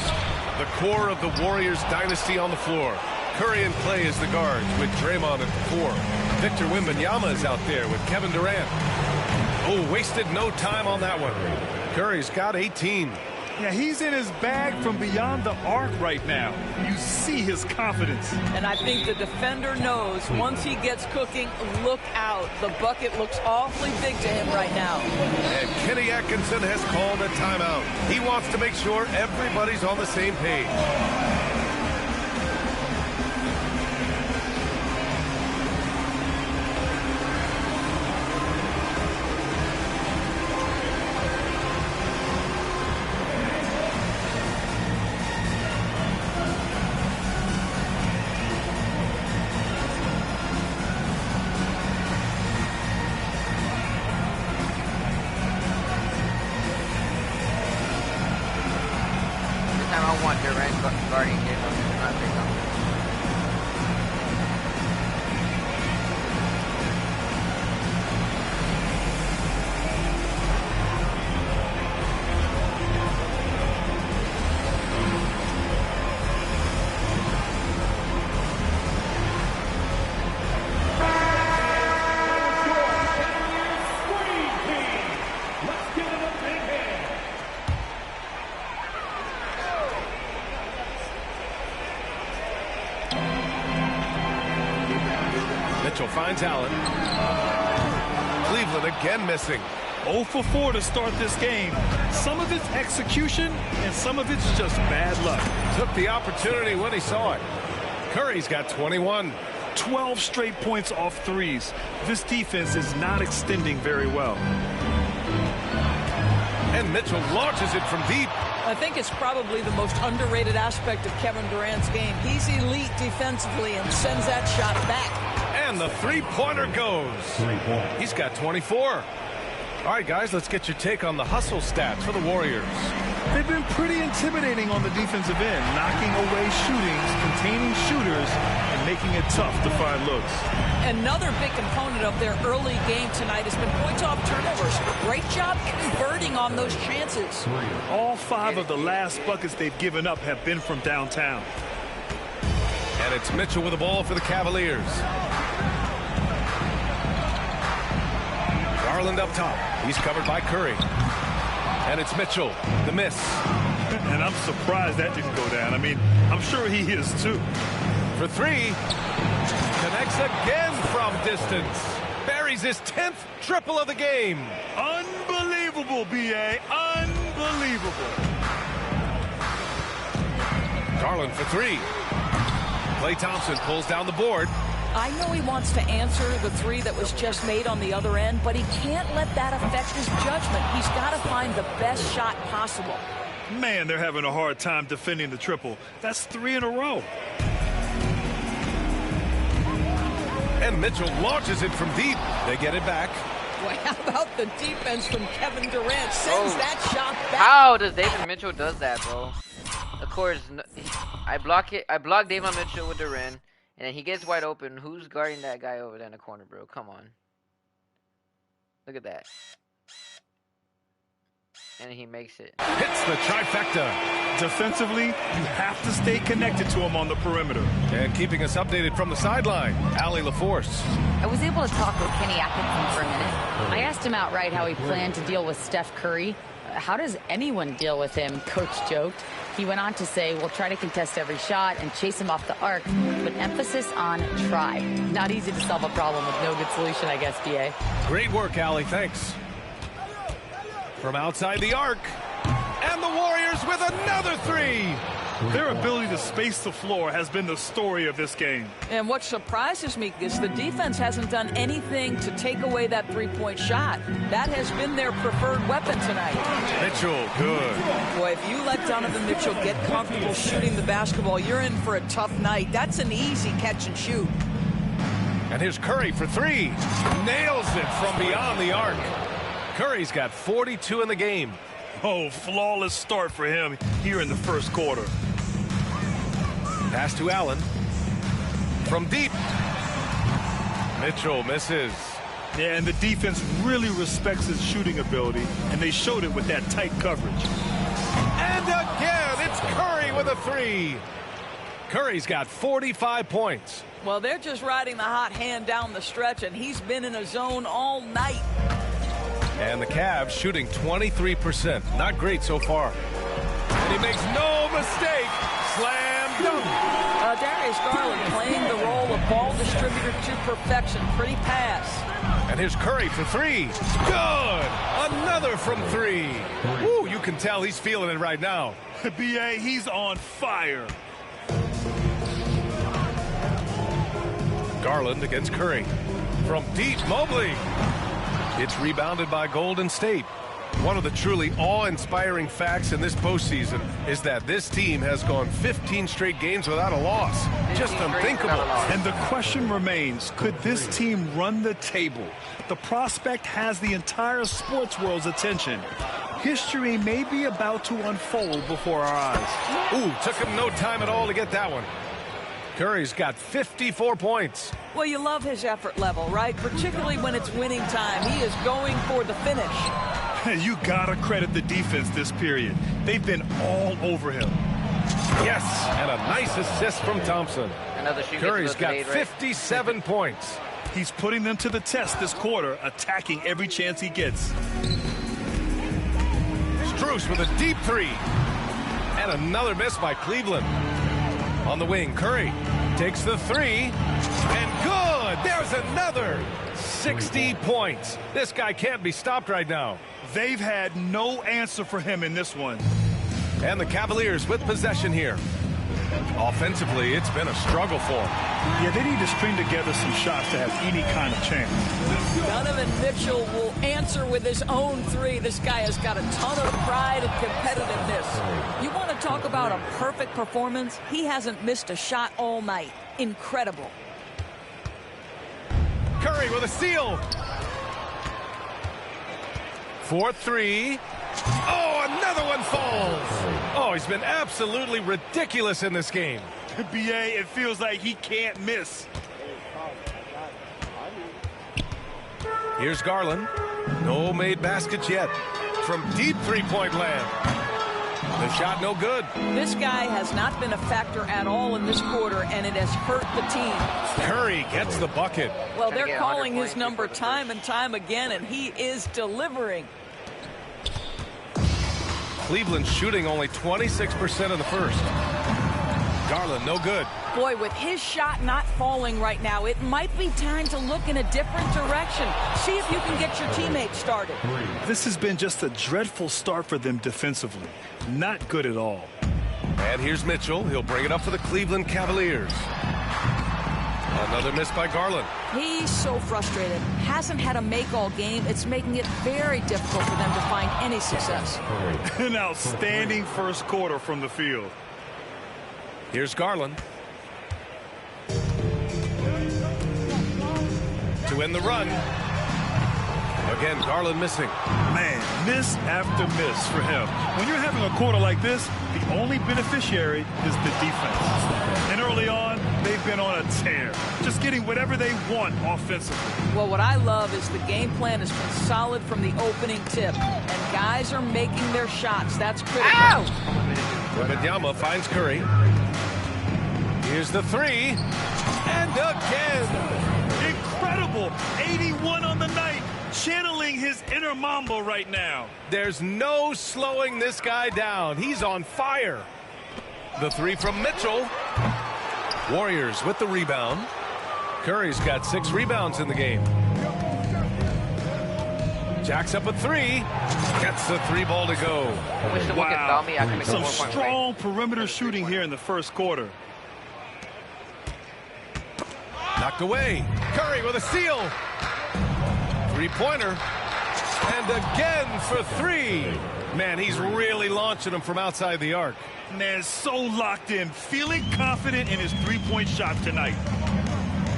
The core of the Warriors dynasty on the floor. Curry and Clay as the guards with Draymond at the 4. Victor Wembanyama is out there with Kevin Durant. Oh, wasted no time on that one. Curry's got 18. Yeah, he's in his bag from beyond the arc right now. You see his confidence. And I think the defender knows once he gets cooking, look out. The bucket looks awfully big to him right now. And Kenny Atkinson has called a timeout. He wants to make sure everybody's on the same page. Mitchell finds Allen. Cleveland again missing. 0 for 4 to start this game. Some of it's execution, and some of it's just bad luck. Took the opportunity when he saw it. Curry's got 21. 12 straight points off threes. This defense is not extending very well. And Mitchell launches it from deep. I think it's probably the most underrated aspect of Kevin Durant's game. He's elite defensively and sends that shot back. And the three-pointer goes. He's got 24. All right, guys, let's get your take on the hustle stats for the Warriors. They've been pretty intimidating on the defensive end, knocking away shootings, containing shooters, and making it tough to find looks. Another big component of their early game tonight has been points off turnovers. Great job converting on those chances. All 5 of the last buckets they've given up have been from downtown. And it's Mitchell with the ball for the Cavaliers. Garland up top. He's covered by Curry. And it's Mitchell, the miss. And I'm surprised that didn't go down. I mean, I'm sure he is too. For 3. Connects again from distance. Buries his 10th triple of the game. Unbelievable, B.A. Unbelievable. Garland for 3. Klay Thompson pulls down the board. I know he wants to answer the 3 that was just made on the other end, but he can't let that affect his judgment. He's got to find the best shot possible. Man, they're having a hard time defending the triple. That's 3 in a row. And Mitchell launches it from deep. They get it back. Well, how about the defense from Kevin Durant? Sends that shot back. How does David Mitchell does that, bro? Of course, I block it. I block David Mitchell with Durant. And then he gets wide open. Who's guarding that guy over there in the corner, bro? Come on. Look at that. And he makes it. Hits the trifecta. Defensively, you have to stay connected to him on the perimeter. And keeping us updated from the sideline, Allie LaForce. I was able to talk with Kenny Atkinson for a minute. I asked him outright how he planned to deal with Steph Curry. How does anyone deal with him? Coach joked. He went on to say, we'll try to contest every shot and chase him off the arc, with emphasis on try. Not easy to solve a problem with no good solution, I guess, B.A. Great work, Allie. Thanks. From outside the arc. And the Warriors with another 3. Their ability to space the floor has been the story of this game. And what surprises me is the defense hasn't done anything to take away that three-point shot. That has been their preferred weapon tonight. Mitchell, good. Boy, if you let Donovan Mitchell get comfortable shooting the basketball, you're in for a tough night. That's an easy catch and shoot. And here's Curry for 3. Nails it from beyond the arc. Curry's got 42 in the game. Oh, flawless start for him here in the first quarter. Pass to Allen. From deep. Mitchell misses. Yeah, and the defense really respects his shooting ability, and they showed it with that tight coverage. And again, it's Curry with a 3. Curry's got 45 points. Well, they're just riding the hot hand down the stretch, and he's been in a zone all night. And the Cavs shooting 23%. Not great so far. And he makes no mistake. Slam dunk. Darius Garland playing the role of ball distributor to perfection. Pretty pass. And here's Curry for 3. Good. Another from 3. Woo, you can tell he's feeling it right now. B.A., he's on fire. Garland against Curry. From deep, Mobley. It's rebounded by Golden State. One of the truly awe-inspiring facts in this postseason is that this team has gone 15 straight games without a loss. Just unthinkable. And the question remains, could this team run the table? The prospect has the entire sports world's attention. History may be about to unfold before our eyes. Ooh, took him no time at all to get that one. Curry's got 54 points. Well, you love his effort level, right? Particularly when it's winning time. He is going for the finish. You gotta credit the defense this period. They've been all over him. Yes, and a nice assist from Thompson. Another shoot. Curry's got 57 points. He's putting them to the test this quarter, attacking every chance he gets. Strus with a deep 3. And another miss by Cleveland. On the wing, Curry takes the 3. And good! There's another 60 points. This guy can't be stopped right now. They've had no answer for him in this one. And the Cavaliers with possession here. Offensively, it's been a struggle for him. Yeah, they need to string together some shots to have any kind of chance. Donovan Mitchell will answer with his own three. This guy has got a ton of pride and competitiveness. You want to talk about a perfect performance? He hasn't missed a shot all night. Incredible. Curry with a steal. 4-3. Oh, another one falls. Oh, he's been absolutely ridiculous in this game. BA, it feels like he can't miss. Here's Garland. No made baskets yet. From deep three-point land. The shot no good. This guy has not been a factor at all in this quarter, and it has hurt the team. Curry gets the bucket. Well, they're calling his number time and time again, and he is delivering. Cleveland shooting only 26% in the first. Garland, no good. Boy, with his shot not falling right now, it might be time to look in a different direction. See if you can get your teammates started. This has been just a dreadful start for them defensively. Not good at all. And here's Mitchell. He'll bring it up for the Cleveland Cavaliers. Another miss by Garland. He's so frustrated. Hasn't had a make all game. It's making it very difficult for them to find any success. An outstanding first quarter from the field. Here's Garland. To win the run. Again, Garland missing. Man, miss after miss for him. When you're having a quarter like this, the only beneficiary is the defense. And early on, they've been on a tear, just getting whatever they want offensively. Well, what I love is the game plan has been solid from the opening tip, and guys are making their shots. That's critical. Wembanyama finds Curry. Here's the three. And again. Incredible. 81 on the night. Channeling his inner Mamba right now. There's no slowing this guy down. He's on fire. The three from Mitchell. Warriors with the rebound. Curry's got 6 rebounds in the game. Jacks up a three. Gets the 3-ball to go. Wow. Some strong perimeter shooting here in the first quarter. Knocked away. Curry with a steal. 3-pointer. And again for 3. Man, he's really launching them from outside the arc. Man, so locked in, feeling confident in his three-point shot tonight.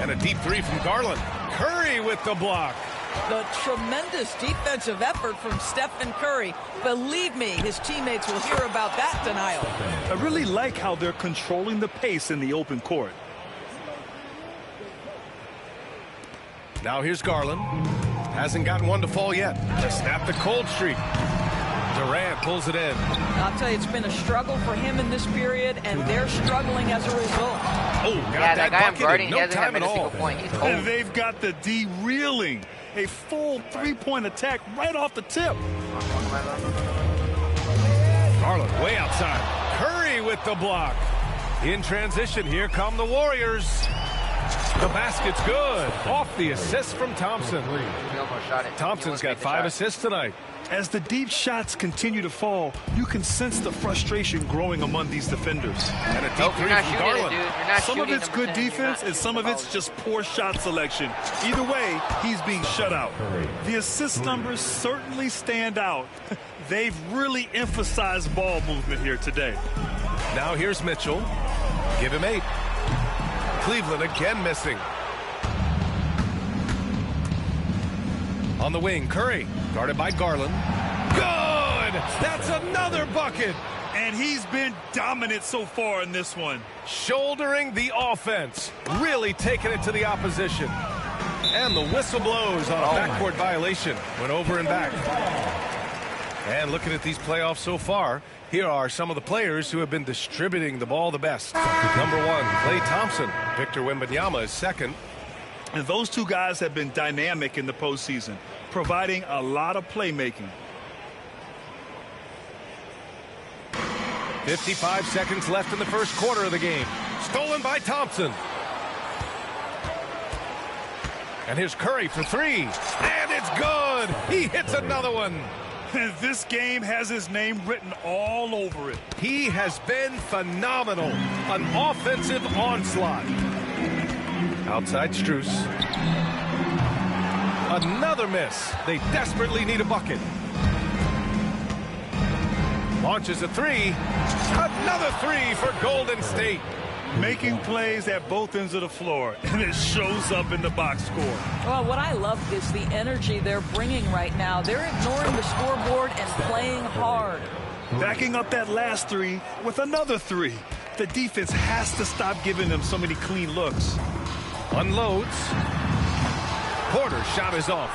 And a deep 3 from Garland. Curry with the block. The tremendous defensive effort from Stephen Curry. Believe me, his teammates will hear about that denial. I really like how they're controlling the pace in the open court. Now here's Garland. Hasn't gotten one to fall yet. To snap the cold streak. Durant pulls it in. I'll tell you, it's been a struggle for him in this period, and they're struggling as a result. Oh, got that bucket in no time at all. And they've got the D reeling. A full 3-point attack right off the tip. Garland way outside. Curry with the block. In transition, here come the Warriors. The basket's good. Off the assist from Thompson. Thompson's got 5 assists tonight. As the deep shots continue to fall, you can sense the frustration growing among these defenders. And a deep 3 from Garland. Some of it's good defense and some of it's just poor shot selection. Either way, he's being shut out. The assist numbers certainly stand out. They've really emphasized ball movement here today. Now here's Mitchell. Give him 8. Cleveland again missing. On the wing, Curry, guarded by Garland. Good! That's another bucket! And he's been dominant so far in this one. Shouldering the offense, really taking it to the opposition. And the whistle blows on a backcourt violation. Went over and back. And looking at these playoffs so far, here are some of the players who have been distributing the ball the best. Number 1, Klay Thompson. Victor Wembanyama is second. And those two guys have been dynamic in the postseason, providing a lot of playmaking. 55 seconds left in the first quarter of the game. Stolen by Thompson. And here's Curry for 3. And it's good. He hits another one. This game has his name written all over it. He has been phenomenal. An offensive onslaught. Outside Strus. Another miss. They desperately need a bucket. Launches a three. Another three for Golden State. Making plays at both ends of the floor, and it shows up in the box score. Well, what I love is the energy they're bringing right now. They're ignoring the scoreboard and playing hard. Backing up that last three with another three. The defense has to stop giving them so many clean looks. Unloads. Porter's shot is off.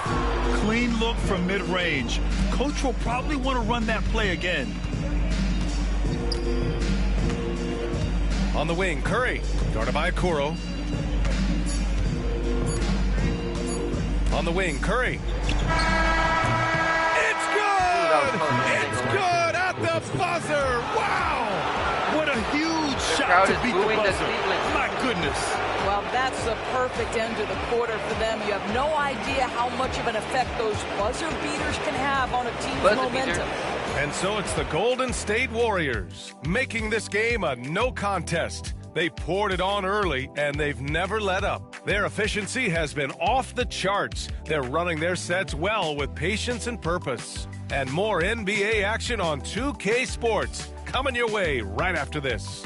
Clean look from mid-range. Coach will probably want to run that play again. On the wing, Curry. Guarded by Okoro. On the wing, Curry. It's good! It's good at the buzzer! Wow! What a huge shot to beat the buzzer. My goodness. Well, that's the perfect end to the quarter for them. You have no idea how much of an effect those buzzer beaters can have on a team's momentum. And so it's the Golden State Warriors making this game a no contest. They poured it on early, and they've never let up. Their efficiency has been off the charts. They're running their sets well with patience and purpose. And more NBA action on 2K Sports coming your way right after this.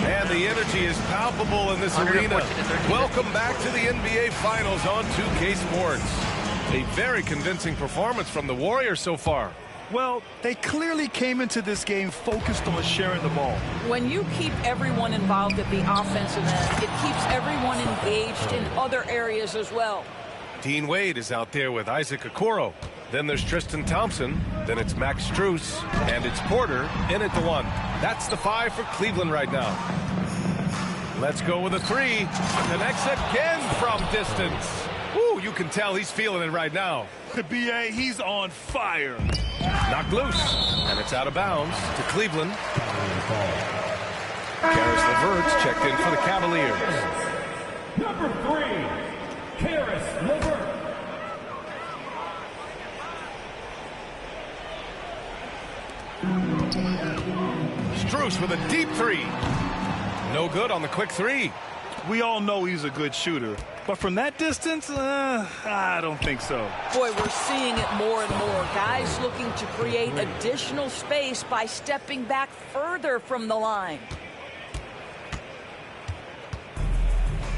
And the energy is palpable in this arena. Welcome back to the NBA Finals on 2K Sports. A very convincing performance from the Warriors so far. Well, they clearly came into this game focused on sharing the ball. When you keep everyone involved at the offensive end, it keeps everyone engaged in other areas as well. Dean Wade is out there with Isaac Okoro. Then there's Tristan Thompson. Then it's Max Strus. And it's Porter in at the one. That's the 5 for Cleveland right now. Let's go with a 3. Connects again from distance. Ooh, you can tell he's feeling it right now. The BA, he's on fire. Knocked loose. And it's out of bounds to Cleveland. Karis LeVert's checked in for the Cavaliers. Number 3, Karis LeVert. Strus with a deep 3. No good on the quick 3. We all know he's a good shooter, but from that distance, I don't think so. Boy, we're seeing it more and more. Guys looking to create additional space by stepping back further from the line.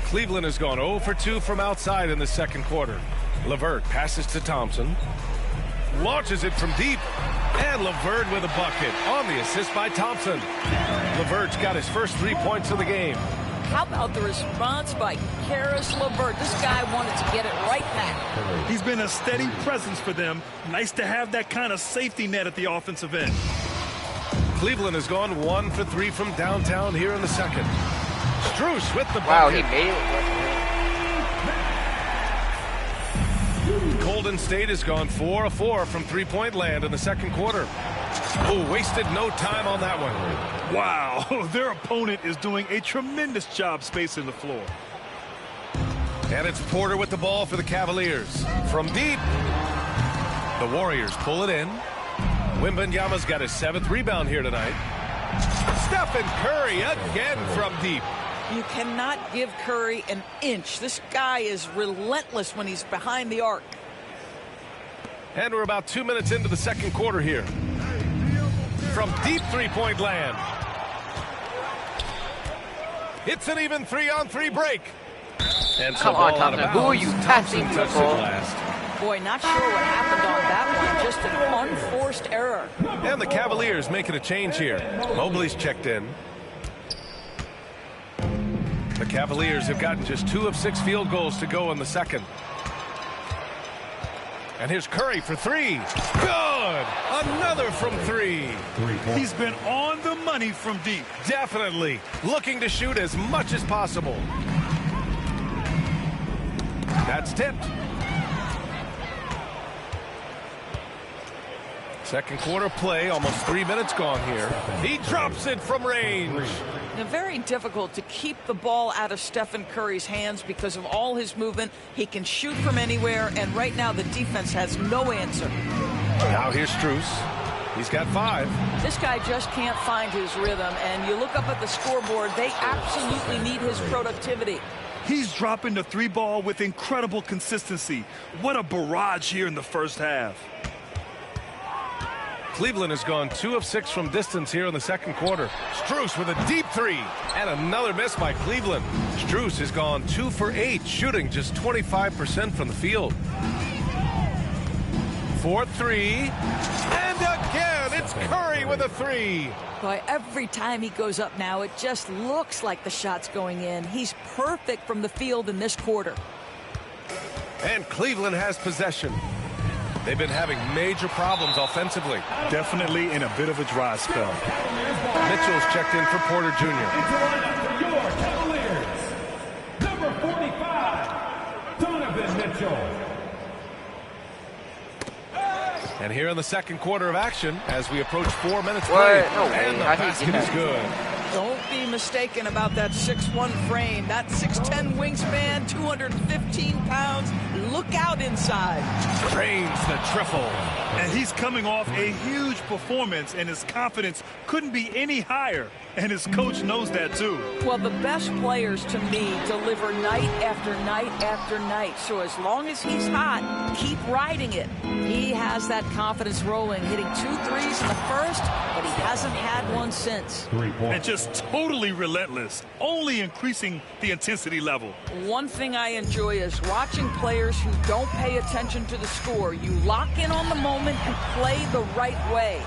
Cleveland has gone 0 for 2 from outside in the second quarter. LeVert passes to Thompson. Launches it from deep. And LeVert with a bucket on the assist by Thompson. LeVert's got his first 3 points of the game. How about the response by Karis LeVert? This guy wanted to get it right back. He's been a steady presence for them. Nice to have that kind of safety net at the offensive end. Cleveland has gone 1 for 3 from downtown here in the second. Strus with the bucket. Wow, he made it. Golden State has gone 4 of 4 from three-point land in the second quarter. Oh, wasted no time on that one. Wow, their opponent is doing a tremendous job spacing the floor. And it's Porter with the ball for the Cavaliers. From deep, the Warriors pull it in. Wembanyama's got his 7th rebound here tonight. Stephen Curry again from deep. You cannot give Curry an inch. This guy is relentless when he's behind the arc. And we're about 2 minutes into the second quarter here. From deep three-point land. It's an even 3-on-3 break. And come on, Thompson. Who are you passing to? Boy, not sure what happened on that one. Just an unforced error. And the Cavaliers making a change here. Mobley's checked in. The Cavaliers have gotten just 2 of 6 field goals to go in the second. And here's Curry for 3. Good! Another from 3. He's been on the money from deep. Definitely. Looking to shoot as much as possible. That's tipped. Second quarter play, almost 3 minutes gone here. He drops it from range. Now, very difficult to keep the ball out of Stephen Curry's hands because of all his movement. He can shoot from anywhere, and right now the defense has no answer. Now here's Strus. He's got 5. This guy just can't find his rhythm, and you look up at the scoreboard, they absolutely need his productivity. He's dropping the 3 ball with incredible consistency. What a barrage here in the first half. Cleveland has gone 2 of 6 from distance here in the second quarter. Strus with a deep 3, and another miss by Cleveland. Strus has gone 2 for 8, shooting just 25% from the field. 4-3, and again, it's Curry with a 3. Boy, every time he goes up now, it just looks like the shot's going in. He's perfect from the field in this quarter. And Cleveland has possession. They've been having major problems offensively. Definitely in a bit of a dry spell. Mitchell's checked in for Porter Jr. Your Cavaliers, number 45, Donovan Mitchell. And here in the second quarter of action, as we approach 4 minutes played, and the basket is good. Don't be mistaken about that 6'1" frame. That 6'10" wingspan, 215 pounds. Look out inside. Drains the triple. And he's coming off a huge performance, and his confidence couldn't be any higher. And his coach knows that, too. Well, the best players, to me, deliver night after night after night. So as long as he's hot, keep riding it. He has that confidence rolling, hitting 2 threes in the first, but he hasn't had one since. And just totally relentless, only increasing the intensity level. One thing I enjoy is watching players who don't pay attention to the score. You lock in on the moment and play the right way.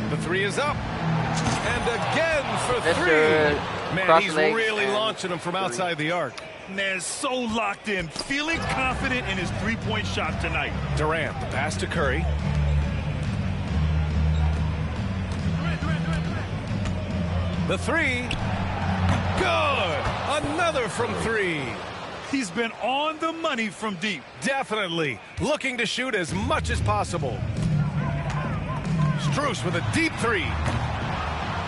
The 3 is up. And again for 3. Man, he's really launching them from outside the arc. Man, so locked in, feeling confident in his 3-point shot tonight. Durant, the pass to Curry. The 3. Good. Another from 3. He's been on the money from deep. Definitely. Looking to shoot as much as possible. Strus with a deep 3.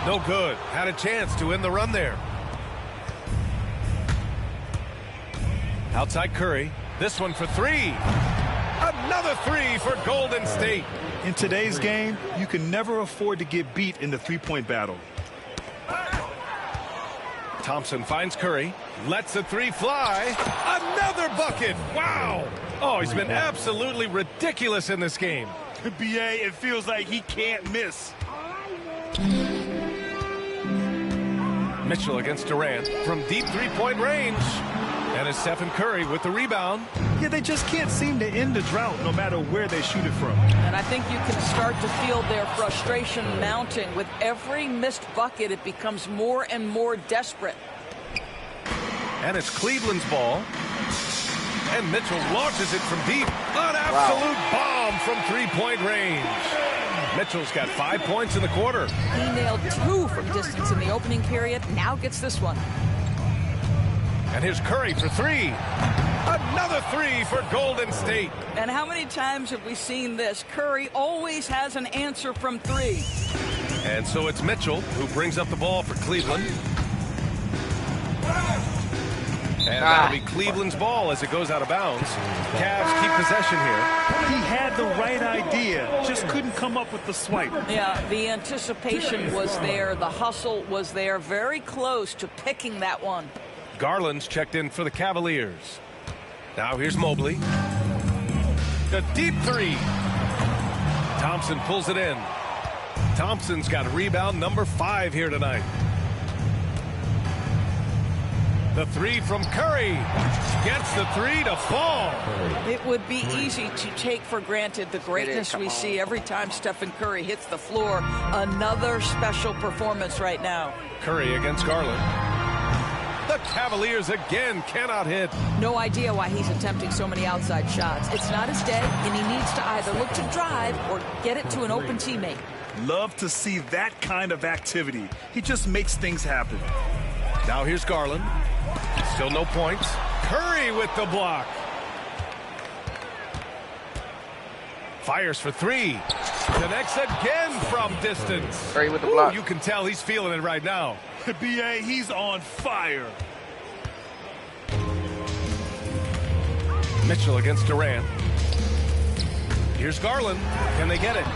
No good. Had a chance to end the run there. Outside Curry. This one for 3. Another 3 for Golden State. In today's game, you can never afford to get beat in the 3-point battle. Thompson finds Curry. Lets the 3 fly. Another bucket. Wow. Oh, he's been absolutely ridiculous in this game. BA, it feels like he can't miss. Mitchell against Durant from deep 3-point range. And it's Stephen Curry with the rebound. Yeah, they just can't seem to end the drought no matter where they shoot it from. And I think you can start to feel their frustration mounting. With every missed bucket, it becomes more and more desperate. And it's Cleveland's ball. And Mitchell launches it from deep. An absolute bomb from 3-point range. Mitchell's got 5 points in the quarter. He nailed 2 from distance in the opening period. Now gets this one. And here's Curry for 3. Another 3 for Golden State. And how many times have we seen this? Curry always has an answer from 3. And so it's Mitchell who brings up the ball for Cleveland. And that'll be Cleveland's ball as it goes out of bounds. Cavs keep possession here. He had the right idea, just couldn't come up with the swipe. Yeah, the anticipation was there. The hustle was there. Very close to picking that one. Garland's checked in for the Cavaliers. Now here's Mobley. The deep 3. Thompson pulls it in. Thompson's got rebound number 5 here tonight. The 3 from Curry. Gets the 3 to fall. It would be easy to take for granted the greatness we see every time Stephen Curry hits the floor. Another special performance right now. Curry against Garland. The Cavaliers again cannot hit. No idea why he's attempting so many outside shots. It's not his day, and he needs to either look to drive or get it to an open teammate. Love to see that kind of activity. He just makes things happen. Now here's Garland. Still no points. Curry with the block. Fires for three. Connects again from distance. Curry with the block. Ooh, you can tell he's feeling it right now. BA, he's on fire. Mitchell against Durant. Here's Garland. Can they get it?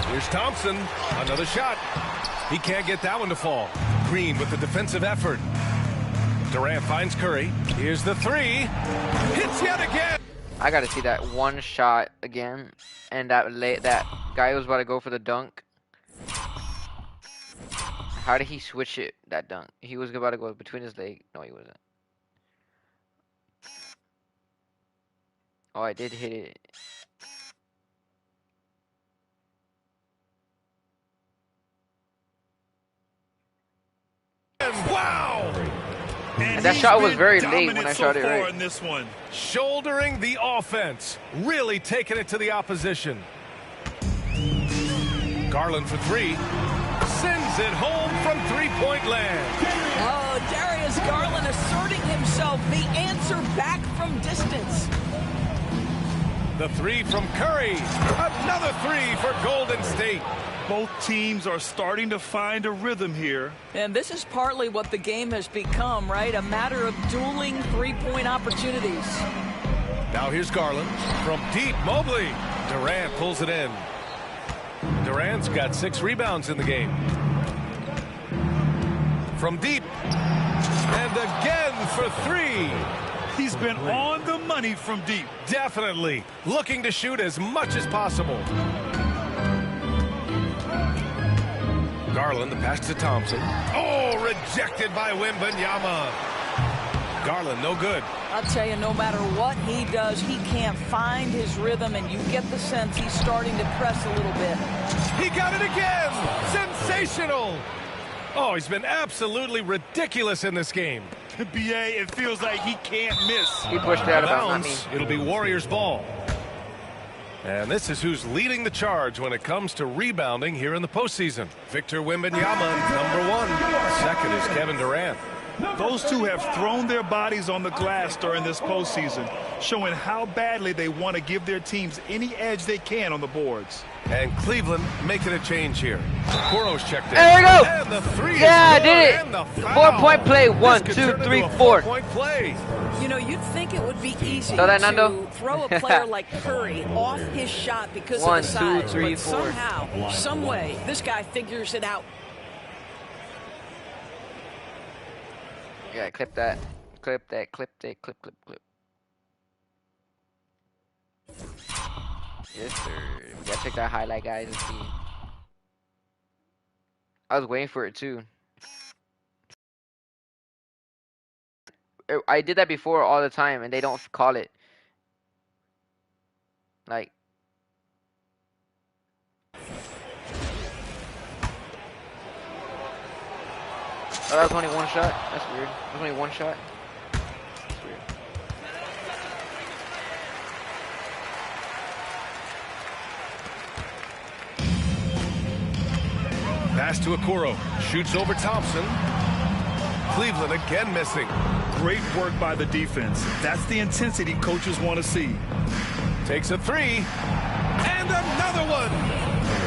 Here's Thompson. Another shot. He can't get that one to fall. Green with the defensive effort. Durant finds Curry. Here's the three. Hits yet again. I gotta see that one shot again, and that guy was about to go for the dunk. How did he switch it? That dunk. He was about to go between his leg. No, he wasn't. Oh, I did hit it. Wow! And that shot was very late when I shot it right. In this one. Shouldering the offense. Really taking it to the opposition. Garland for three. Sends it home from three-point land. Oh, Darius Garland asserting himself. The answer back from distance. The three from Curry. Another three for Golden State. Both teams are starting to find a rhythm here. And this is partly what the game has become, right? A matter of dueling three-point opportunities. Now here's Garland from deep. Mobley. Durant pulls it in. Durant's got 6 rebounds in the game. From deep. And again for three. He's been on the money from deep. Definitely. Looking to shoot as much as possible. Garland, the pass to Thompson. Oh, rejected by Wembanyama. Garland, no good. I'll tell you, no matter what he does, he can't find his rhythm, and you get the sense he's starting to press a little bit. He got it again! Sensational! Oh, he's been absolutely ridiculous in this game. BA, it feels like he can't miss. He pushed out about not me. It'll be Warriors ball. And this is who's leading the charge when it comes to rebounding here in the postseason. Victor Wembanyama, number 1. Second is Kevin Durant. Those two have thrown their bodies on the glass during this postseason, showing how badly they want to give their teams any edge they can on the boards. And Cleveland making a change here. Kuro's checked in. There we go. And the three yeah, I is did and the it. foul. 4-point play. 1, 2, 3, 4. 4-point play. You know, you'd think it would be easy that, to Nando? throw a player like Curry off his shot because 1, of the size, 2, 3, but 4. somehow, some way, this guy figures it out. Yeah, clip that. Clip that. Clip that. Clip. Yes, sir. We gotta check that highlight, guys, and see. I was waiting for it, too. I did that before all the time, and they don't call it. Like. Oh, that was only one shot? That's weird. It was only one shot? That's weird. Pass to Okoro. Shoots over Thompson. Cleveland again missing. Great work by the defense. That's the intensity coaches want to see. Takes a three. And another one.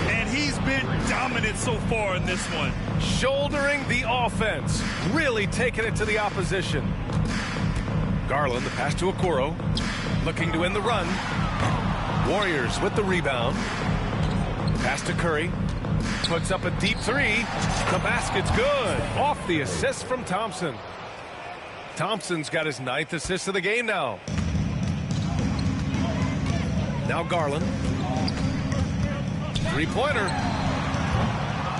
And he's been dominant so far in this one. Shouldering the offense. Really taking it to the opposition. Garland, the pass to Okoro. Looking to end the run. Warriors with the rebound. Pass to Curry. Puts up a deep three. The basket's good. Off the assist from Thompson. Thompson's got his 9th assist of the game now. Now Garland. Three-pointer.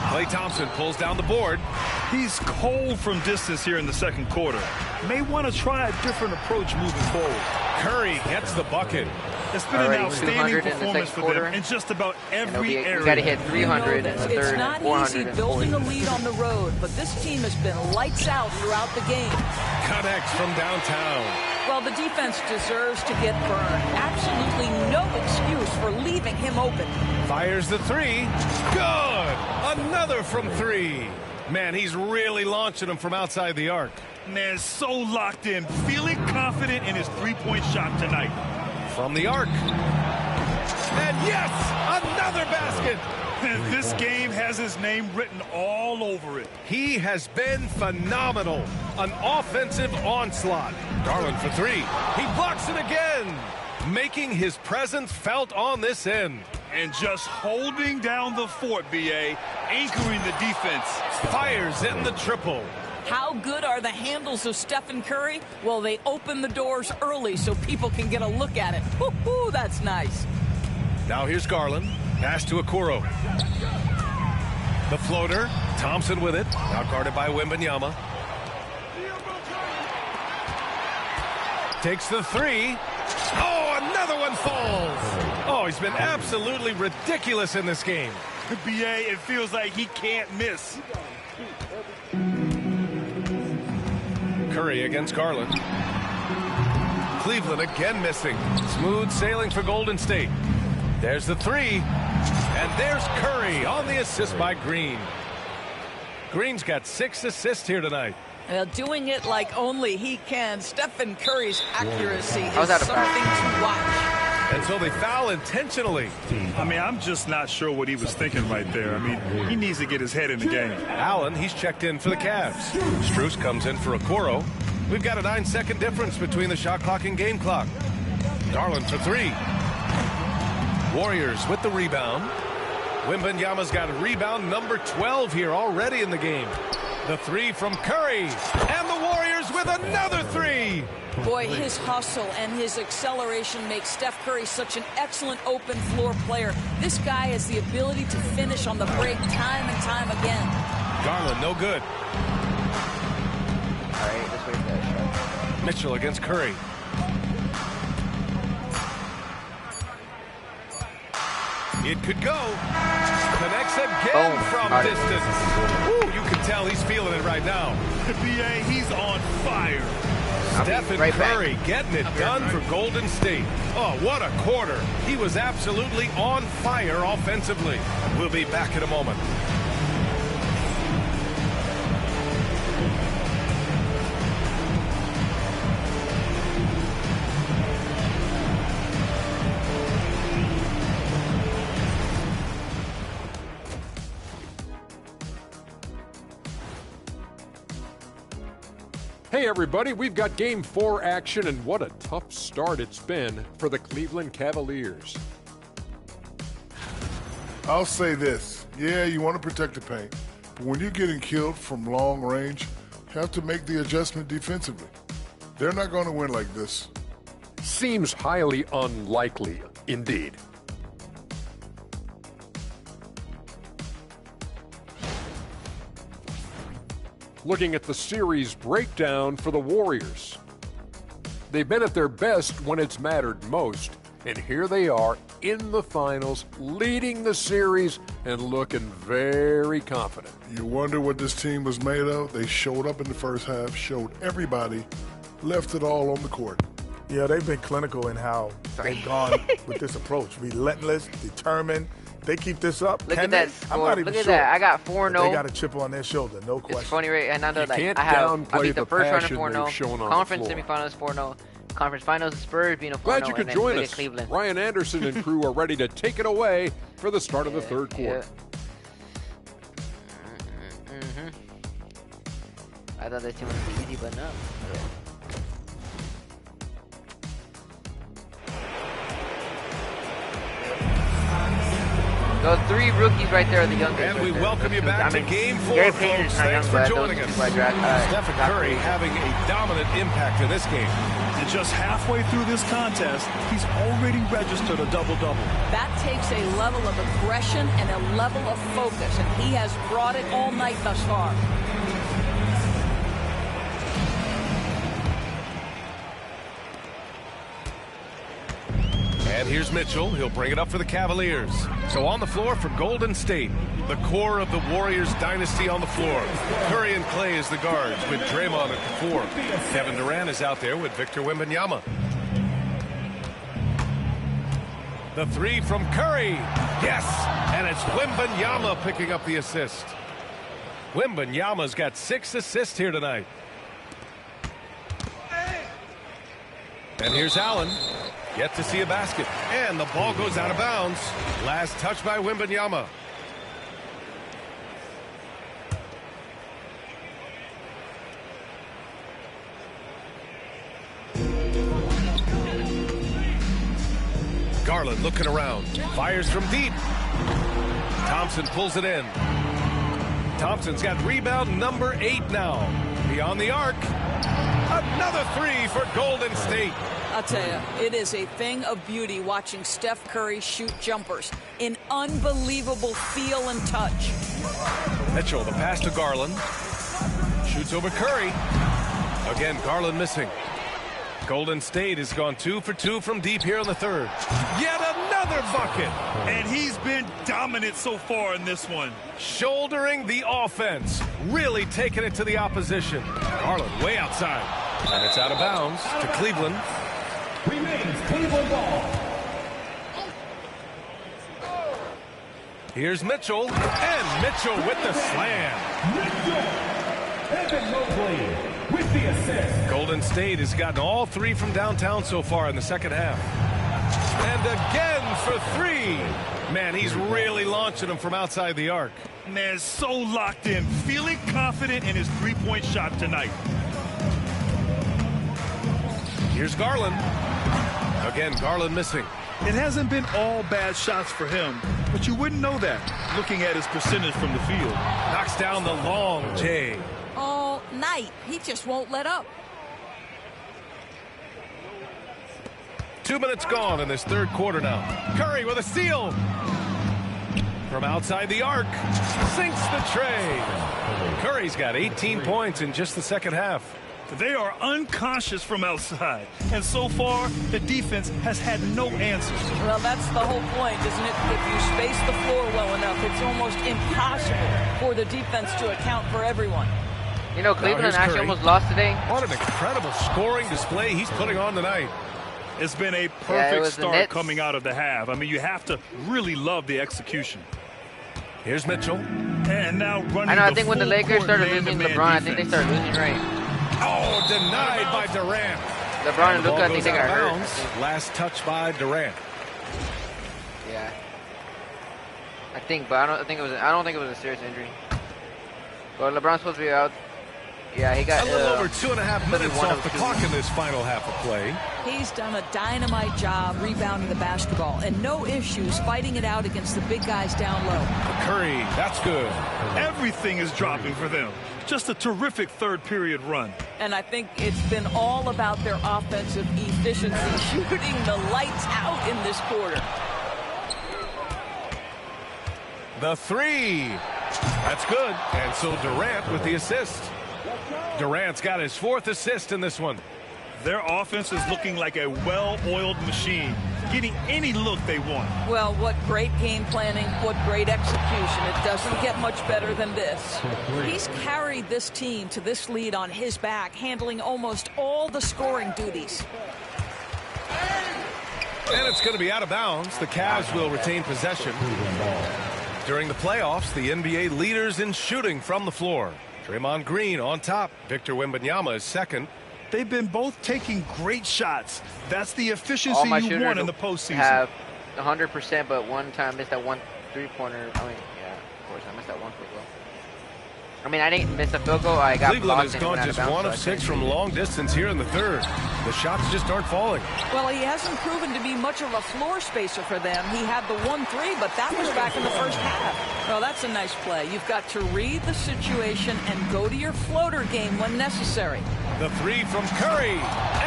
Klay Thompson pulls down the board. He's cold from distance here in the second quarter. May want to try a different approach moving forward. Curry gets the bucket. It's been an outstanding performance for them in just about every area. We got to hit 300 in the third. It's not easy building a lead on the road, but this team has been lights out throughout the game. Connects from downtown. Well, the defense deserves to get burned. Absolutely no excuse for leaving him open. Fires the three. Good! Another from three. Man, he's really launching them from outside the arc. Man, so locked in, feeling confident in his three-point shot tonight. From the arc. And yes, another basket. This game has his name written all over it. He has been phenomenal. An offensive onslaught. Garland for three. He blocks it again, making his presence felt on this end. And just holding down the fort, B.A., anchoring the defense. Fires in the triple. How good are the handles of Stephen Curry? Well, they open the doors early so people can get a look at it. Woo-hoo, that's nice. Now here's Garland. Pass to Okoro. The floater. Thompson with it. Now guarded by Wembanyama. Takes the three. Oh, another one falls. Oh, he's been absolutely ridiculous in this game. B.A., it feels like he can't miss. Curry against Garland. Cleveland again missing. Smooth sailing for Golden State. There's the three. And there's Curry on the assist by Green. Green's got 6 assists here tonight. Well, doing it like only he can. Stephen Curry's accuracy is How's that a something foul? to watch. And so they foul intentionally. I mean, I'm just not sure what he was thinking right there. I mean, he needs to get his head in the game. Allen, he's checked in for the Cavs. Strus comes in for Okoro. We've got a 9-second difference between the shot clock and game clock. Garland for three. Warriors with the rebound. Wembanyama's got a rebound number 12 here already in the game. The three from Curry. And the Warriors with another three. Boy, his hustle and his acceleration makes Steph Curry such an excellent open floor player. This guy has the ability to finish on the break time and time again. Garland, no good. All right, let's wait for that shot. Mitchell against Curry. It could go. Connects again from distance. Ooh, you can tell he's feeling it right now. B.A., he's on fire. Stephen Curry getting it done for Golden State. Oh, what a quarter. He was absolutely on fire offensively. We'll be back in a moment. Hey everybody, we've got Game 4 action, and what a tough start it's been for the Cleveland Cavaliers. I'll say this. Yeah, you want to protect the paint, but when you're getting killed from long range, you have to make the adjustment defensively. They're not going to win like this. Seems highly unlikely, indeed. Looking at the series breakdown for the Warriors. They've been at their best when it's mattered most, and here they are in the finals, leading the series and looking very confident. You wonder what this team was made of? They showed up in the first half, showed everybody, left it all on the court. Yeah, they've been clinical in how they've gone with this approach. Relentless, determined. They keep this up. Look Can at that they? score. I'm not even Look at sure. that. I got 4-0. They got a chip on their shoulder, no question. It's funny, right? And I know You that can't I beat the first round passion of they've shown 4-0. on Conference the floor. semifinals 4-0. Conference finals, Spurs being a 4-0. Glad you could and then join look us. at Cleveland. Ryan Anderson and crew are ready to take it away for the start of the third quarter. I thought this team was easy, but no. Those three rookies right there are the youngest. And we right there. welcome you back to Game 4, Gary Payton's folks. not Thanks young, for but joining those us. two I drafted. Stephen Curry having a dominant impact in this game. And just halfway through this contest, he's already registered a double-double. That takes a level of aggression and a level of focus, and he has brought it all night thus far. And here's Mitchell. He'll bring it up for the Cavaliers. So on the floor for Golden State, the core of the Warriors dynasty on the floor. Curry and Clay as the guards with Draymond at the 4. Kevin Durant is out there with Victor Wembanyama. The three from Curry. Yes! And it's Wembanyama picking up the assist. Wembanyama's got 6 assists here tonight. And here's Allen. Yet to see a basket. And the ball goes out of bounds. Last touch by Wembanyama. Garland looking around. Fires from deep. Thompson pulls it in. Thompson's got rebound number 8 now. Beyond the arc. Another 3 for Golden State. I'll tell you, it is a thing of beauty watching Steph Curry shoot jumpers. An unbelievable feel and touch. Mitchell, the pass to Garland. Shoots over Curry. Again, Garland missing. Golden State has gone 2 for 2 from deep here in the third. Yet another bucket. And he's been dominant so far in this one. Shouldering the offense. Really taking it to the opposition. Garland way outside. And it's out of bounds to Cleveland. Remains Cleveland ball. Here's Mitchell. And Mitchell with the slam. Mitchell. Evan Mobley with the assist. Golden State has gotten all 3 from downtown so far in the second half. And again for 3. Man, he's really launching them from outside the arc. Man, so locked in, feeling confident in his three-point shot tonight. Here's Garland. Again, Garland missing. It hasn't been all bad shots for him, but you wouldn't know that looking at his percentage from the field. Knocks down the long J. All night. He just won't let up. 2 minutes gone in this third quarter now. Curry with a steal. From outside the arc. Sinks the tray. Curry's got 18 points in just the second half. They are unconscious from outside, and so far the defense has had no answers. Well, that's the whole point, isn't it? If you space the floor well enough, it's almost impossible for the defense to account for everyone. You know, Cleveland actually almost lost today. What an incredible scoring display he's putting on tonight. It's been a perfect start coming out of the half. I mean, you have to really love the exexecution. Here's Mitchell. And now running I think when the Lakers started losing LeBron, I think they started losing right. Oh, denied by Durant. LeBron and Luka, I think they got hurt. Last touch by Durant. Yeah. I think, but I don't think it was a serious injury. But LeBron's supposed to be out. Yeah, he got a little over 2.5 minutes off the clock in this final half of play. He's done a dynamite job rebounding the basketball and no issues fighting it out against the big guys down low. Curry, that's good. Everything is dropping for them. Just a terrific third period run. And I think it's been all about their offensive efficiency, shooting the lights out in this quarter. The 3. That's good. And so Durant with the assist. Durant's got his 4th assist in this one. Their offense is looking like a well-oiled machine, getting any look they want. Well, what great game planning, what great execution. It doesn't get much better than this. He's carried this team to this lead on his back, handling almost all the scoring duties. And it's going to be out of bounds. The Cavs will retain possession. During the playoffs, the NBA leaders in shooting from the floor. Draymond Green on top. Victor Wembanyama is second. They've been both taking great shots. That's the efficiency you want in the postseason. Have 100%, but one time missed that one three-pointer. I mean, yeah, of course, I missed that one field goal. I mean, I didn't miss a field goal. I got Cleveland blocked has gone just 1 of 6 from long distance here in the third. The shots just aren't falling. Well, he hasn't proven to be much of a floor spacer for them. He had the 1-3, but that was back in the first half. Well, that's a nice play. You've got to read the situation and go to your floater game when necessary. The 3 from Curry,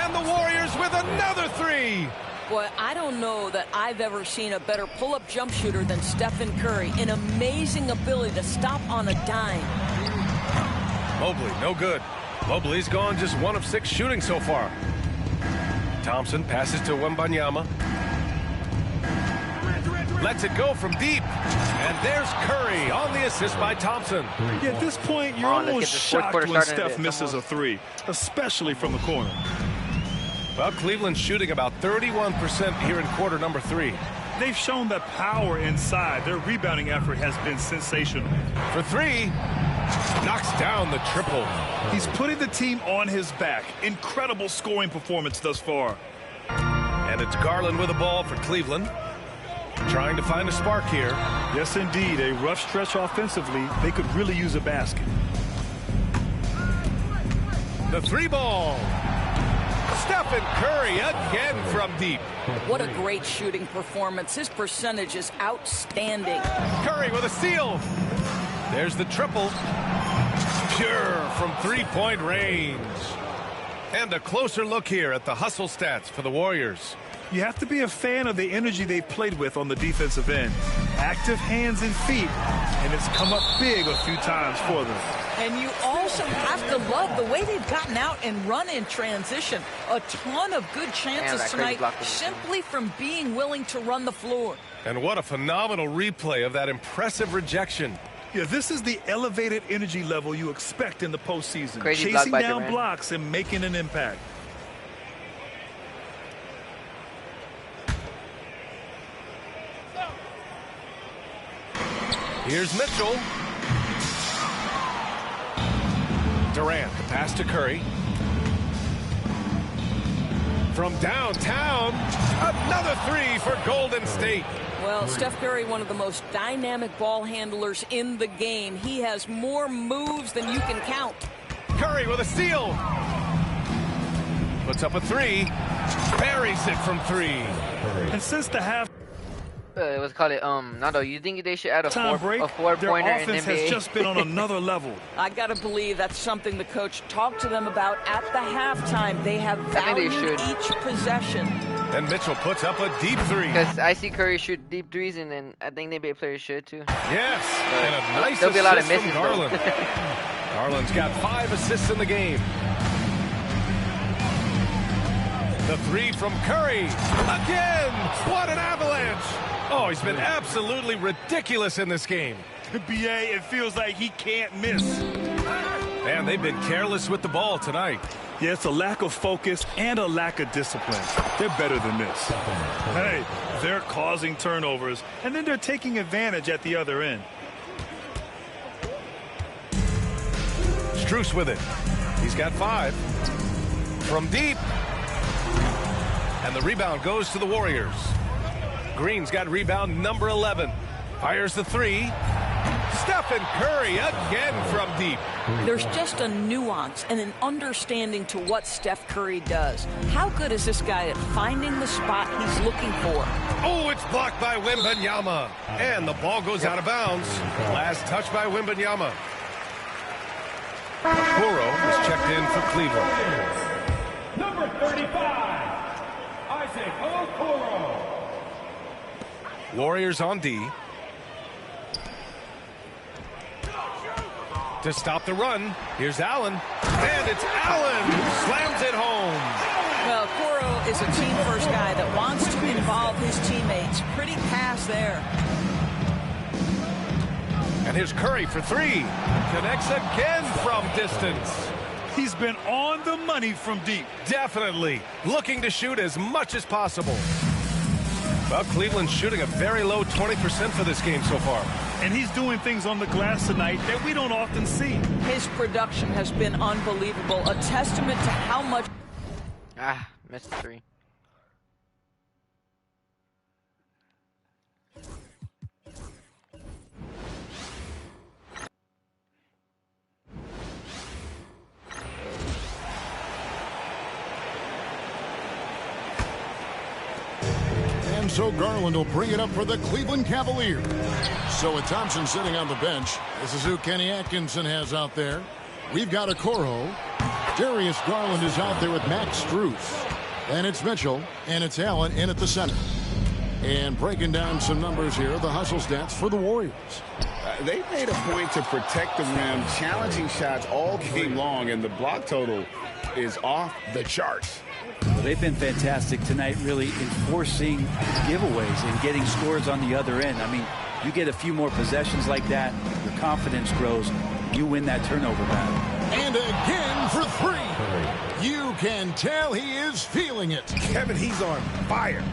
and the Warriors with another 3. Boy, I don't know that I've ever seen a better pull-up jump shooter than Stephen Curry. An amazing ability to stop on a dime. Mobley, no good. Mobley's gone just 1 of 6 shooting so far. Thompson passes to Wembanyama. Lets it go from deep. And there's Curry on the assist by Thompson. Yeah, at this point, you're almost shocked when Steph misses a 3, especially from the corner. Well, Cleveland's shooting about 31% here in quarter number 3. They've shown the power inside. Their rebounding effort has been sensational. For 3, knocks down the triple. He's putting the team on his back. Incredible scoring performance thus far. And it's Garland with the ball for Cleveland. Trying to find a spark here. Yes, indeed. A rough stretch offensively. They could really use a basket. The three ball. Stephen Curry again from deep. What a great shooting performance. His percentage is outstanding. Curry with a steal. There's the triple. Pure from three-point range. And a closer look here at the hustle stats for the Warriors. You have to be a fan of the energy they've played with on the defensive end. Active hands and feet, and it's come up big a few times for them. And you also have to love the way they've gotten out and run in transition. A ton of good chances tonight simply from being willing to run the floor. And what a phenomenal replay of that impressive rejection. Yeah, this is the elevated energy level you expect in the postseason. Crazy chasing block by down Durant. blocks and making an impact. Here's Mitchell. Durant, the pass to Curry. From downtown, another three for Golden State. Well, Steph Curry, one of the most dynamic ball handlers in the game. He has more moves than you can count. Curry with a steal. Puts up a three. Buries it from three. And since the half Let's call it Nando, you think they should add a time break, four-pointer their in offense NBA? has just been on another level. I got to believe that's something the coach talked to them about at the halftime. They have I think they valued should. each possession. And Mitchell puts up a deep three. Because I see Curry shoot deep threes, and then I think NBA players should too. Yes, and a nice There'll be a lot of assist misses, from Garland. Garland's got 5 assists in the game. The three from Curry. Again! What an avalanche! Oh, he's been absolutely ridiculous in this game. BA, it feels like he can't miss. Man, they've been careless with the ball tonight. Yeah, it's a lack of focus and a lack of discipline. They're better than this. Hey, they're causing turnovers, and then they're taking advantage at the other end. Strus with it. He's got 5. From deep. And the rebound goes to the Warriors. Green's got rebound number 11. Fires the three. Stephen Curry again from deep. There's just a nuance and an understanding to what Steph Curry does. How good is this guy at finding the spot he's looking for? Oh, it's blocked by Wembanyama. And the ball goes out of bounds. Last touch by Wembanyama. Kuro is checked in for Cleveland. Number 35, Isaac Okoro. Warriors on D. To stop the run, here's Allen. And it's Allen who slams it home. Well, Kuro is a team-first guy that wants to involve his teammates. Pretty pass there. And here's Curry for 3. Connects again from distance. He's been on the money from deep. Definitely. Looking to shoot as much as possible. Well, Cleveland's shooting a very low 20% for this game so far. And he's doing things on the glass tonight that we don't often see. His production has been unbelievable. A testament to how much... Missed the 3. And so Garland will bring it up for the Cleveland Cavaliers. So with Thompson sitting on the bench, this is who Kenny Atkinson has out there. We've got Okoro. Darius Garland is out there with Max Strus. And it's Mitchell, and it's Allen in at the center. And breaking down some numbers here, the hustle stats for the Warriors. They made a point to protect the rim, challenging shots all game long, and the block total is off the charts. Well, they've been fantastic tonight, really enforcing giveaways and getting scores on the other end. I mean, you get a few more possessions like that, your confidence grows, you win that turnover battle. And again for 3. You can tell he is feeling it. Kevin, he's on fire.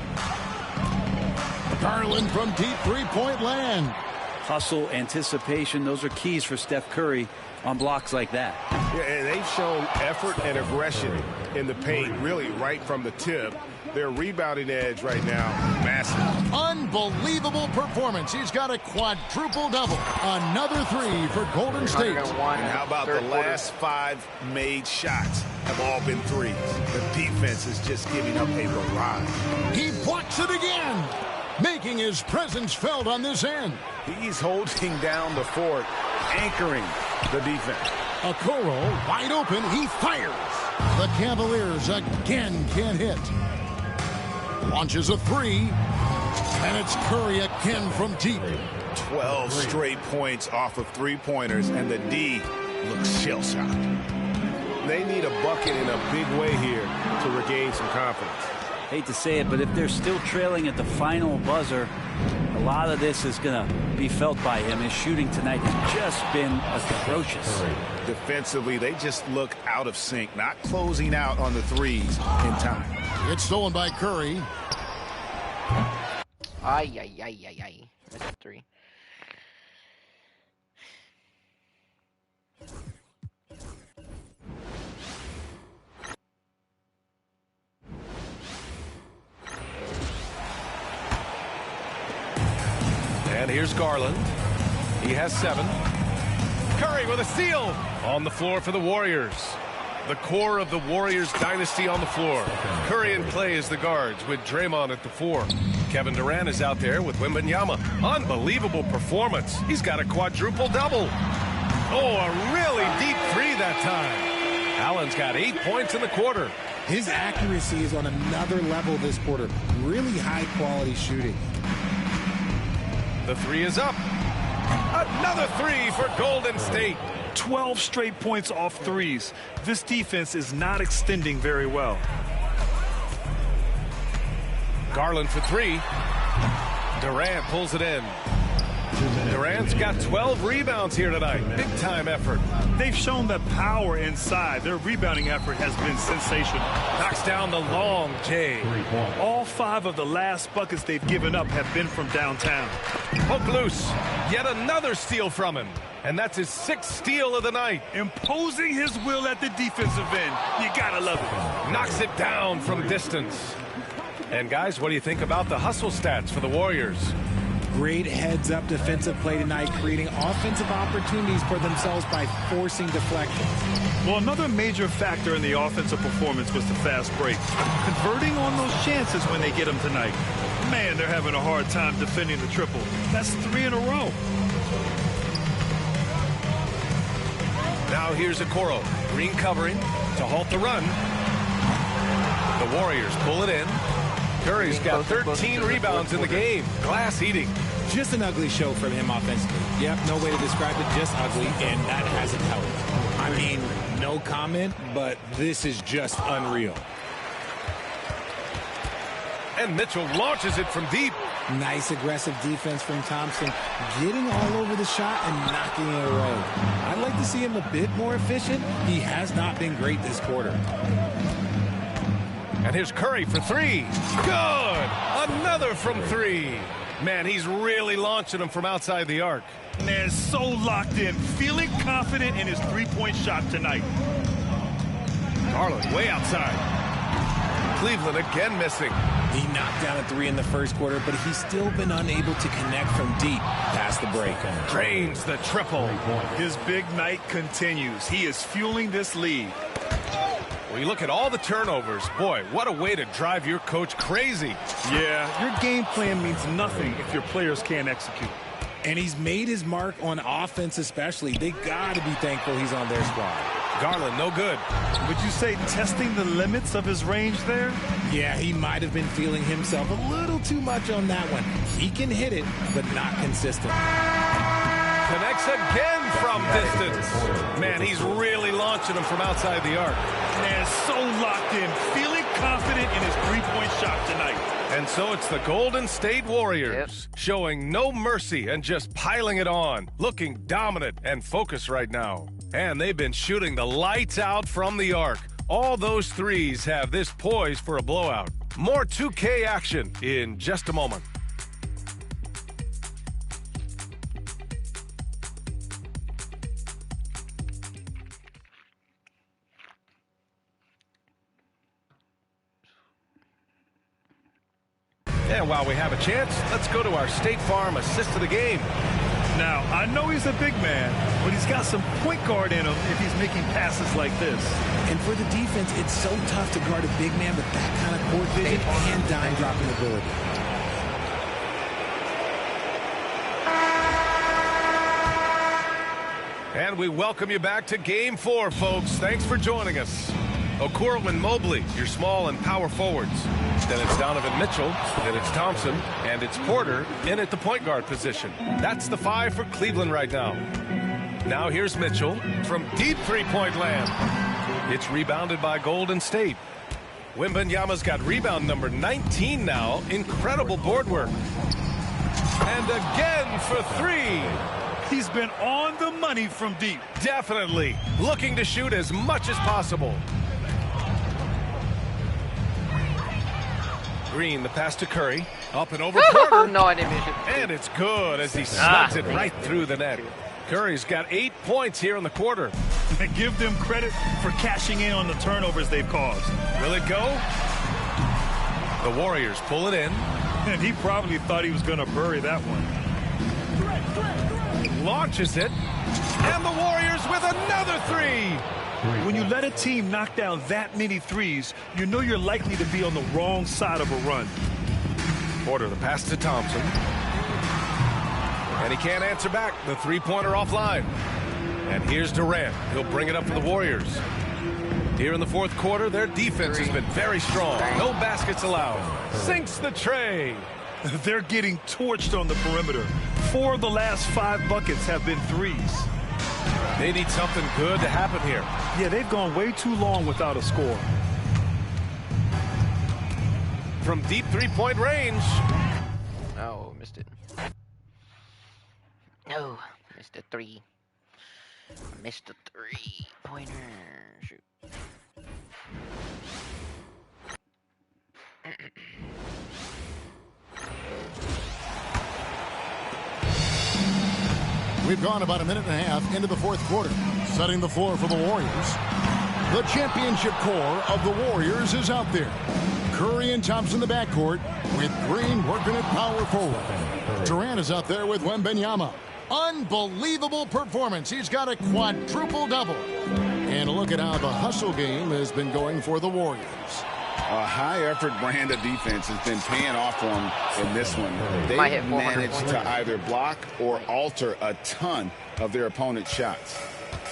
Garland from deep three-point land. Hustle, anticipation, those are keys for Steph Curry on blocks like that. Yeah, and they've shown effort and aggression in the paint, really right from the tip. Their rebounding edge right now, massive. Unbelievable performance. He's got a quadruple-double. Another 3 for Golden State. And how about the last 5 made shots have all been threes? The defense is just giving up a barrage. He blocks it again, making his presence felt on this end. He's holding down the fort, anchoring the defense. Okoro wide open. He fires. The Cavaliers again can't hit. Launches a 3. And it's Curry again from deep. 12 straight points off of three-pointers, and the D looks shell-shocked. They need a bucket in a big way here to regain some confidence. Hate to say it, but if they're still trailing at the final buzzer, a lot of this is going to be felt by him. His shooting tonight has just been atrocious. Defensively, they just look out of sync, not closing out on the threes in time. It's stolen by Curry. Ay. Missed 3. And here's Garland. He has 7. Curry with a steal on the floor for the Warriors. The core of the Warriors dynasty on the floor. Curry and Clay as the guards with Draymond at the 4. Kevin Durant is out there with Wembanyama. Unbelievable performance. He's got a quadruple-double. Oh, a really deep 3 that time. Allen's got 8 points in the quarter. His accuracy is on another level this quarter. Really high-quality shooting. The 3 is up. Another 3 for Golden State. 12 straight points off threes. This defense is not extending very well. Garland for 3. Durant pulls it in. Durant's got 12 rebounds here tonight. Big time effort. They've shown that power inside. Their rebounding effort has been sensational. Knocks down the long J. All 5 of the last buckets they've given up have been from downtown. Hook loose. Yet another steal from him. And that's his 6th steal of the night. Imposing his will at the defensive end. You gotta love it. Knocks it down from distance. And guys, what do you think about the hustle stats for the Warriors? Great heads-up defensive play tonight, creating offensive opportunities for themselves by forcing deflections. Well, another major factor in the offensive performance was the fast break. Converting on those chances when they get them tonight. Man, they're having a hard time defending the triple. That's 3 in a row. Now here's Okoro. Green covering to halt the run. The Warriors pull it in. Curry's got 13 rebounds in the game. Glass eating. Just an ugly show from him offensively. Yep, no way to describe it, just ugly, and that hasn't helped. I mean, no comment, but this is just unreal. And Mitchell launches it from deep. Nice aggressive defense from Thompson, getting all over the shot and knocking it away. I'd like to see him a bit more efficient. He has not been great this quarter. And here's Curry for 3. Good! Another from 3. Man, he's really launching them from outside the arc. Man, so locked in, feeling confident in his three-point shot tonight. Garland way outside. Cleveland again missing. He knocked down a 3 in the first quarter, but he's still been unable to connect from deep past the break. Drains the triple. His big night continues. He is fueling this lead. Well, you look at all the turnovers. Boy, what a way to drive your coach crazy. Yeah, your game plan means nothing if your players can't execute. And he's made his mark on offense especially. They got to be thankful he's on their squad. Garland, no good. Would you say testing the limits of his range there? Yeah, he might have been feeling himself a little too much on that one. He can hit it, but not consistent. Connects again from distance. Man, he's really launching them from outside the arc. Man, so locked in, feeling confident in his three-point shot tonight. And so it's the Golden State Warriors showing no mercy and just piling it on, looking dominant and focused right now. And they've been shooting the lights out from the arc. All those threes have this poised for a blowout. More 2K action in just a moment. And while we have a chance, let's go to our State Farm assist of the game. Now, I know he's a big man, but he's got some point guard in him if he's making passes like this. And for the defense, it's so tough to guard a big man with that kind of court vision and dime dropping ability. And we welcome you back to Game 4, folks. Thanks for joining us. Okoro and Mobley, your small and power forwards. Then it's Donovan Mitchell, then it's Thompson, and it's Porter in at the point guard position. That's the 5 for Cleveland right now. Now here's Mitchell from deep three-point land. It's rebounded by Golden State. Wembanyama's got rebound number 19 now. Incredible board work. And again for 3. He's been on the money from deep. Definitely. Looking to shoot as much as possible. Green, the pass to Curry. Up and over Porter. No, I didn't miss it. And it's good as he slugs it right through the net. Curry's got 8 points here in the quarter. Give them credit for cashing in on the turnovers they've caused. Will it go? The Warriors pull it in. And he probably thought he was going to bury that one. Launches it. And the Warriors with another 3. When you let a team knock down that many threes, you know you're likely to be on the wrong side of a run. Porter, the pass to Thompson. And he can't answer back. The three-pointer offline. And here's Durant. He'll bring it up for the Warriors. Here in the fourth quarter, their defense has been very strong. No baskets allowed. Sinks the tray. They're getting torched on the perimeter. 4 of the last 5 buckets have been threes. They need something good to happen here. Yeah, they've gone way too long without a score. From deep three-point range. Oh, missed it. No, missed the 3. Missed the 3-pointer. Shoot. We've gone about a minute and a half into the fourth quarter, setting the floor for the Warriors. The championship core of the Warriors is out there. Curry and Thompson in the backcourt, with Green working at power forward. Durant is out there with Wembanyama. Unbelievable performance. He's got a quadruple-double. And look at how the hustle game has been going for the Warriors. A high-effort brand of defense has been paying off for them in this one. They've managed to either block or alter a ton of their opponent's shots.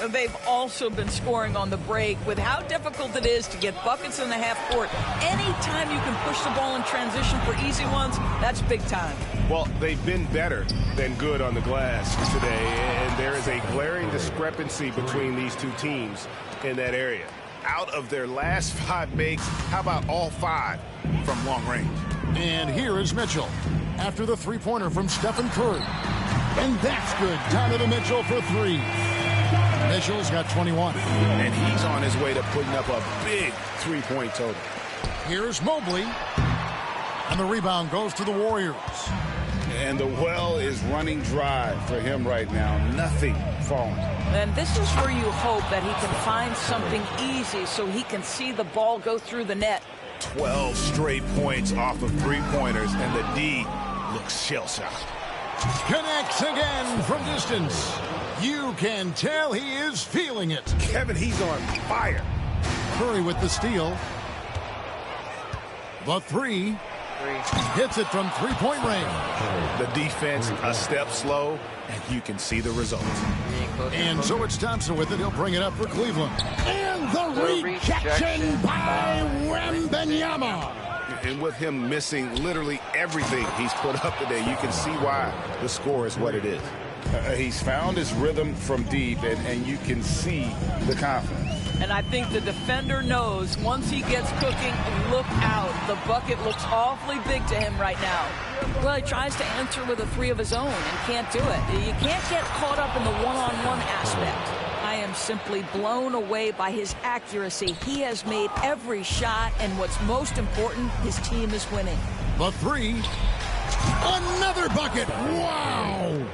They've also been scoring on the break. With how difficult it is to get buckets in the half court, anytime you can push the ball in transition for easy ones, that's big time. Well, they've been better than good on the glass today, and there is a glaring discrepancy between these two teams in that area. Out of their last 5 makes, how about all 5 from long range? And here is Mitchell after the three-pointer from Stephen Curry. And that's good. Donovan Mitchell for 3. Mitchell's got 21. And he's on his way to putting up a big three-point total. Here's Mobley. And the rebound goes to the Warriors. And the well is running dry for him right now. Nothing falling. And this is where you hope that he can find something easy so he can see the ball go through the net. 12 straight points off of three-pointers, and the D looks shell-shocked. Connects again from distance. You can tell he is feeling it. Kevin, he's on fire. Curry with the steal. The 3. Hits it from three-point range. The defense a step slow, and you can see the results. And so it's Thompson with it. He'll bring it up for Cleveland. And the rejection by Wembanyama. And with him missing literally everything he's put up today, you can see why the score is what it is. He's found his rhythm from deep, and you can see the confidence. And I think the defender knows once he gets cooking, look out. The bucket looks awfully big to him right now. Well, he tries to answer with a 3 of his own and can't do it. You can't get caught up in the one-on-one aspect. I am simply blown away by his accuracy. He has made every shot, and what's most important, his team is winning. The 3. Another bucket. Wow.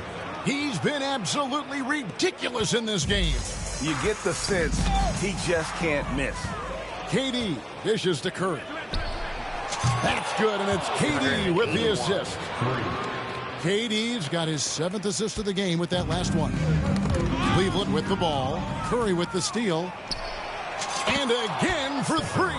He's been absolutely ridiculous in this game. You get the sense he just can't miss. KD dishes to Curry. That's good, and it's KD with the assist. KD's got his 7th assist of the game with that last one. Cleveland with the ball. Curry with the steal. And again for 3.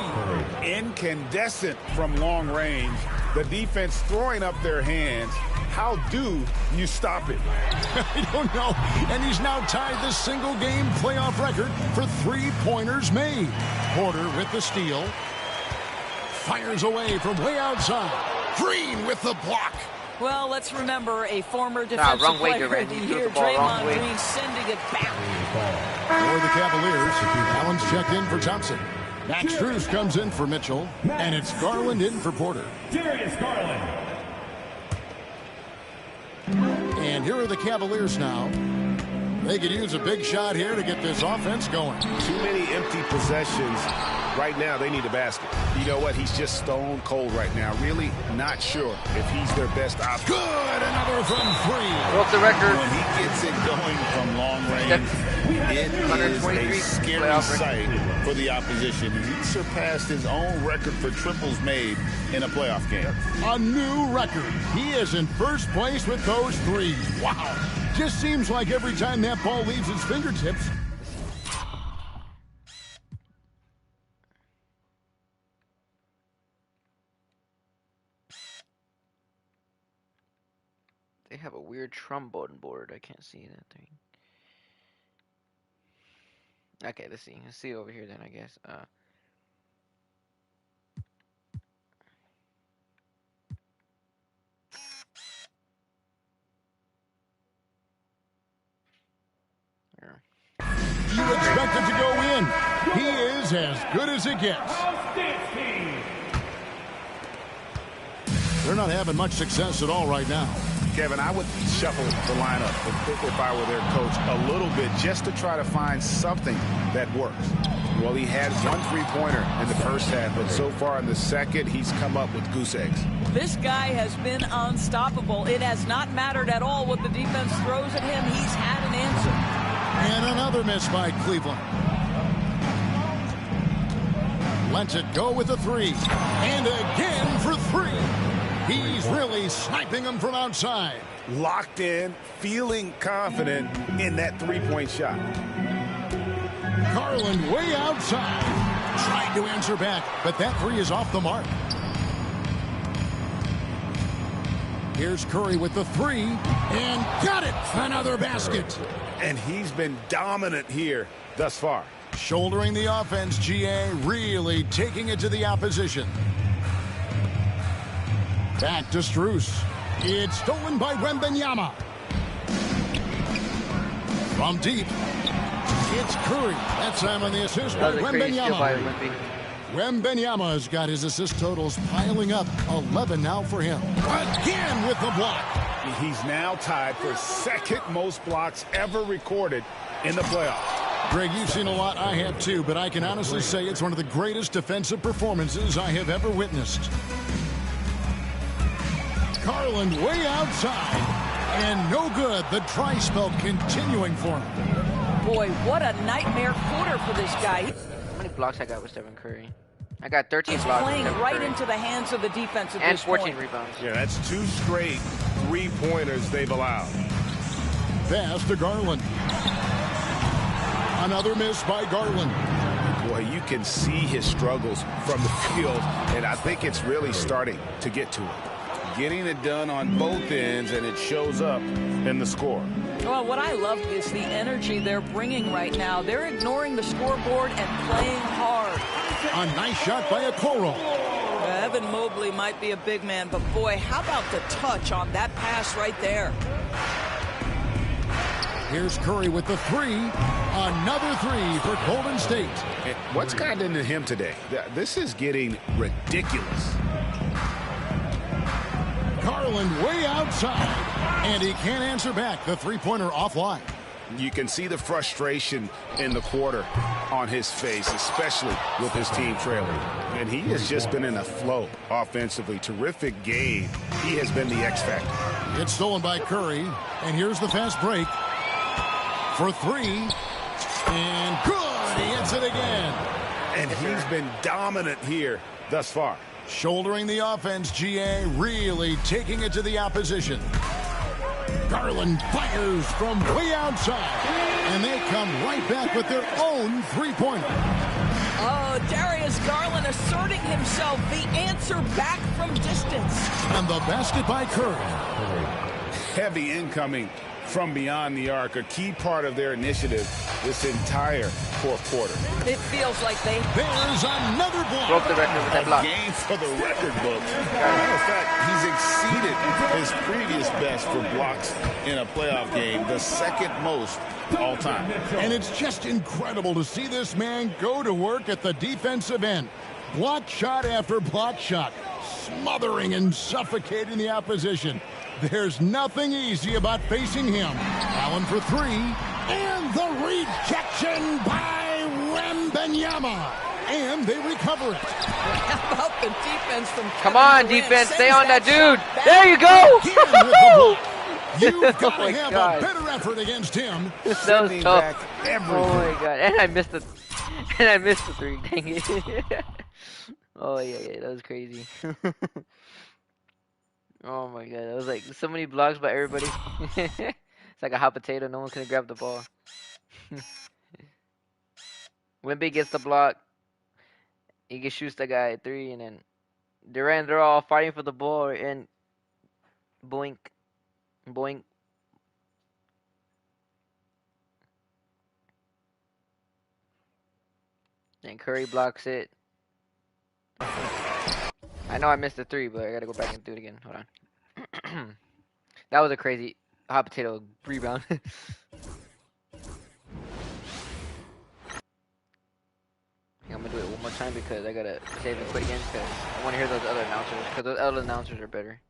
Incandescent from long range. The defense throwing up their hands. How do you stop it? I don't know. And he's now tied the single-game playoff record for 3-pointers made. Porter with the steal. Fires away from way outside. Green with the block. Well, let's remember a former defensive player of the year, Draymond Green, sending it back. For the Cavaliers, Allen's checked in for Thompson. Max Strus comes in for Mitchell, and it's Garland in for Porter. Darius Garland. And here are the Cavaliers now. They could use a big shot here to get this offense going. Too many empty possessions. Right now, they need a basket. You know what? He's just stone cold right now. Really not sure if he's their best option. Good! Another from 3. Broke the record. When he gets it going from long range, it is a scary sight for the opposition. He surpassed his own record for triples made in a playoff game. A new record. He is in first place with those 3s. Wow. Just seems like every time that ball leaves his fingertips, they have a weird trombone board. I can't see that thing. Okay, let's see. Let's see over here then, I guess. you expect it to go in. He is as good as it gets. They're not having much success at all right now. Kevin, I would shuffle the lineup if I were their coach a little bit just to try to find something that works. Well, he had 1 3-pointer in the first half, but so far in the second, he's come up with goose eggs. This guy has been unstoppable. It has not mattered at all what the defense throws at him. He's had an answer. And another miss by Cleveland. Lets it go with a 3. And again for 3. He's really sniping them from outside. Locked in, feeling confident in that 3-point shot. Garland way outside. Tried to answer back, but that 3 is off the mark. Here's Curry with the 3, and got it! Another basket. And he's been dominant here thus far. Shouldering the offense, GA, really taking it to the opposition. Back to Strus. It's stolen by Wembanyama. From deep, it's Curry. That time on the assist by Wembanyama. Wembanyama's got his assist totals piling up. 11 now for him. Again with the block. He's now tied for second most blocks ever recorded in the playoffs. Greg, you've seen a lot. I have too, but I can honestly say it's one of the greatest defensive performances I have ever witnessed. Garland way outside, and no good. The dry spell continuing for him. Boy, what a nightmare quarter for this guy. How many blocks I got with Stephen Curry? I got 13 He's blocks. playing right into the hands of the defense at and this 14 point. rebounds. Yeah, that's 2 straight 3-pointers they've allowed. Pass to Garland. Another miss by Garland. Boy, you can see his struggles from the field, and I think it's really starting to get to him. Getting it done on both ends, and it shows up in the score. Well, what I love is the energy they're bringing right now. They're ignoring the scoreboard and playing hard. A nice shot by Okoro. Evan Mobley might be a big man, but boy, how about the touch on that pass right there? Here's Curry with the 3. Another 3 for Golden State. And what's gotten into him today? This is getting ridiculous. Garland way outside, and he can't answer back. The 3-pointer offline. You can see the frustration in the quarter on his face, especially with his team trailing. And he has just been in a flow offensively. Terrific game. He has been the X factor. It's stolen by Curry, and here's the fast break for 3, and good. He hits it again. And he's been dominant here thus far. Shouldering the offense, GA really taking it to the opposition. Garland fires from way outside, and they come right back with their own three-pointer. Oh, Darius Garland asserting himself, the answer back from distance. And the basket by Curry. Heavy incoming from beyond the arc, a key part of their initiative this entire fourth quarter. It feels like they... There's another block. Broke the record with that block. Game for the record books. Matter of fact, he's exceeded his previous best for blocks in a playoff game, the second most all time. And it's just incredible to see this man go to work at the defensive end. Block shot after block shot, smothering and suffocating the opposition. There's nothing easy about facing him. Allen for three, and the rejection by Wembanyama. And they recover it. How about the defense from Come on, defense. Stay on that dude. There you go. You've got to have a better effort against him. That was tough. Oh my god. And I missed the three. Dang it. Oh yeah, that was crazy. Oh my god, that was like so many blocks by everybody. It's like a hot potato, no one's gonna grab the ball. Wemby gets the block. He gets shoots the guy at three, and then Durant, they're all fighting for the ball, and boink. Boink. And Curry blocks it. I know I missed the three, but I gotta go back and do it again. Hold on. That was a crazy hot potato rebound. I'm gonna do it one more time because I gotta save and quit again because I want to hear those other announcers because those other announcers are better.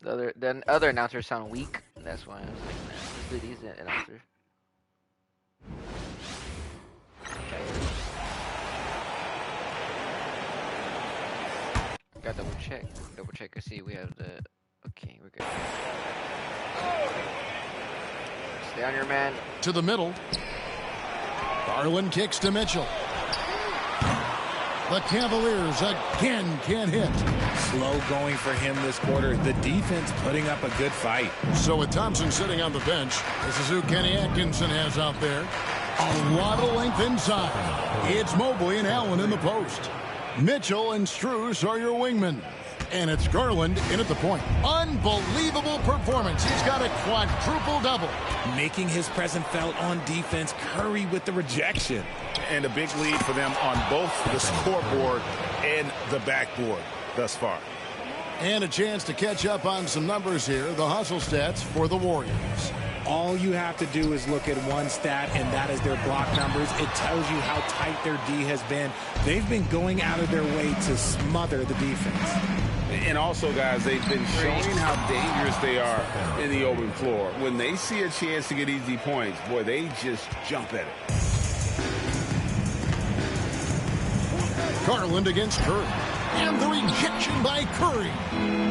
The other announcers sound weak. That's why I was like, man, let's do these announcers. Got double check and see we have the. Okay, we're good. Stay on your man. To the middle. Garland kicks to Mitchell. The Cavaliers again can't hit. Slow going for him this quarter. The defense putting up a good fight. So with Thompson sitting on the bench, this is who Kenny Atkinson has out there. A lot of length inside. It's Mobley and Allen in the post. Mitchell and Strus are your wingmen. And it's Garland in at the point. Unbelievable performance. He's got a quadruple double. Making his presence felt on defense. Curry with the rejection. And a big lead for them on both the scoreboard and the backboard thus far. And a chance to catch up on some numbers here. The hustle stats for the Warriors. All you have to do is look at one stat, and that is their block numbers. It tells you how tight their D has been. They've been going out of their way to smother the defense. And also, guys, they've been showing how dangerous they are in the open floor. When they see a chance to get easy points, boy, they just jump at it. Garland against Curry. And the rejection by Curry.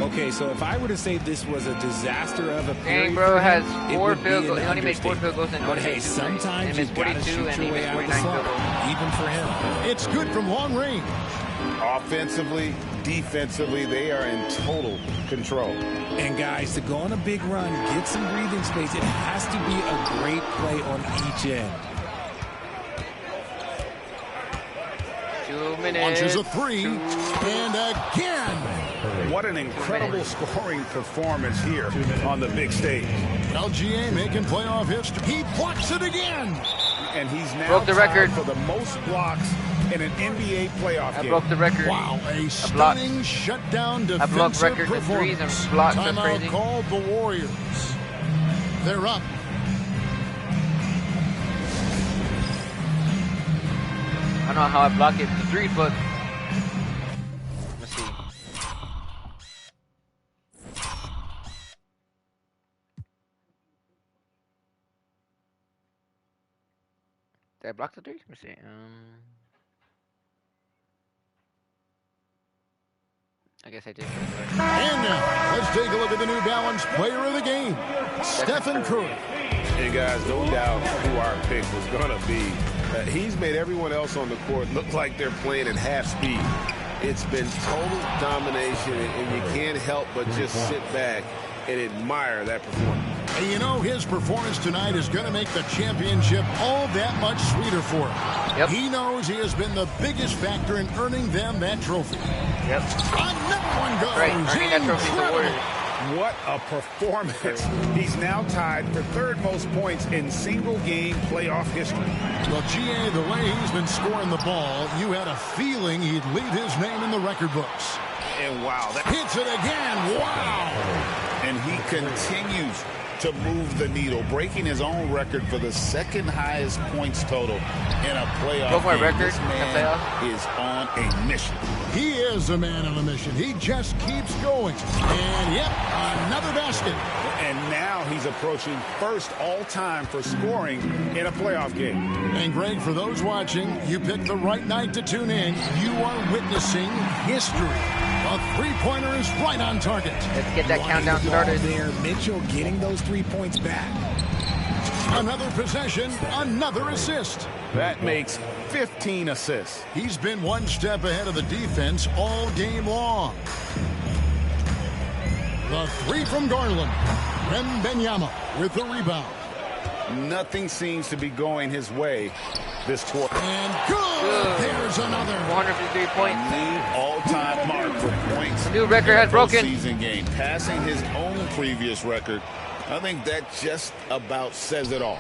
Okay, so if I were to say this was a disaster of a period, Dang, bro has 4 field goals. He only made 4 field goals in But hey, sometimes you got to shoot your way out of the slump, even for him. It's good from long range. Offensively, defensively, they are in total control. And guys, to go on a big run, get some breathing space, it has to be a great play on each end. 2 minutes. Launches a three, and again. What an incredible scoring performance here on the big stage. LGA making playoff history. He blocks it again. And he's now broke the record for the most blocks in an NBA playoff game. I broke the record. Wow, a stunning shutdown defensive blocked record in threes and blocks. That's Timeout crazy. called the Warriors. They're up. I don't know how I blocked it with the 3, but let's see. Did I block the 3? Let me see. I guess I did. And now, let's take a look at the New Balance player of the game, Stephen Curry. And guys, no doubt who our pick was going to be. He's made everyone else on the court look like they're playing at half speed. It's been total domination, and you can't help but just sit back and admire that performance. And you know, his performance tonight is going to make the championship all that much sweeter for him. Yep. He knows he has been the biggest factor in earning them that trophy. Yep. Another one goes. Right, earning that trophy for the Warriors. What a performance. He's now tied for third most points in single-game playoff history. Well, GA, the way he's been scoring the ball, you had a feeling he'd leave his name in the record books. And wow. Hits it again. Wow. And he continues to move the needle, breaking his own record for the second highest points total in a playoff game. Record this man is on a mission. He is a man on a mission. He just keeps going. And, yep, another basket. And now he's approaching first all-time for scoring in a playoff game. And, Greg, for those watching, you picked the right night to tune in. You are witnessing history. A three-pointer is right on target. Let's get that countdown started. There, Mitchell getting those 3 points back. Another possession, another assist. That makes 15 assists. He's been one step ahead of the defense all game long. The three from Garland. Wembanyama with the rebound. Nothing seems to be going his way this quarter. And good. There's another. 153 points. New all-time mark for points. New record has broken. Season game, passing his own previous record. I think that just about says it all.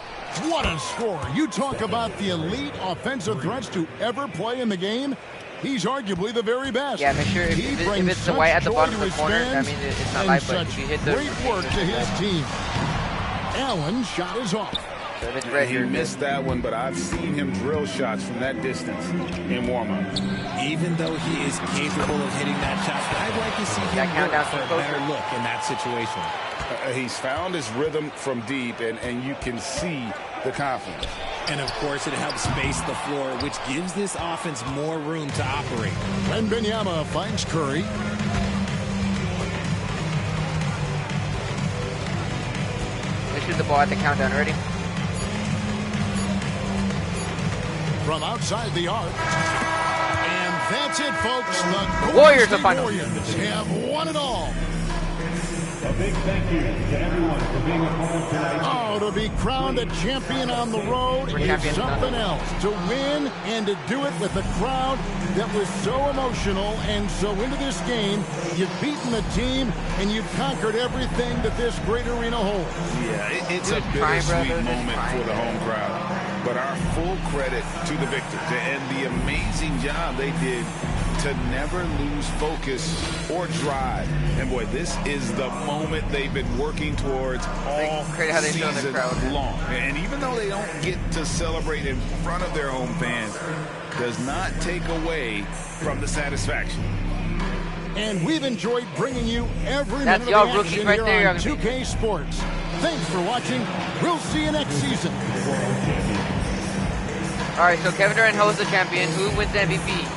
What a score. You talk about the elite offensive threats to ever play in the game. He's arguably the very best. Yeah, make sure if it's the white at the bottom of the corner, that means it's not live, but if you hit the great work to his team. Allen's shot is off. So if it's red, he missed that one, but I've seen him drill shots from that distance in warm-up. Even though he is capable of hitting that shot, I'd like to see him work for a better look in that situation. He's found his rhythm from deep, and you can see the confidence. And, of course, it helps space the floor, which gives this offense more room to operate. Wembanyama finds Curry. Let's shoot the ball at the countdown. Ready? From outside the arc. And that's it, folks. The Warriors are final. Warriors have won it all. A big thank you to everyone for being a part of tonight. Oh, to be crowned a champion on the road is something else. To win and to do it with a crowd that was so emotional and so into this game, you've beaten the team and you've conquered everything that this great arena holds. Yeah, it's a bittersweet moment for the home crowd. But our full credit to the victors and the amazing job they did to never lose focus or drive. And boy, this is the moment they've been working towards all season long. And even though they don't get to celebrate in front of their home fans, does not take away from the satisfaction. And we've enjoyed bringing you every minute of the action here on 2K Sports. Thanks for watching. We'll see you next season. All right, so Kevin Durant holds the champion. Who wins the MVP?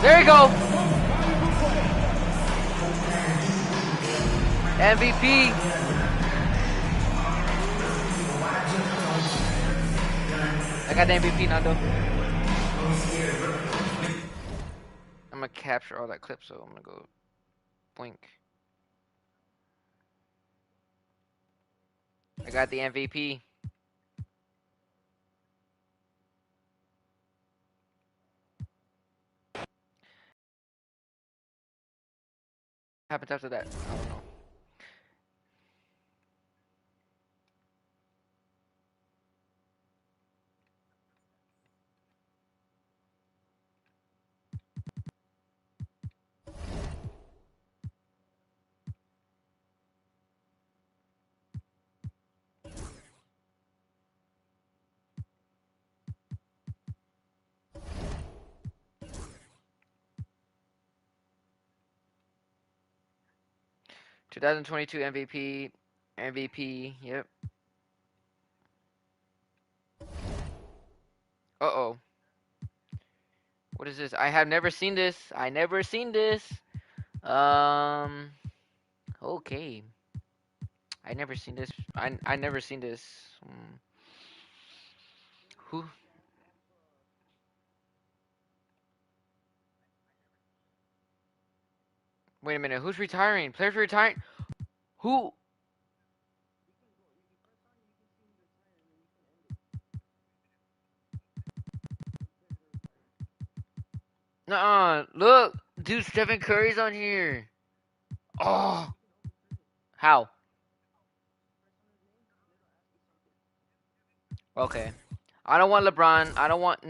There you go. MVP. I got the MVP, Nando. I'm gonna capture all that clip, so I'm gonna go blink. I got the MVP. What happens after that? I don't know. $2022 MVP, yep. Uh-oh. What is this? I have never seen this. I never seen this. Okay. I never seen this. I never seen this. Who? Wait a minute. Who's retiring? Players retiring? Who? Nuh-uh. Look, dude. Stephen Curry's on here. Oh. How? Okay. I don't want LeBron. I don't want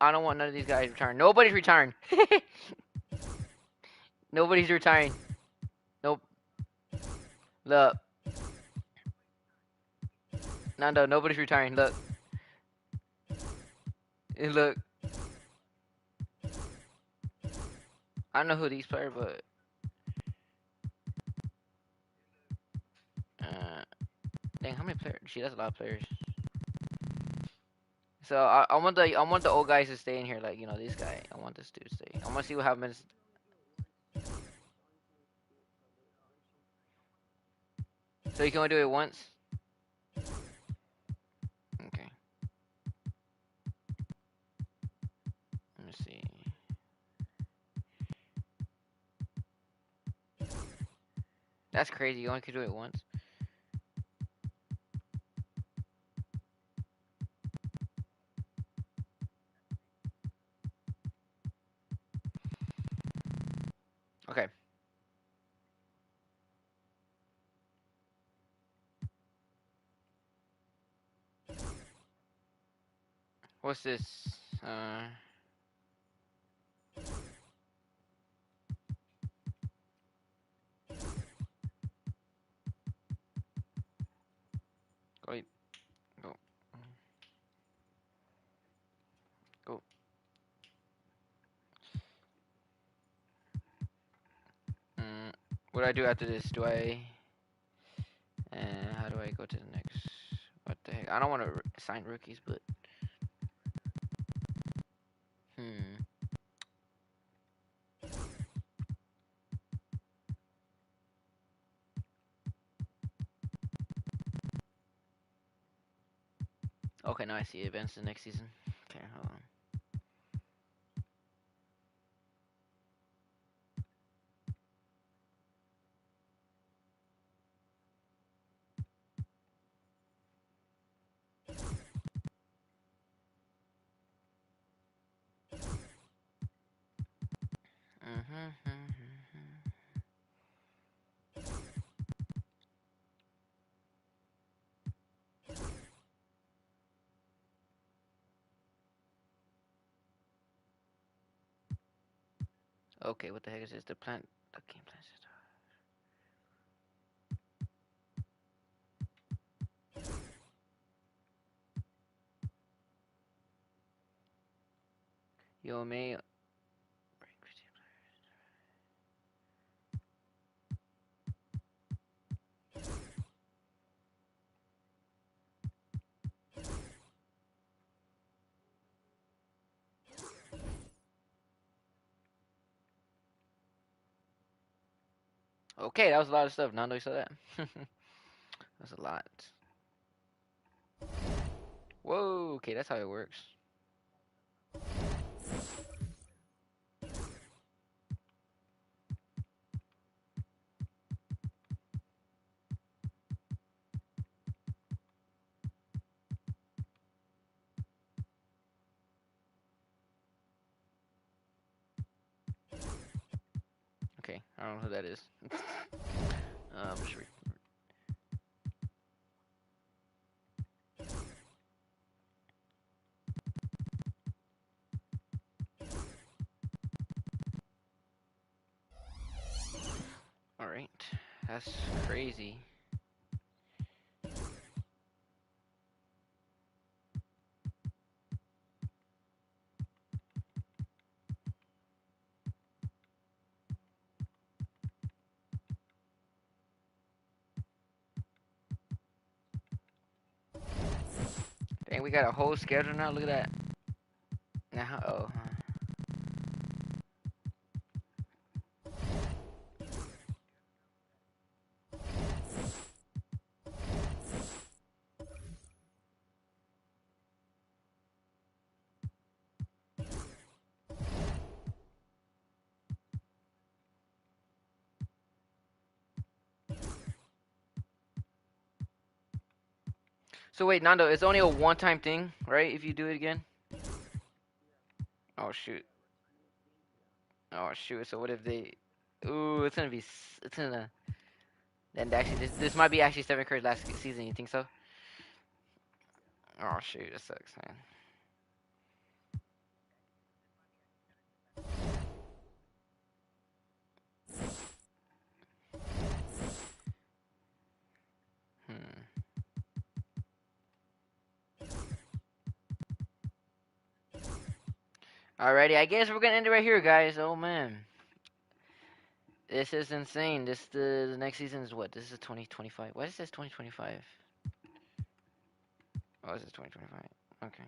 I don't want none of these guys retiring. Nobody's retiring. Nobody's retiring. Nope. Look. Nando, nobody's retiring. Look. Look. I don't know who these players, but dang, how many players? Gee, that's a lot of players. So I want the old guys to stay in here, like this guy. I want this dude to stay. I want to see what happens. So you can only do it once. Okay. Let me see. That's crazy. You only can do it once. Okay. What's this? Wait. Go. Go. What do I do after this? Do I? How do I go to the next? What the heck? I don't want to sign rookies, but Okay, now I see events the next season. Okay, hold on. Okay, what the heck is this? The game plan system. Yo, may. Okay, that was a lot of stuff. Nando, you saw that? That's a lot. Whoa, okay, that's how it works. Okay, I don't know who that is. Sure. Alright, that's crazy. Dang, we got a whole schedule now. Look at that. Now, So wait, Nando, it's only a one-time thing, right? If you do it again. Oh shoot. Oh shoot. So what if they? Ooh, it's gonna be. It's gonna. Then actually, this might be actually Stephen Curry's last season. You think so? Oh shoot, that sucks, man. Hmm. Alrighty, I guess we're gonna end it right here, guys. Oh man, this is insane. This the next season is what? This is 2025. Why does it says 2025? Oh, this is 2025. Okay.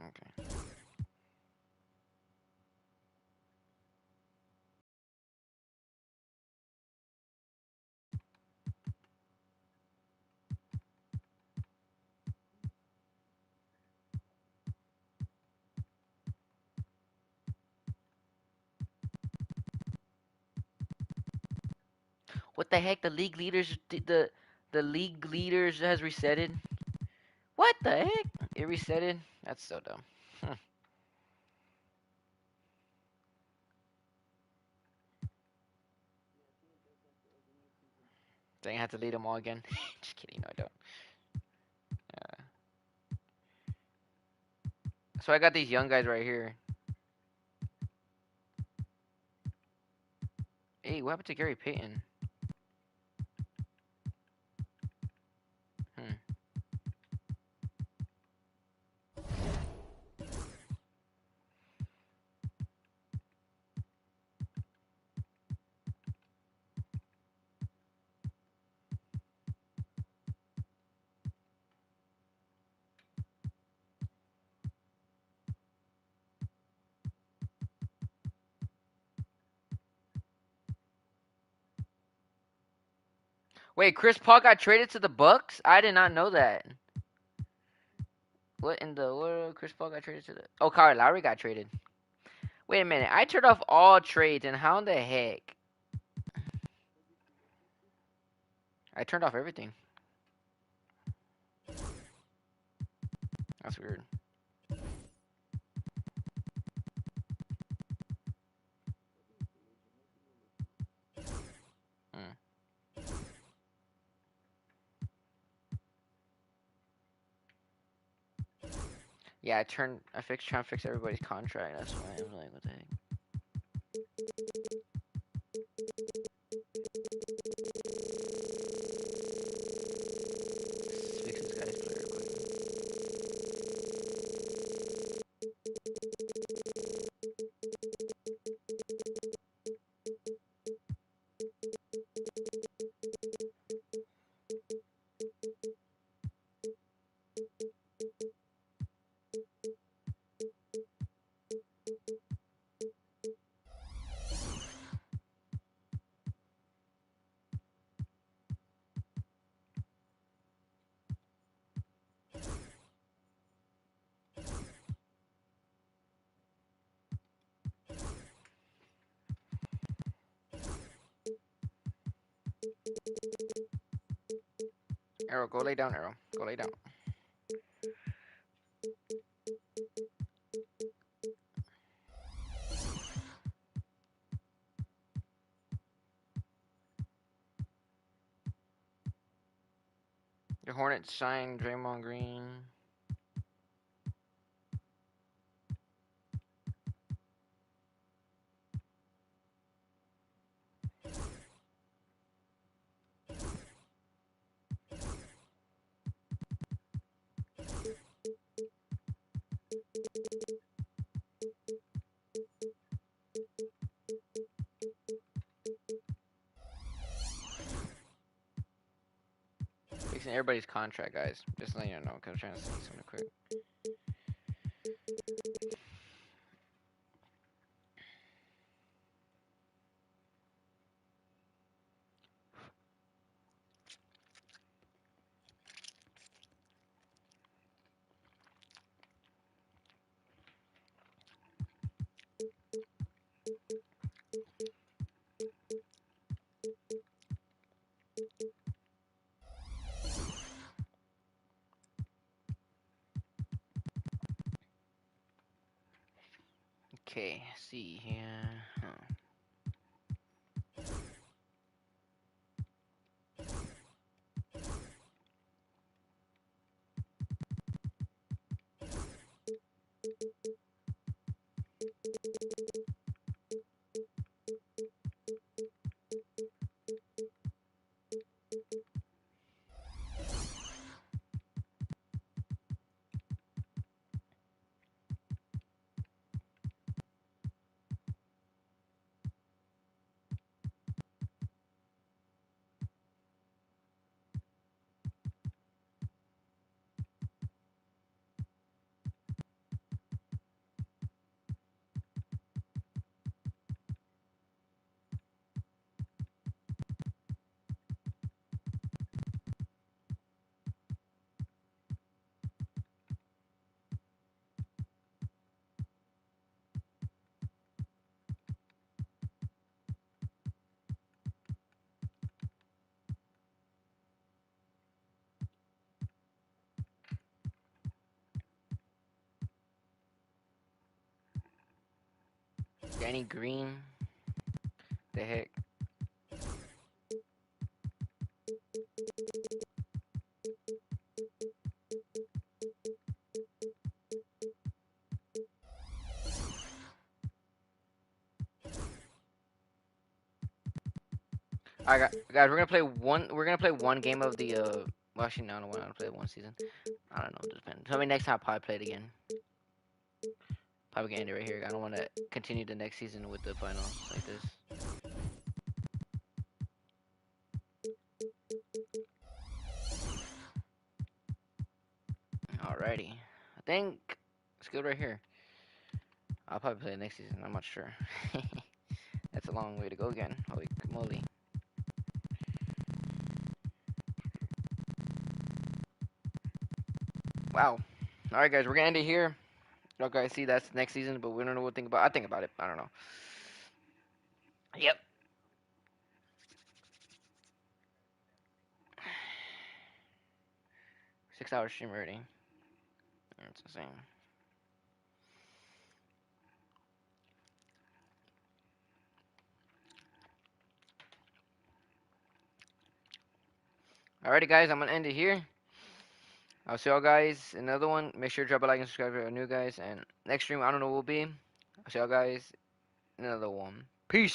Okay. What the heck? The league leaders, the league leaders has resetted. What the heck? It resetted. That's so dumb. Dang, I have to lead them all again. Just kidding. No, I don't. So I got these young guys right here. Hey, what happened to Gary Payton? Hmm. Wait, Chris Paul got traded to the Bucks? I did not know that. What in the world? Chris Paul got traded to the. Oh, Kyle Lowry got traded. Wait a minute. I turned off all trades, and how in the heck? I turned off everything. That's weird. Hmm. Yeah, trying to fix everybody's contract. That's why I'm like, what the heck? Let's fix this guy's player quick. Arrow, go lay down, Arrow. Go lay down. The Hornets signed Draymond Green. Fixing everybody's contract, guys. Just letting you know, because I'm trying to see something quick. Okay, see here. Danny Green. The heck? Alright, guys, we're gonna play one. We're gonna play one game of the. Well, actually, no, I don't want to play one season. I don't know. It depends. So, I mean, next time I'll probably play it again. Probably gonna end it right here. I don't want to continue the next season with the finals like this. Alrighty. I think it's good right here. I'll probably play it next season. I'm not sure. That's a long way to go again. Holy moly. Wow. Alright, guys, we're gonna end it here. Y'all guys see that's next season, but we don't know what to think about. I think about it. I don't know. Yep. Six-hour stream already. That's insane. Alrighty, guys, I'm gonna end it here. I'll see y'all guys in another one. Make sure to drop a like and subscribe if you're new guys. And next stream, I don't know what will be. I'll see y'all guys in another one. Peace.